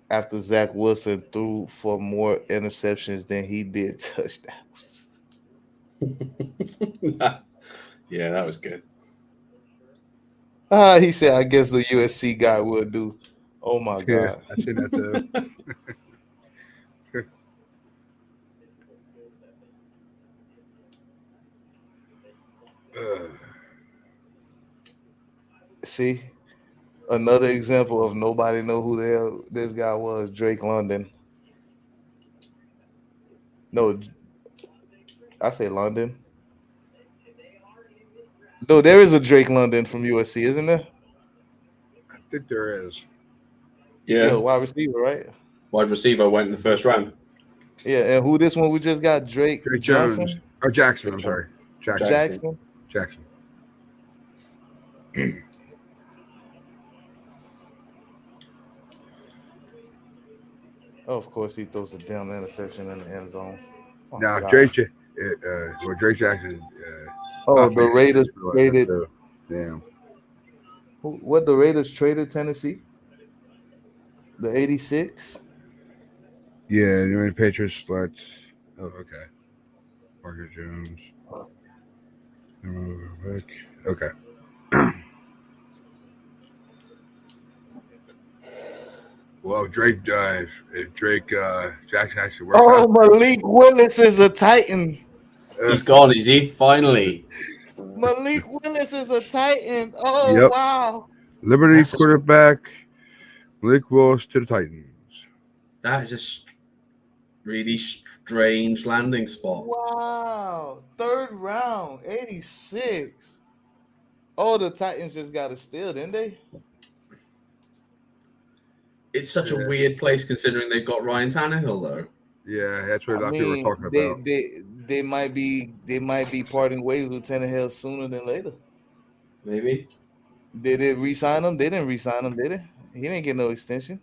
After Zach Wilson threw for more interceptions than he did touchdowns. Yeah, that was good. He said, I guess the USC guy will do. Oh my Yeah, God. I seen that too. See, another example of nobody know who the hell this guy was, Drake London. No, I say London. No, there is a Drake London from USC, isn't there? I think there is. Yeah. Wide receiver, right? Wide receiver went in the first round. Yeah, and who this one we just got? Drake Jones. Johnson? Or Jackson, I'm sorry. Jackson. Jackson. Oh, of course, he throws a damn interception in the end zone. Oh, Now, God. Drake Jackson. Oh, the Raiders traded. Damn. What the Raiders traded Tennessee? The 86. Yeah, you mean Patriots select. Oh, okay. Parker Jones. Okay. Well, Drake if Drake Jackson actually works Oh, out. Malik Willis is a Titan. He's gone, is he? Finally. Malik Willis is a Titan. Oh, Yep. wow. Liberty That's a- quarterback Malik Willis to the Titans. That is a really strange landing spot. Wow. 3rd round, 86. Oh, the Titans just got a steal, didn't they? It's such a weird place considering they've got Ryan Tannehill, though. Yeah, that's what a lot I of people mean, were talking about. they might be parting ways with Tannehill sooner than later. Maybe. Did they re-sign him? They didn't re-sign him, did they? He didn't get no extension.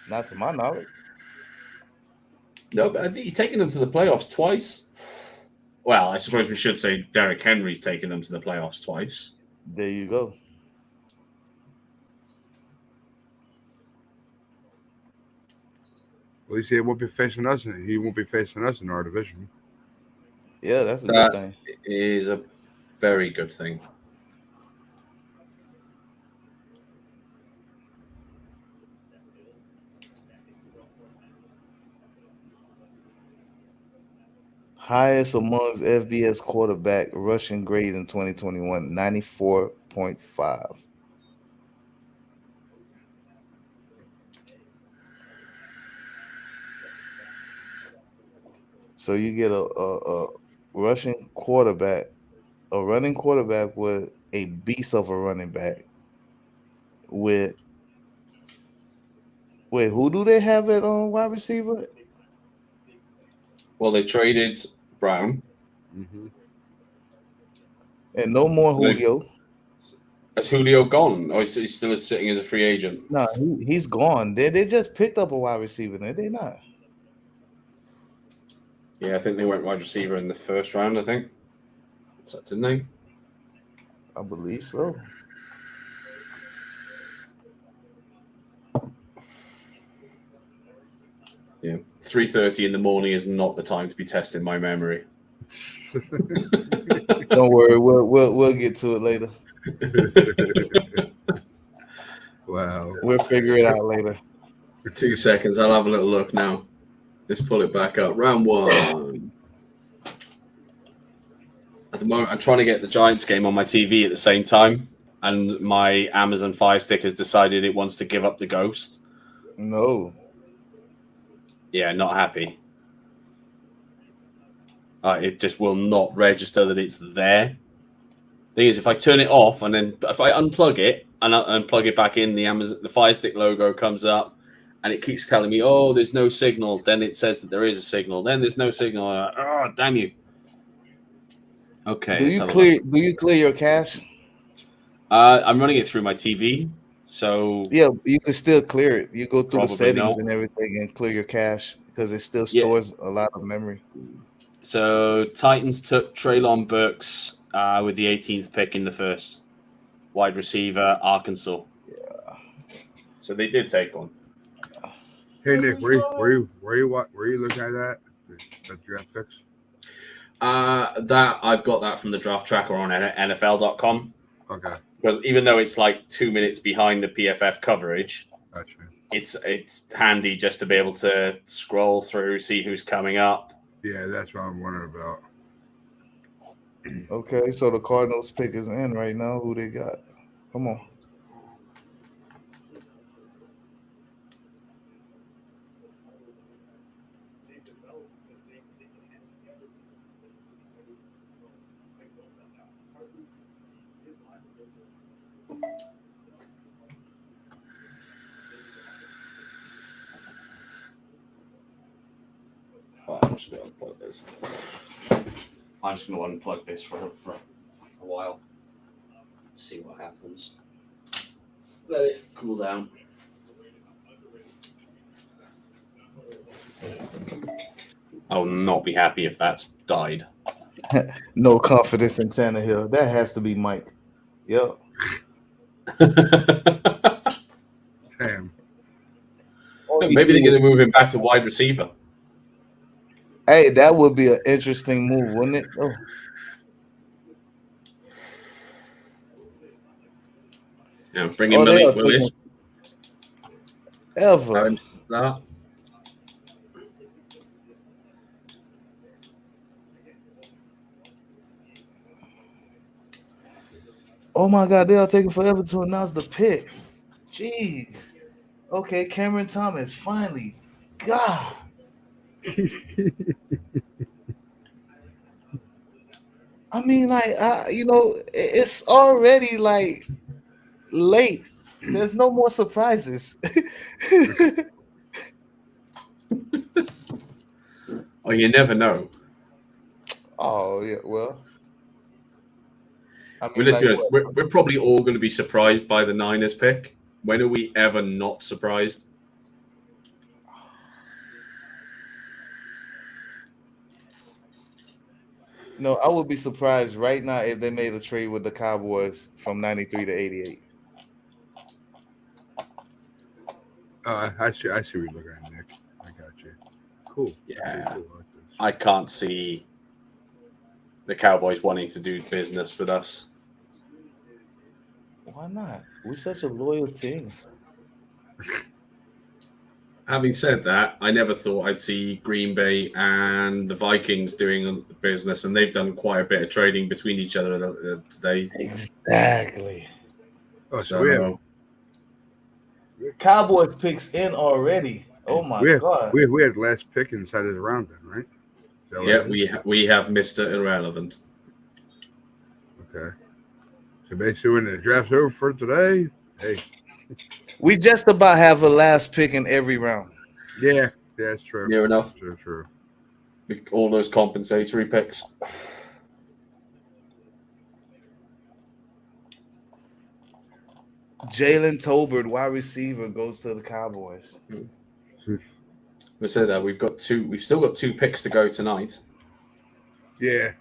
Not to my knowledge. No, but I think he's taken them to the playoffs twice. Well, I suppose we should say Derrick Henry's taken them to the playoffs twice. There you go. At least he won't be facing us. He won't be facing us in our division. Yeah, that's a That good thing. is a very good thing. Highest amongst FBS quarterback rushing grade in 2021, 94.5. So you get a rushing quarterback, a running quarterback with a beast of a running back. Wait, who do they have at wide receiver? Well, they traded Brown. And no more Julio. Has Julio gone? Or is he still sitting as a free agent? No, he's gone. They just picked up a wide receiver, did they not? Yeah, I think they went wide receiver in the 1st round, I think. Didn't they? I believe so. Yeah. 3:30 in the morning is not the time to be testing my memory. Don't worry, we'll get to it later. Wow. We'll figure it out later. For 2 seconds, I'll have a little look now. Let's pull it back up. Round 1. At the moment, I'm trying to get the Giants game on my TV at the same time, and my Amazon Fire Stick has decided it wants to give up the ghost. No. Yeah, not happy. It just will not register that it's there. Thing is, if I turn it off and then if I unplug it and unplug it back in, the Fire Stick logo comes up, and it keeps telling me, "Oh, there's no signal." Then it says that there is a signal. Then there's no signal. Oh, damn you! Okay. Do you clear your cache? I'm running it through my TV, so Yeah, you can still clear it. You go through the Probably settings no. and everything and clear your cache because it still stores a lot of memory. So Titans took Treylon Burks with the 18th pick in the 1st. Wide receiver, Arkansas. Yeah. So they did take one. Hey Nick, where you looking at that? The draft picks? That I've got that from the draft tracker on NFL.com. Okay. Because even though it's like 2 minutes behind the PFF coverage, Gotcha. it's handy just to be able to scroll through, see who's coming up. Yeah, that's what I'm wondering about. Okay, so the Cardinals pick is in right now. Who they got? Come on. Oh, I'm just going to unplug this. I'm just going to unplug this for a while. See what happens. Let it cool down. I will not be happy if that's died. No confidence in Tannehill. That has to be Mike. Yep. Damn. Maybe they're going to move him back to wide receiver. Hey, that would be an interesting move, wouldn't it? Oh. Bring in Malik they are Willis. Ever. Have him start. Oh my God, they are taking forever to announce the pick. Jeez. Okay, Cameron Thomas, finally. God. I mean, like, it's already like late. There's no more surprises. Oh, you never know. Oh yeah, well. I mean, Let's be like, honest. We're probably all going to be surprised by the Niners pick. When are we ever not surprised? No, I would be surprised right now if they made a trade with the Cowboys from 93 to 88. I see what you're looking at, Nick. I got you. Cool. Yeah. Cool. I like this. I can't see the Cowboys wanting to do business with us. Why not? We're such a loyal team. Having said that, I never thought I'd see Green Bay and the Vikings doing business, and they've done quite a bit of trading between each other today. Exactly. Oh, so we have Cowboys picks in already. Oh my God. we had the last pick inside of the round then, right? Is that what Yeah, it is? we have Mr. Irrelevant. Okay. So basically, when the draft's over for today, hey, We just about have a last pick in every round. yeah, that's true. Near enough. True. All those compensatory picks. Jalen Tolbert, wide receiver, goes to the Cowboys. We said that we've still got 2 picks to go tonight. Yeah.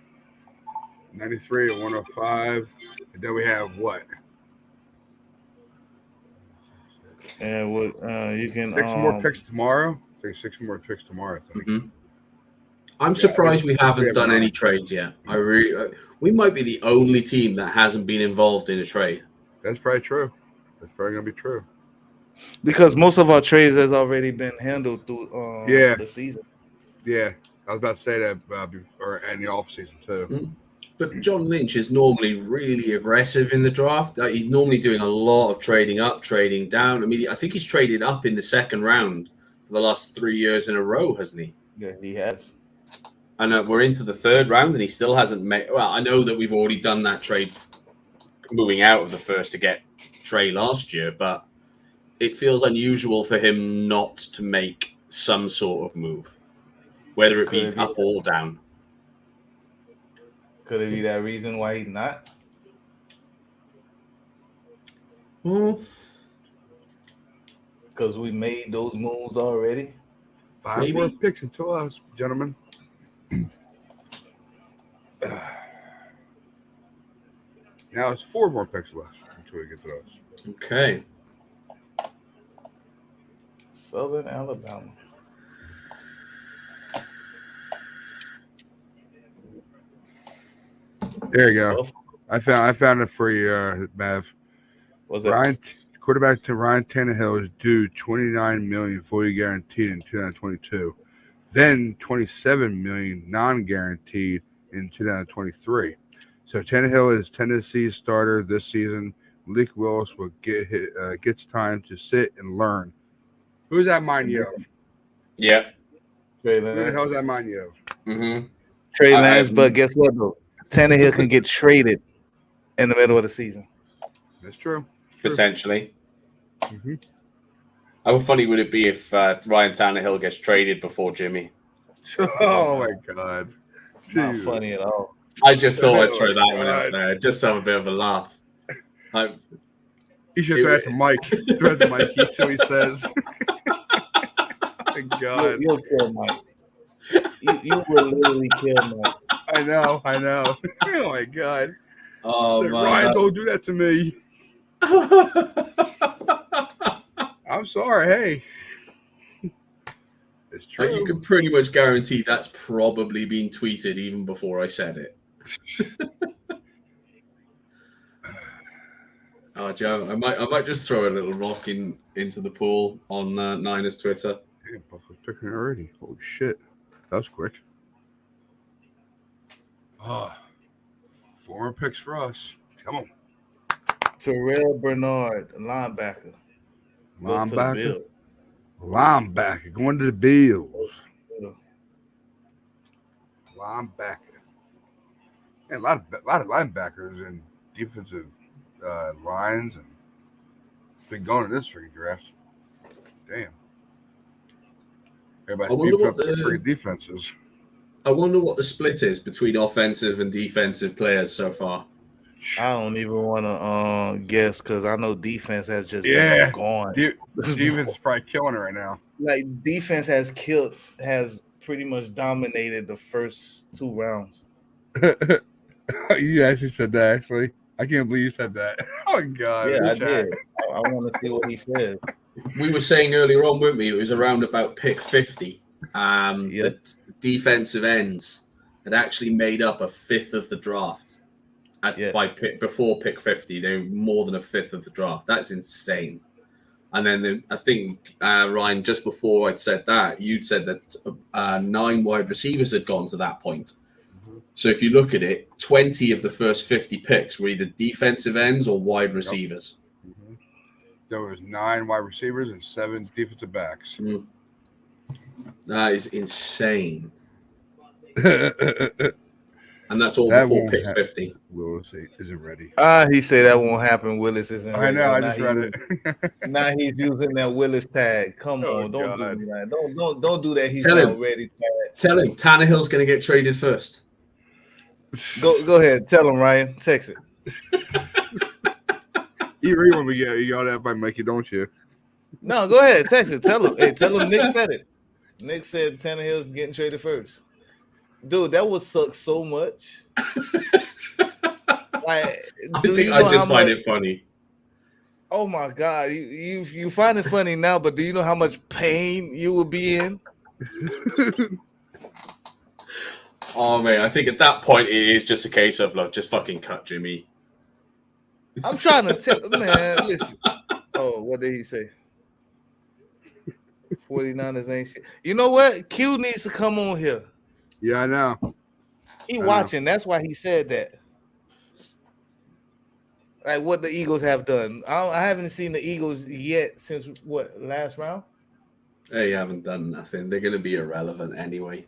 93 and 105. And then we have what? And what you can 6 more picks tomorrow. I think 6 more picks tomorrow, I think. Mm-hmm. I'm surprised we haven't done any trades yet. We might be the only team that hasn't been involved in a trade. That's probably true. That's probably gonna be true. because most of our trades has already been handled through the season. Yeah, I was about to say that before in the off season too. Mm-hmm. But John Lynch is normally really aggressive in the draft. He's normally doing a lot of trading up, trading down. I mean, I think he's traded up in the second round for the last 3 years in a row, hasn't he? Yeah, he has. And we're into the third round, and he still hasn't made. Well, I know that we've already done that trade, moving out of the first to get Trey last year, but it feels unusual for him not to make some sort of move, whether it be up or down. Could it be that reason why he's not? Well, because we made those moves already. 5 more picks until us, gentlemen. Now it's 4 more picks left until we get to those. Okay. Southern Alabama. There you go. I found it for you, Mav. What's that? Quarterback to Ryan Tannehill is due $29 million fully guaranteed in 2022, then $27 million non-guaranteed in 2023. So Tannehill is Tennessee's starter this season. Malik Willis will gets time to sit and learn. Who's that mind you of? Yeah. Trey Who the Lance. hell's that mind you of? Mm-hmm. Trey Lance, but guess what though? Tannehill can get traded in the middle of the season. That's true. Potentially. Mm-hmm. How funny would it be if Ryan Tannehill gets traded before Jimmy? Oh my God. Not Dude. funny at all. I just thought I'd throw that one out there, just to have a bit of a laugh. You should throw it to Mike. Throw it to Mike. See what he says. my God. You'll kill Mike. You will literally kill Mike. I know. Oh my God. Oh Ryan, man. don't do that to me. I'm sorry. Hey, it's true. You can pretty much guarantee that's probably been tweeted even before I said it. Oh, Joe, I might just throw a little rock into the pool on Niners Twitter. Damn, Buffalo's picking already. Holy shit, that was quick. Oh, 4 picks for us. Come on, Terrell Bernard, linebacker. Goes to the linebacker. Bills. Linebacker going to the Bills. Yeah. Linebacker. And a lot of linebackers and defensive lines, and it's been going in this freaking draft. Damn. Everybody I wonder what freaking defenses. I wonder what the split is between offensive and defensive players so far. I don't even want to guess because I know defense has just Yeah. been gone. Defense is probably killing it right now. Like defense has pretty much dominated the first 2 rounds. You actually said that, actually. I can't believe you said that. Oh, my God. Yeah, I Rich did. I want to see what he said. We were saying earlier on, weren't we? It was around about pick 50. The defensive ends had actually made up a fifth of the draft before pick 50. They were more than a fifth of the draft. That's insane. And then I think, Ryan, just before I'd said that, you'd said that 9 wide receivers had gone to that point. So if you look at it, 20 of the first 50 picks were either defensive ends or wide receivers. Mm-hmm. There was 9 wide receivers and 7 defensive backs. That is insane. That And that's all before won't pick happen. 50. We'll see. Isn't ready. He said that won't happen. Willis isn't. I know. I Now just read it. Now he's using that Willis tag. Come Oh, on, don't God. do that. Don't do that. He's Tell not him. ready. Tell him Tannehill's going to get traded first. Go ahead. Tell him, Ryan. Text it. You read when we get you got that by Mikey, don't you? No, go ahead. Text it. Tell him. Hey, tell him Nick said it. Nick said Tannehill's getting traded first. Dude, that would suck so much. Like, I just find it funny. Oh my God, you find it funny now, but do you know how much pain you will be in? Oh man, I think at that point it is just a case of look, just fucking cut Jimmy. I'm trying to tell man, listen. Oh, what did he say? 49ers ain't shit. You know what? Q needs to come on here. Yeah, I know. He watching. That's why he said that. Like what the Eagles have done. I haven't seen the Eagles yet since what last round. They haven't done nothing. They're going to be irrelevant anyway.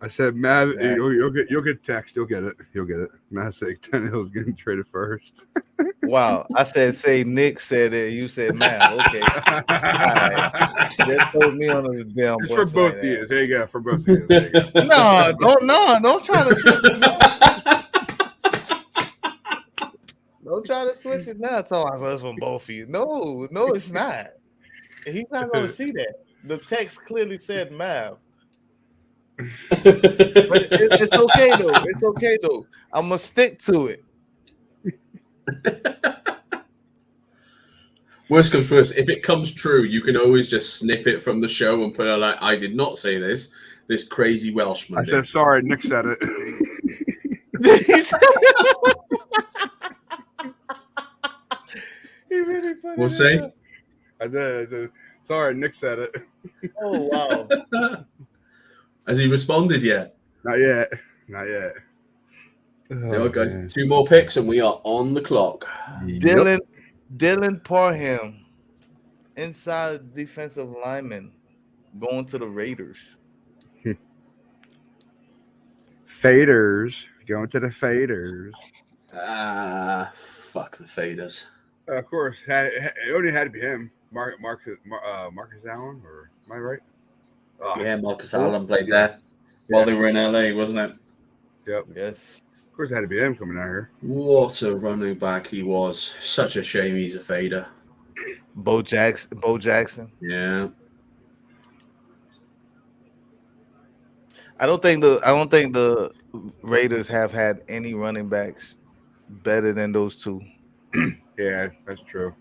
I said, Matt, you'll get text. You'll get it. Matt said Tannehill's getting traded first. Wow. I said, say Nick said it. You said, man, okay. All right. Just put me on the damn It's for bus both like of you. that. There you go. For both of you. There you go. Don't try to switch it now. Don't try to switch it now. So I said from both of you. No, it's not. He's not going to see that. The text clearly said Mav. But it's okay though. It's okay though. I'm gonna stick to it. Worst comes first, if it comes true, you can always just snip it from the show and put it like, I did not say this. This crazy Welshman. I said, sorry, Nick said it. He really put We'll it see. in. I said, sorry, Nick said it. Oh wow. Has he responded yet? Not yet. So, guys, 2 more picks and we are on the clock. Dylan Parham, inside defensive lineman, going to the Raiders. Faders. Going to the Faders. Fuck the Faders. Of course. It only had to be him. Marcus Allen, or am I right? Oh, Yeah, Marcus Allen played there while they were in LA, wasn't it? Yep. Yes. Of course, it had to be him coming out here. What a running back he was. Such a shame he's a fader. Bo Jackson. Yeah. I don't think the Raiders have had any running backs better than those two. Yeah, that's true.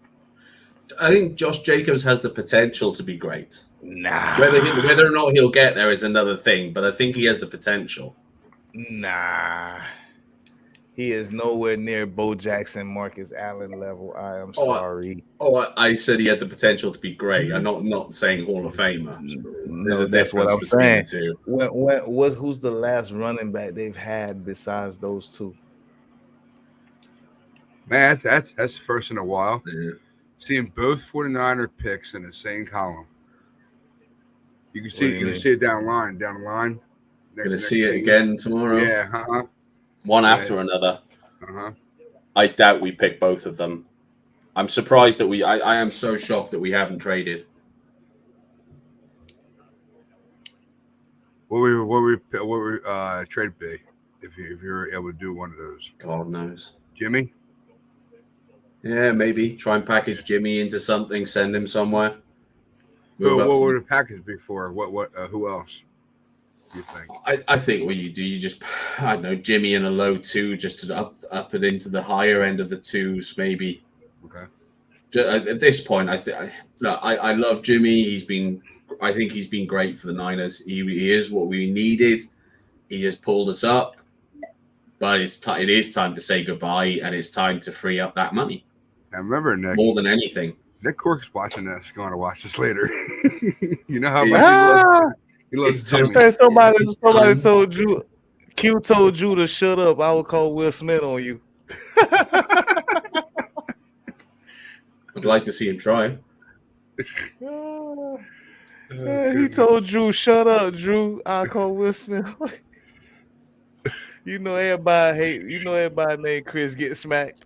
I think Josh Jacobs has the potential to be great. Nah. Whether or not he'll get there is another thing, but I think he has the potential. Nah. He is nowhere near Bo Jackson, Marcus Allen level. I am sorry. I said he had the potential to be great. I'm not saying Hall of Famer. No, that's what I'm saying. Who's the last running back they've had besides those two? Man, that's first in a while. Yeah. Seeing both 49er picks in the same column. You can What do you mean? see it down the line. Gonna see it again tomorrow. Yeah, One after another. I doubt we pick both of them. I'm surprised that I am so shocked that we haven't traded. What would trade be if you're able to do one of those? God knows. Jimmy? Yeah, maybe try and package Jimmy into something, send him somewhere. What would a package be for? Who else? You think? I think what you do, you just, I don't know, Jimmy in a low 2, just to up it into the higher end of the 2s, maybe. Okay. At this point, I love Jimmy. I think he's been great for the Niners. He is what we needed. He has pulled us up, but it is time to say goodbye, and it's time to free up that money. I remember Nick more than anything. Nick Cork's watching this. Going to watch this later. You know how much he loves Jimmy. Somebody told Drew. Q told Drew to shut up. I would call Will Smith on you. I'd like to see him try. He told Drew, "Shut up, Drew. I'll call Will Smith." You know everybody named Chris get smacked.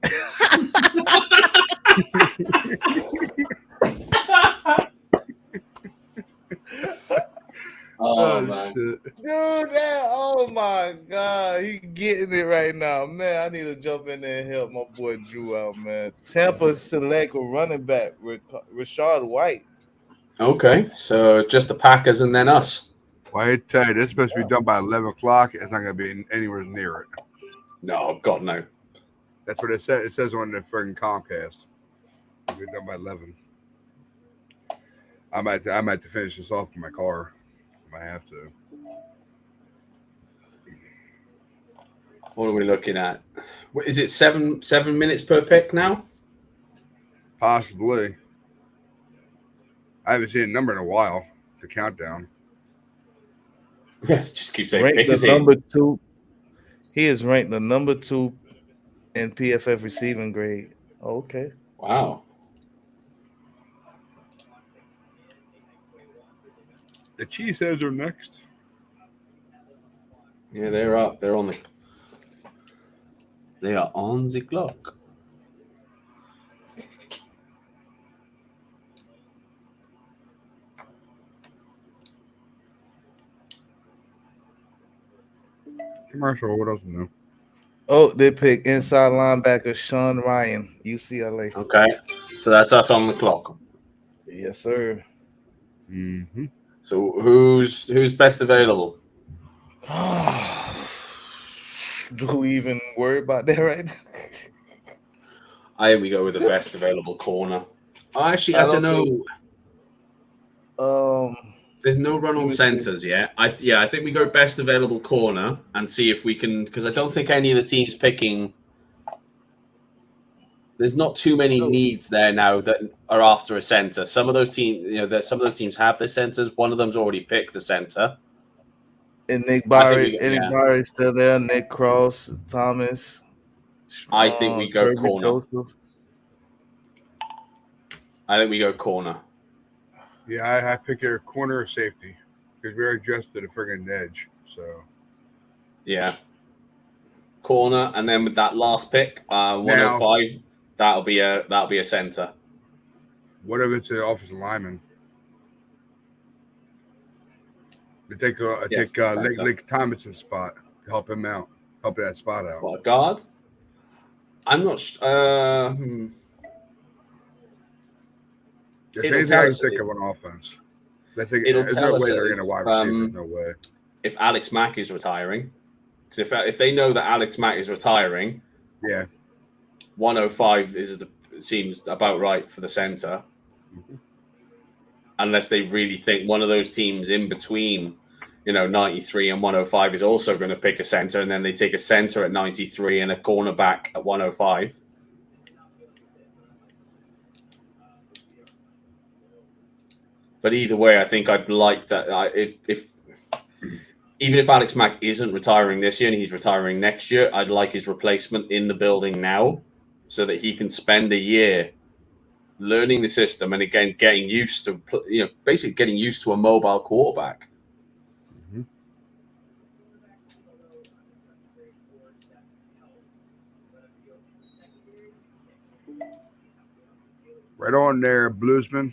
Oh man. Dude, oh my God, he getting it right now, man. I need to jump in there and help my boy Drew out, man. Tampa select a running back, Rashad White. Okay, so just the Packers and then us. Well, I tell you, this is supposed to be done by 11 o'clock. It's not going to be anywhere near it. No, God no. That's what it says. It says on the friggin' Comcast. It'll be done by 11. I might have to finish this off in my car. I have to. What are we looking at? Is it 7 minutes per pick now? Possibly. I haven't seen a number in a while. The countdown. Yeah, just keep saying Ranked pick is the in. number 2. He is ranked the number 2 in PFF receiving grade. Okay. Wow. The Cheeseheads are next. Yeah, they're up. They are on the clock. Commercial. What else is new? Oh, they pick inside linebacker Sean Ryan, UCLA. Okay, so that's us on the clock. Yes, sir. Mm-hmm. So who's best available? Do we even worry about that right now? I think we go with the best available corner. I don't know. There's no run on centers yet. I think we go best available corner and see if we can, because I don't think any of the teams picking. There's not too many needs there now that are after a center. Some of those teams have their centers. One of them's already picked a center. And Nick Barry is still there. Nick Cross, Thomas. I think we go Kirby corner. Joseph. I think we go corner. Yeah, I pick a corner or safety because we already adjusted a friggin' edge. So yeah, corner, and then with that last pick, 105, that'll be a center. What if it's an offensive lineman? They take Lake Thomason's spot to help him out, help that spot out. What, a guard? I'm not. If It'll anything, tell I us think it- of an offense. That's like, it'll there's tell no us way that they're going to if, wide receiver. There's no way. if Alex Mack is retiring. Because if they know that Alex Mack is retiring, Yeah. 105 seems about right for the center. Unless they really think one of those teams in between, 93 and 105 is also going to pick a center, and then they take a center at 93 and a cornerback at 105. But either way, I think I'd like that. Even if Alex Mack isn't retiring this year and he's retiring next year, I'd like his replacement in the building now so that he can spend a year learning the system and again getting used to, basically getting used to a mobile quarterback. Right on there, Bluesman.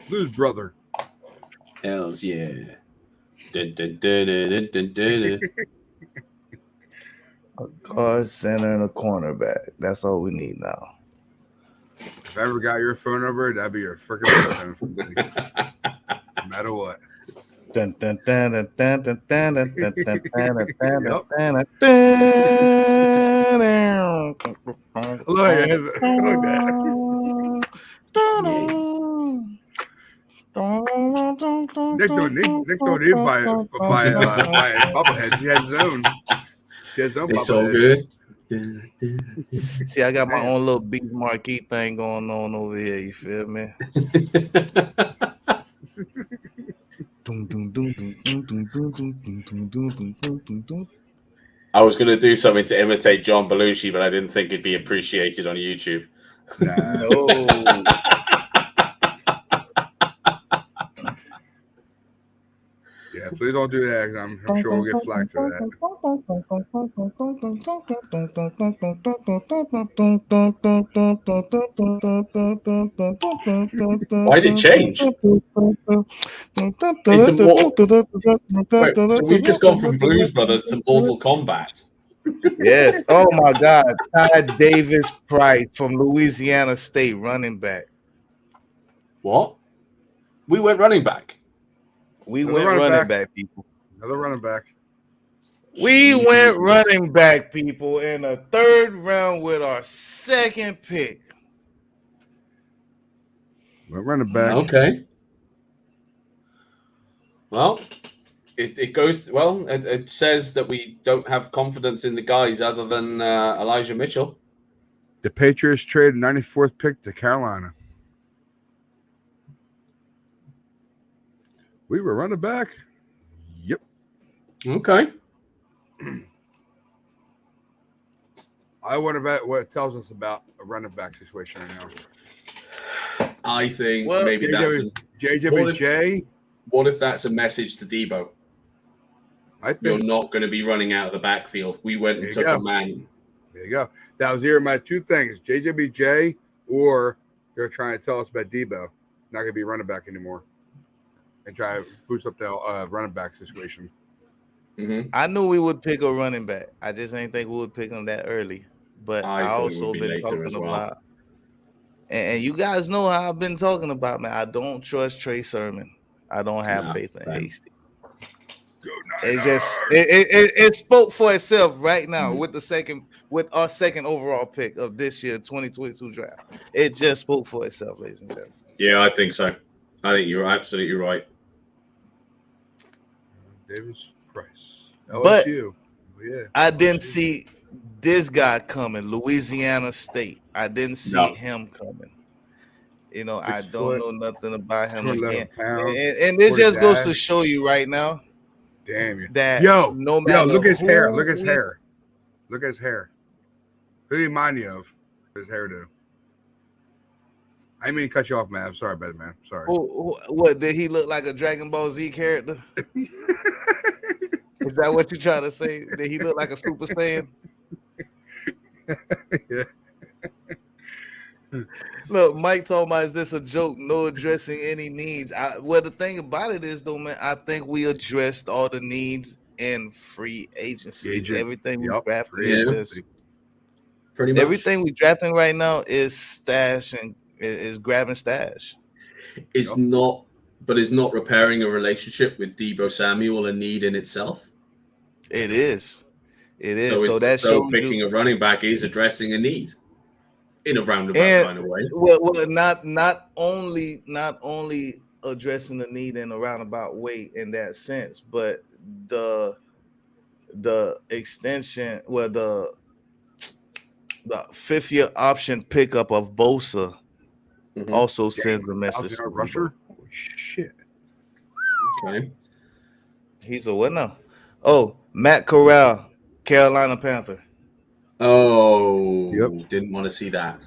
Blues brother. Hells yeah. Dun, dun, dun, dun, dun, dun, dun. A guard, center, and a cornerback. That's all we need now. If I ever got your phone number, that'd be your freaking phone. No matter what. Dun, dun, dun, dun, dun, dun, dun, dun, dun, dun, dun, dun, Yep. dun, Look at that. Nick don't need buy bobbleheads. He has his own. He has his own It's so bobblehead. good. See, I got my own little beat marquee thing going on over here. You feel me? I was going to do something to imitate John Belushi, but I didn't think it'd be appreciated on YouTube. Nah. No. Yeah, please don't do that. 'Cause I'm sure we'll get flagged for that. Why did it change? Wait, so we've just gone from Blues Brothers to Mortal Kombat. Yes. Oh my God. Ty Davis Price from Louisiana State, running back. What? We went running back. We Another went running running back. back, people. Another running back. We went running back, people, in the third round with our second pick. We're running back. Okay. Well, it goes well. It says that we don't have confidence in the guys other than Elijah Mitchell. The Patriots traded 94th pick to Carolina. We were running back. Yep. Okay. I wonder about what it tells us about a running back situation right now. I think Well, maybe that's JJBJ. what if that's a message to Debo? I You're think not going to be running out of the backfield. We went and There you took go. a man. there you go. That was either my two things: JJBJ, or they're trying to tell us about Debo not going to be running back anymore, and try to boost up the running back situation. Mm-hmm. I knew we would pick a running back. I just ain't think we would pick him that early. But I I thought it also would be been later talking as well. about, and you guys know how I've been talking about, man. I don't trust Trey Sermon. I don't have No, faith in same. Hasty. It's just it spoke for itself right now with our second overall pick of this year 2022 draft. It just spoke for itself, ladies and gentlemen. Yeah, I think so. I think you're absolutely right. Davis Price, But- LSU. Yeah, I didn't see this guy coming, Louisiana State. I didn't see No. him coming. You know, 6 I foot, don't know nothing about him 211 again. pounds. And this 40 just goes to dash. show you right now Damn you. that Yo, no matter look at his hair. who Look at his we- hair. Look at his hair. Who do you remind you of? His hairdo. I didn't mean to cut you off, man. I'm sorry about it, man. Sorry. What did he look like, a Dragon Ball Z character? Is that what you trying to say? Did he look like a Super Saiyan? Yeah. Look, Mike talking about, is this a joke? No addressing any needs. Well, the thing about it is, though, man, I think we addressed all the needs in free agency. Agent. Everything we Yup, drafted free is agency. Pretty much. everything we drafting right now is stash and Is grabbing stash. Is not repairing a relationship with Debo Samuel a need in itself? It is. It is. So, So that shows picking you. a running back is addressing a need in a roundabout And kind of way. well, not only addressing the need in a roundabout way in that sense, but the extension, well, the 5th-year option pickup of Bosa Mhm. also sends a message. to Rusher. Debo. Oh, shit. Okay. He's a winner. Oh, Matt Corral, Carolina Panther. Oh, Yep. didn't want to see that.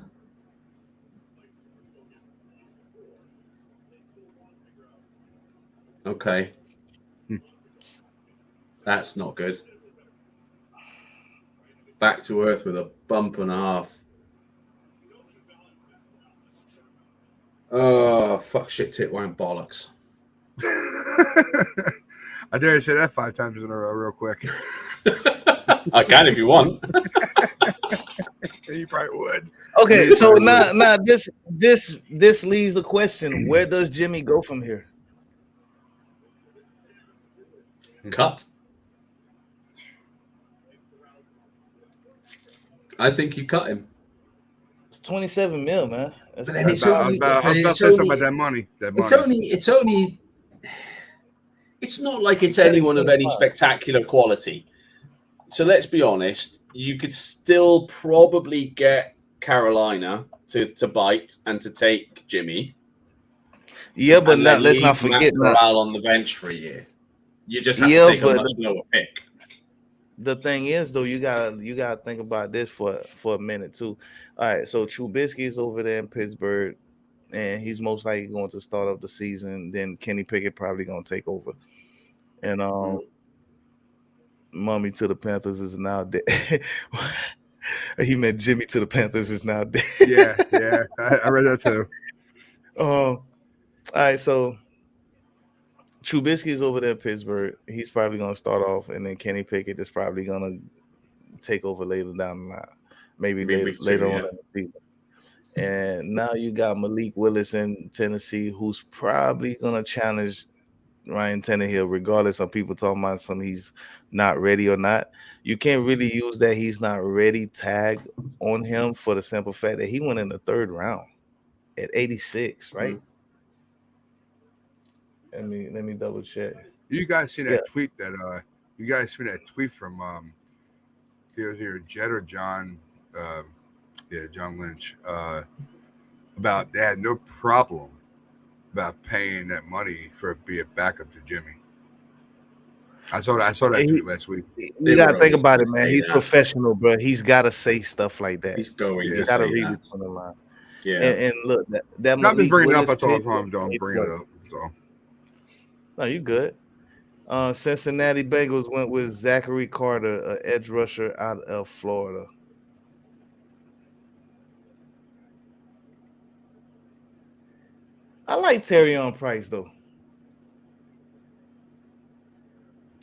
Okay. That's not good. Back to earth with a bump and a half. Oh, fuck, shit, tit, won't bollocks. I dare say that 5 times in a row, real quick. I can if you want. You probably would. Okay, Yes, so I would. now this leaves the question: where does Jimmy go from here? Cut. I think you cut him. It's 27 mil, man. That's But then it's I was only- about to it's say something only- about that money. It's not like it's anyone of any spectacular quality. So let's be honest, you could still probably get Carolina to bite and to take Jimmy. Yeah, but and now, then let's not leave Matt forget that Corral on the bench for a year. You just have Yeah, to take a but- much lower pick. the thing is, though, you gotta think about this for a minute too. All right, so Trubisky's over there in Pittsburgh, and he's most likely going to start up the season. Then Kenny Pickett probably gonna take over, and Mummy to the Panthers is now dead. He meant Jimmy to the Panthers is now dead. Yeah. I read that too. All right, so Trubisky's over there in Pittsburgh. He's probably going to start off, and then Kenny Pickett is probably going to take over later down the line, maybe Week later two, on yeah. in the season. And now you got Malik Willis in Tennessee, who's probably going to challenge Ryan Tannehill, regardless of people talking about he's not ready or not. You can't really use that he's not ready tag on him for the simple fact that he went in the 3rd round at 86, right? Let me double check. You guys see that Yeah. tweet that you guys see that tweet from here Jed or John John Lynch about they had no problem about paying that money for be a backup to Jimmy. I saw that tweet last week. You gotta think about it, man. say He's that. professional, bro. He's gotta say stuff like that. He's going He's to gotta say read that. between the line. Yeah. And look, that I'm just Malik bringing it up. Willis That's all pick- I'm doing. Bring it up. So No, you good. Cincinnati Bengals went with Zachary Carter, an edge rusher out of Florida. I like Terrion Price though.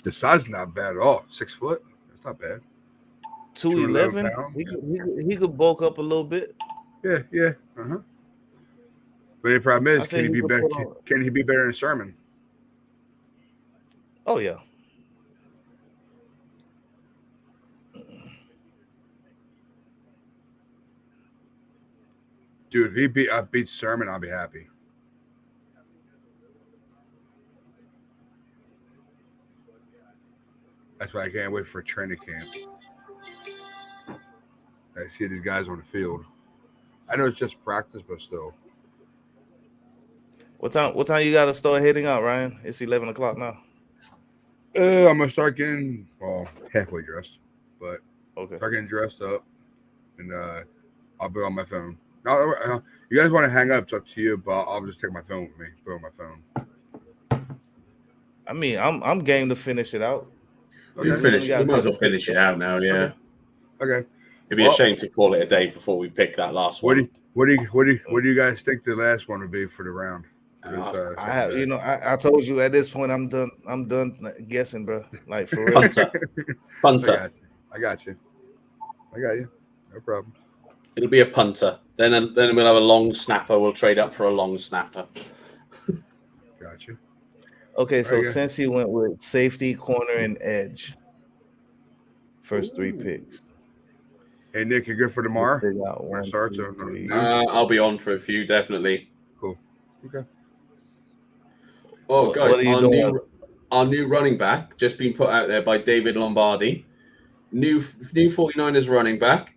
the size is not bad at all. 6 foot. That's not bad. 211. 211 pounds. He could bulk up a little bit. Yeah. But the problem I is, think can he he be could better? put on- Can he be better than Sermon? Oh yeah. Dude, if he beats Sermon, I'll be happy. That's why I can't wait for training camp. I see these guys on the field. I know it's just practice, but still. What time you gotta start heading out, Ryan? It's 11 o'clock now. I'm gonna start getting halfway dressed, but Okay. start getting dressed up, and I'll be on my phone. No, you guys want to hang up? It's up to you, but I'll just take my phone with me. Put it on my phone. I mean, I'm game to finish it out. You Okay. finish. We got We might as well a- finish it out now. Yeah. Okay. It'd be Well- a shame to call it a day before we pick that last What one. do you guys think the last one would be for the round? For this, I have, I told you at this point I'm done guessing, bro. Like for real. Punter. I Punter. got you. I got you. No problem. It'll be a punter. Then we'll have a long snapper. We'll trade up for a long snapper. Gotcha. Okay, so Alright, guys. since he went with safety, corner, and edge, first three picks. Hey, Nick, you good for tomorrow? Figure out When it one, starts, two, or three. I'll be on for a few, definitely. Cool. Okay. Oh, What guys, are you our doing? new running back just been put out there by David Lombardi. New 49ers running back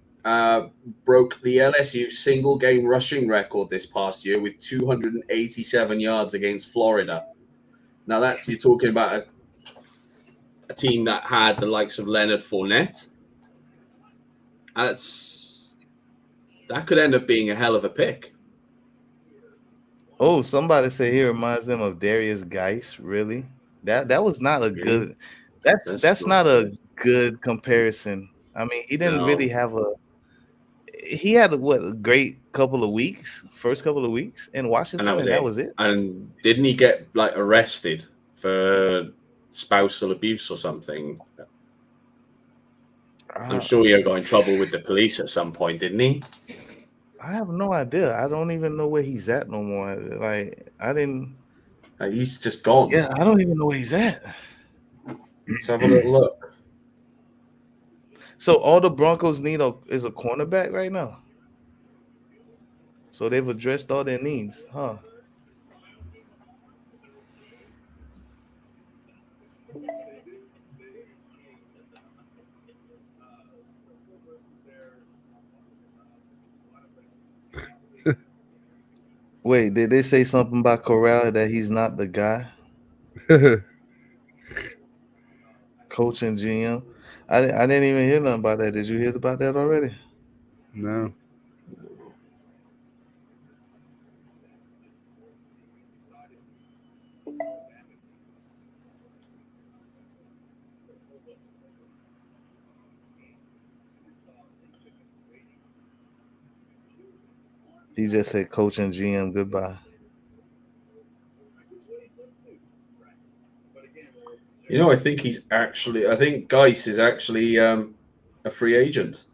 broke the LSU single game rushing record this past year with 287 yards against Florida. Now that's you're talking about a team that had the likes of Leonard Fournette. And that could end up being a hell of a pick. Oh, somebody say he reminds them of Darius Geis. Really? That was not a good. That's not a good comparison. I mean, he didn't really have a. He had a great couple of weeks, first couple of weeks in Washington, and that was it. And didn't he get like arrested for spousal abuse or something? I'm sure he got in trouble with the police at some point, didn't he? I have no idea. I don't even know where he's at no more. Like I didn't. He's just gone. Yeah, I don't even know where he's at. Let's have a little look. So all the Broncos need is a cornerback right now. So they've addressed all their needs, huh? Wait, did they say something about Corral that he's not the guy? Coach and GM. I didn't even hear nothing about that. Did you hear about that already? No. He just said coach and GM goodbye. You know, I think Geis is actually a free agent.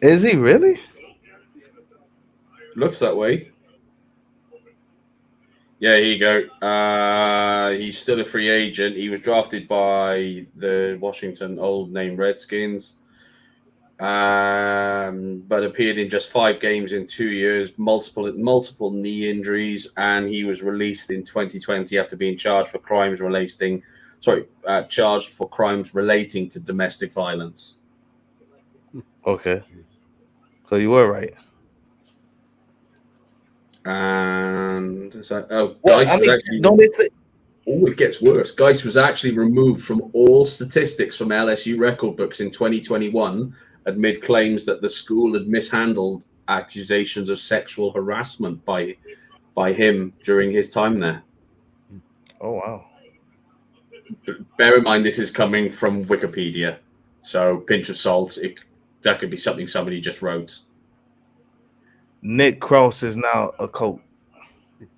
Is he really? Looks that way. Yeah, here you go. He's still a free agent. He was drafted by the Washington old name Redskins, but appeared in just 5 games in 2 years, multiple knee injuries, and he was released in 2020 after being charged for crimes relating to domestic violence. Okay. So you were right. And Geis it gets worse. Geis was actually removed from all statistics from LSU record books in 2021 amid claims that the school had mishandled accusations of sexual harassment by him during his time there. Oh, wow. Bear in mind, this is coming from Wikipedia, so pinch of salt. That could be something somebody just wrote. Nick Cross is now a coach.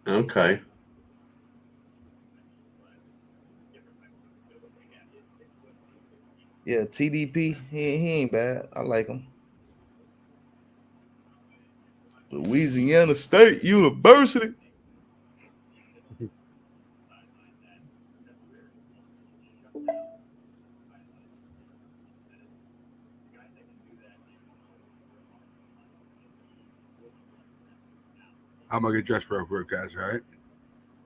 Okay. Yeah, TDP, he ain't bad. I like him. Louisiana State University. I'm gonna get dressed real quick, guys. All right.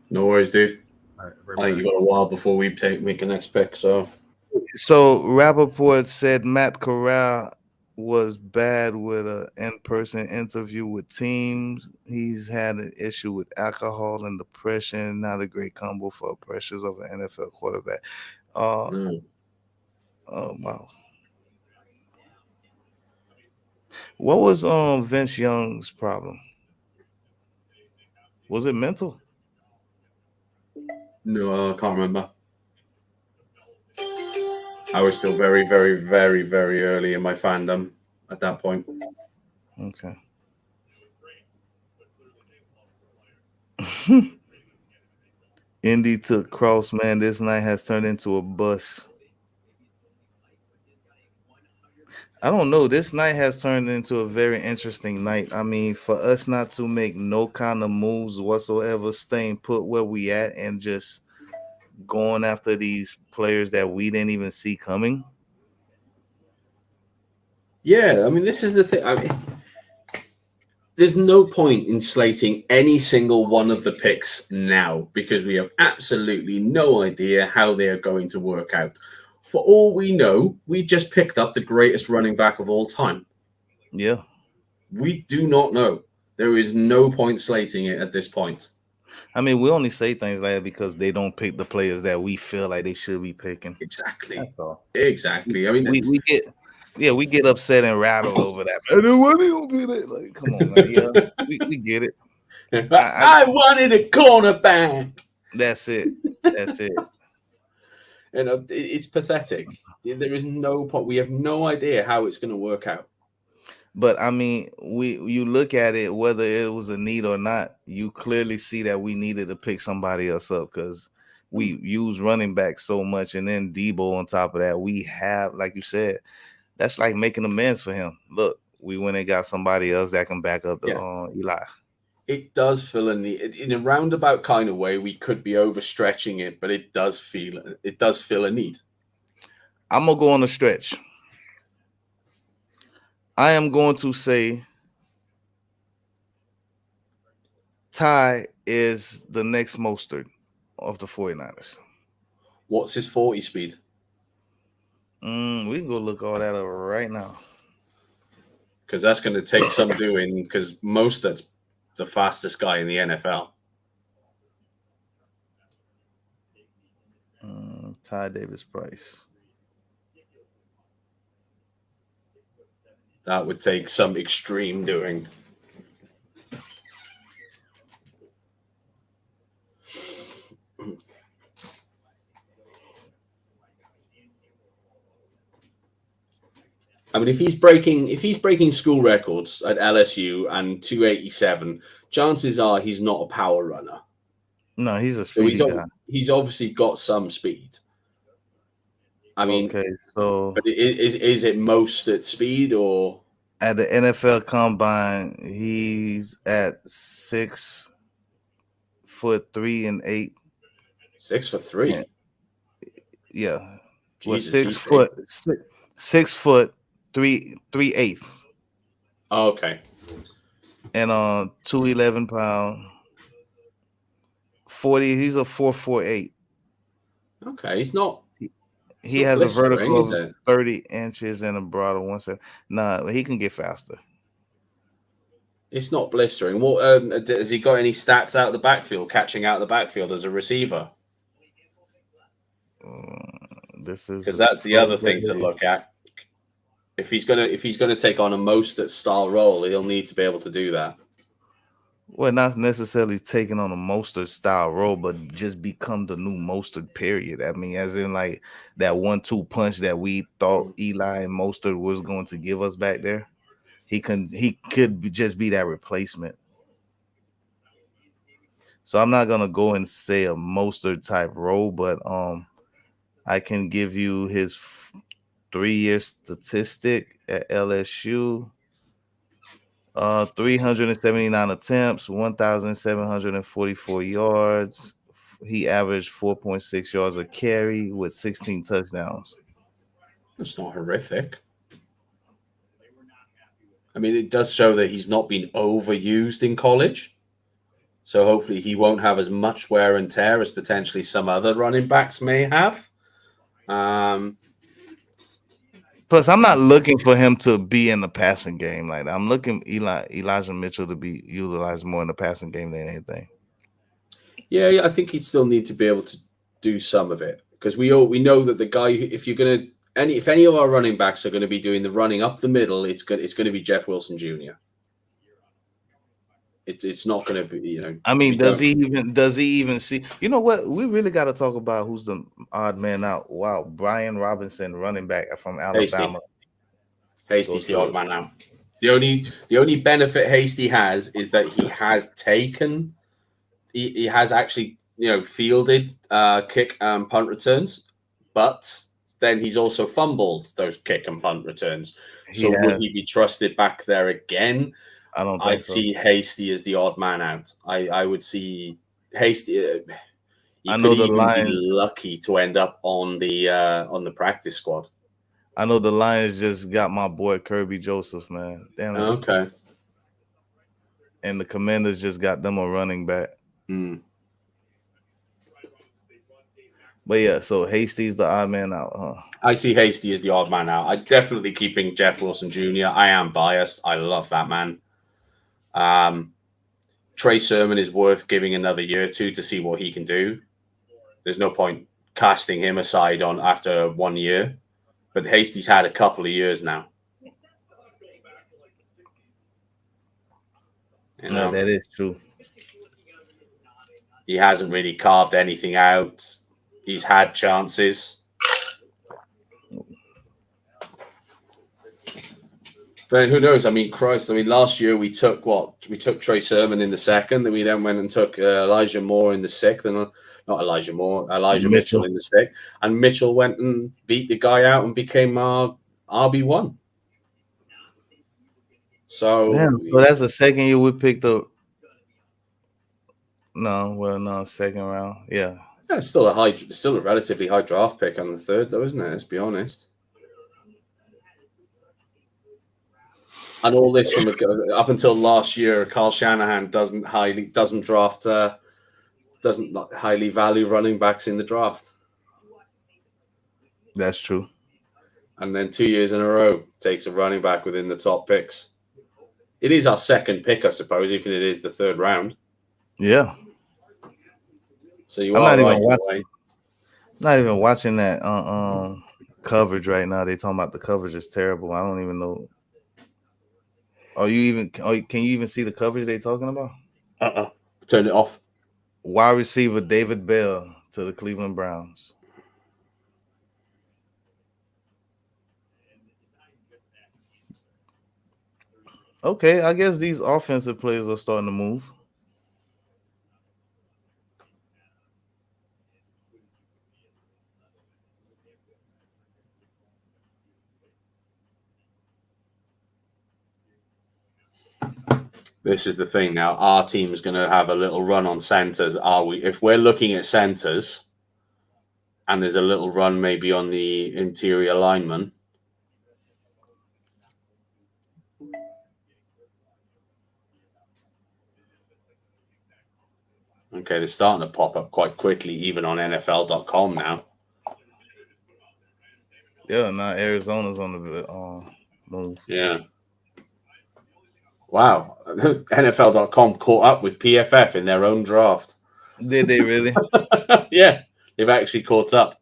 No worries, dude. All right. I think you got a while before we make a next pick. So Rappaport said Matt Corral was bad with an in-person interview with teams. He's had an issue with alcohol and depression. Not a great combo for pressures of an NFL quarterback. Oh, wow. What was Vince Young's problem? Was it mental? No, I can't remember. I was still very, very, very, very early in my fandom at that point. Okay. Indy took Cross, man. This night has turned into a bus. I don't know. This night has turned into a very interesting night. I mean, for us not to make no kind of moves whatsoever, staying put where we at, and just going after these players that we didn't even see coming. Yeah, I mean, this is the thing. I mean, there's no point in slating any single one of the picks now because we have absolutely no idea how they are going to work out. For all we know, we just picked up the greatest running back of all time. Yeah. We do not know. There is no point slating it at this point. I mean, we only say things like that because they don't pick the players that we feel like they should be picking. Exactly. That's all. Exactly. I mean, we get upset and rattled over that. I don't want to be that. Like, come on, man. Yeah, we get it. I wanted a cornerback. That's it. That's it. And it's pathetic. There is no point. We have no idea how it's going to work out. But I mean, you look at it, whether it was a need or not, you clearly see that we needed to pick somebody else up because we use running back so much, and then Debo on top of that. We have, like you said, that's like making amends for him. Look, we went and got somebody else that can back up Eli. It does feel a need in a roundabout kind of way. We could be overstretching it, but it does feel a need. I'm gonna go on a stretch. I am going to say Ty is the next Mostert of the 49ers. What's his 40 speed? We can go look all that up right now. Because that's going to take some doing because Mostert's the fastest guy in the NFL. Ty Davis Price. That would take some extreme doing. I mean, if he's breaking school records at LSU and 287, chances are he's not a power runner. No, he's a speedy guy. He's obviously got some speed. I mean, okay, so but is it most at speed or at the NFL Combine? He's at 6'3" and 8. 6'3". Yeah, Jesus, well, 6 foot 3/8. Oh, okay. And 211 pound, 40. He's a 4.48. Okay, he's not. He has a vertical of 30 inches and a broad of 1.7. Nah, he can get faster. It's not blistering. What has he got any stats out of the backfield, catching out of the backfield as a receiver? This is because that's the other thing to look at. If he's gonna take on a Mostert style role, he'll need to be able to do that. Well, not necessarily taking on a Mostert style role, but just become the new Mostert, period. I mean, as in like that 1-2 punch that we thought Eli and Mostert was going to give us back there. He could just be that replacement. So I'm not gonna go and say a Mostert type role, but I can give you his 3-year statistic at LSU. 379 attempts, 1,744 yards. He averaged 4.6 yards a carry with 16 touchdowns. That's not horrific. I mean, it does show that he's not been overused in college. So hopefully he won't have as much wear and tear as potentially some other running backs may have. Plus, I'm not looking for him to be in the passing game. Like I'm looking Elijah Mitchell to be utilized more in the passing game than anything. Yeah, I think he'd still need to be able to do some of it because we know that the guy, if any of our running backs are going to be doing the running up the middle, it's going to be Jeff Wilson Jr. It's not going to be, I mean, does he even see? You know what? We really got to talk about who's the odd man out. Wow, Brian Robinson, running back from Alabama. Hasty's the odd man out. The only benefit Hasty has is that he has taken, he has actually fielded kick and punt returns, but then he's also fumbled those kick and punt returns. He So would has. he be trusted back there again? I don't I'd think so. see Hasty as the odd man out. I would see Hasty. You I could know the even be Lions. lucky to end up on the practice squad. I know the Lions just got my boy Kirby Joseph, man. Damn it. Okay. And the Commanders just got them a running back. Mm. But yeah, so Hasty's the odd man out, huh? I see Hasty as the odd man out. I'm definitely keeping Jeff Wilson Jr. I am biased. I love that man. Trey Sermon is worth giving another year or two to see what he can do. There's no point casting him aside on after 1 year. But Hasty's had a couple of years now. You know, Yeah, that is true. he hasn't really carved anything out. He's had chances. But who knows? I mean, Christ. I mean, last year we took Trey Sermon in the second, then we then went and took Elijah Moore in the sixth, and not Elijah Moore, Elijah Mitchell in the sixth, and Mitchell went and beat the guy out and became our RB1. So, Damn, so that's the second year we picked up. No, second round. Yeah. Yeah, still a relatively high draft pick on the third, though, isn't it? Let's be honest. And all this from up until last year, Kyle Shanahan doesn't highly value running backs in the draft. That's true. And then 2 years in a row takes a running back within the top picks. It is our second pick, I suppose, even if it is the third round. Yeah. So you are right. Not even watching that coverage right now. They talking about the coverage is terrible. I don't even know. Can you even see the coverage they talking about? Turn it off. Wide receiver David Bell to the Cleveland Browns. Okay, I guess these offensive players are starting to move. This is the thing now. Our team's going to have a little run on centers. Are we? If we're looking at centers and there's a little run maybe on the interior lineman. Okay, they're starting to pop up quite quickly, even on NFL.com now. Yeah, now Arizona's on the move. Yeah. Wow. NFL.com caught up with PFF in their own draft. Did they really? Yeah, they've actually caught up.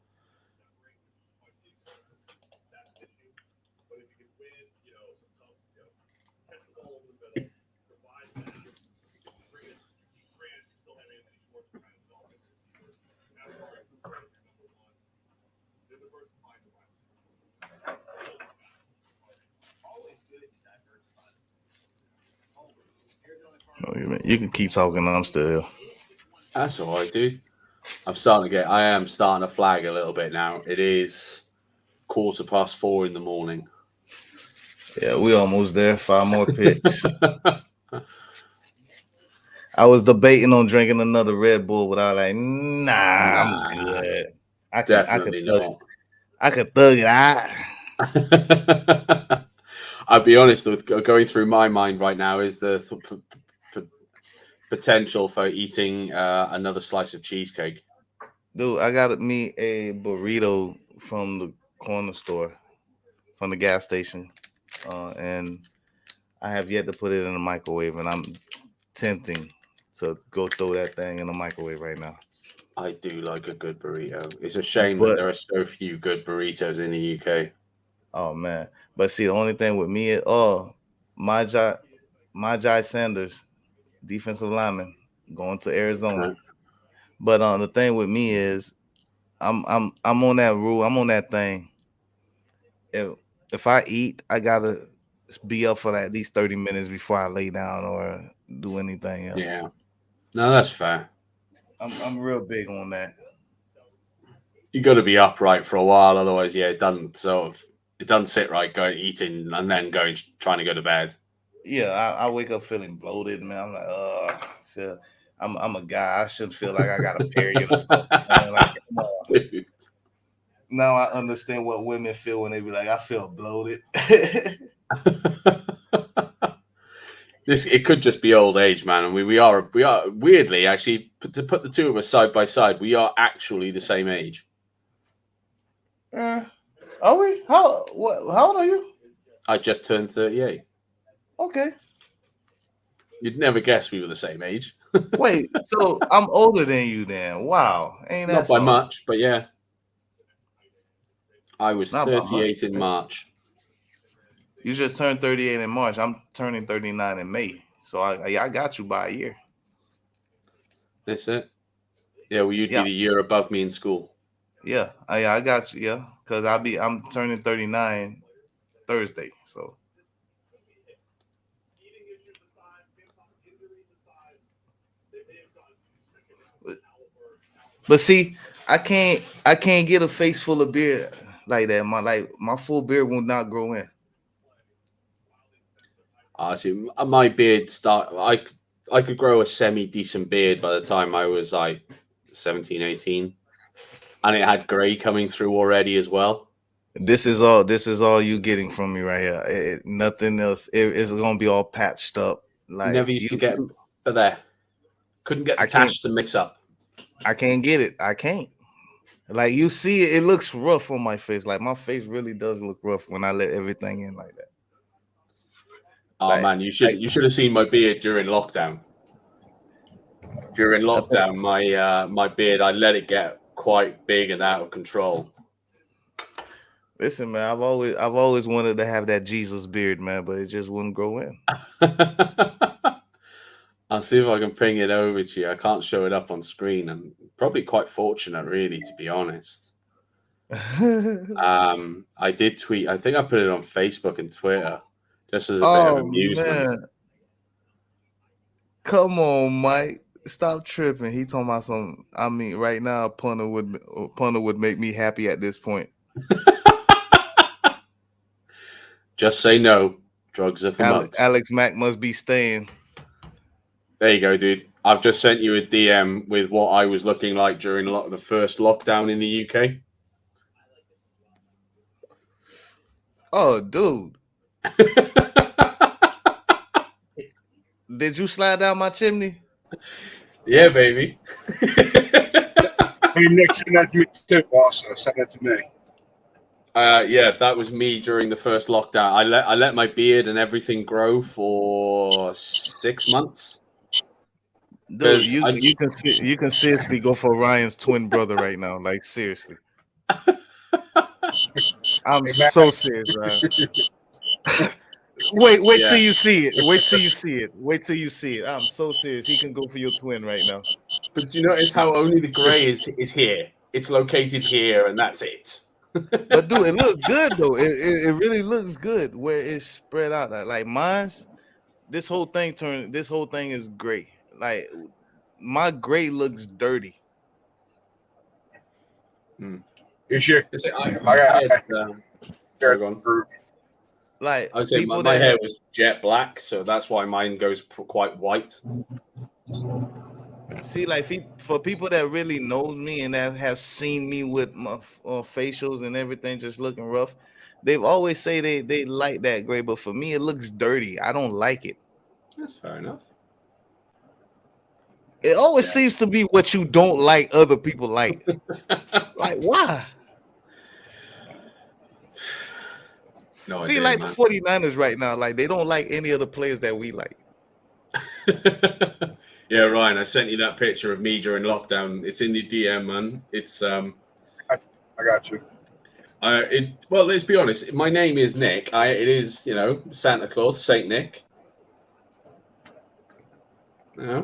You can keep talking. I'm still here. That's all right, dude. I am starting to flag a little bit now. It is 4:15 in the morning. Yeah, we almost there. 5 more picks. I was debating on drinking another Red Bull, but I was like, nah, I'm good. I could thug it out. I'll be honest, with going through my mind right now is the potential for eating another slice of cheesecake. Dude, I got me a burrito from the corner store, from the gas station, and I have yet to put it in the microwave, and I'm tempting to go throw that thing in the microwave right now. I do like a good burrito. It's a shame that there are so few good burritos in the UK. Oh man! But see, the only thing with me is Majai Sanders, defensive lineman, going to Arizona. Okay. But the thing with me is, I'm on that rule. I'm on that thing. If I eat, I gotta be up for at least 30 minutes before I lay down or do anything else. Yeah, no, that's fair. I'm real big on that. You got to be upright for a while, otherwise, yeah, it doesn't sort of It doesn't sit right going eating and then trying to go to bed. Yeah, I wake up feeling bloated, man. I'm like, I'm a guy. I shouldn't feel like I got a period or something. Man. Like, come on. Dude. Now I understand what women feel when they be like, I feel bloated. It could just be old age, man. And we are weirdly actually to put the two of us side by side, we are actually the same age. Are we? How old are you? I just turned 38. Okay. You'd never guess we were the same age. Wait, so I'm older than you then. Wow. Ain't that Not by something? much, but yeah. I was Not by 38 in much. March. You just turned 38 in March. I'm turning 39 in May. So I got you by a year. That's it. Yeah, well, you'd be the year above me in school. Yeah, I got you. Yeah, because I'm turning 39 Thursday. So. But see, I can't get a face full of beard like that. My full beard will not grow in. See, my beard I could grow a semi-decent beard by the time I was like 17, 18. And it had gray coming through already as well. This is all you getting from me right here. Nothing else. It's gonna be all patched up. Like never used to get there. Couldn't get attached to mix up. I can't get it. I can't. Like you see it looks rough on my face. Like my face really does look rough when I let everything in like that. Oh man, you should have seen my beard during lockdown. During lockdown, my beard, I let it get quite big and out of control. Listen, man, I've always wanted to have that Jesus beard, man, but it just wouldn't grow in. I'll see if I can ping it over to you. I can't show it up on screen. I'm probably quite fortunate, really, to be honest. I did tweet. I think I put it on Facebook and Twitter just as a bit of amusement. Man. Come on, Mike. Stop tripping. He talking about some. I mean, right now, a punter would make me happy at this point. Just say no. Drugs are for mugs. Alex Mack must be staying. There you go, dude. I've just sent you a DM with what I was looking like during the first lockdown in the UK. Oh, dude. Did you slide down my chimney? Yeah, baby. Hey, Nick, send that to me too, also. Send that to me. Yeah, that was me during the first lockdown. I let my beard and everything grow for 6 months. Dude, you can seriously go for Ryan's twin brother right now. Like seriously, I'm so serious, Ryan. Wait till you see it. Wait till you see it. Wait till you see it. I'm so serious. He can go for your twin right now. But do you notice how only the gray is here? It's located here, and that's it. But dude, it looks good though. It really looks good where it's spread out. Like mine's, this whole thing is gray. Like my gray looks dirty. You sure? Like I would say my hair was jet black, so that's why mine goes quite white. See, like for people that really knows me and that have seen me with my facials and everything just looking rough, they've always say they like that gray, but for me it looks dirty. I don't like it. That's fair enough. It always seems to be what you don't like other people like. Like why? No See, idea, like man. the 49ers right now, like they don't like any of the players that we like. Yeah, Ryan, I sent you that picture of me during lockdown. It's in the DM, man. It's I got you. Well, let's be honest. My name is Nick. It is, Santa Claus, Saint Nick. Yeah.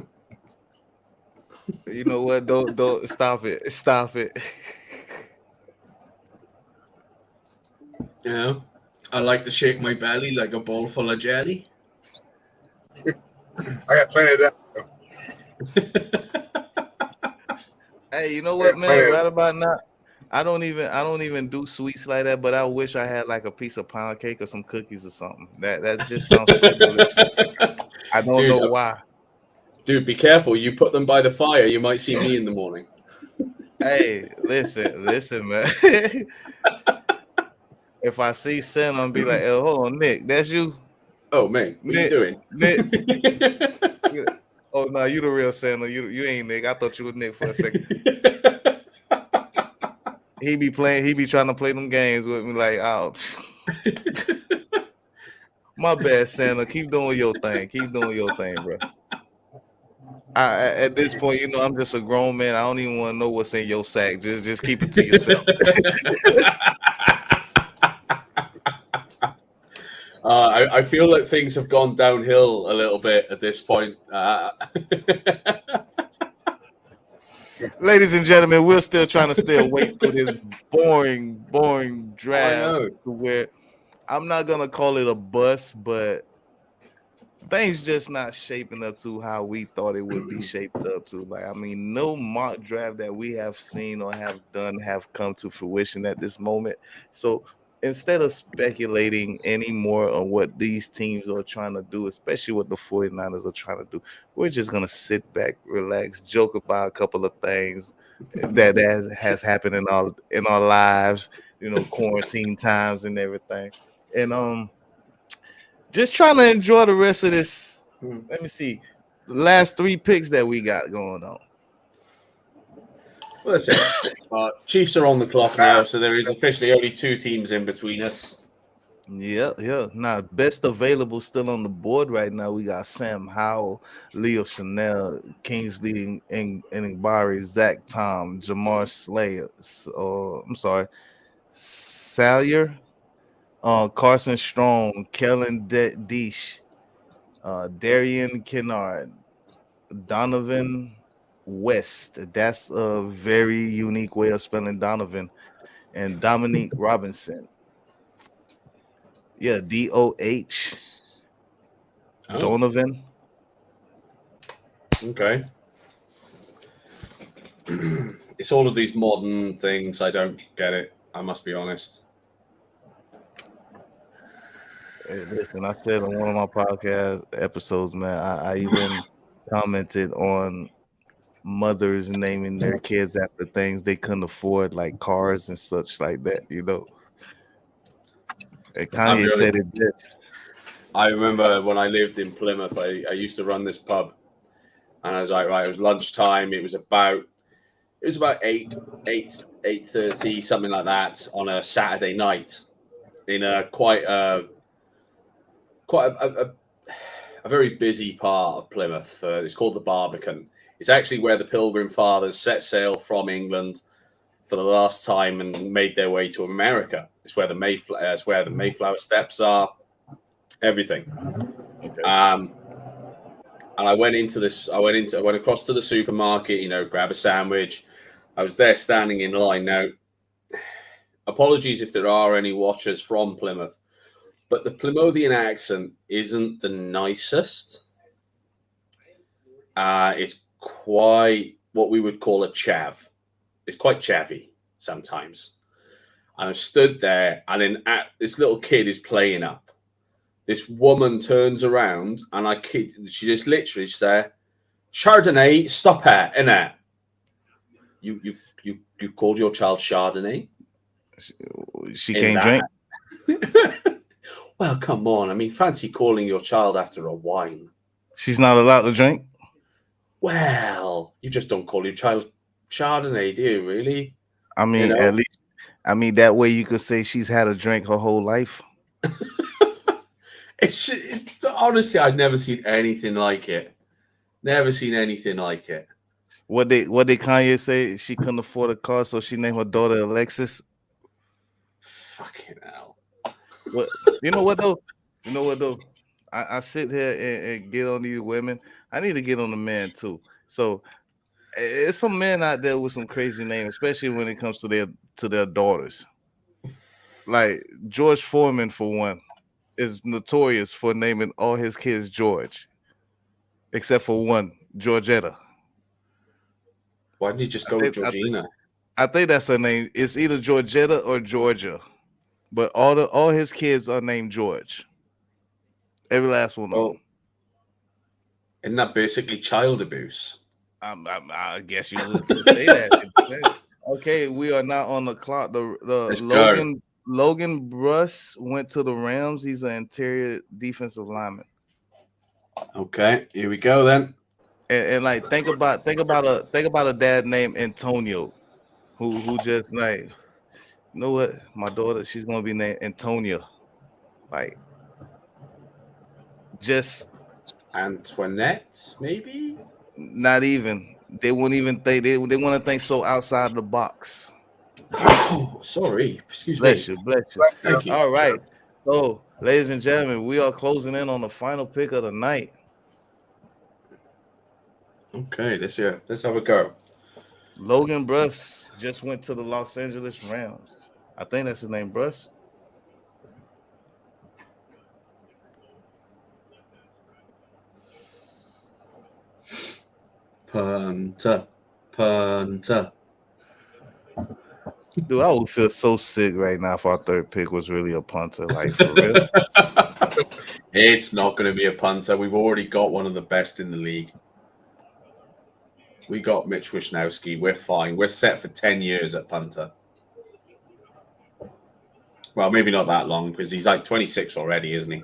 You know what? Don't stop it. Stop it. Yeah. I like to shake my belly like a bowl full of jelly. I got plenty of that. Hey, you know what, man? Right about now, I don't even do sweets like that, but I wish I had like a piece of pound cake or some cookies or something. That just sounds so delicious. I don't Dude, know why. Dude, be careful. You put them by the fire, you might see me in the morning. Hey, listen, man. If I see Santa, I'm be like, "Oh, hold on, Nick, that's you." Oh, mate, what Nick, are you doing? Nick. Oh no, you the real Santa. You ain't Nick. I thought you was Nick for a second. He be trying to play them games with me, like, oh, my bad, Santa. Keep doing your thing. Keep doing your thing, bro. At this point, I'm just a grown man. I don't even want to know what's in your sack. Just keep it to yourself. I feel like things have gone downhill a little bit at this point. Ladies and gentlemen, we're still trying to stay awake through this boring draft to where I'm not gonna call it a bust, but things just not shaping up to how we thought it would be shaped up to. Like, I mean, no mock draft that we have seen or have done have come to fruition at this moment. So instead of speculating anymore on what these teams are trying to do, especially what the 49ers are trying to do, we're just going to sit back, relax, joke about a couple of things that has happened in our lives, quarantine times and everything. And just trying to enjoy the rest of this. Let me see. The last 3 picks that we got going on. Well, that's it. Chiefs are on the clock now, so there is officially only 2 teams in between us. Yeah. Now, best available still on the board right now. We got Sam Howell, Leo Chanel, Kingsley Enagbare, Zach Tom, Jamar Slayer. Salyer, Carson Strong, Kellen Deesh, Darian Kennard, Donovan West. That's a very unique way of spelling Donovan. And Dominique Robinson. Yeah, DOH. Oh. Donovan. Okay. It's all of these modern things. I don't get it. I must be honest. Hey, listen, I said on one of my podcast episodes, man, I even commented on mothers naming their kids after things they couldn't afford, like cars and such like that, And Kanye said it best. I remember when I lived in Plymouth, I used to run this pub, and I was like, right, it was lunchtime. It was about 8:30, something like that, on a Saturday night, in a quite a very busy part of Plymouth. It's called the Barbican. It's actually where the Pilgrim Fathers set sail from England for the last time and made their way to America. It's where the Mayflower Steps are. Everything. Okay. And I went across to the supermarket, grab a sandwich. I was there standing in line. Now, apologies if there are any watchers from Plymouth, but the Plymouthian accent isn't the nicest. It's quite what we would call a chav. It's quite chavvy sometimes. And I stood there, and then this little kid is playing up. This woman turns around, and she just literally said, "Chardonnay, stop it, innit? You called your child Chardonnay? She can't drink." Well, come on. I mean, fancy calling your child after a wine. She's not allowed to drink? Well, you just don't call your child Chardonnay, do you, really? I mean, at least, that way you could say she's had a drink her whole life. It's honestly, I've never seen anything like it. Never seen anything like it. What did Kanye say? She couldn't afford a car, so she named her daughter Alexis. Fucking hell. What? You know what though? I sit here and get on these women. I need to get on the men too. So it's some men out there with some crazy names, especially when it comes to their daughters. Like George Foreman, for one, is notorious for naming all his kids George, except for one, Georgetta. Why didn't you just go with Georgina? I think that's her name. It's either Georgetta or Georgia, but all his kids are named George. Every last one of Well, them. isn't that basically child abuse? I guess you could say that. Okay, we are not on the clock. The Let's go. Logan Bruss went to the Rams. He's an interior defensive lineman. Okay, here we go then. And like think about a dad named Antonio, who just like, you know what, my daughter, she's gonna be named Antonia. Like, just Antoinette, maybe? not even. They wouldn't even think they want to think so outside the box. Oh, sorry. Excuse Bless me. you, bless you. Thank you. All right. So, ladies and gentlemen, we are closing in on the final pick of the night. Okay, let's have a go. Logan Bruss just went to the Los Angeles Rams. I think that's his name, Bruss. Punter. Dude, I would feel so sick right now if our third pick was really a punter. Like, for real. It's not going to be a punter. We've already got one of the best in the league. We got Mitch Wisnowski. We're fine. We're set for 10 years at punter. Well, maybe not that long because he's like 26 already, isn't he?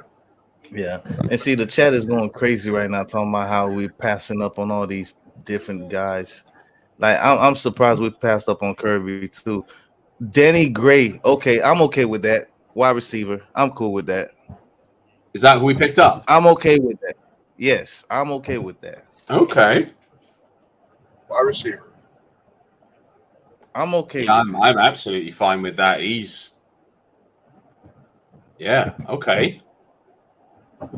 Yeah. And see, the chat is going crazy right now talking about how we're passing up on all these different guys. Like, I'm surprised we passed up on Kirby too. Danny Gray. Okay, I'm okay with that. Wide receiver. I'm cool with that. Is that who we picked up? I'm okay with that. Yes, I'm okay with that. Okay. Wide receiver. I'm okay Yeah, with I'm absolutely fine with that. Yeah, okay.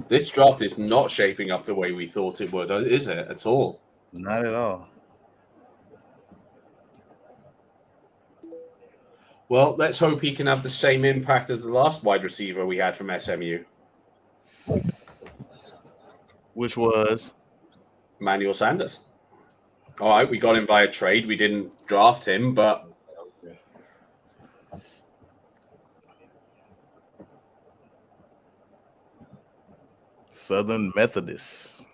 This draft is not shaping up the way we thought it would, is it, at all? Not at all. Well, let's hope he can have the same impact as the last wide receiver we had from SMU. Which was? Emmanuel Sanders. All right, we got him via trade. We didn't draft him, but... Southern Methodist.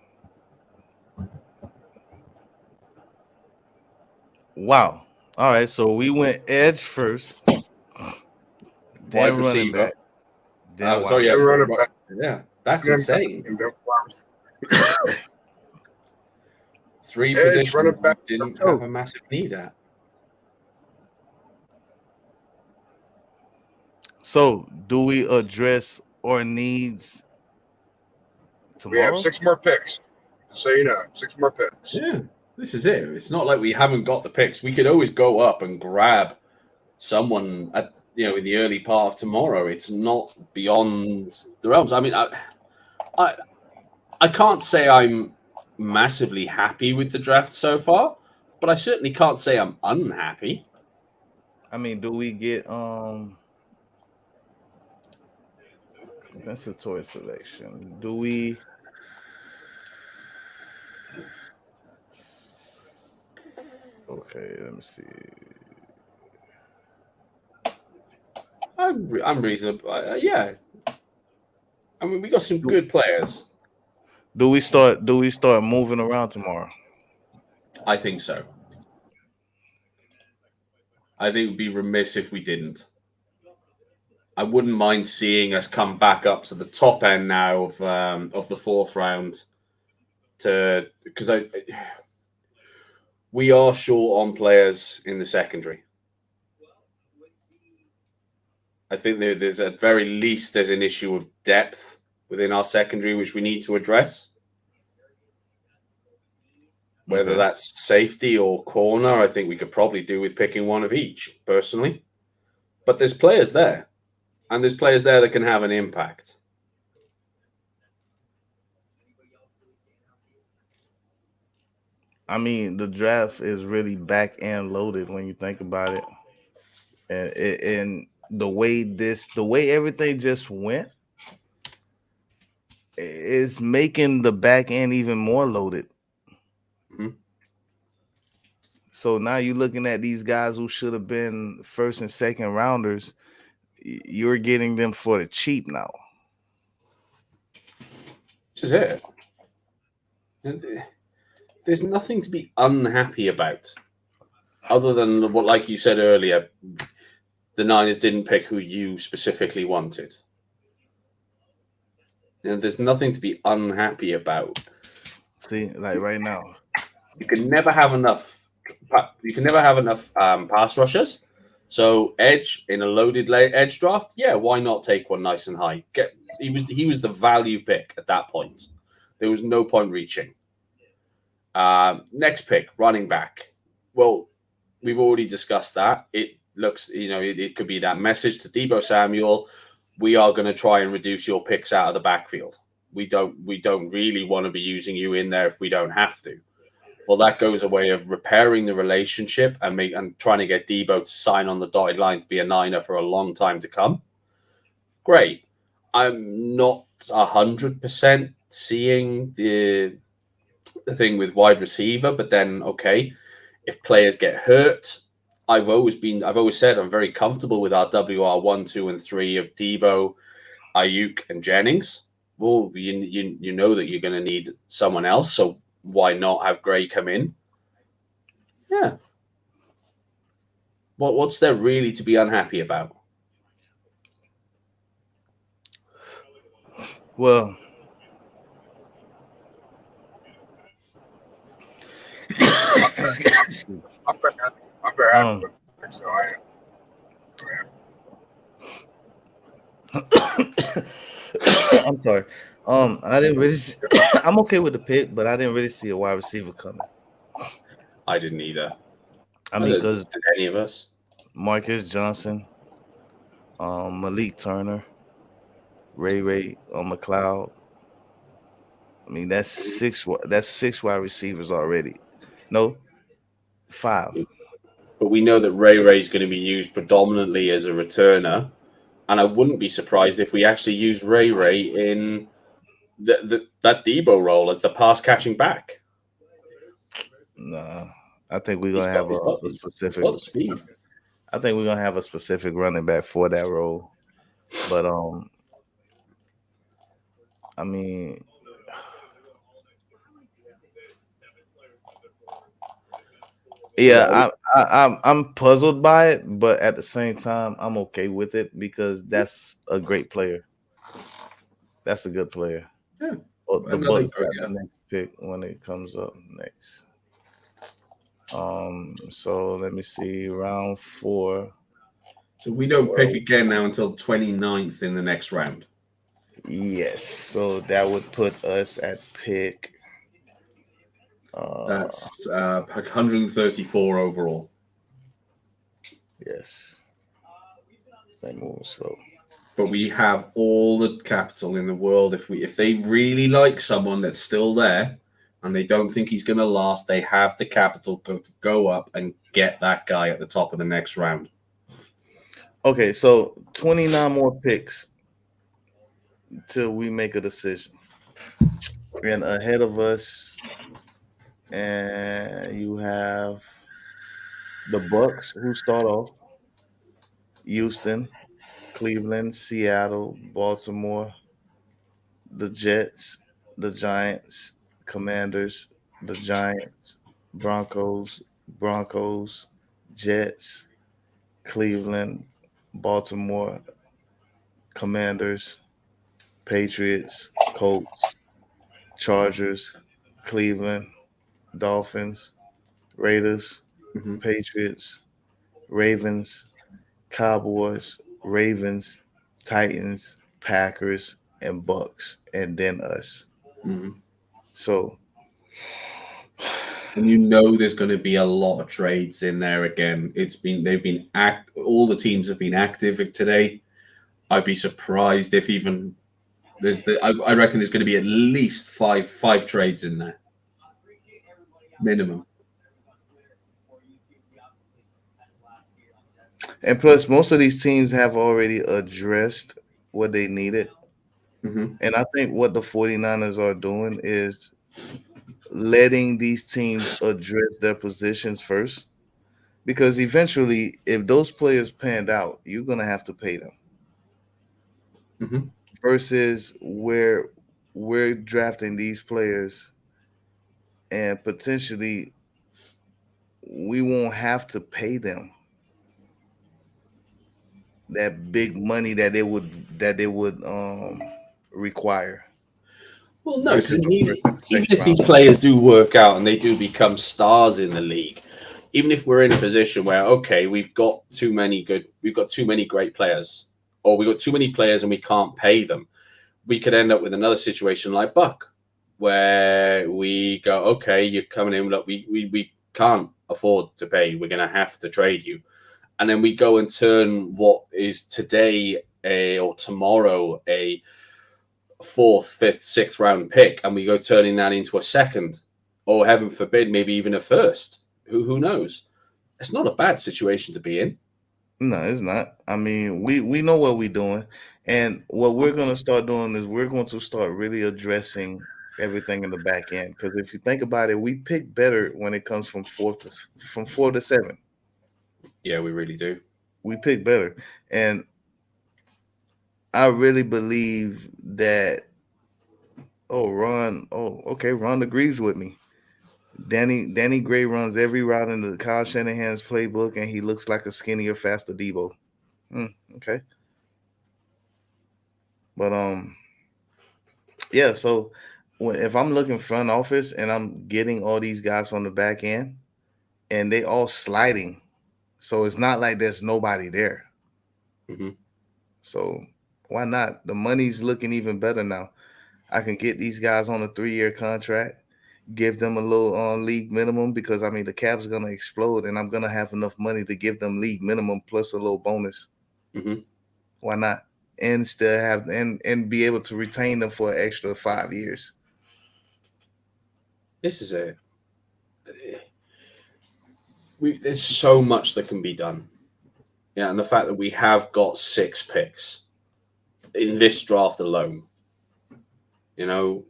Wow. All right, so we went edge first. Wide Then running receiver. back. Then Sorry, yeah, Running back. yeah, that's Then insane. Three Edge, positions running back. we didn't have a massive need at. So, do we address our needs We tomorrow? have 6 more picks. So you know, 6 more picks. Yeah, this is it. It's not like we haven't got the picks. We could always go up and grab someone at in the early part of tomorrow. It's not beyond the realms. I mean, I can't say I'm massively happy with the draft so far, but I certainly can't say I'm unhappy. I mean, do we get compensatory selection? Do we? Okay, let me see. I'm reasonable. Yeah. I mean, we got some good players. Do we start moving around tomorrow? I think so. I think it would be remiss if we didn't. I wouldn't mind seeing us come back up to the top end now of the 4th round, because we are short on players in the secondary. I think there's at very least there's an issue of depth within our secondary which we need to address. Whether that's safety or corner, I think we could probably do with picking one of each, personally. But there's players there. And there's players there that can have an impact. I mean, the draft is really back end loaded when you think about it. And the way everything just went is making the back end even more loaded. Mm-hmm. So now you're looking at these guys who should have been first and second rounders. You're getting them for the cheap now. This is it. There's nothing to be unhappy about, other than what, like you said earlier, the Niners didn't pick who you specifically wanted. And there's nothing to be unhappy about. See, like right now, you can never have enough. You can never have enough pass rushers. So edge in a loaded edge draft, yeah, why not take one nice and high? He was the value pick at that point. There was no point reaching. Next pick, running back. Well, we've already discussed that. It looks, it could be that message to Deebo Samuel. We are going to try and reduce your picks out of the backfield. We don't really want to be using you in there if we don't have to. Well, that goes a way of repairing the relationship and trying to get Deebo to sign on the dotted line to be a Niner for a long time to come. Great. I'm not 100% seeing the thing with wide receiver, but then okay, if players get hurt, I've always said I'm very comfortable with our WR 1, 2, and 3 of Deebo, Ayuk, and Jennings. Well, you know that you're going to need someone else, so why not have Gray come in? Yeah. What's there really to be unhappy about? Well, I'm very happy with it, so I am. I'm sorry. I didn't really. I'm okay with the pick, but I didn't really see a wide receiver coming. I didn't either. I mean, because did any of us? Marcus Johnson, Malik Turner, Ray McLeod. I mean, that's six wide receivers already. No, 5. But we know that Ray is going to be used predominantly as a returner, and I wouldn't be surprised if we actually use Ray in that Deebo role as the pass catching back. Nah, I think we're gonna have a specific. Got the speed. I think we're gonna have a specific running back for that role, but I mean, yeah, I'm puzzled by it, but at the same time, I'm okay with it because that's a great player. That's a good player. Yeah. Well, the Bucks got the next pick when it comes up next. So let me see, round 4. So we don't pick again now until 29th in the next round. Yes, so that would put us at pick. That's 134 overall. Yes. Stay moving slow. But we have all the capital in the world. If they really like someone that's still there and they don't think he's going to last, they have the capital to go up and get that guy at the top of the next round. Okay, so 29 more picks till we make a decision. And ahead of us, and you have the Bucks who start off, Houston, Cleveland, Seattle, Baltimore, the Jets, the Giants, Commanders, the Giants, Broncos, Jets, Cleveland, Baltimore, Commanders, Patriots, Colts, Chargers, Cleveland, Dolphins, Raiders, Patriots, Ravens, Cowboys, Ravens, Titans, Packers, and Bucks, and then us. So, and there's going to be a lot of trades in there again. All the teams have been active today. I'd be surprised if even I reckon there's going to be at least five trades in there, minimum. And plus, most of these teams have already addressed what they needed. And I think what the 49ers are doing is letting these teams address their positions first. because eventually, if those players panned out, you're gonna have to pay them. Mhm. Versus where we're drafting these players and potentially we won't have to pay them that big money that they would require. Well, no, because versus the even first and if second these round. players do work out and they do become stars in the league, even if we're in a position where okay, we've got too many great players, or we've got too many players and we can't pay them, we could end up with another situation like Buck, where we go, okay, you're coming in, look, we can't afford to pay, we're going to have to trade you, and then we go and turn what is today or tomorrow a 4th, 5th, 6th round pick, and we go turning that into a second, or heaven forbid, maybe even a first. Who knows? It's not a bad situation to be in. No, it's not. I mean, we know what we're doing, and what we're going to start doing is we're going to start really addressing everything in the back end. Because if you think about it, we pick better when it comes from 4 to 7. Yeah, we really do. We pick better, and I really believe that. Oh, Ron. Oh, okay. Ron agrees with me. Danny Gray runs every route in the Kyle Shanahan's playbook, and he looks like a skinnier, faster Debo. Okay, but yeah. So if I'm looking front office and I'm getting all these guys from the back end, and they all sliding, so it's not like there's nobody there. Mhm. So why not? The money's looking even better now. I can get these guys on a 3-year contract, give them a little league minimum, because I mean the cap's gonna explode, and I'm gonna have enough money to give them league minimum plus a little bonus. Mhm. Why not? And still have and be able to retain them for an extra 5 years. This is it. There's so much that can be done. Yeah, and the fact that we have got 6 picks in this draft alone, you know,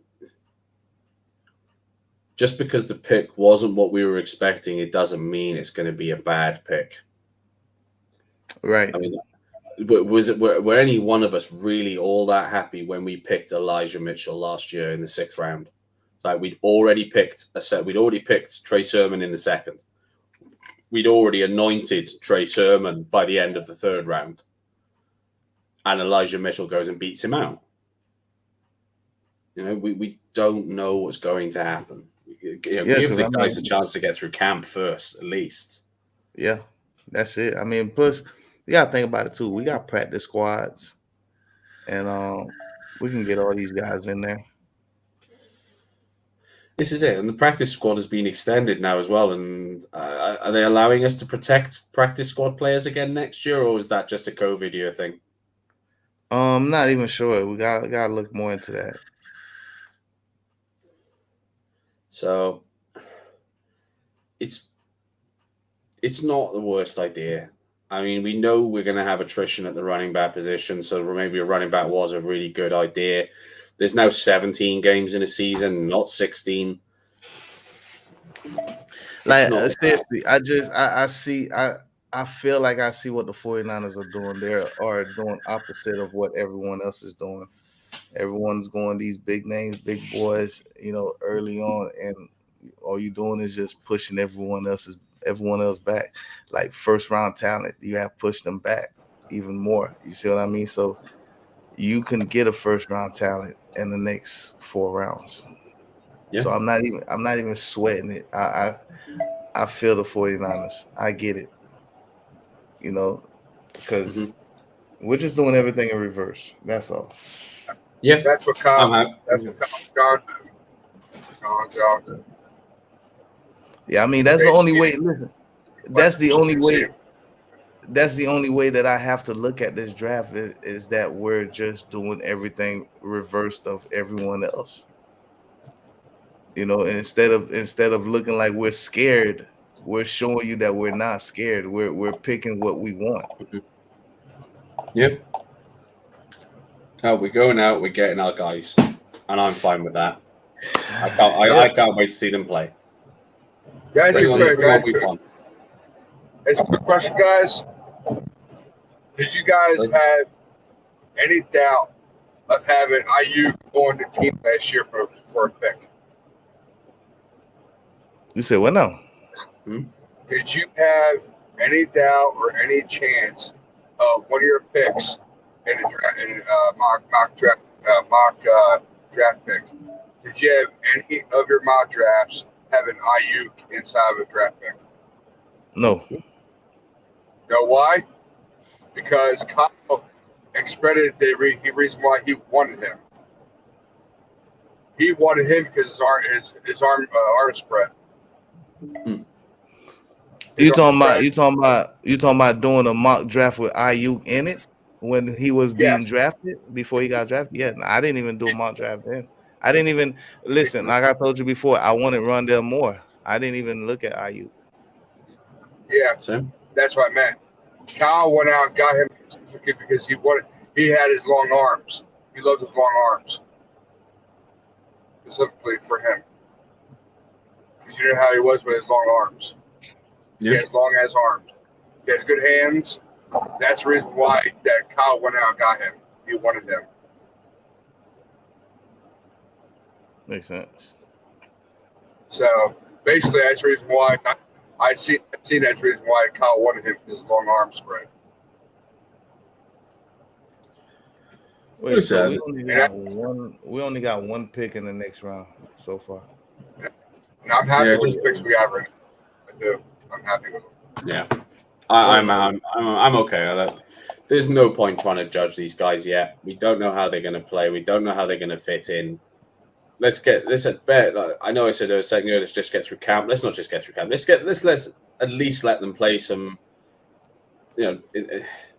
just because the pick wasn't what we were expecting, it doesn't mean it's going to be a bad pick. Right. I mean, were any one of us really all that happy when we picked Elijah Mitchell last year in the 6th round? Like we'd already picked Trey Sermon in the 2nd. We'd already anointed Trey Sermon by the end of the 3rd round, and Elijah Mitchell goes and beats him out. You know, we don't know what's going to happen. Give the guys a chance to get through camp first, at least. Yeah, that's it. I mean, plus you gotta think about it too. We got practice squads, and we can get all these guys in there. This is it, and the practice squad has been extended now as well. And are they allowing us to protect practice squad players again next year, or is that just a COVID year thing? I'm not even sure. We gotta look more into that. So it's not the worst idea. I mean, we know we're going to have attrition at the running back position, so maybe a running back was a really good idea. There's now 17 games in a season, not 16. Like seriously, I feel like I see what the 49ers are doing. They are doing opposite of what everyone else is doing. Everyone's going these big names, big boys, early on, and all you're doing is just pushing everyone else back. Like 1st round talent, you have pushed them back even more. You see what I mean? So you can get a 1st round talent in the next 4 rounds. Yeah. So I'm not even sweating it. I feel the 49ers. I get it. Because we're just doing everything in reverse. That's all. Yeah, that's what Kyle did. Yeah, I mean that's the only way. Listen, that's the only way. That's the only way that I have to look at this draft is that we're just doing everything reversed of everyone else. Instead of looking like we're scared, we're showing you that we're not scared. We're picking what we want. Yep. We're going out. We're getting our guys, and I'm fine with that. I can't wait to see them play. Guys, It's a quick question, guys. Did you guys have any doubt of having IU on the team last year for a pick? You said what now? Did you have any doubt or any chance of one of your picks in a mock draft pick? Did you have any of your mock drafts having IU inside of a draft pick? No. You know why? Because Kyle expressed the reason why he wanted him. He wanted him because his arm spread. You talking about doing a mock draft with IU in it when he was being drafted before he got drafted? Yeah, I didn't even do a mock draft then. I didn't even listen. Like I told you before, I wanted Rondell Moore. I didn't even look at IU. Yeah, that's what I meant. Kyle went out and got him because he had his long arms. He loved his long arms. Specifically for him. Because you know how he was with his long arms. Yeah. He has long ass arms. He has good hands. That's the reason why that Kyle went out and got him. He wanted him. Makes sense. So basically that's the reason why I see that's the reason why Kyle wanted him, his long arm spread. Wait, so we only got one pick in the next round so far. And I'm happy with the picks we got right now. I do. I'm happy with them. Yeah. I'm okay with that. There's no point trying to judge these guys yet. We don't know how they're going to play. We don't know how they're going to fit in. Let's I know I said a second ago, let's just get through camp. Let's not just get through camp. Let's at least let them play some, the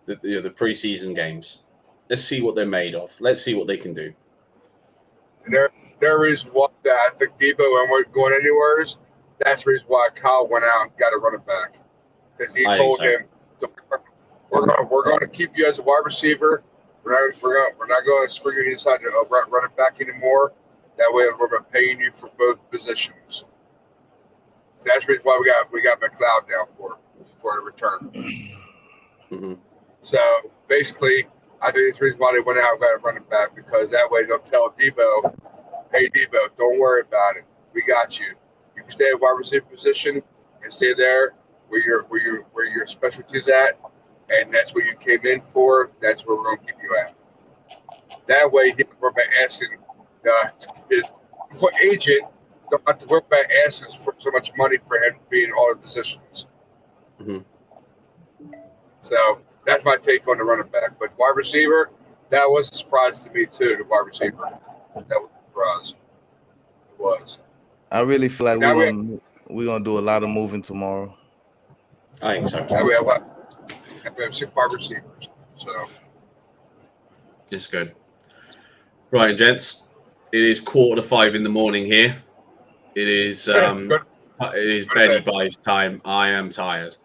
preseason games. Let's see what they're made of. Let's see what they can do. And there is what that I think Debo and we're going anywhere. That's the reason why Kyle went out and got a running back. Because he told him, we're going to keep you as a wide receiver. We're not going to spring you inside to run it back anymore. That way we're paying you for both positions. That's the reason why we got McLeod down for the return. Mm-hmm. So basically, I think it's the reason why they went out and got a running back, because that way they'll tell Debo, hey Debo, don't worry about it. We got you. You can stay at wide receiver position and stay there where your specialty's at, and that's what you came in for. That's where we're going to keep you at. That way, he can worry about asking his agent don't have to worry about asking for so much money for him to be in all the positions. Mm-hmm. So that's my take on the running back. But wide receiver, that was a surprise to me too. The wide receiver, that was a surprise. It was. I really feel like we're gonna do a lot of moving tomorrow. I think so. We have 6 wide receivers. So it's good. Right, gents. It is 4:45 in the morning here. It is Betty Buy's time. I am tired.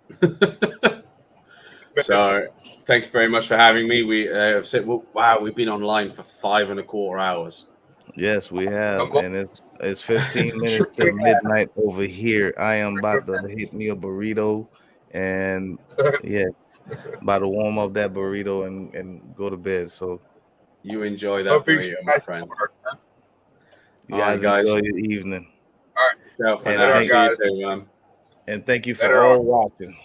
So thank you very much for having me. We said, wow, we've been online for 5.25 hours. Yes, we have, and it's 15 minutes to midnight over here. I am about to hit me a burrito, and about to warm up that burrito and go to bed. So you enjoy that burrito, my friend. You guys enjoy your evening. All right. And thank you for all watching.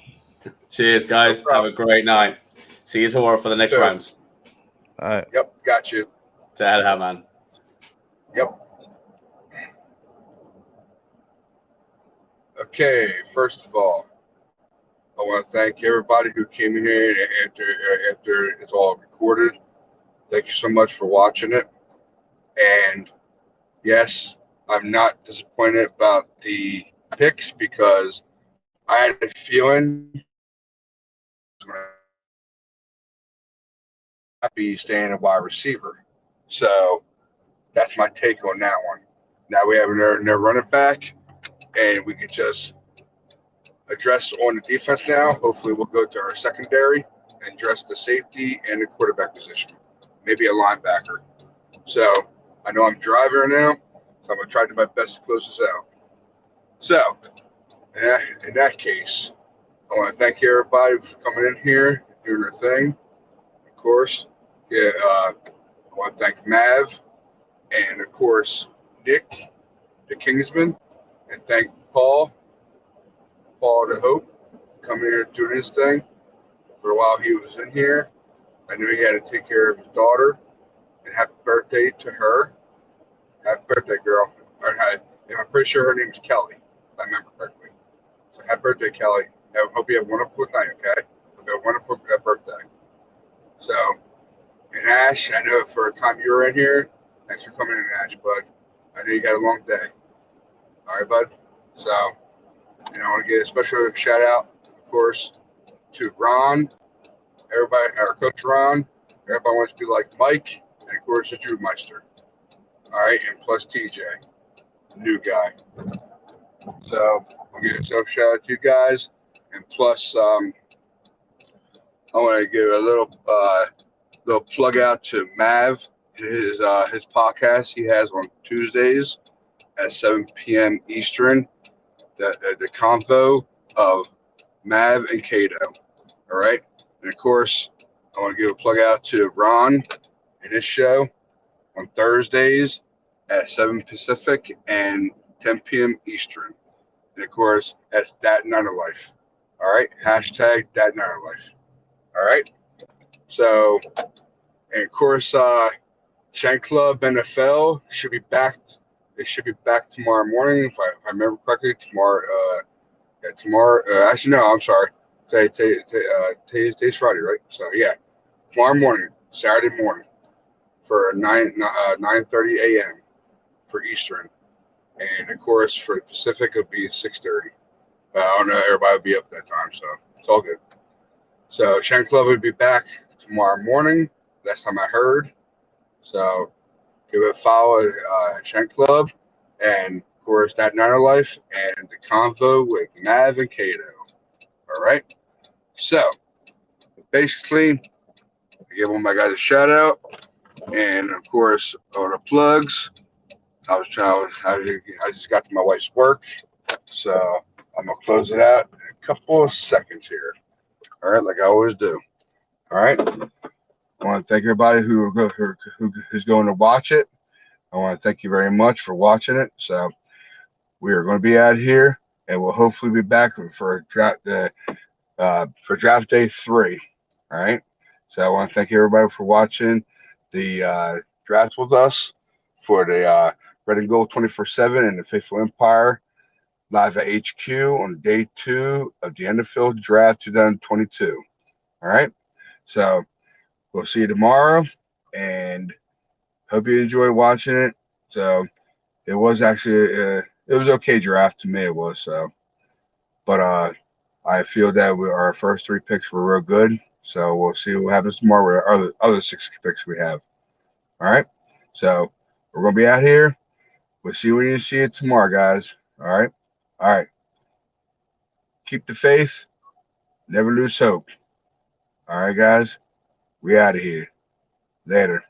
Cheers, guys. Have a great night. See you tomorrow for the next rounds. All right. Yep, got you. Sad, man. Yep. Okay, first of all, I want to thank everybody who came in here after it's all recorded. Thank you so much for watching it. And yes, I'm not disappointed about the picks because I had a feeling I'd be staying a wide receiver. So that's my take on that one. Now we have their running back, and we can just address on the defense now. Hopefully we'll go to our secondary and address the safety and the quarterback position, maybe a linebacker. So I know I'm driving right now, so I'm going to try to do my best to close this out. So in that case, I want to thank everybody for coming in here, doing their thing. Of course, yeah. I want to thank Mav and of course Nick, the Kingsman, and thank Paul the Hope, coming here doing his thing. For a while he was in here. I knew he had to take care of his daughter. And happy birthday to her. Happy birthday, girl. I'm pretty sure her name is Kelly, if I remember correctly. So happy birthday, Kelly. I hope you have a wonderful night, okay? Hope you have a wonderful birthday. So, and Ash, I know for a time you were in here. Thanks for coming in, Ash, bud. I know you got a long day. All right, bud? So, I want to give a special shout out, of course, to Ron, everybody, our coach Ron. Everybody wants to be like Mike, and of course, the Drew Meister. All right, and plus TJ, new guy. So, I'll give a special shout out to you guys. And plus, I want to give a little plug out to Mav, his podcast he has on Tuesdays at 7 p.m. Eastern. The convo of Mav and Kato. All right, and of course, I want to give a plug out to Ron and his show on Thursdays at 7 Pacific and 10 p.m. Eastern. And of course, that's That Niner Life. All right, hashtag That Niner Life. All right. So, and of course, Shank Club NFL should be back. They should be back tomorrow morning, if I remember correctly. Tomorrow. Actually, no, I'm sorry. Today's Friday, right? So yeah, tomorrow morning, Saturday morning, for 9:30 a.m. for Eastern, and of course for the Pacific it'll be 6:30. I don't know, everybody will be up that time, so it's all good. So Shank Club will be back tomorrow morning. Last time I heard. So give it a follow at Shank Club, and of course That Niner Life and the convo with Mav and Kato. All right. So basically, I give all my guys a shout out, and of course all the plugs. I just got to my wife's work, so I'm gonna close it out in a couple of seconds here. All right, like I always do. All right. I want to thank everybody who's going to watch it. I want to thank you very much for watching it. So we are going to be out here, and we'll hopefully be back for draft day 3. All right. So I want to thank everybody for watching the draft with us for the Red and Gold 24/7 and the Faithful Empire live at HQ on day 2 of the NFL Draft 2022. All right. So we'll see you tomorrow, and hope you enjoy watching it. So it was actually it was okay draft to me. It was so, but I feel that our first 3 picks were real good. So we'll see what happens tomorrow with our other 6 picks we have. All right. So we're gonna be out here. We'll see when you see it tomorrow, guys. All right. All right. Keep the faith. Never lose hope. All right, guys. We out of here. Later.